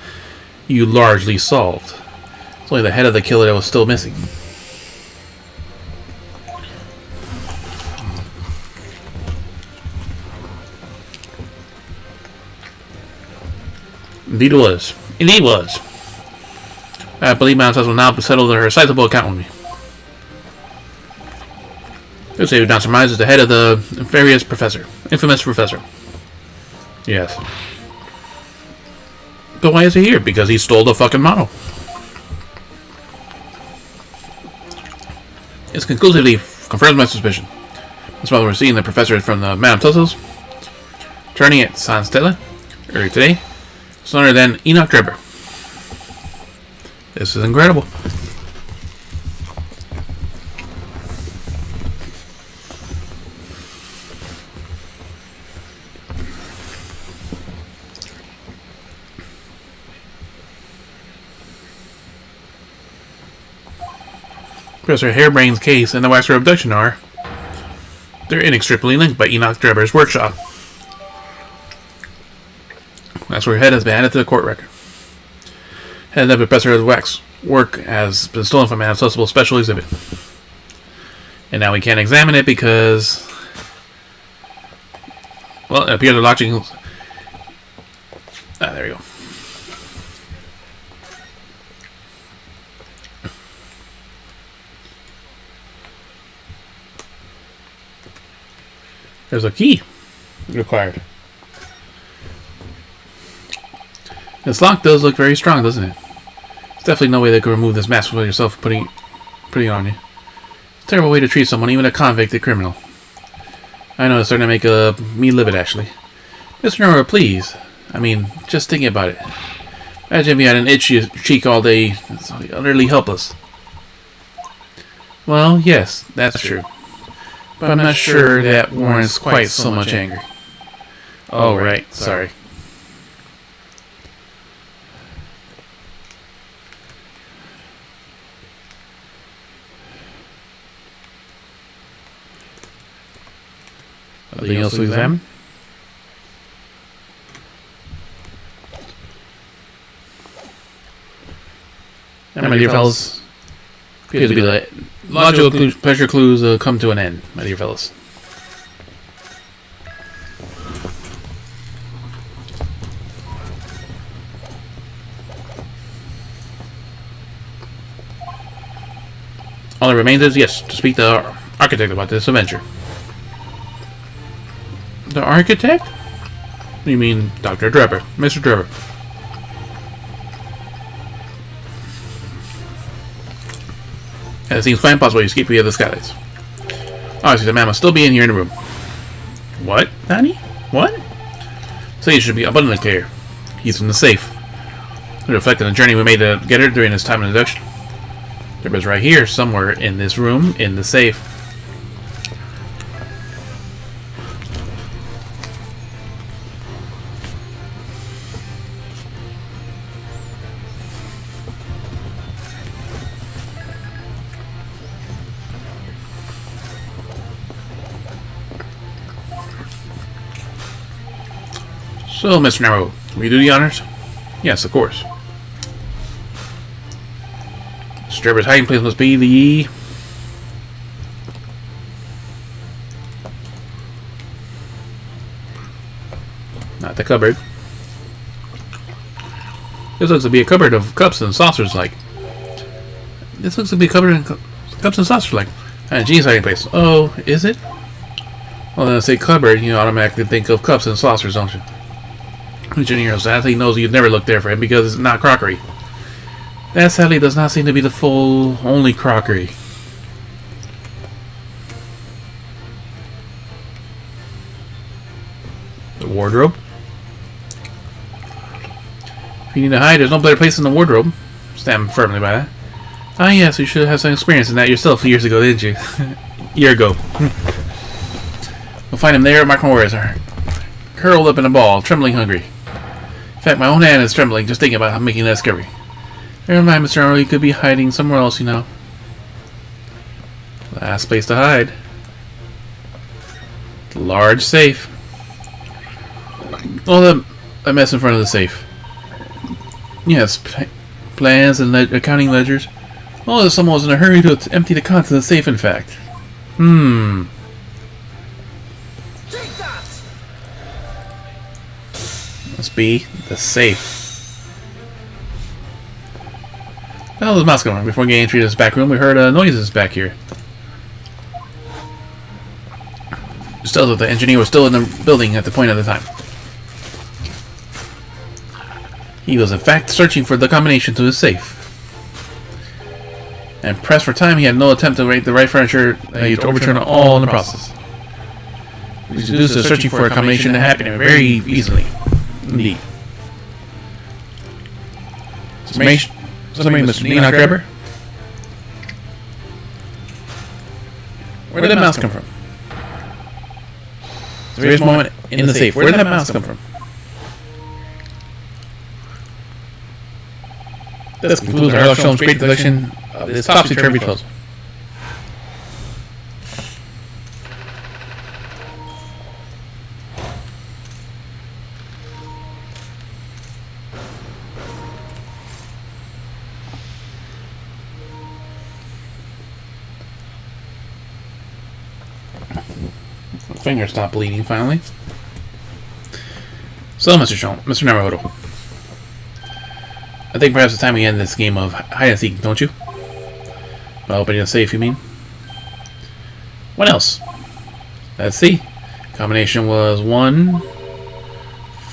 you largely solved. It's only the head of the killer that was still missing. Indeed it was. Indeed it was. I believe Madame Tesla will now settle her sizable account with me. Those who do not surmise is the head of the infamous professor. Yes. But why is he here? Because he stole the fucking model. It's conclusively confirms my suspicion. That's why we're seeing the professor from the Madame Tussauds turning at San Stella earlier today. It's none other than Enoch Drebber. This is incredible. Professor Harebrain's case and the Waxer abduction they're inextricably linked by Enoch Drebber's workshop. That's where Head has been added to the court record. Head and the Professor of Wax work has been stolen from an accessible special exhibit. And now we can't examine it because, well, it appears they're launching. There we go. There's a key required. This lock does look very strong, doesn't it? There's definitely no way they could remove this mask without yourself putting it on you. It's a terrible way to treat someone, even a convicted criminal. I know, it's starting to make me livid, actually. Mr. Nora, please. I mean, just thinking about it. Imagine if you had an itchy cheek all day. It's utterly helpless. Well, yes, that's true. But I'm not sure that warrants quite so much anger. Oh, right. Sorry. Anything else to examine? And my dear fellows, appears to be the logical pleasure clues come to an end, my dear fellows. All that remains is, yes, to speak to our architect about this adventure. The architect? You mean Dr. Drebber, Mr. Drebber. And it seems quite impossible to escape via the skylights. Obviously, the man must still be in here in the room. What, Danny? What? So you should be abundantly clear. He's in the safe. It reflected the journey we made to get her during this time of induction. Drebber's right here, somewhere in this room, in the safe. So, Mr. Narrow, will you do the honors? Yes, of course. Mr. Drebber's hiding place must be the... not the cupboard. This looks to be a cupboard of cups and saucers like. This looks to be a cupboard of cups and saucers like. And Gene's hiding place. Oh, is it? Well, then I say cupboard, you automatically think of cups and saucers, don't you? Engineer sadly knows you'd never look there for him because it's not crockery. That sadly does not seem to be the full, only crockery. The wardrobe? If you need to hide, there's no better place than the wardrobe. Stand firmly by that. Ah yes, you should have some experience in that yourself years ago, didn't you? Year ago. We'll find him there at Micro Warriors, curled up in a ball, trembling hungry. In fact, my own hand is trembling just thinking about making that discovery. Never mind, Mr. Arnold, he could be hiding somewhere else, you know. Last place to hide. The large safe. Oh, the mess in front of the safe. Yes, plans and accounting ledgers. Oh, someone was in a hurry to empty the contents of the safe, in fact. Must be the safe. The hell is mouse going on? Before getting entry to this back room, we heard noises back here. This tells us the engineer was still in the building at the point of the time. He was in fact searching for the combination to his safe. And pressed for time, he had no attempt to rate the right furniture to overturn all in the process. Which deduces the searching for a combination that happened very easily. Indeed. Somebody must Enoch Grabber? Where did that mouse come from? The various moment in the safe. Where did that mouse come from? This concludes our Sherlock Holmes' great collection of this topsy-turvy puzzle. Finger stopped bleeding finally. So, Mr. Naruhodo, I think perhaps it's time we end this game of hide and seek, don't you? Well, opening the safe, you mean? What else? Let's see. Combination was 1,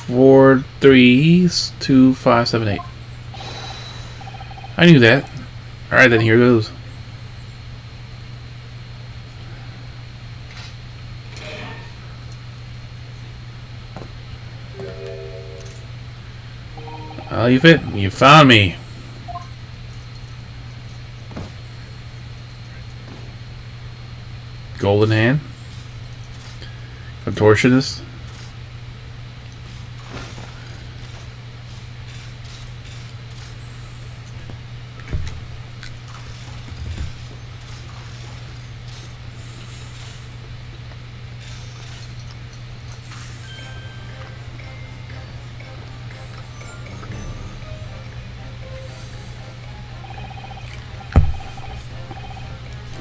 4, 3, 2, 5, 7, 8. I knew that. Alright, then here goes. Oh, you found me. Golden hand. Contortionist.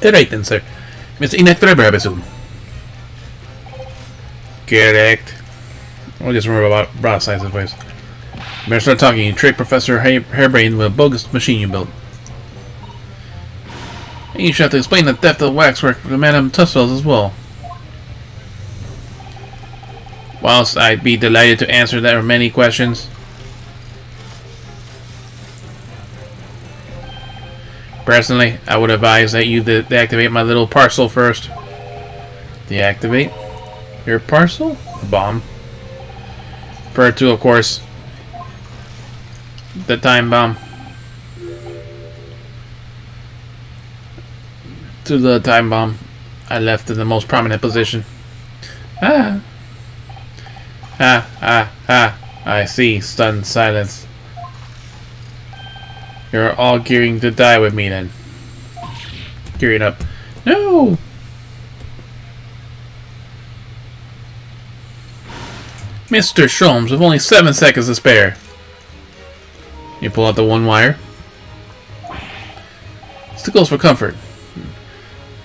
Right then, sir. Mr. Enoch Grabber, I assume. Correct. I'll just remember about broad size of voice. Better start talking. You trick Professor Hairbrain with a bogus machine you built. And you should have to explain the theft of waxwork to Madame Tussauds as well. Whilst I'd be delighted to answer their many questions, personally, I would advise that you deactivate my little parcel first. Deactivate your parcel? Bomb. Refer to, of course, the time bomb. To the time bomb I left in the most prominent position. Ah. I see. Stunned silence. You're all gearing to die with me then. Gearing up. No! Mr. Sholmes, with only 7 seconds to spare. You pull out the one wire. Still goes for comfort.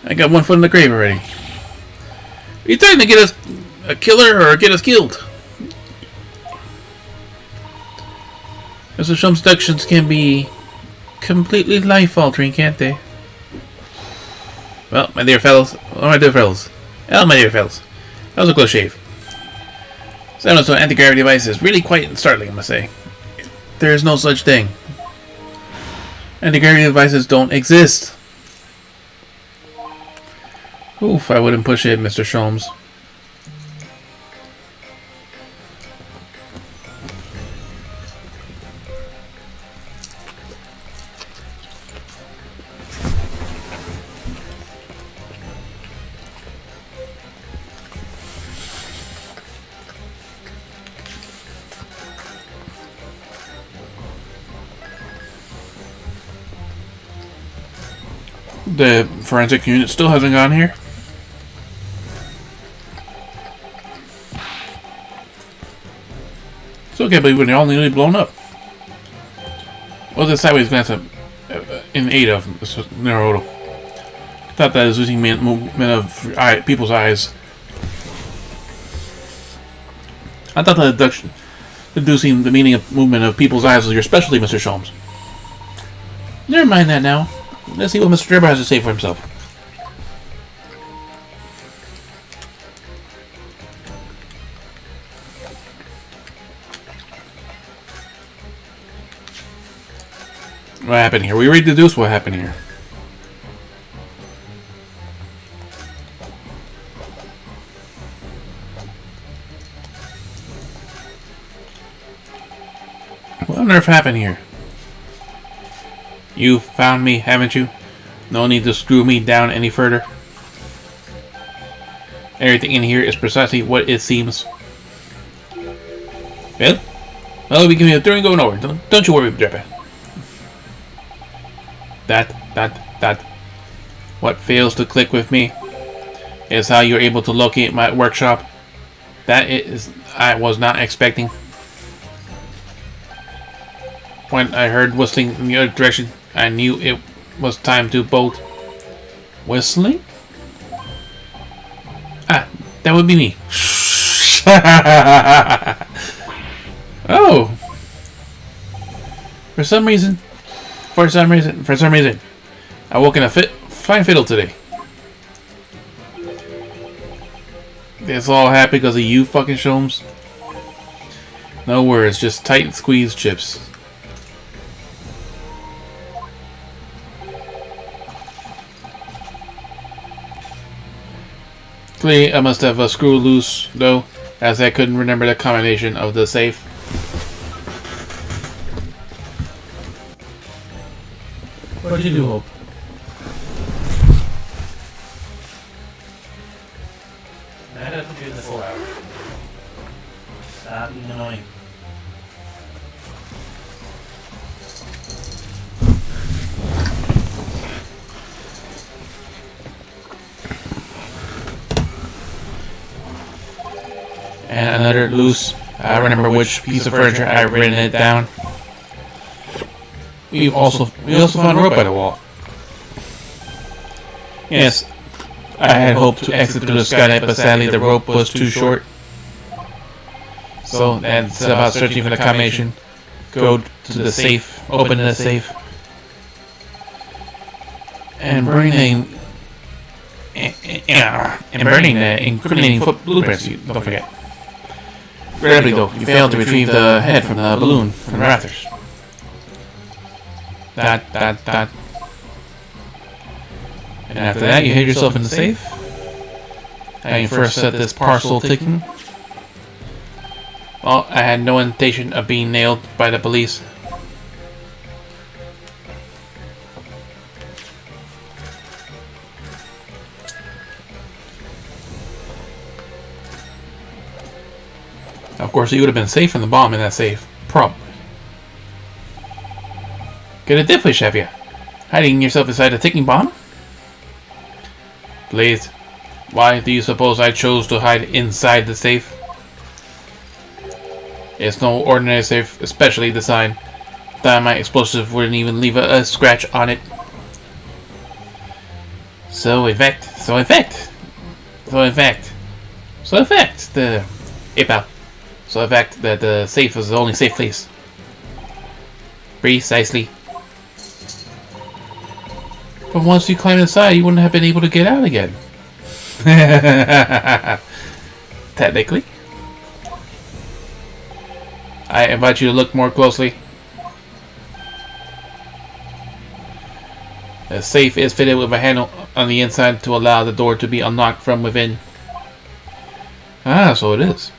I got one foot in the grave already. Are you trying to get us a killer or get us killed? Mr. Sholmes' deductions can be completely life-altering, can't they? Well, my dear fellows. Oh, my dear fellows. Well, my dear fellows. That was a close shave. Sound of anti-gravity device is really quite startling, I must say. There is no such thing. Anti-gravity devices don't exist. Oof, I wouldn't push it, Mr. Sholmes. The forensic unit still hasn't gone here. Still can't believe when they're all nearly blown up. Well, the sideways glance in aid of Naruto. Thought that is losing movement of people's eyes. I thought the deducing the meaning of movement of people's eyes was your specialty, Mr. Sholmes. Never mind that now. Let's see what Mr. Grabber has to say for himself. What happened here? We already deduced what happened here. What on earth happened here? You found me, haven't you? No need to screw me down any further. Everything in here is precisely what it seems. Well, we can be doing going over. Don't you worry, Jeppe. That. What fails to click with me is how you're able to locate my workshop. That is, I was not expecting. When I heard whistling in the other direction, I knew it was time to bolt. Whistling? Ah, that would be me. Oh. For some reason, I woke in a fine fiddle today. It's all happened because of you fucking Sholmes. No words, just tight squeeze chips. Clearly, I must have a screw loose, though, as I couldn't remember the combination of the safe. What'd you do, Hope? I had to do this whole hour. Stop being annoying. And another loose. I remember which piece of furniture I had written it down. We also found a rope by the wall. Yes, I had hoped to exit through the skylight, but sadly the rope was too short. So that's about searching for the combination. Go to the safe, open the safe, and burning the incriminating blueprints. Don't forget. Regrettably though, you failed to retrieve the head from the balloon from the rafters. That. And after that, you hid yourself in the safe. And you first set this parcel ticking. Well, I had no intention of being nailed by the police. Of course, you would have been safe from the bomb in that safe. Probably. Get a death wish, have you? Hiding yourself inside a ticking bomb? Please, why do you suppose I chose to hide inside the safe? It's no ordinary safe, especially the sign. Dynamite explosive wouldn't even leave a scratch on it. So in fact, that the safe was the only safe place. Precisely. But once you climbed inside, you wouldn't have been able to get out again. Technically. I invite you to look more closely. The safe is fitted with a handle on the inside to allow the door to be unlocked from within. Ah, so it is.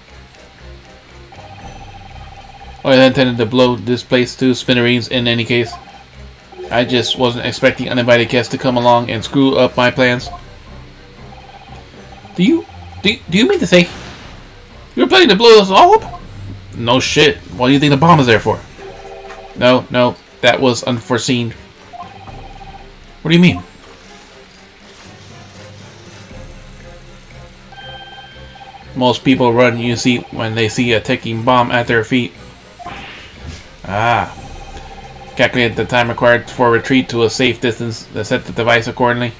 I intended to blow this place to smithereens in any case. I just wasn't expecting uninvited guests to come along and screw up my plans. Do you mean to say you're planning to blow us all up? No shit. What do you think the bomb is there for? No, that was unforeseen. What do you mean? Most people run, you see, when they see a ticking bomb at their feet. Ah. Calculate the time required for retreat to a safe distance to set the device accordingly.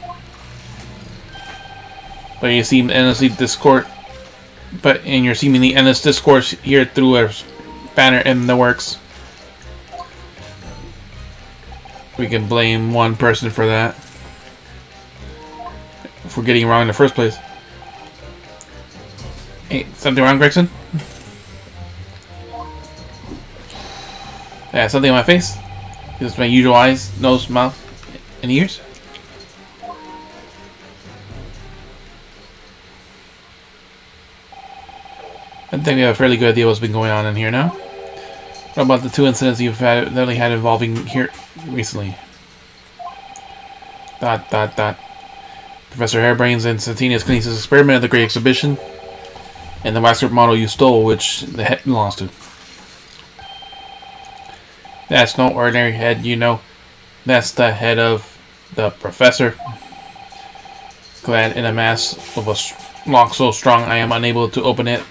But you seem endlessly discourse. But in your seemingly endless discourse here through a banner in the works. We can blame one person for that. For getting it wrong in the first place. Hey, something wrong, Gregson? Yeah, something on my face? This is my usual eyes, nose, mouth, and ears? I think we have a fairly good idea what's been going on in here now. What about the two incidents you've literally had involving here recently? ... Professor Hairbrain's and Santinius Knies' experiment at the Great Exhibition, and the waxwork model you stole, which the head belongs to. That's no ordinary head, you know. That's the head of the professor. Clad in a mask of a lock so strong I am unable to open it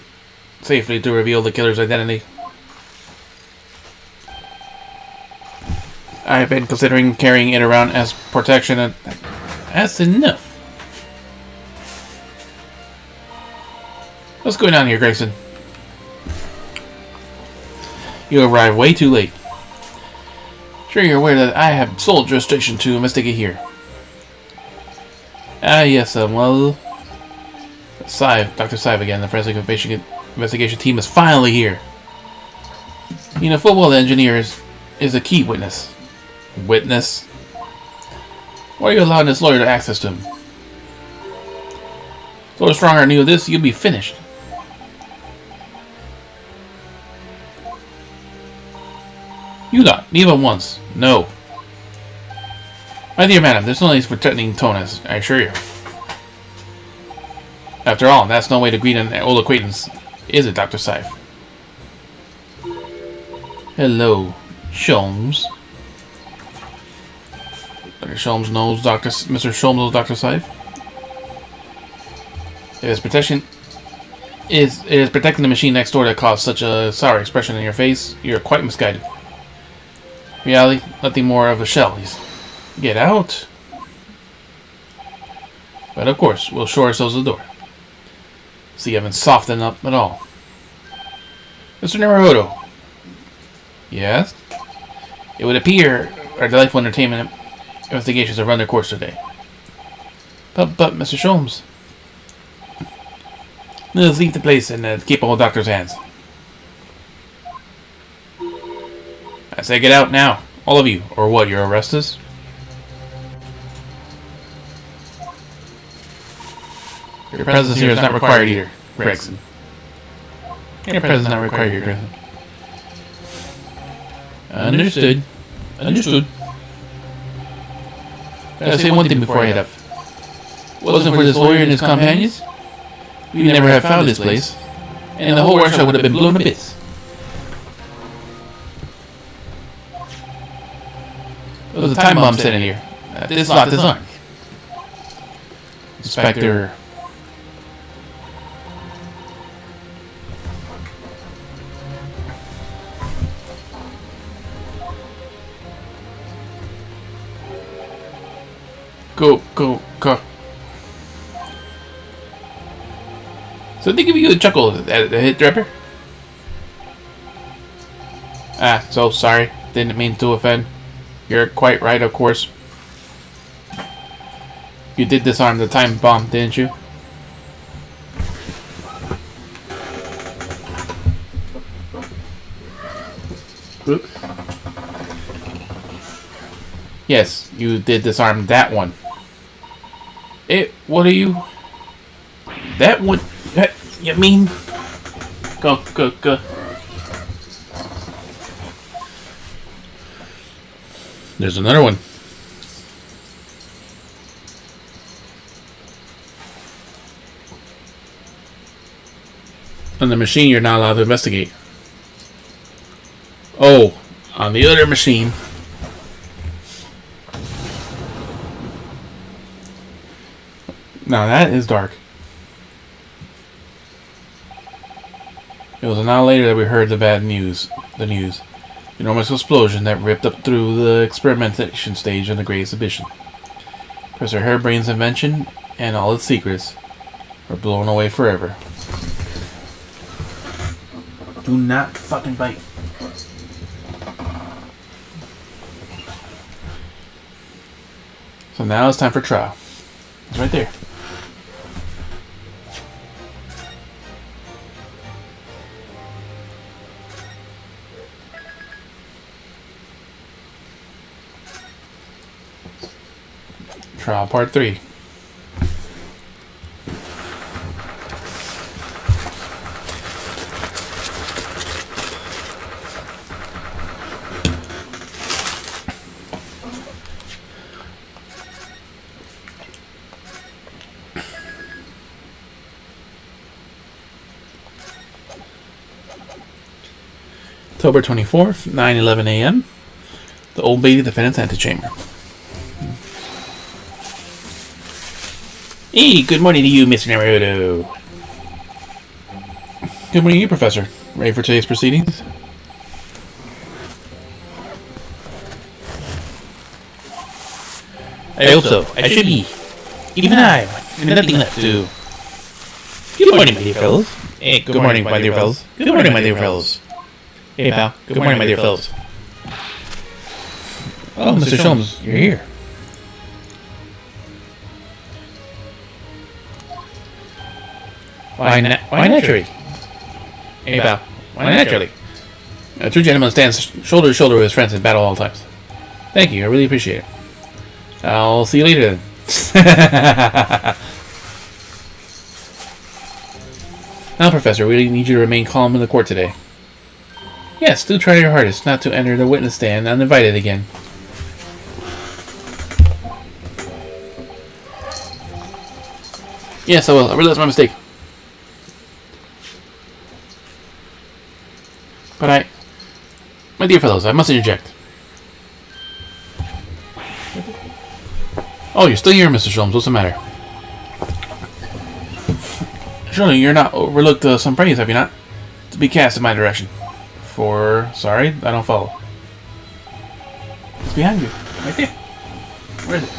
safely to reveal the killer's identity. I have been considering carrying it around as protection, and that's enough. What's going on here, Grayson? You arrived way too late. Sure you're aware that I have sole jurisdiction to investigate here. Ah, yes, well... Dr. Sive again, the forensic investigation team is finally here. You know, football engineer is a key witness. Witness? Why are you allowing this lawyer to access to him? If Lord Stronger knew this, you'd be finished. You not even once. No. My dear madam, there's no need for threatening tone, I assure you. After all, that's no way to greet an old acquaintance, is it, Dr. Sive? Hello, Sholmes. Dr. Sholmes knows Mr. Sholmes knows Dr. Sive. It is protecting the machine next door that caused such a sour expression in your face. You're quite misguided. Reality, nothing more of a shell. Get out. But of course, we'll show ourselves the door. So you haven't softened up at all. Mr. Naruhodo. Yes? It would appear our delightful entertainment investigations have run their course today. But Mr. Sholmes. Let's leave the place in capable doctor's hands. I say get out now. All of you. Or what, you're arrested? Your presence here is not required either, Gregson. Your presence is not required here, Gregson. Understood. Understood. Gotta say one thing before I head up. Wasn't for this lawyer and his companions, we'd never have found this place, and the whole workshop would have been blown to bits. There was a time bomb set in here. This lot disarmed. Inspector... Go. So they give you a chuckle at the hit Draper? Ah, so sorry. Didn't mean to offend. You're quite right, of course. You did disarm the time bomb, didn't you? Oops. Yes, you did disarm that one. What are you... That one... You mean... Go. There's another one. On the machine you're not allowed to investigate. Oh, on the other machine... Now that is dark. It was an hour later that we heard the bad news. The enormous explosion that ripped up through the experimentation stage of the Great Exhibition. Professor Hairbrain's invention and all its secrets were blown away forever. Do not fucking bite. So now it's time for trial. It's right there. Trial Part 3. October 24th, 9:11 a.m. The Old Bailey Defendant's Antechamber. Hey, good morning to you, Mr. Naruto. Good morning to you, Professor. Ready for today's proceedings? I hope so. I should be. Even I, with nothing left to do. Good morning, my dear fellows. Hey, good morning, my dear fellows. Good morning, my dear fellows. Hey, pal. Good morning, my dear fellows. Oh, Mr. Sholmes, you're here. Why naturally? Hey, pal. Why naturally? A true gentleman stands shoulder to shoulder with his friends in battle at all times. Thank you, I really appreciate it. I'll see you later then. Now, Professor, we need you to remain calm in the court today. Yes, do try your hardest not to enter the witness stand uninvited again. Yes, I will. I realize my mistake. But my dear fellows, I must interject. Oh, you're still here, Mr. Sholmes. What's the matter? Surely you're not overlooked some praise, have you not? To be cast in my direction. Sorry, I don't follow. It's behind you. Right there. Where is it?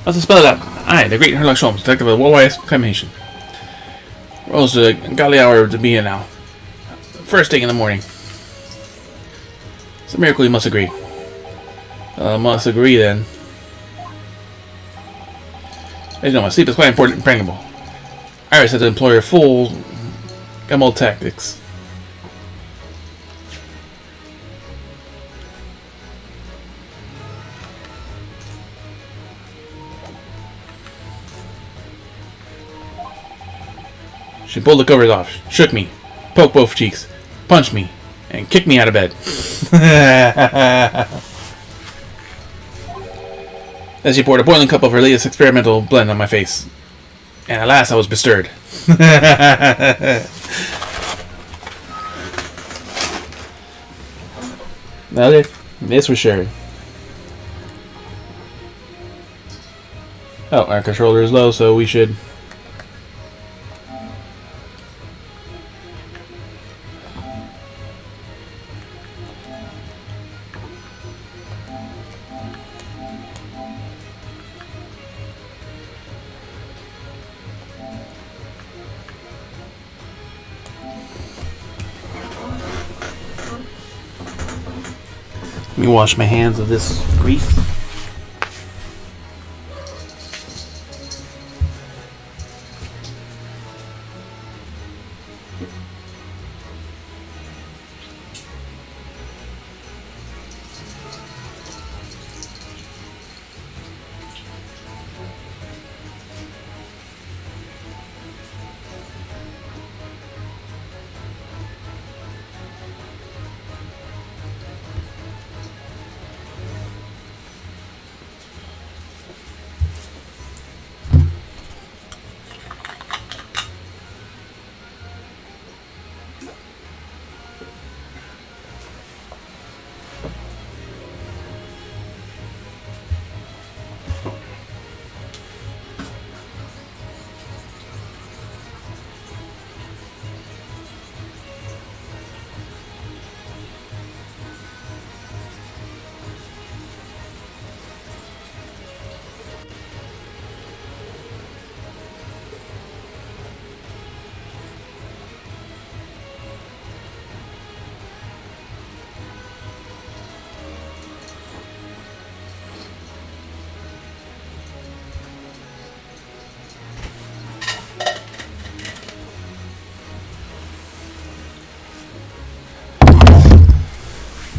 Let's spell it out. I, the great Sherlock Sholmes, detective of worldwide exclamation. Rose a godly hour to be here now. First thing in the morning. It's a miracle, you must agree. Must agree then. As you know, my sleep is quite important and impregnable. Iris had to employ her full gamble tactics. She pulled the covers off, shook me, poked both cheeks, punched me, and kicked me out of bed. Then she poured a boiling cup of her latest experimental blend on my face. And at last I was bestirred. Now this was shared. Oh, our controller is low, so we should... Let me wash my hands of this grease.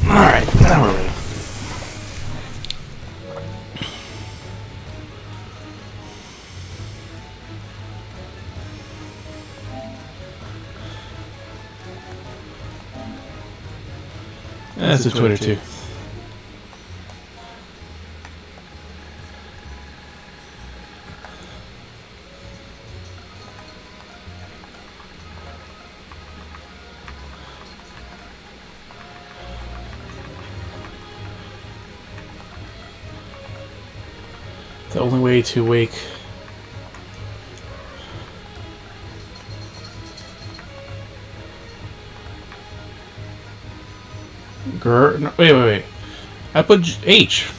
Alright, now we're ready. That's a Twitter too. The only way to wake... No, wait. I put H.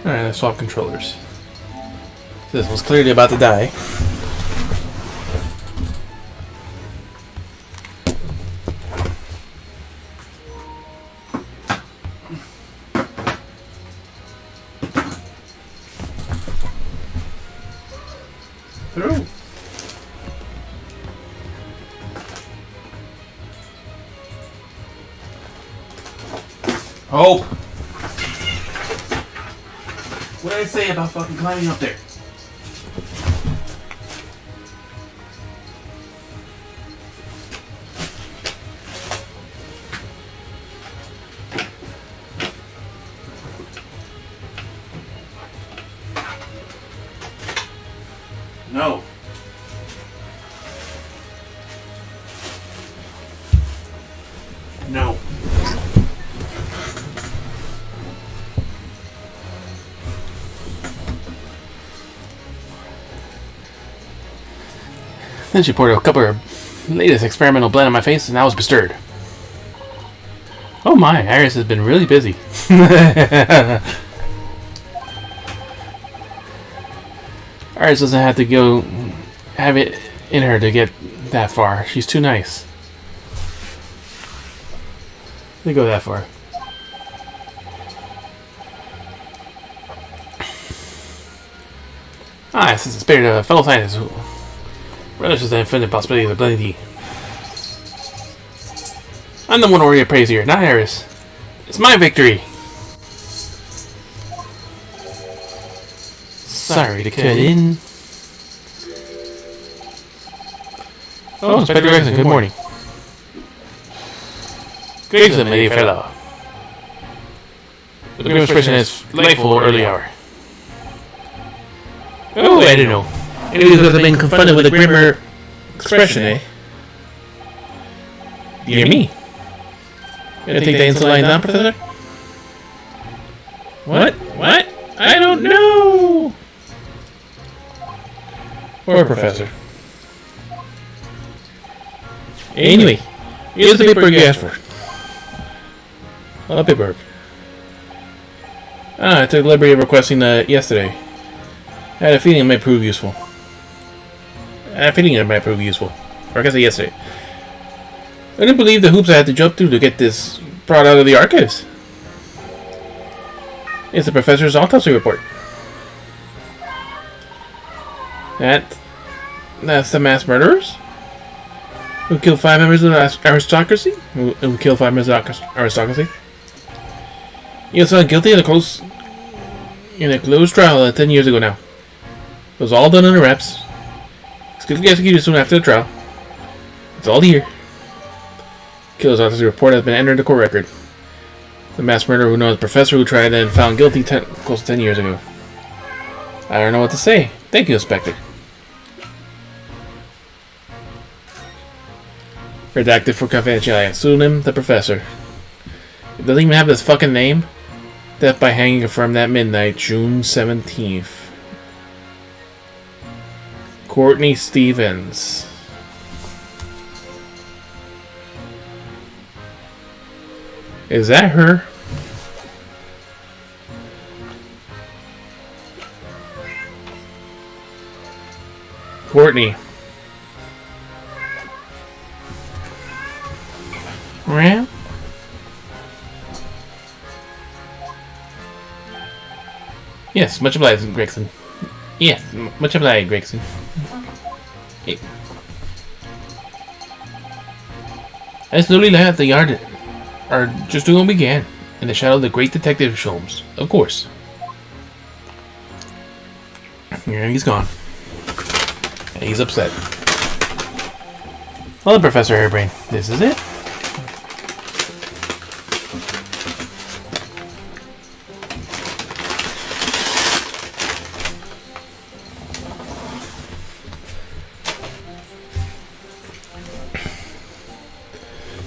Alright, let's swap controllers. This one's clearly about to die. Through. Hope! What did I say about fucking climbing up there? No. No. Then she poured a cup of her latest experimental blend on my face, and I was bestirred. Oh my, Iris has been really busy. Iris doesn't have to go have it in her to get that far. She's too nice. They go that far. Ah, this is the spirit of a fellow scientist who relishes the infinite possibilities of blending tea. I'm the one worthy of praise here, not Iris. It's my victory. Sorry to cut in. Oh, Inspector Gregson, good morning. Gregson, my dear fellow. The grim expression is delightful early hour. Oh, I don't know. It is because I've been confronted with a grimmer expression, eh? Dear me. You gonna take the insult line down, Professor? What? What? I don't know! Poor Professor. Anyway, here's the paperwork you asked for. What paperwork? Ah, I took the liberty of requesting that yesterday. I had a feeling it might prove useful. Or I guess yesterday. I didn't believe the hoops I had to jump through to get this brought out of the archives. It's the professor's autopsy report. That's the mass murderers? Who killed 5 members of the aristocracy? Who killed 5 members of the aristocracy? He was found guilty in a closed trial 10 years ago now. It was all done under wraps. Skillfully executed soon after the trial. It's all here. Killer's autopsy report has been entered in the court record. The mass murderer who knows the professor who tried and found guilty close to 10 years ago. I don't know what to say. Thank you, Inspector. Redacted for confidentiality. Pseudonym, the professor. It doesn't even have his fucking name. Death by hanging confirmed that midnight, June 17th. Courtney Stevens. Is that her? Courtney. Well. Yes, much obliged, Gregson. Yes, much obliged, Gregson. Okay. I slowly left the yard, or just doing what we can. In the shadow of the great detective Sholmes. Of course. And he's gone. And he's upset. Well, Professor Hairbrain, this is it.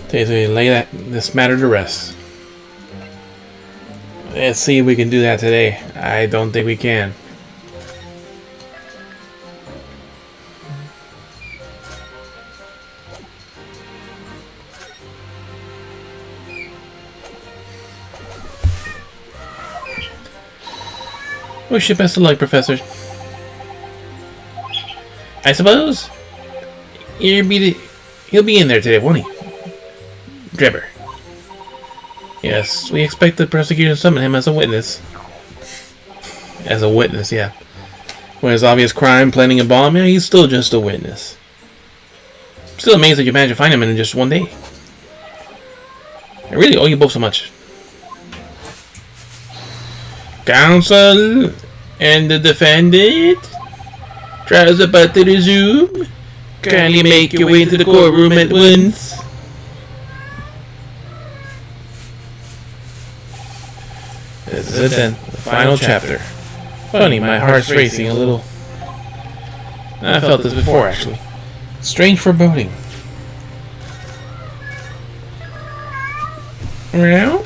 Okay, so we lay this matter to rest. Let's see if we can do that today. I don't think we can. Wish you best of luck, Professor. I suppose he'll be in there today, won't he? Drebber. Yes, we expect the prosecution to summon him as a witness. As a witness, yeah. When his obvious crime, planning a bomb, yeah, he's still just a witness. Still amazed that you managed to find him in just one day. I really owe you both so much. Counsel and the defendant. Trial's about to resume. Kindly make your way into the courtroom at once. This is it then, the final chapter. Funny, my heart's racing a little. I felt this before, actually. Strange foreboding. Well?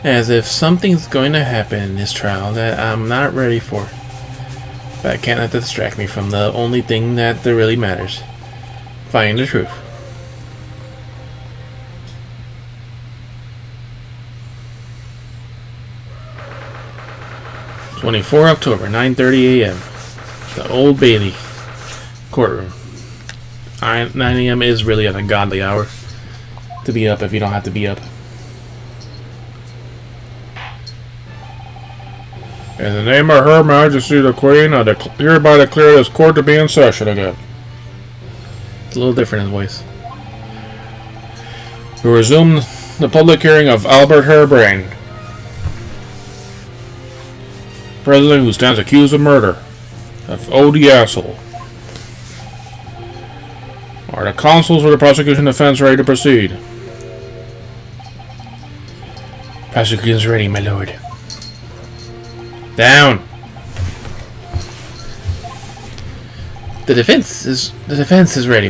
As if something's going to happen in this trial that I'm not ready for. But I can't let that distract me from the only thing that really matters. Finding the truth. 24 October, 9:30 a.m. The Old Bailey courtroom. 9 a.m. is really an ungodly hour to be up if you don't have to be up. In the name of Her Majesty the Queen, I hereby declare this court to be in session again. It's a little different in voice. We resume the public hearing of Albert Hairbrain, President who stands accused of murder of O.D. Asshole. Are the counsels for the prosecution defense ready to proceed? Prosecution's ready, my lord. Down. The defense is ready.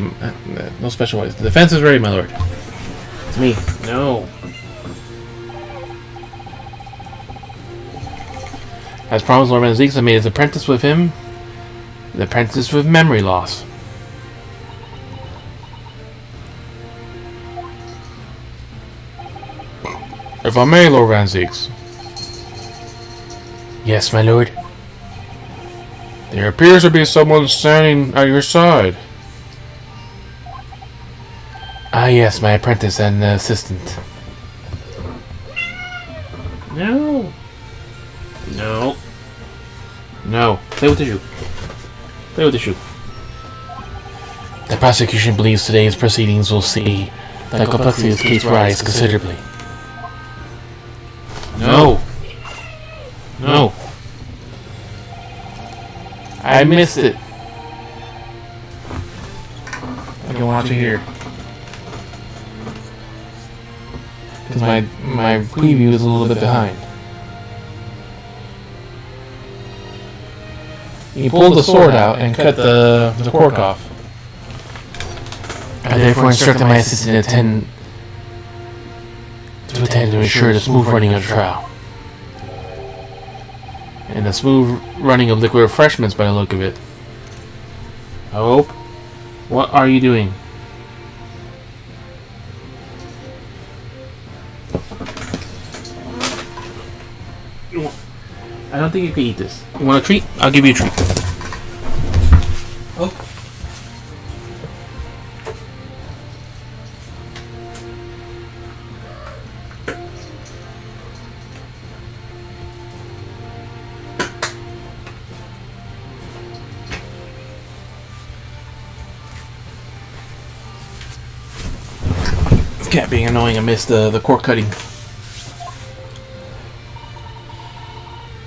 No special ways. The defense is ready, my lord. It's me. No. As promised, Lord Van Zeeks made his apprentice with him. The apprentice with memory loss. If I may, Lord Van Zeeks. Yes, my lord. There appears to be someone standing at your side. Ah, yes, my apprentice and assistant. No. No. No. Play with the shoe. Play with the shoe. The prosecution believes today's proceedings will see the complexity of the case rise considerably. No. No. I missed it. I can watch it here. Because my preview is a little bit behind. He pulled the sword out and cut the cork off. I therefore instructed my assistant to attend to ensure the smooth running of the trial. And the smooth running of liquid refreshments by the look of it. Hope? What are you doing? I don't think you can eat this. You want a treat? I'll give you a treat. Oh. cat being annoying amidst the cork cutting.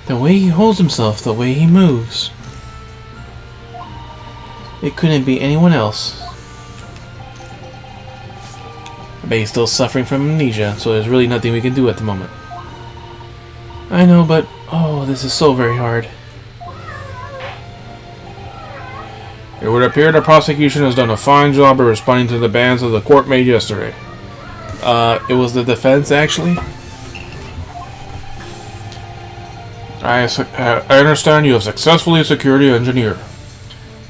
The way he holds himself, the way he moves. It couldn't be anyone else. I bet he's still suffering from amnesia, so there's really nothing we can do at the moment. I know, but oh, this is so very hard. It would appear the prosecution has done a fine job of responding to the demands of the court made yesterday. It was the defense, actually. I understand you have successfully secured the engineer,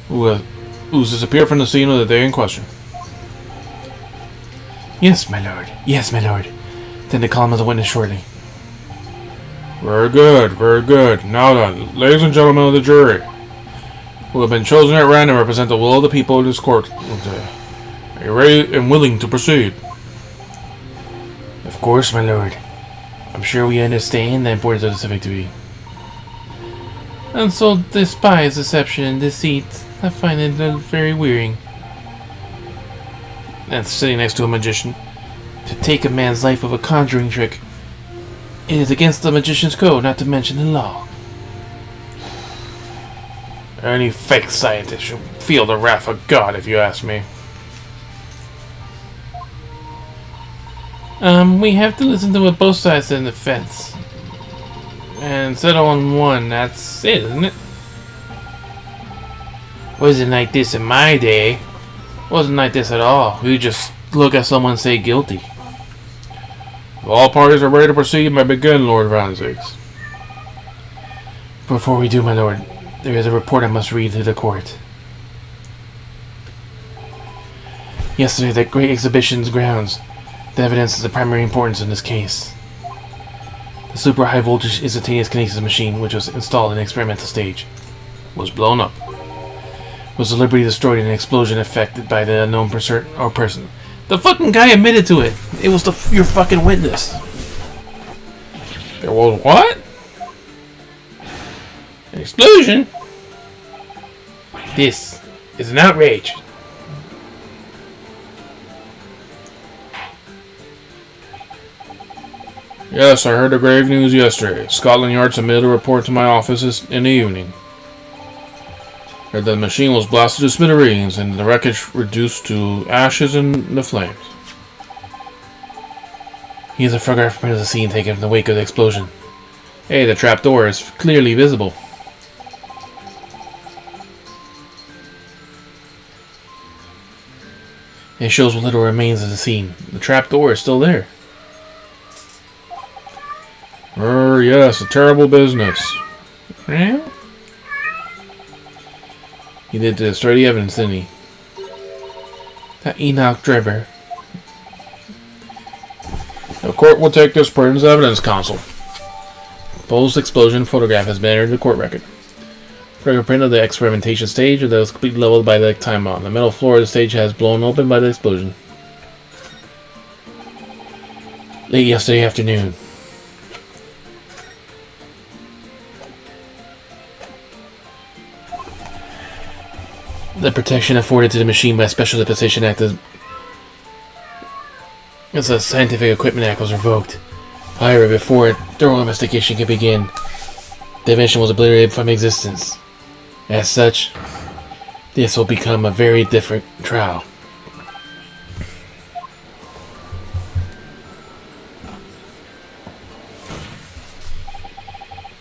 who's disappeared from the scene of the day in question. Yes, my lord. Yes, my lord. Then to call him as a witness shortly. Very good, very good. Now then, ladies and gentlemen of the jury, who have been chosen at random to represent the will of the people of this court, are you ready and willing to proceed? Of course, my lord. I'm sure we understand the importance of the civic duty. And so, despite deception and deceit, I find it very wearying. And sitting next to a magician, to take a man's life with a conjuring trick, it is against the magician's code, not to mention the law. Any fake scientist should feel the wrath of God, if you ask me. We have to listen to what both sides said in the fence. And settle on one, that's it, isn't it? Wasn't like this in my day. Wasn't like this at all. We just look at someone and say guilty. If all parties are ready to proceed, may begin, Lord Vanzix. Before we do, my lord, there is a report I must read to the court. Yesterday, at Great Exhibition's grounds, the evidence is of primary importance in this case. The super high voltage instantaneous kinesis machine, which was installed in the experimental stage, was blown up. Was deliberately destroyed in an explosion affected by the unknown person. The fucking guy admitted to it. It was your fucking witness. There was what? An explosion? This is an outrage. Yes, I heard the grave news yesterday. Scotland Yard submitted a report to my office in the evening. That the machine was blasted to smithereens and the wreckage reduced to ashes in the flames. Here's a photograph of the scene taken in the wake of the explosion. Hey, the trapdoor is clearly visible. It shows what little remains of the scene. The trapdoor is still there. Yes, a terrible business. Yeah? He did destroy the evidence, didn't he? That Enoch Drebber. The court will take this print as evidence, counsel. Post-explosion photograph has been entered in the court record. Fingerprint of the experimentation stage that was completely leveled by the time bomb. The metal floor of the stage has blown open by the explosion. Late yesterday afternoon. The protection afforded to the machine by Special Disposition Act as a Scientific Equipment Act was revoked. However, before a thorough investigation could begin, the invention was obliterated from existence. As such, this will become a very different trial.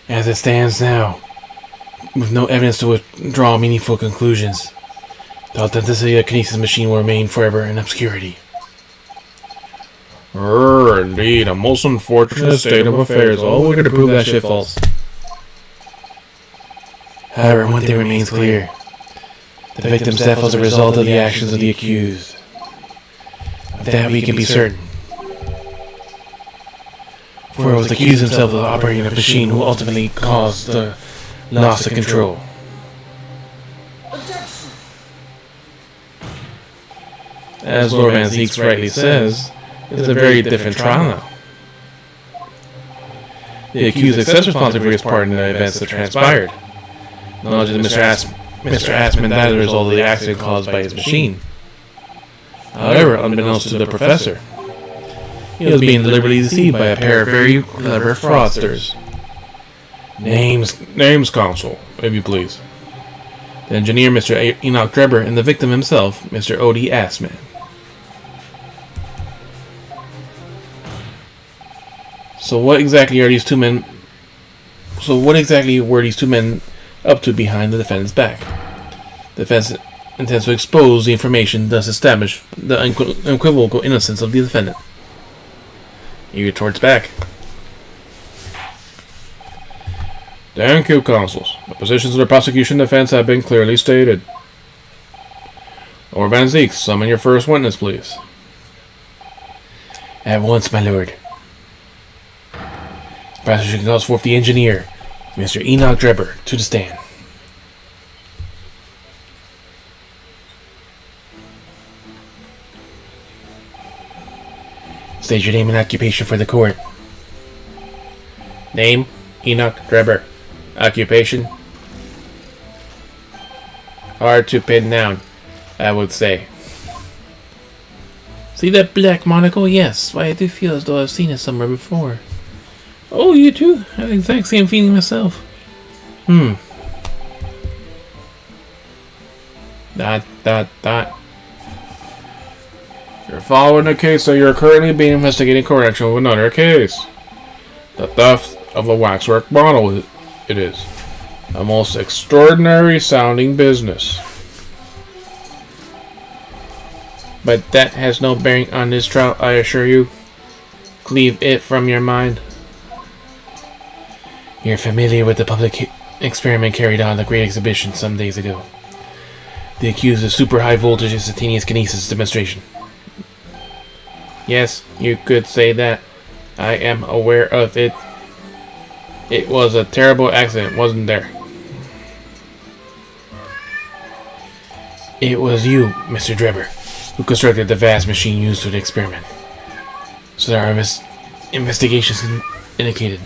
As it stands now, with no evidence to draw meaningful conclusions, the authenticity of the kinesis machine will remain forever in obscurity. Indeed, a most unfortunate state of affairs. All we're going to prove that shit false. However, one thing remains clear. The victim's death was a result of the actions of the accused. Of that we can be certain. For it was the accused himself of operating a machine who ultimately caused the loss of control. As Lord Van Zeeks rightly says, it's a very different trial now. The accused accepts responsibility for his part in the events that transpired. Knowledge that Mr. Assman died as a result of the accident caused by his machine. However, unbeknownst to the professor, He was being deliberately deceived by a pair of very clever fraudsters. Names, Consul, if you please. The engineer, Mr. Enoch Drebber, and the victim himself, Mr. Odie Assman. So what exactly were these two men up to behind the defendant's back? The defense intends to expose the information, thus establish the unequivocal innocence of the defendant. He retorts back. Thank you, consuls. The positions of the prosecution and defense have been clearly stated. Lord Van Zeek, summon your first witness, please. At once, my lord. The prosecution calls forth the engineer, Mr. Enoch Drebber, to the stand. State your name and occupation for the court. Name, Enoch Drebber. Occupation? Hard to pin down, I would say. See that black monocle? Yes. Why, I do feel as though I've seen it somewhere before. Oh, you too? I have the exact same feeling myself. Dot. You're following the case, so you're currently being investigated in connection with another case. The theft of a waxwork bottle, it is. A most extraordinary sounding business. But that has no bearing on this trial, I assure you. Leave it from your mind. You're familiar with the public experiment carried on at the Great Exhibition some days ago. The accused of super high voltage instantaneous kinesis demonstration. Yes, you could say that. I am aware of it. It was a terrible accident, wasn't there? It was you, Mr. Drebber, who constructed the vast machine used for the experiment. So there are investigations indicated.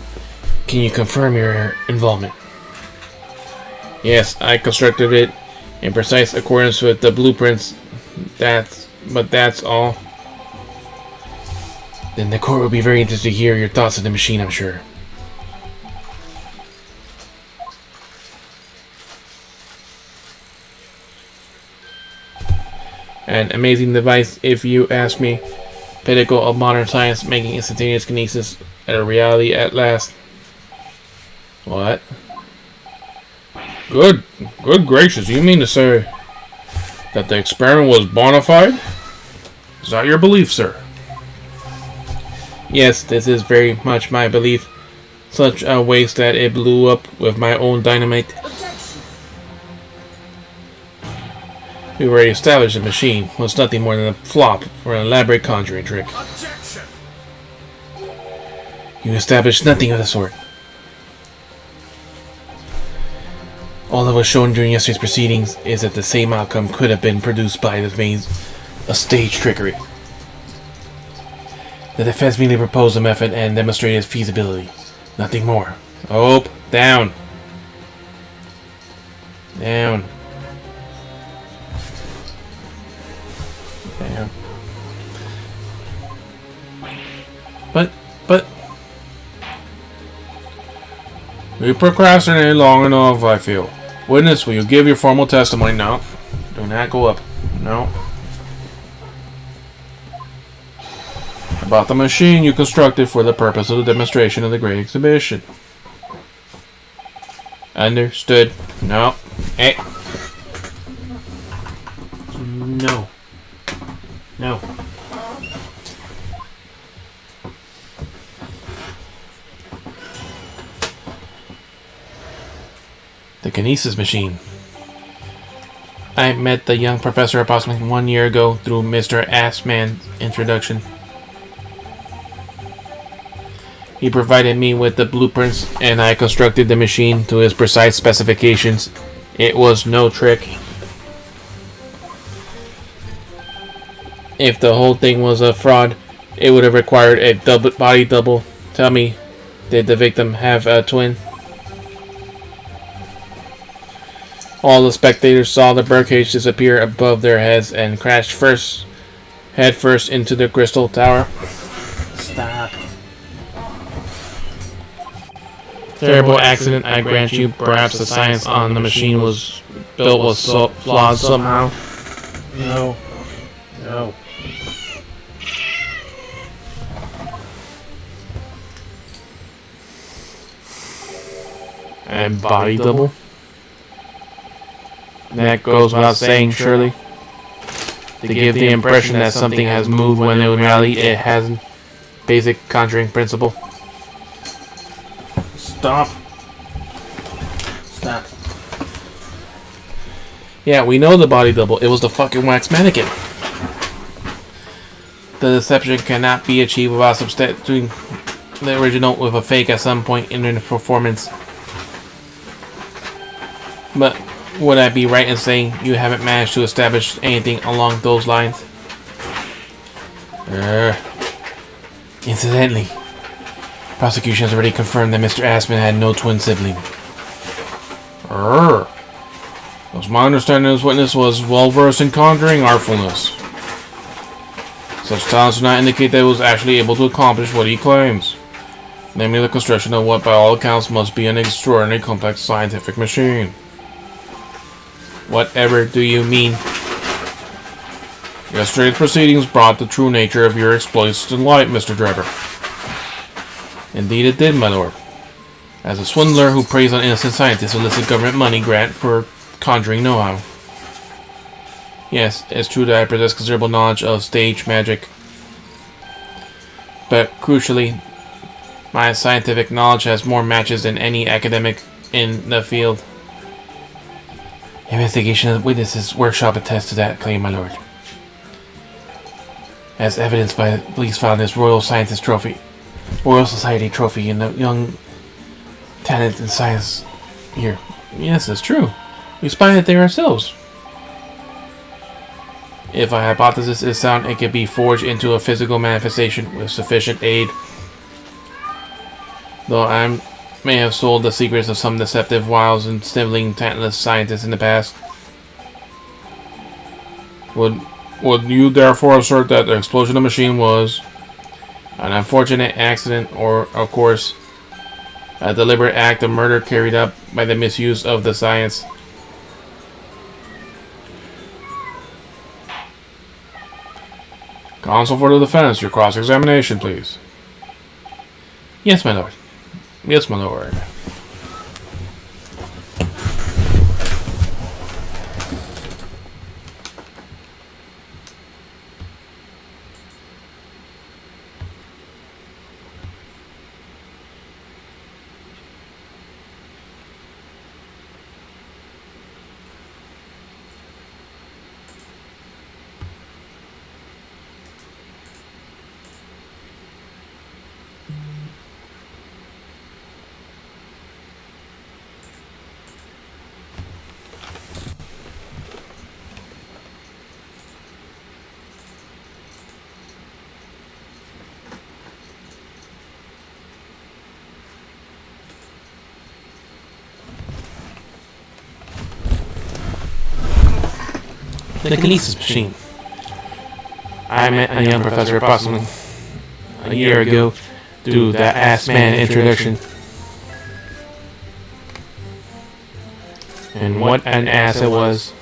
Can you confirm your involvement? Yes, I constructed it in precise accordance with the blueprints. But that's all. Then the court will be very interested to hear your thoughts on the machine, I'm sure. An amazing device, if you ask me. Pinnacle of modern science, making instantaneous kinesis a reality at last. What? Good gracious, you mean to say that the experiment was bona fide? Is that your belief, sir? Yes, this is very much my belief. Such a waste that it blew up with my own dynamite. We already established the machine was nothing more than a flop for an elaborate conjuring trick. Objection! You established nothing of the sort. All that was shown during yesterday's proceedings is that the same outcome could have been produced by the means of stage trickery. The defense merely proposed a method and demonstrated its feasibility. Nothing more. Oh, down. Down. Down. But... We procrastinated long enough, I feel. Witness, will you give your formal testimony? No. Do not go up. No. About the machine you constructed for the purpose of the demonstration of the Great Exhibition. Understood. No. Hey. No. No. The kinesis machine. I met the young professor approximately 1 year ago through Mr. Assman's introduction. He provided me with the blueprints and I constructed the machine to his precise specifications. It was no trick. If the whole thing was a fraud, it would have required a body double. Tell me, did the victim have a twin? All the spectators saw the birdcage disappear above their heads and crashed head first into the crystal tower. Stop. Terrible accident, I grant you. Perhaps the science on the machine was so flawed somehow. No. No. And body double? That goes without saying, surely. To give the impression that something has moved when in reality it hasn't. Basic conjuring principle. Stop. Stop. Yeah, we know the body double. It was the fucking wax mannequin. The deception cannot be achieved without substituting the original with a fake at some point in the performance. But would I be right in saying you haven't managed to establish anything along those lines? Incidentally, prosecution has already confirmed that Mr. Aspen had no twin sibling. It was my understanding this witness was well versed in conjuring artfulness. Such talents do not indicate that he was actually able to accomplish what he claims, namely the construction of what by all accounts must be an extraordinarily complex scientific machine. Whatever do you mean? Yesterday's proceedings brought the true nature of your exploits to light, Mr. Driver. Indeed it did, my lord. As a swindler who preys on innocent scientists illicit government money grant for conjuring know-how. Yes, it's true that I possess considerable knowledge of stage magic. But crucially, my scientific knowledge has more matches than any academic in the field. Investigation of witnesses workshop attests to that claim, my lord. As evidenced by the police found this Royal Society trophy in the young talent in science here. Yes, it's true. We spied it there ourselves. If a hypothesis is sound, it can be forged into a physical manifestation with sufficient aid. Though I may have sold the secrets of some deceptive, wiles and sniveling, talentless scientists in the past. Would you therefore assert that the explosion of the machine was an unfortunate accident or, of course, a deliberate act of murder carried out by the misuse of the science? Counsel for the defense, your cross-examination, please. Yes, my lord. Yes, my lord. The Kinesis machine. I met a young professor approximately a year ago through the Ass Man introduction. And what an ass it was.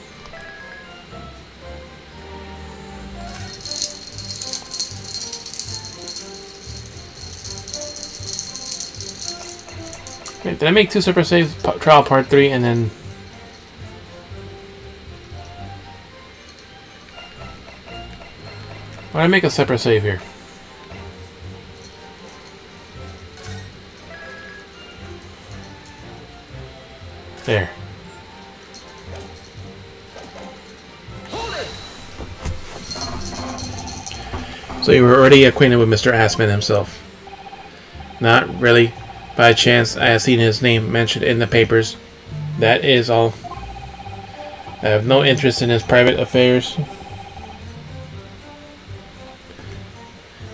Wait, did I make 2 separate saves? Trial part 3 and then... Why did I make a separate save here? There. So you were already acquainted with Mr. Assman himself. Not really. By chance, I have seen his name mentioned in the papers. That is all. I have no interest in his private affairs.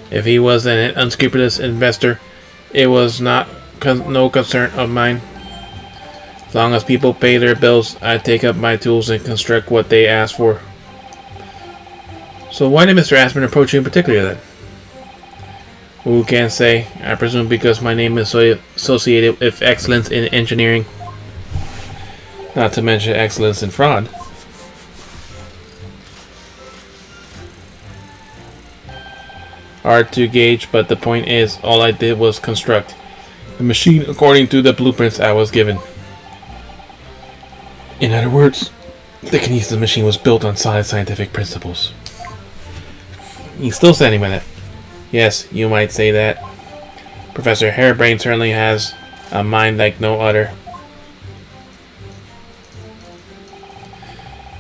If he was an unscrupulous investor, it was no concern of mine. As long as people pay their bills, I take up my tools and construct what they ask for. So why did Mr. Aspen approach you in particular then? Who can say? I presume because my name is so associated with excellence in engineering. Not to mention excellence in fraud. Hard to gauge, but the point is, all I did was construct the machine according to the blueprints I was given. In other words, the kinesis machine was built on solid scientific principles. He's still standing by that. Yes, you might say that. Professor Harebrain certainly has a mind like no other.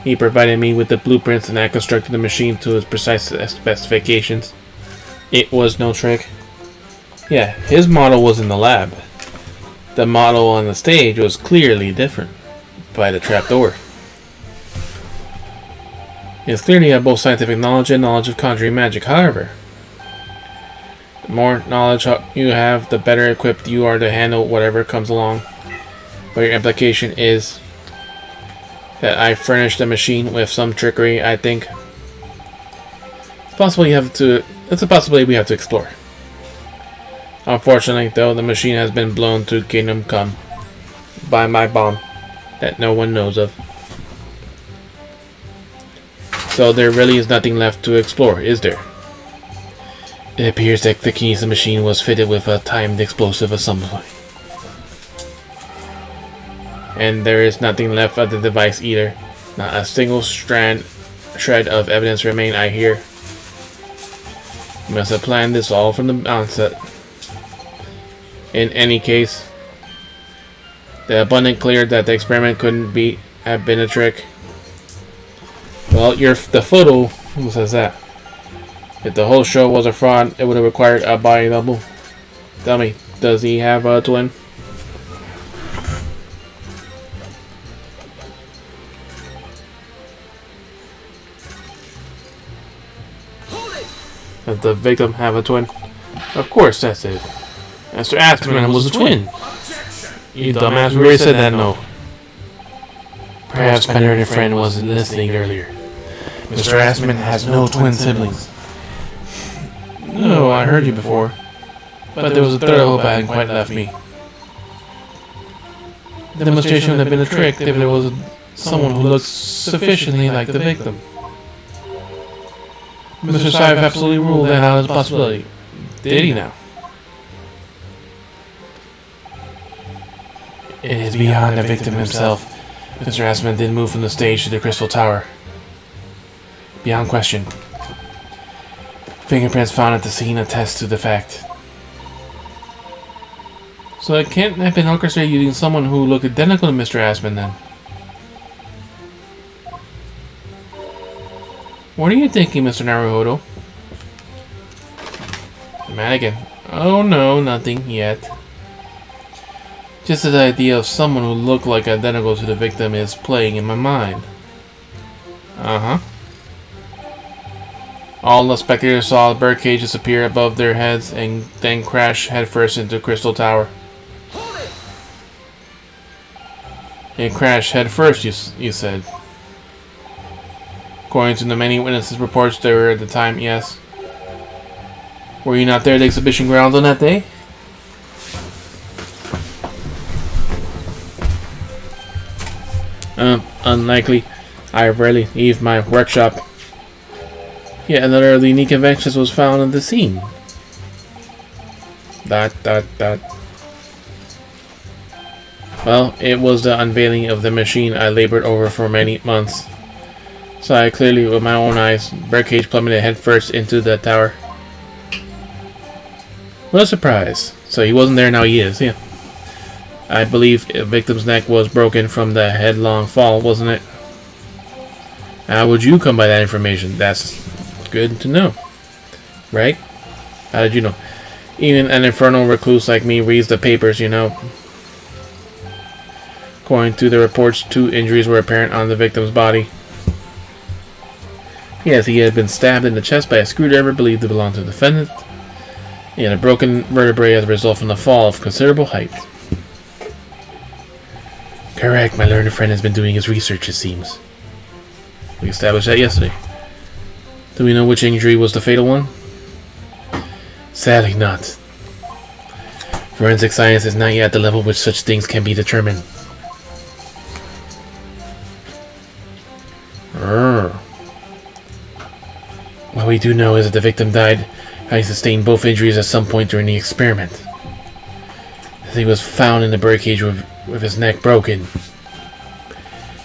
He provided me with the blueprints and I constructed the machine to its precise specifications. It was no trick. Yeah, his model was in the lab. The model on the stage was clearly different by the trapdoor. Yes, clearly you have both scientific knowledge and knowledge of conjuring magic. However, the more knowledge you have, the better equipped you are to handle whatever comes along. But your implication is that I furnished the machine with some trickery, I think. It's a possibility we have to explore. Unfortunately, though, the machine has been blown to Kingdom Come by my bomb that no one knows of. So there really is nothing left to explore, is there? It appears that the kinesis machine was fitted with a timed explosive of some sort. And there is nothing left of the device either. Not a single shred of evidence remain, I hear. You must have planned this all from the onset. In any case, the abundant clear that the experiment couldn't have been a trick. Well, the photo, who says that? If the whole show was a fraud, it would have required a body double. Tell me, does he have a twin? Does the victim have a twin? Of course, that's it. Mr. Aspman was a twin. You dumbass, we already said that, no. Perhaps my learned friend wasn't listening earlier. Mr. Aspman has no twin siblings. No, I heard you before. But there was a third hope I hadn't quite left me. The demonstration would have been a trick if there was someone who looked sufficiently like the victim. Mr. Saif absolutely ruled that out as a possibility. Did he now? It is beyond the victim himself. Mr. Aspman did move from the stage to the Crystal Tower. Beyond question. Fingerprints found at the scene attest to the fact. So it can't have been orchestrated using someone who looked identical to Mr. Aspman then. What are you thinking, Mr. Naruhodo? Mannequin. Oh no, nothing yet. Just the idea of someone who looked like identical to the victim is playing in my mind. Uh-huh. All the spectators saw the bird cages appear above their heads and then crash headfirst into Crystal Tower. It crashed headfirst, you said. According to the many witnesses' reports there were at the time, yes. Were you not there at the exhibition grounds on that day? Unlikely. I rarely leave my workshop. Yet another of the unique inventions was found on the scene. ... Well, it was the unveiling of the machine I labored over for many months. Saw I clearly with my own eyes. Birdcage plummeted headfirst into the tower. What a surprise. So he wasn't there, now he is, yeah. I believe the victim's neck was broken from the headlong fall, wasn't it? How would you come by that information? That's good to know. Right? How did you know? Even an infernal recluse like me reads the papers, you know. According to the reports, 2 injuries were apparent on the victim's body. Yes, he had been stabbed in the chest by a screwdriver believed to belong to the defendant. He had a broken vertebrae as a result from the fall of considerable height. Correct, my learned friend has been doing his research, it seems. We established that yesterday. Do we know which injury was the fatal one? Sadly not. Forensic science is not yet at the level which such things can be determined. What we do know is that the victim died having sustained both injuries at some point during the experiment. He was found in the birdcage with his neck broken.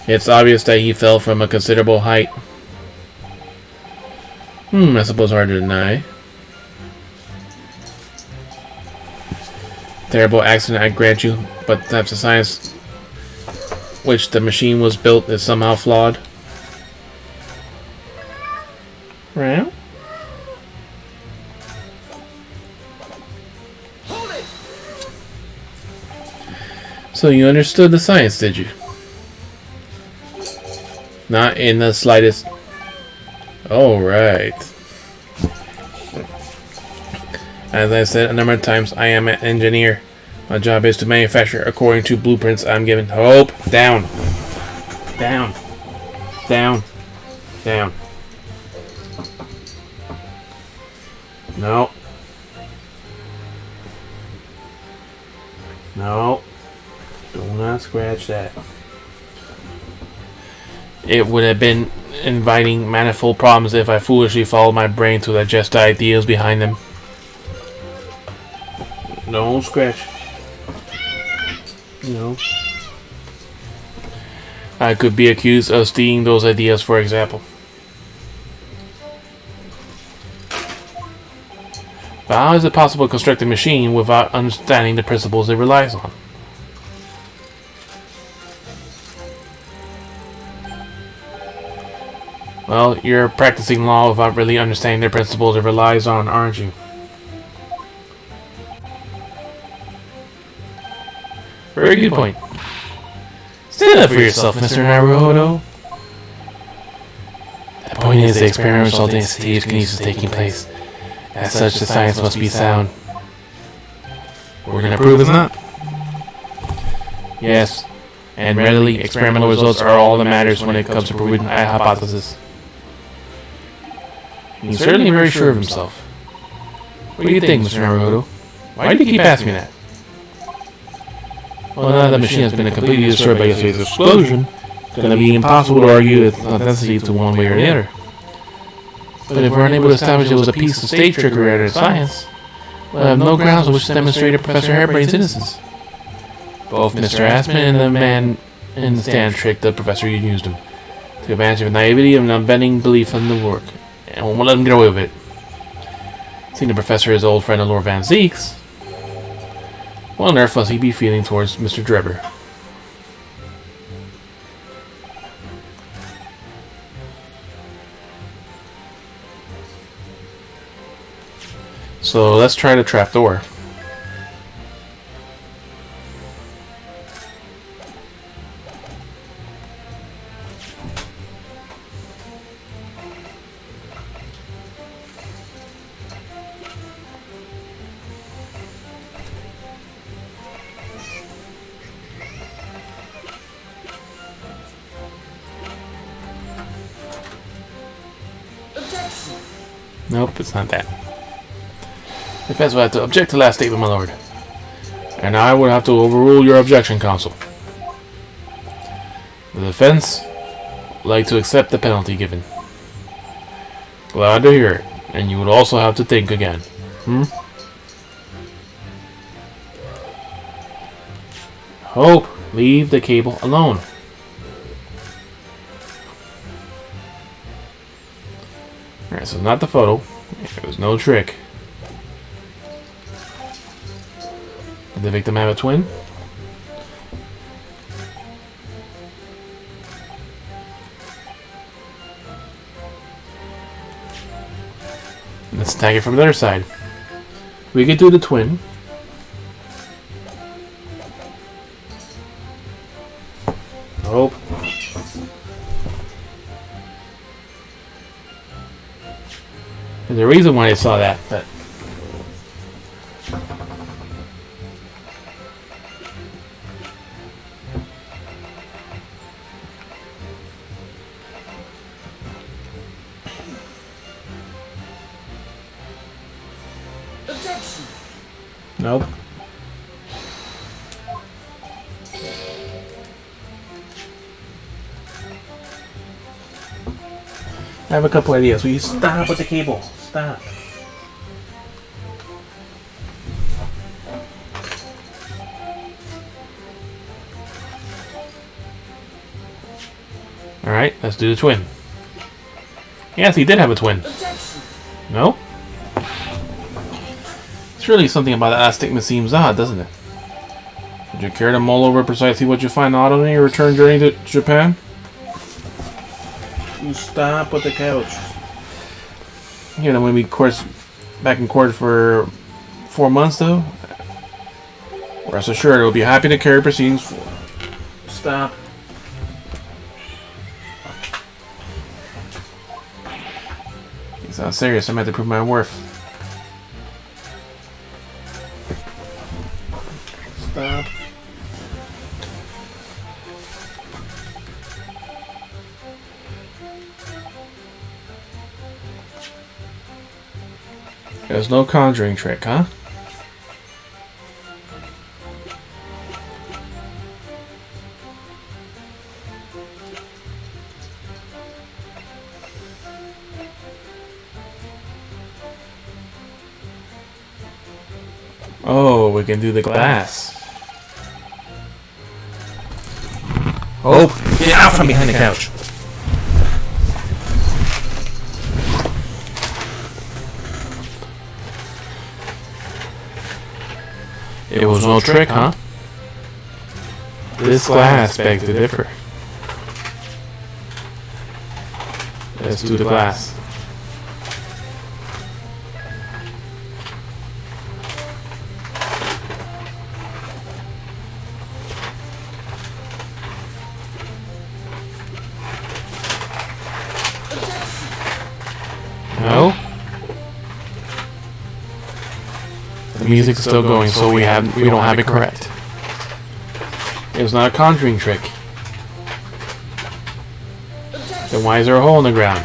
It's obvious that he fell from a considerable height. I suppose hard to deny. Terrible accident, I grant you, but perhaps the science which the machine was built is somehow flawed. Well? So you understood the science, did you? Not in the slightest. Oh, right. As I said a number of times, I am an engineer. My job is to manufacture according to blueprints I'm given. Hope! Down! Down! Down! Down! No. No. Do not scratch that. It would have been inviting manifold problems if I foolishly followed my brain to digest the ideas behind them. Don't scratch. No. I could be accused of stealing those ideas, for example. But how is it possible to construct a machine without understanding the principles it relies on? Well, you're practicing law without really understanding the principles it relies on, aren't you? Very good point. Stand up for yourself, Mr. Naruhodo. The point is, the experiment resulted in stage kinesis taking place. As such, the science must be sound. We're gonna prove it's not. Yes, and readily, experimental results are all that matters when it comes to proving a hypothesis. He's certainly very sure of himself. What do you think, Mr. Naruhodo? Why do you keep asking me that? Well, now that the machine has been completely destroyed by yesterday's explosion, it's going to be impossible to argue its authenticity to one way or the other. But if we're unable to establish it was a piece of stage trickery rather than science, we'll have no grounds on which to demonstrate Professor Hairbrain's innocence. Both Mr. Aspen and the man in the stand tricked the professor who used him, took advantage of naivety and unbending belief in the work, and won't let him get away with it. Seeing the professor is old friend of Lord Van Zeek's, what on earth must he be feeling towards Mr. Drebber? So let's try the trapdoor. Nope, it's not that. The defense will have to object to last statement, my lord. And I would have to overrule your objection, counsel. The defense would like to accept the penalty given. Glad to hear it. And you would also have to think again. Hope, leave the cable alone. Alright, so not the photo. It was no trick. Did the victim have a twin? Let's tag it from the other side. We could do the twin. Hope. There's a reason why I saw that, but Nope. I have a couple ideas. Will you stop with the cable? Stop. Alright, let's do the twin. Yes, he did have a twin. No? It's really something about that last statement seems odd, doesn't it? Would you care to mull over precisely what you find odd on your return journey to Japan? You stop with the couch. You know, when we back in court for 4 months, though. Rest assured, I will be happy to carry proceedings for. Stop. It's not serious. I'm going to prove my worth. Stop. There's no conjuring trick, huh? Oh, we can do the glass. Oh, get out from behind the couch. It was no trick, huh? This glass begs to differ. Let's do the glass. No? The music's still going, so we don't have it correct. It was not a conjuring trick. Then why is there a hole in the ground?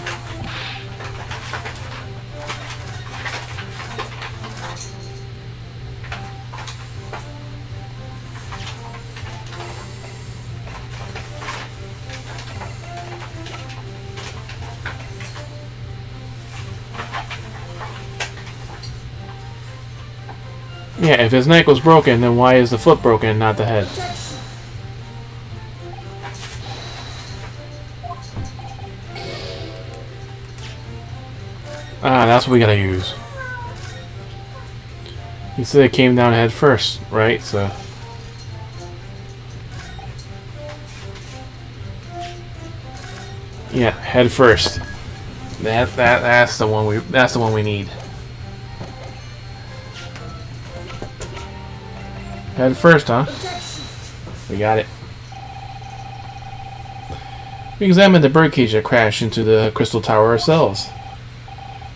Yeah, if his neck was broken, then why is the foot broken and not the head? Ah, that's what we gotta use. He said it came down head first, right? So yeah, head first. That's the one we need. Head first, huh? We got it. We examined the birdcage that crashed into the crystal tower ourselves.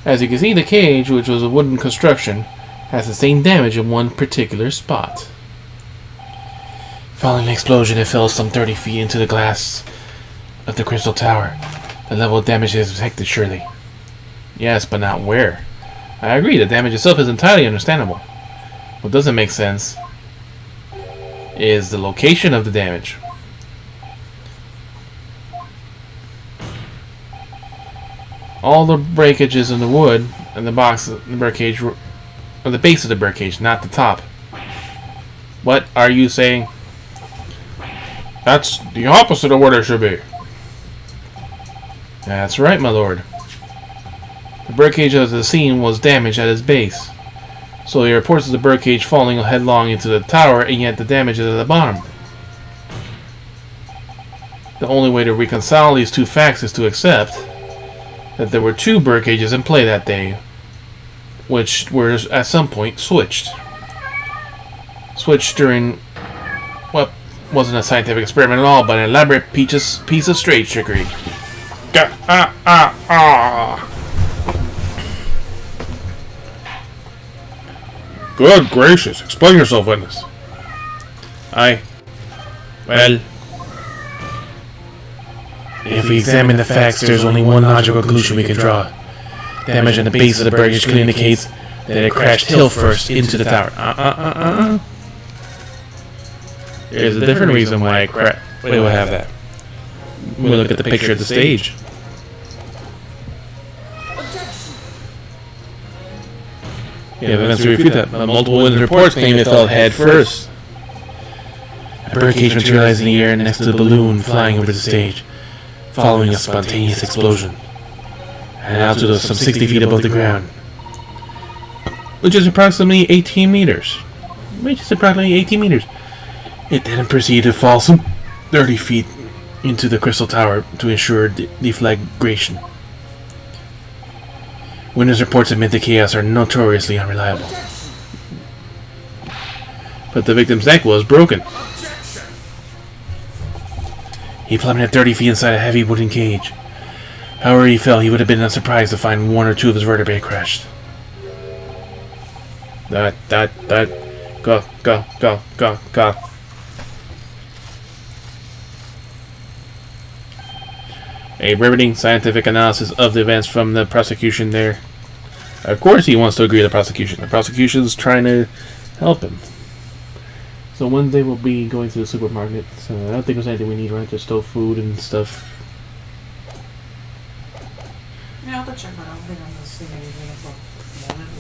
As you can see, the cage, which was a wooden construction, has sustained damage in one particular spot. Following the explosion, it fell some 30 feet into the glass of the crystal tower. The level of damage is detected, surely. Yes, but not where. I agree, the damage itself is entirely understandable. What doesn't make sense is the location of the damage. All the breakages in the wood and the box of the birdcage or the base of the birdcage, not the top. What are you saying? That's the opposite of what it should be. That's right, my lord. The birdcage of the scene was damaged at its base. So there are reports of the birdcage falling headlong into the tower, and yet the damage is at the bottom. The only way to reconcile these two facts is to accept that there were two birdcages in play that day, which were at some point switched. Switched during what wasn't a scientific experiment at all, but an elaborate piece of straight trickery. Good gracious, explain yourself, witness. Well, if we examine the facts, there's only one logical conclusion we can draw. Damage on the base of the birdcage clearly indicates that it crashed hill first into the tower. There's a different reason why it crashed. Wait, we'll have that. We'll look at the picture of the stage. Yeah, but eventually refute that. But multiple witness reports claim it fell head first. A birdcage materialized in the air next to the balloon flying over the stage, following a spontaneous explosion. At an altitude of some 60 feet above the ground, which is approximately 18 meters. It then proceeded to fall some 30 feet into the crystal tower to ensure deflagration. Witness reports admit the chaos are notoriously unreliable. But the victim's neck was broken. He plummeted 30 feet inside a heavy wooden cage. However he fell, he would have been unsurprised to find one or two of his vertebrae crushed. Go. A riveting scientific analysis of the events from the prosecution there. Of course he wants to agree with the prosecution. The prosecution's trying to help him. So Wednesday we'll be going to the supermarket. So I don't think there's anything we need, right? Just stove food and stuff. Yeah, I'll go check it out. I don't think I'm gonna see anything at the moment.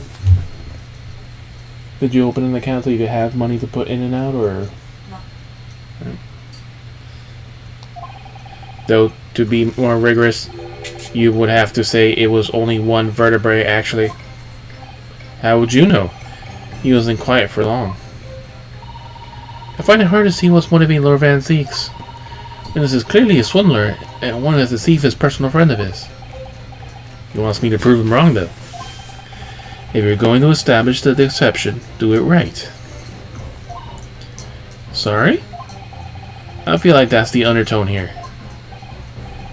Did you open an account so you could have money to put in and out, or? No. Right. Though, to be more rigorous, you would have to say it was only one vertebrae, actually. How would you know? He wasn't quiet for long. I find it hard to see what's motivating Lord Van Zeeks. And this is clearly a swindler, and one that's deceived his personal friend of his. He wants me to prove him wrong, though. If you're going to establish the deception, do it right. Sorry? I feel like that's the undertone here.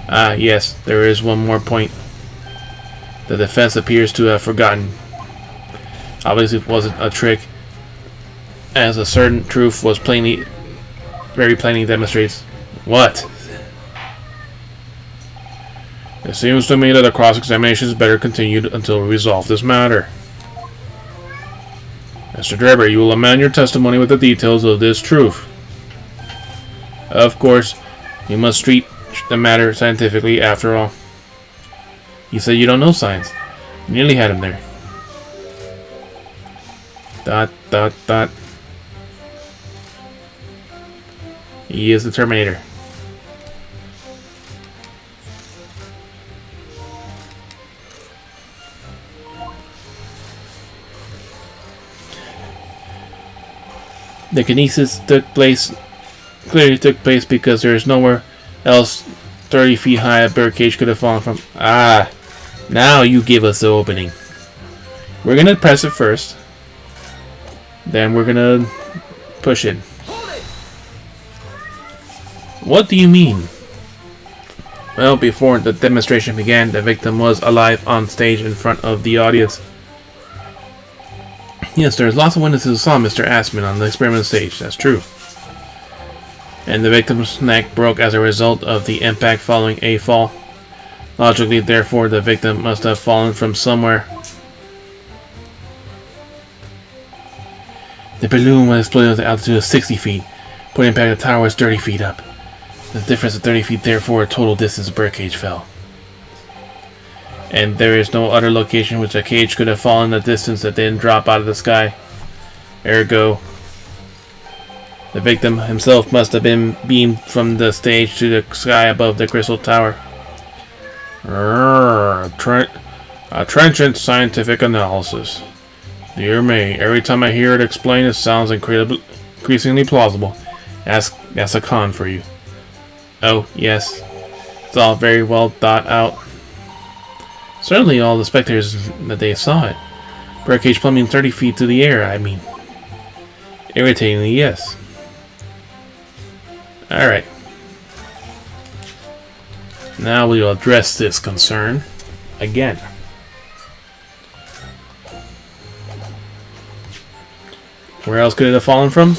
Ah, yes, there is one more point. The defense appears to have forgotten. Obviously, it wasn't a trick, as a certain truth was very plainly demonstrates. What? It seems to me that the cross-examination is better continued until we resolve this matter. Mr. Drebber, you will amend your testimony with the details of this truth. Of course, you must treat the matter scientifically, after all. You said you don't know science. You nearly had him there. ... He is the Terminator. The kinesis clearly took place because there is nowhere else 30 feet high a birdcage could have fallen from. Ah, now you give us the opening. We're gonna press it first. Then we're gonna push it. What do you mean? Well, before the demonstration began, the victim was alive on stage in front of the audience. Yes, there's lots of witnesses who saw Mr. Asman on the experiment stage, that's true. And the victim's neck broke as a result of the impact following a fall. Logically, therefore, the victim must have fallen from somewhere. The balloon was exploded at an altitude of 60 feet, but the impact of the tower was 30 feet up. The difference of 30 feet, therefore, a total distance the birdcage fell. And there is no other location which a cage could have fallen the distance that didn't drop out of the sky. Ergo, the victim himself must have been beamed from the stage to the sky above the crystal tower. A trenchant scientific analysis. Dear me, every time I hear it explained, it sounds increasingly plausible. That's a con for you. Oh, yes. It's all very well thought out. Certainly all the spectators that they saw it. Birdcage plummeting 30 feet to the air, I mean. Irritatingly, yes. Alright. Now we will address this concern again. Where else could it have fallen from?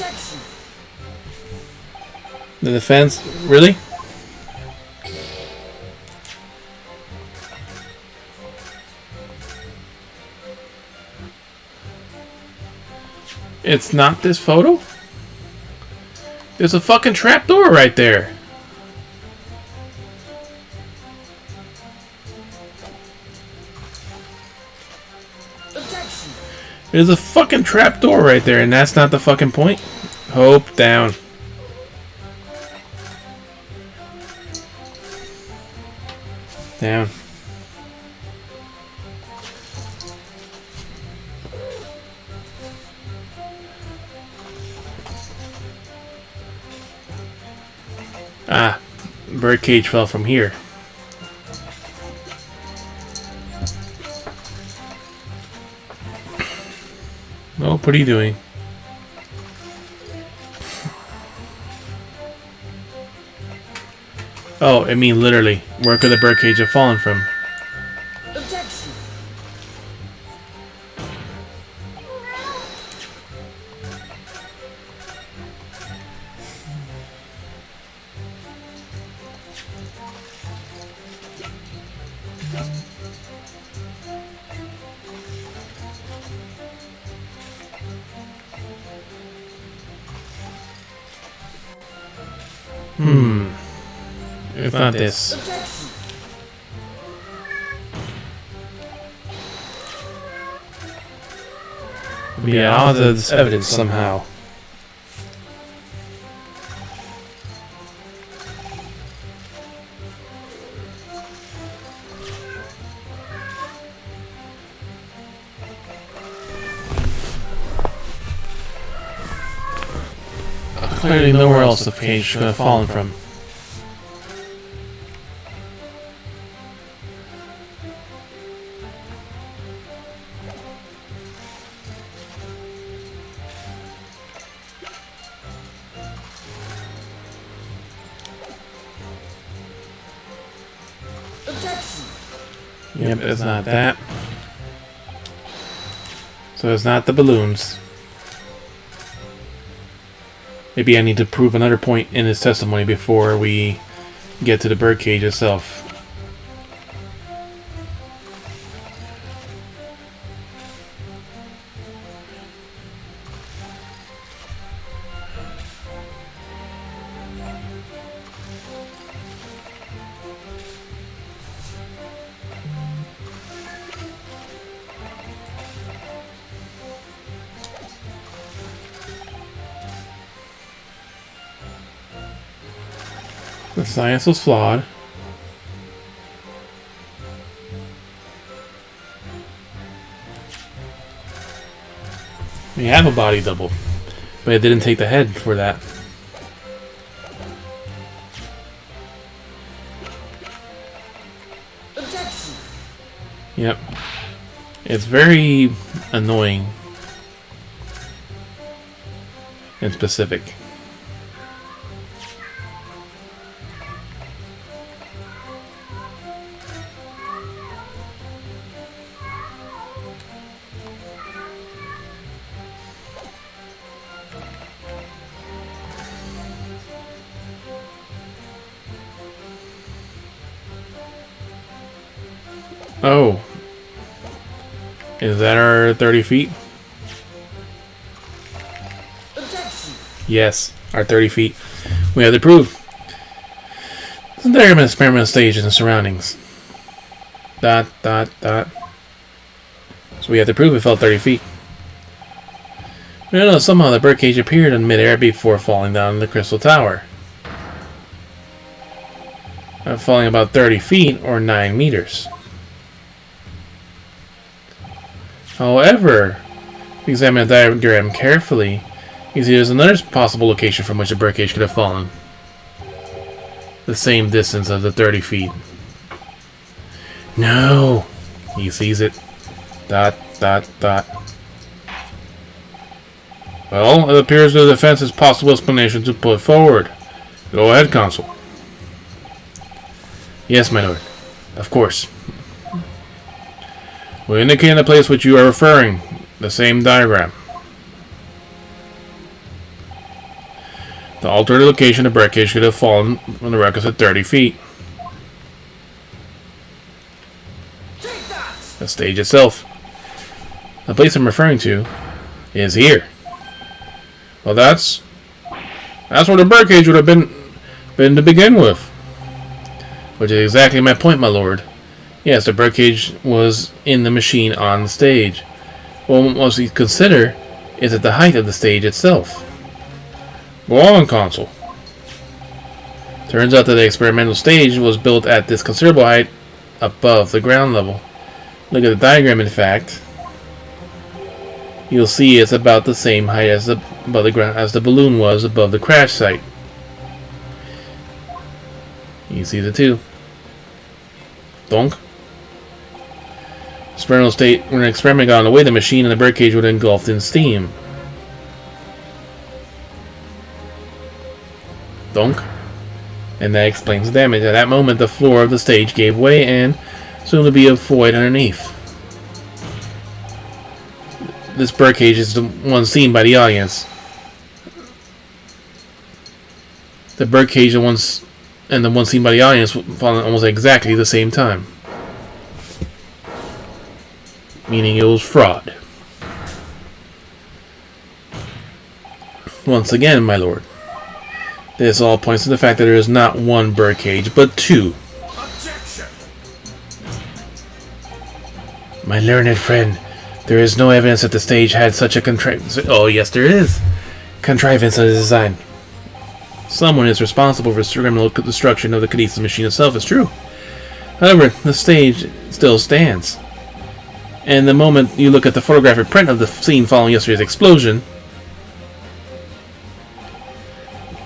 The defense? Really? It's not this photo? There's a fucking trapdoor right there. There's a fucking trapdoor right there, and that's not the fucking point. Hope down. Down. Ah, birdcage fell from here. Oh, what are you doing? Oh, I mean literally. Where could the birdcage have fallen from? Objection. It's not this. Objection. Yeah, I'll have this evidence somehow. Clearly nowhere else the cage could have fallen from. Objection. Yep, it's not that. So it's not the balloons. Maybe I need to prove another point in his testimony before we get to the birdcage itself. The science was flawed. We have a body double, but it didn't take the head for that. Objection. Yep. It's very annoying and specific. Oh. Is that our 30 feet? Objection. Yes, our 30 feet. We have the proof. This entire experimental stage and surroundings. Dot, dot, dot. So we have to prove it fell 30 feet. We don't know, somehow the birdcage appeared in midair before falling down the crystal tower. Falling about 30 feet or 9 meters. However, if you examine the diagram carefully, you see there's another possible location from which the birdcage could have fallen. The same distance of the 30 feet. No! He sees it. Dot, dot, dot. Well, it appears the defense has possible explanation to put forward. Go ahead, Consul. Yes, my lord. Of course. We indicate the place which you are referring. The same diagram. The alternate location of the birdcage should have fallen from the records at 30 feet. The stage itself. The place I'm referring to is here. Well, that's where the birdcage would have been to begin with. Which is exactly my point, my lord. Yes, the birdcage was in the machine on the stage. Well, what must we consider is at the height of the stage itself. Go on, Consul. Turns out that the experimental stage was built at this considerable height above the ground level. Look at the diagram, in fact. You'll see it's about the same height as above the ground as the balloon was above the crash site. You see the two. Donk. Experimental state, when an experiment got away, the machine and the birdcage would engulfed in steam. Donk. And that explains the damage. At that moment, the floor of the stage gave way and soon to be a void underneath. This birdcage is the one seen by the audience. The birdcage and the one seen by the audience fall at almost exactly the same time. Meaning it was fraud. Once again, my lord, this all points to the fact that there is not one birdcage, but two. Objection. My learned friend, there is no evidence that the stage had such a contrivance. Oh, yes, there is. Contrivance in the design. Someone is responsible for the criminal destruction of the kinesis machine itself, is true. However, the stage still stands. And the moment you look at the photographic print of the scene following yesterday's explosion,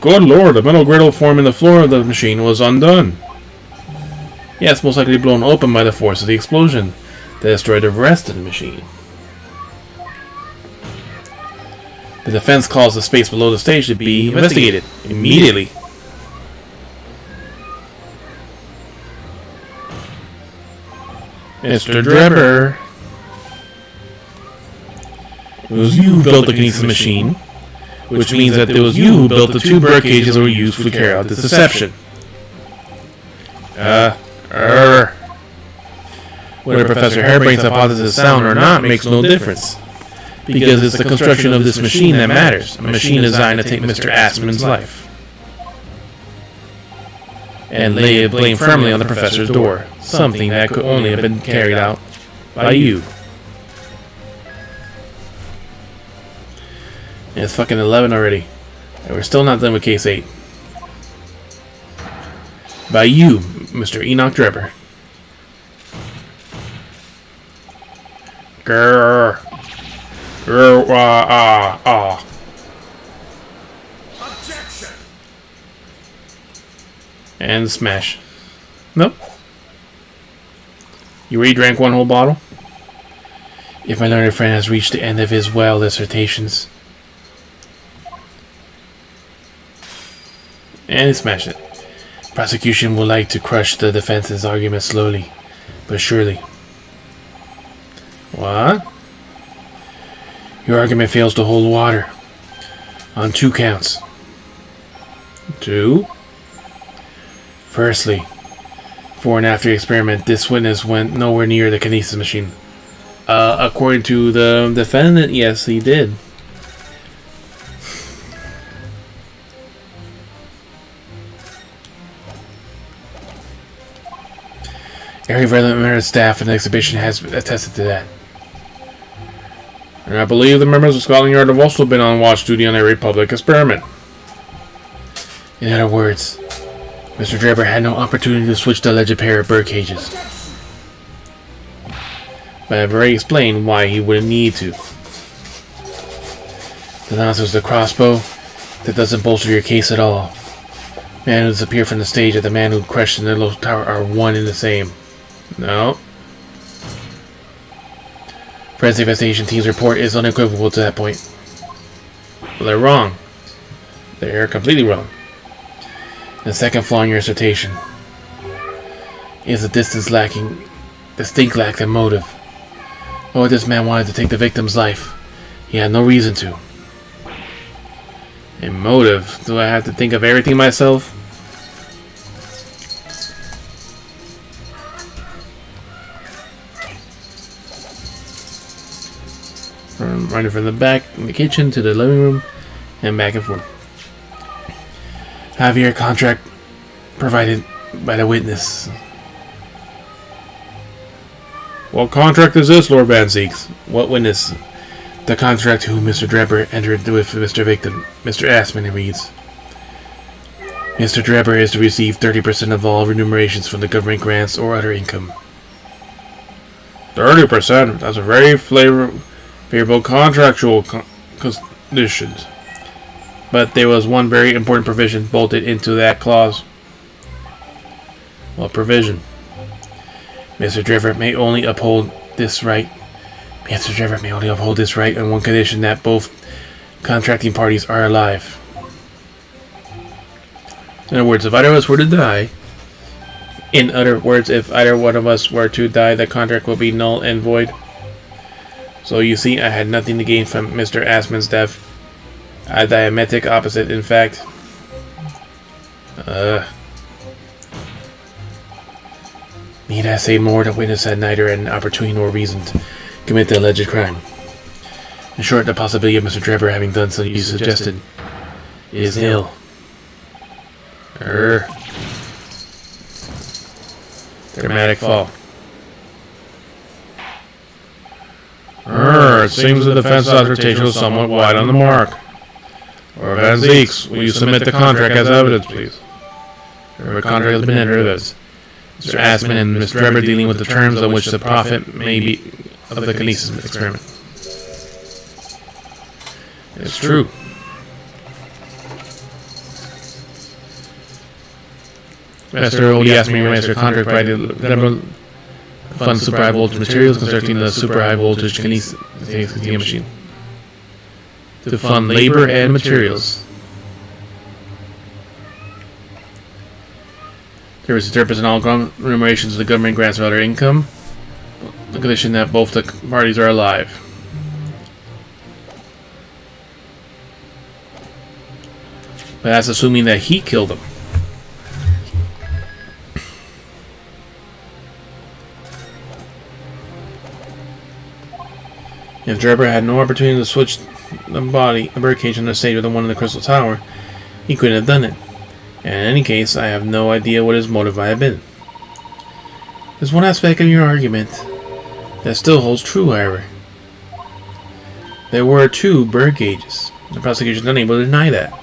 good lord, the metal griddle forming the floor of the machine was undone. Yes, most likely blown open by the force of the explosion that destroyed the rest of the machine. The defense calls the space below the stage to be investigated immediately. Mr. Drebber, it was you who built the kinesis machine, which means that it was you who built the two bird cages that were used to carry out this deception. Whether Professor Harebrain's hypothesis is sound or not makes no difference, because it's the construction of this machine that matters, a machine designed to take Mr. Assman's life. And lay blame firmly on the professor's door, something that could only have been carried out by you. And it's fucking 11 already, and we're still not done with case 8. By you, Mr. Enoch Drebber. Grrr. Grrr, Objection. And smash. Nope. You already drank one whole bottle? If my learned friend has reached the end of his wild dissertations. And smash it. Prosecution would like to crush the defense's argument slowly, but surely. What? Your argument fails to hold water. On 2 counts. 2? Firstly, before and after the experiment, this witness went nowhere near the kinesis machine. According to the defendant, yes, he did. Every relevant member of staff in the exhibition has attested to that. And I believe the members of Scotland Yard have also been on watch duty on every public experiment. In other words, Mr. Drebber had no opportunity to switch the alleged pair of bird cages. But I've already explained why he wouldn't need to. The nonsense of the crossbow, that doesn't bolster your case at all. The man who disappeared from the stage and the man who crashed in the little tower are one and the same. No. Forensic investigation team's report is unequivocal to that point. Well, they're wrong. They're completely wrong. The second flaw in your dissertation is the distinct lack of motive. Oh, this man wanted to take the victim's life. He had no reason to. And motive? Do I have to think of everything myself? Running from the back in the kitchen to the living room and back and forth. Have your contract provided by the witness. What contract is this, Lord Van Zeeks? What witness? The contract who Mr. Drebber entered with Mr. Victim, Mr. Assman, it reads. Mr. Drebber is to receive 30% of all remunerations from the government grants or other income. 30%? That's a very favorable contractual conditions. But there was one very important provision bolted into that clause. What provision? Mr. Drebber may only uphold this right. Mr. Drebber may only uphold this right on one condition, that both contracting parties are alive. In other words, if either of us were to die, if either one of us were to die, the contract will be null and void. So you see, I had nothing to gain from Mr. Assman's death. A diametric opposite, in fact. Need I say more? The witness had neither an opportunity nor reason to commit the alleged crime. In short, the possibility of Mr. Drebber having done so you suggested is nil. Dramatic fall. It seems the defense assertion was somewhat wide on the mark. Or Van Zeeks, will you submit the contract as evidence, please? The contract has been entered as Mr. Assman and Mr. Drebber dealing with the terms on which the profit may be of the kinesis experiment. It's true. Master Odie asked me to Master contract provided fund super high voltage materials constructing the super high voltage kinesis machine. To fund labor and materials. There was 30% all remunerations of the government grants or other income. The condition that both the parties are alive. But that's assuming that he killed him. If Drebber had no opportunity to switch the birdcage on the stage with the one in the Crystal Tower, he couldn't have done it. And in any case, I have no idea what his motive might have been. There's one aspect of your argument that still holds true, however. There were 2 bird cages. The prosecution is unable to deny that.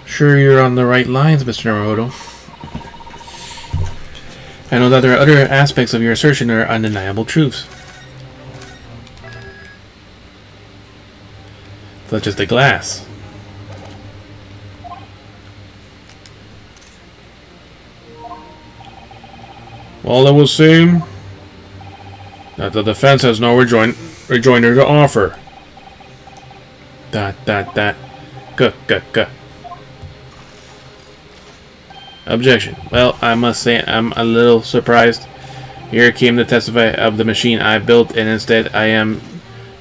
Sure you're on the right lines, Mr. Naruto. I know that there are other aspects of your assertion that are undeniable truths. Such as the glass. Well, it would seem that the defense has no rejoinder to offer. Objection. Well, I must say I'm a little surprised. Here came to testify of the machine I built, and instead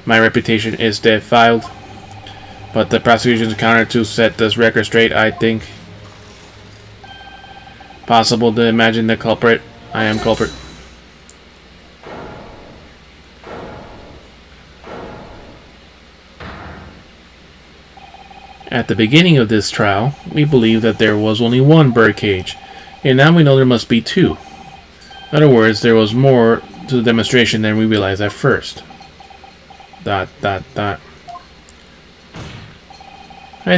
my reputation is defiled. But the prosecution's counter to set this record straight, I think. Possible to imagine the culprit. I am culprit. At the beginning of this trial, we believed that there was only 1 birdcage, and now we know there must be 2. In other words, there was more to the demonstration than we realized at first. ... I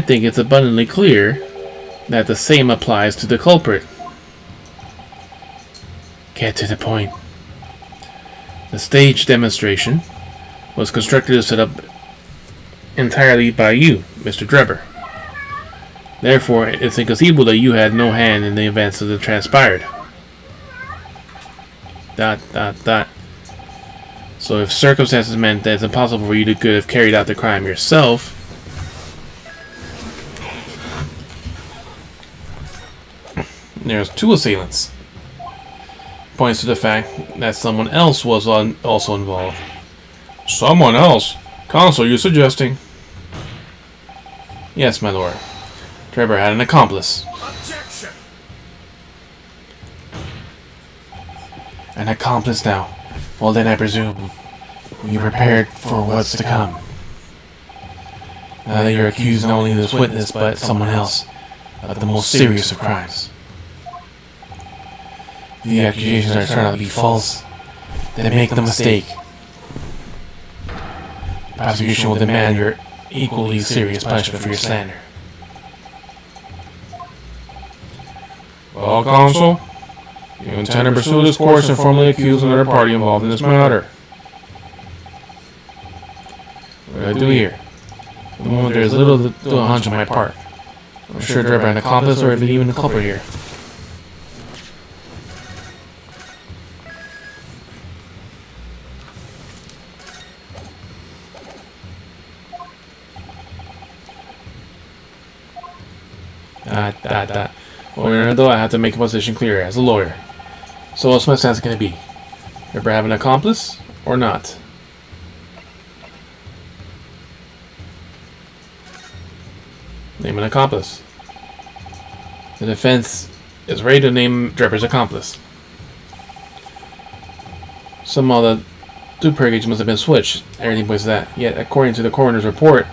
think it's abundantly clear that the same applies to the culprit. Get to the point. The stage demonstration was constructed and set up entirely by you, Mr. Drebber. Therefore, it's inconceivable that you had no hand in the events that transpired. ... So if circumstances meant that it's impossible for you to have carried out the crime yourself, there's 2 assailants. Points to the fact that someone else was also involved. Someone else? Counsel, you suggesting? Yes, my lord. Drebber had an accomplice. Objection! An accomplice now. Well then, I presume you're prepared for what's to come. Now that you're accusing not only this witness, but someone else of the most serious of crimes. If the accusations are turned out to be false, then make no mistake. The prosecution will demand your equally serious punishment for your slander. Well, counsel, you intend to pursue this course and formally accuse another party involved in this matter. What do I do here? At the moment, there is little to a hunch on my part. I'm sure Drebber an accomplice or even a culprit here. Well, though I have to make a position clear as a lawyer. So what's my stance going to be? Ever have an accomplice or not? Name an accomplice. The defense is ready to name Drebber's accomplice. Somehow the duplicate gauge must have been switched. Everything points to that. Yet, according to the coroner's report,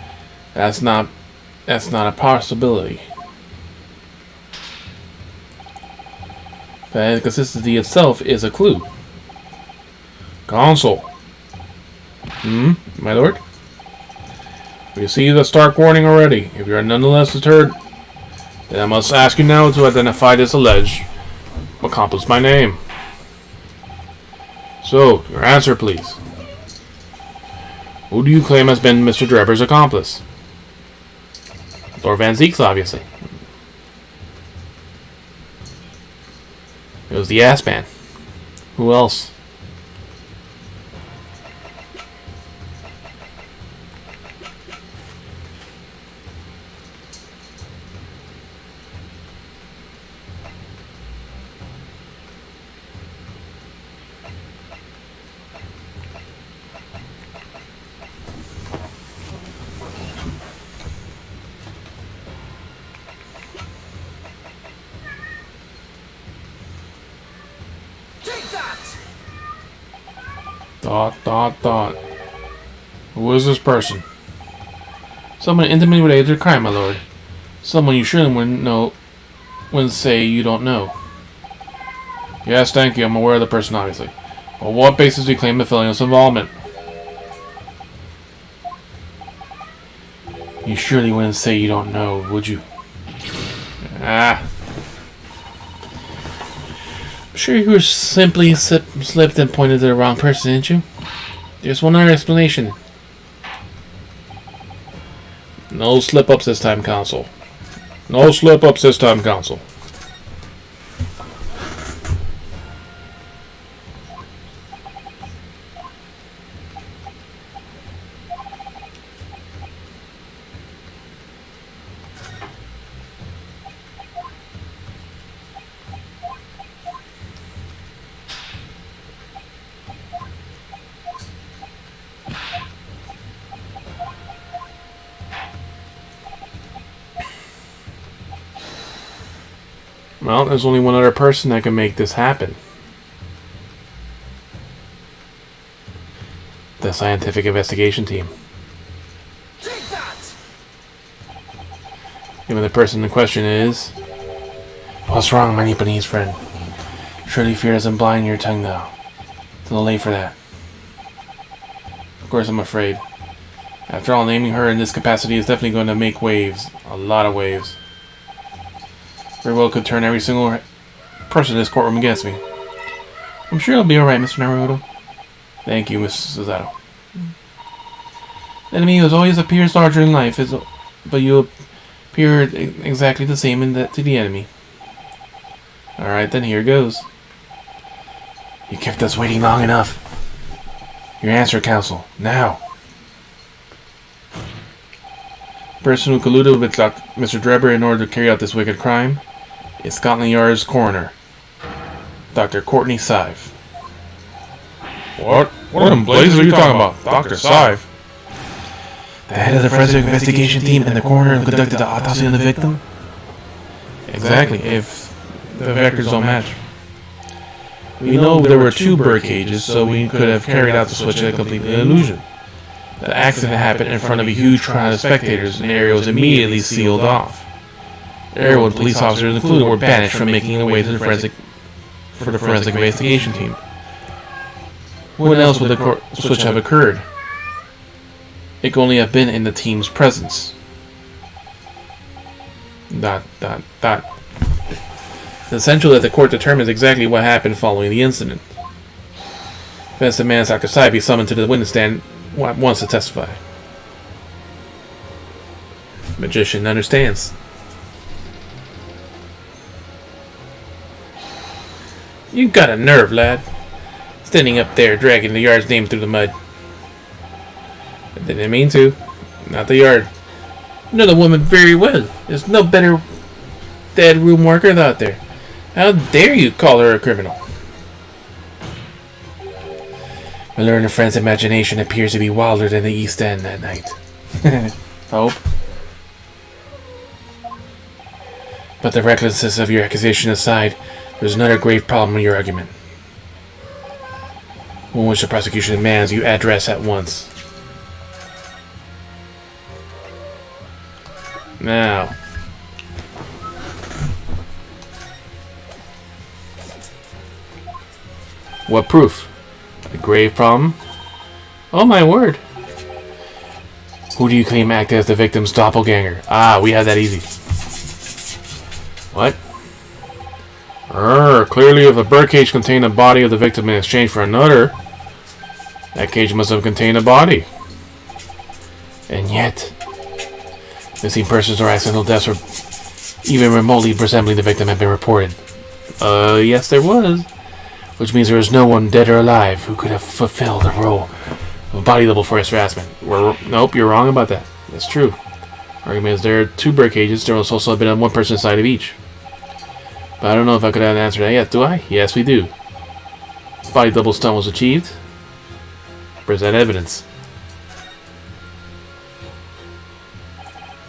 that's not a possibility. The inconsistency itself is a clue. Counsel. My lord? We see the stark warning already. If you are nonetheless deterred, then I must ask you now to identify this alleged accomplice by name. So, your answer, please. Who do you claim has been Mr. Drebber's accomplice? Lord Van Zeeks, obviously. It was the ass man. Who else? Thought. Who is this person? Someone intimately related to the crime, my lord. Someone you surely wouldn't say you don't know. Yes, thank you. I'm aware of the person, obviously. But what basis do you claim the felonious involvement? You surely wouldn't say you don't know, would you? Sure you were simply slipped and pointed to the wrong person, didn't you? There's one other explanation. No slip-ups this time, counsel. No slip-ups this time, counsel. Well, there's only one other person that can make this happen. The scientific investigation team. Take that! Even the person in question is... What's wrong, my Nipponese friend? Surely fear doesn't blind your tongue now. It's a little late for that. Of course, I'm afraid. After all, naming her in this capacity is definitely going to make waves. A lot of waves. Very well could turn every single person in this courtroom against me. I'm sure it'll be alright, Mr. Naruto. Thank you, Mrs. Suzato. The enemy always appears larger in life, but you appear exactly the same to the enemy. Alright, then here goes. You kept us waiting long enough. Your answer, counsel. Now. The person who colluded with Mr. Drebber in order to carry out this wicked crime is Scotland Yard's coroner, Dr. Courtney Sive. What? What in blazes are you talking about? Dr. Sive? The head of the forensic investigation team and the coroner who conducted the autopsy on the victim? Exactly, if the records don't match. We know there were two bird cages, so we could have carried out the switch at a complete illusion. The accident happened in front of a huge crowd of spectators, and the area was immediately sealed off. Everyone, police officers included, were banished from making their way to the forensic investigation team. When else would the switch have occurred? It could only have been in the team's presence. ... It's essential that the court determines exactly what happened following the incident. Offensive man Dr. Sai be summoned to the witness stand wants to testify. Magician understands. You got a nerve, lad. Standing up there, dragging the yard's name through the mud. I didn't mean to. Not the yard. You know the woman very well. There's no better dead room worker out there. How dare you call her a criminal? My learned friend's imagination appears to be wilder than the East End that night. Hope. But the recklessness of your accusation aside, there's another grave problem in your argument. One which the prosecution demands you address at once. Now. What proof? A grave problem? Oh my word. Who do you claim acted as the victim's doppelganger? Ah, we had that easy. What? Clearly if a birdcage contained the body of the victim in exchange for another, that cage must have contained a body. And yet, missing persons or accidental deaths or even remotely resembling the victim have been reported. Yes there was. Which means there is no one dead or alive who could have fulfilled the role of a body double for harassment. Nope, you're wrong about that. That's true. Argument is there are 2 bird cages. There was also been on 1 person side of each. But I don't know if I could have an answer to that yet, do I? Yes, we do. Body double stunt was achieved. Present evidence.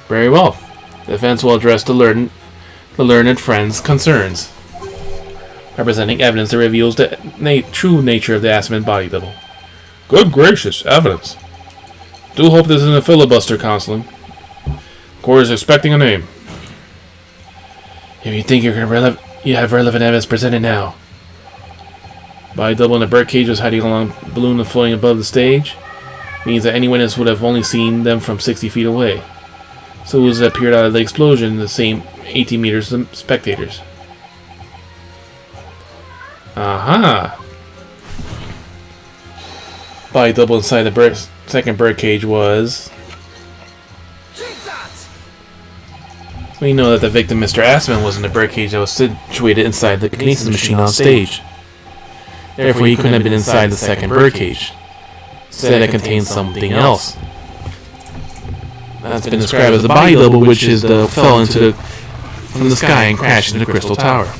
Very well. The defense will address the learned friend's concerns, representing evidence that reveals the true nature of the assigned body double. Good gracious, evidence. Do hope this isn't a filibuster, counseling. Court is expecting a name. If you think you have relevant evidence, present it now. Body double in a birdcage was hiding along a balloon and floating above the stage. Means that any witness would have only seen them from 60 feet away. So it was appeared out of the explosion in the same 18 meters to spectators. Aha! Body double inside the second birdcage was... We know that the victim, Mr. Assman, was in the birdcage that was situated inside the kinesis machine on stage. Therefore, he couldn't have been inside the second birdcage. Instead, it contained something else. That's been described as the body double, which fell from the sky and crashed into the crystal tower.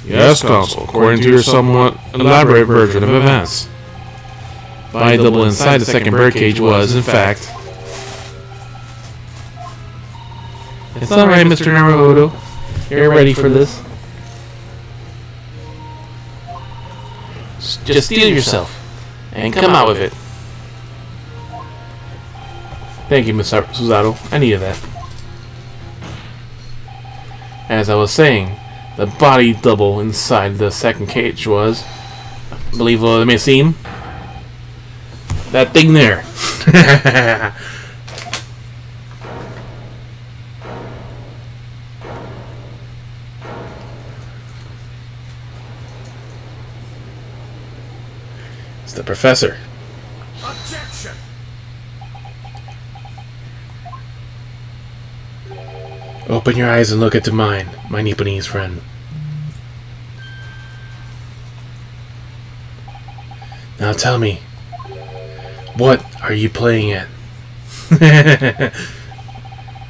Yes, counsel, according to your somewhat elaborate version of events. Body double inside the second birdcage was, in fact... It's alright, Mr. Naruto. You're ready for this. Just steel yourself and come out with it. Thank you, Miss Suzato. I needed that. As I was saying, the body double inside the second cage was, believe it may seem, that thing there. It's the professor. Objection! Open your eyes and look into mine, my Nipponese friend. Now tell me, what are you playing at?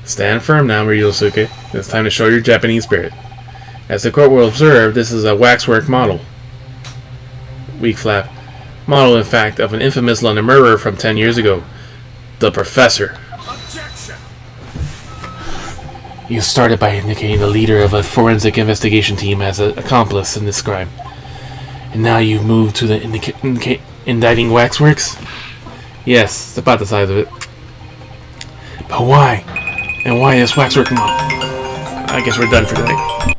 Stand firm now, Ryusuke. It's time to show your Japanese spirit. As the court will observe, this is a waxwork model. Weak flap. Model, in fact, of an infamous London murderer from 10 years ago. The Professor. Objection! You started by indicating the leader of a forensic investigation team as an accomplice in this crime. And now you've moved to the indicting waxworks? Yes, it's about the size of it. But why? And why is waxwork mom? I guess we're done for tonight.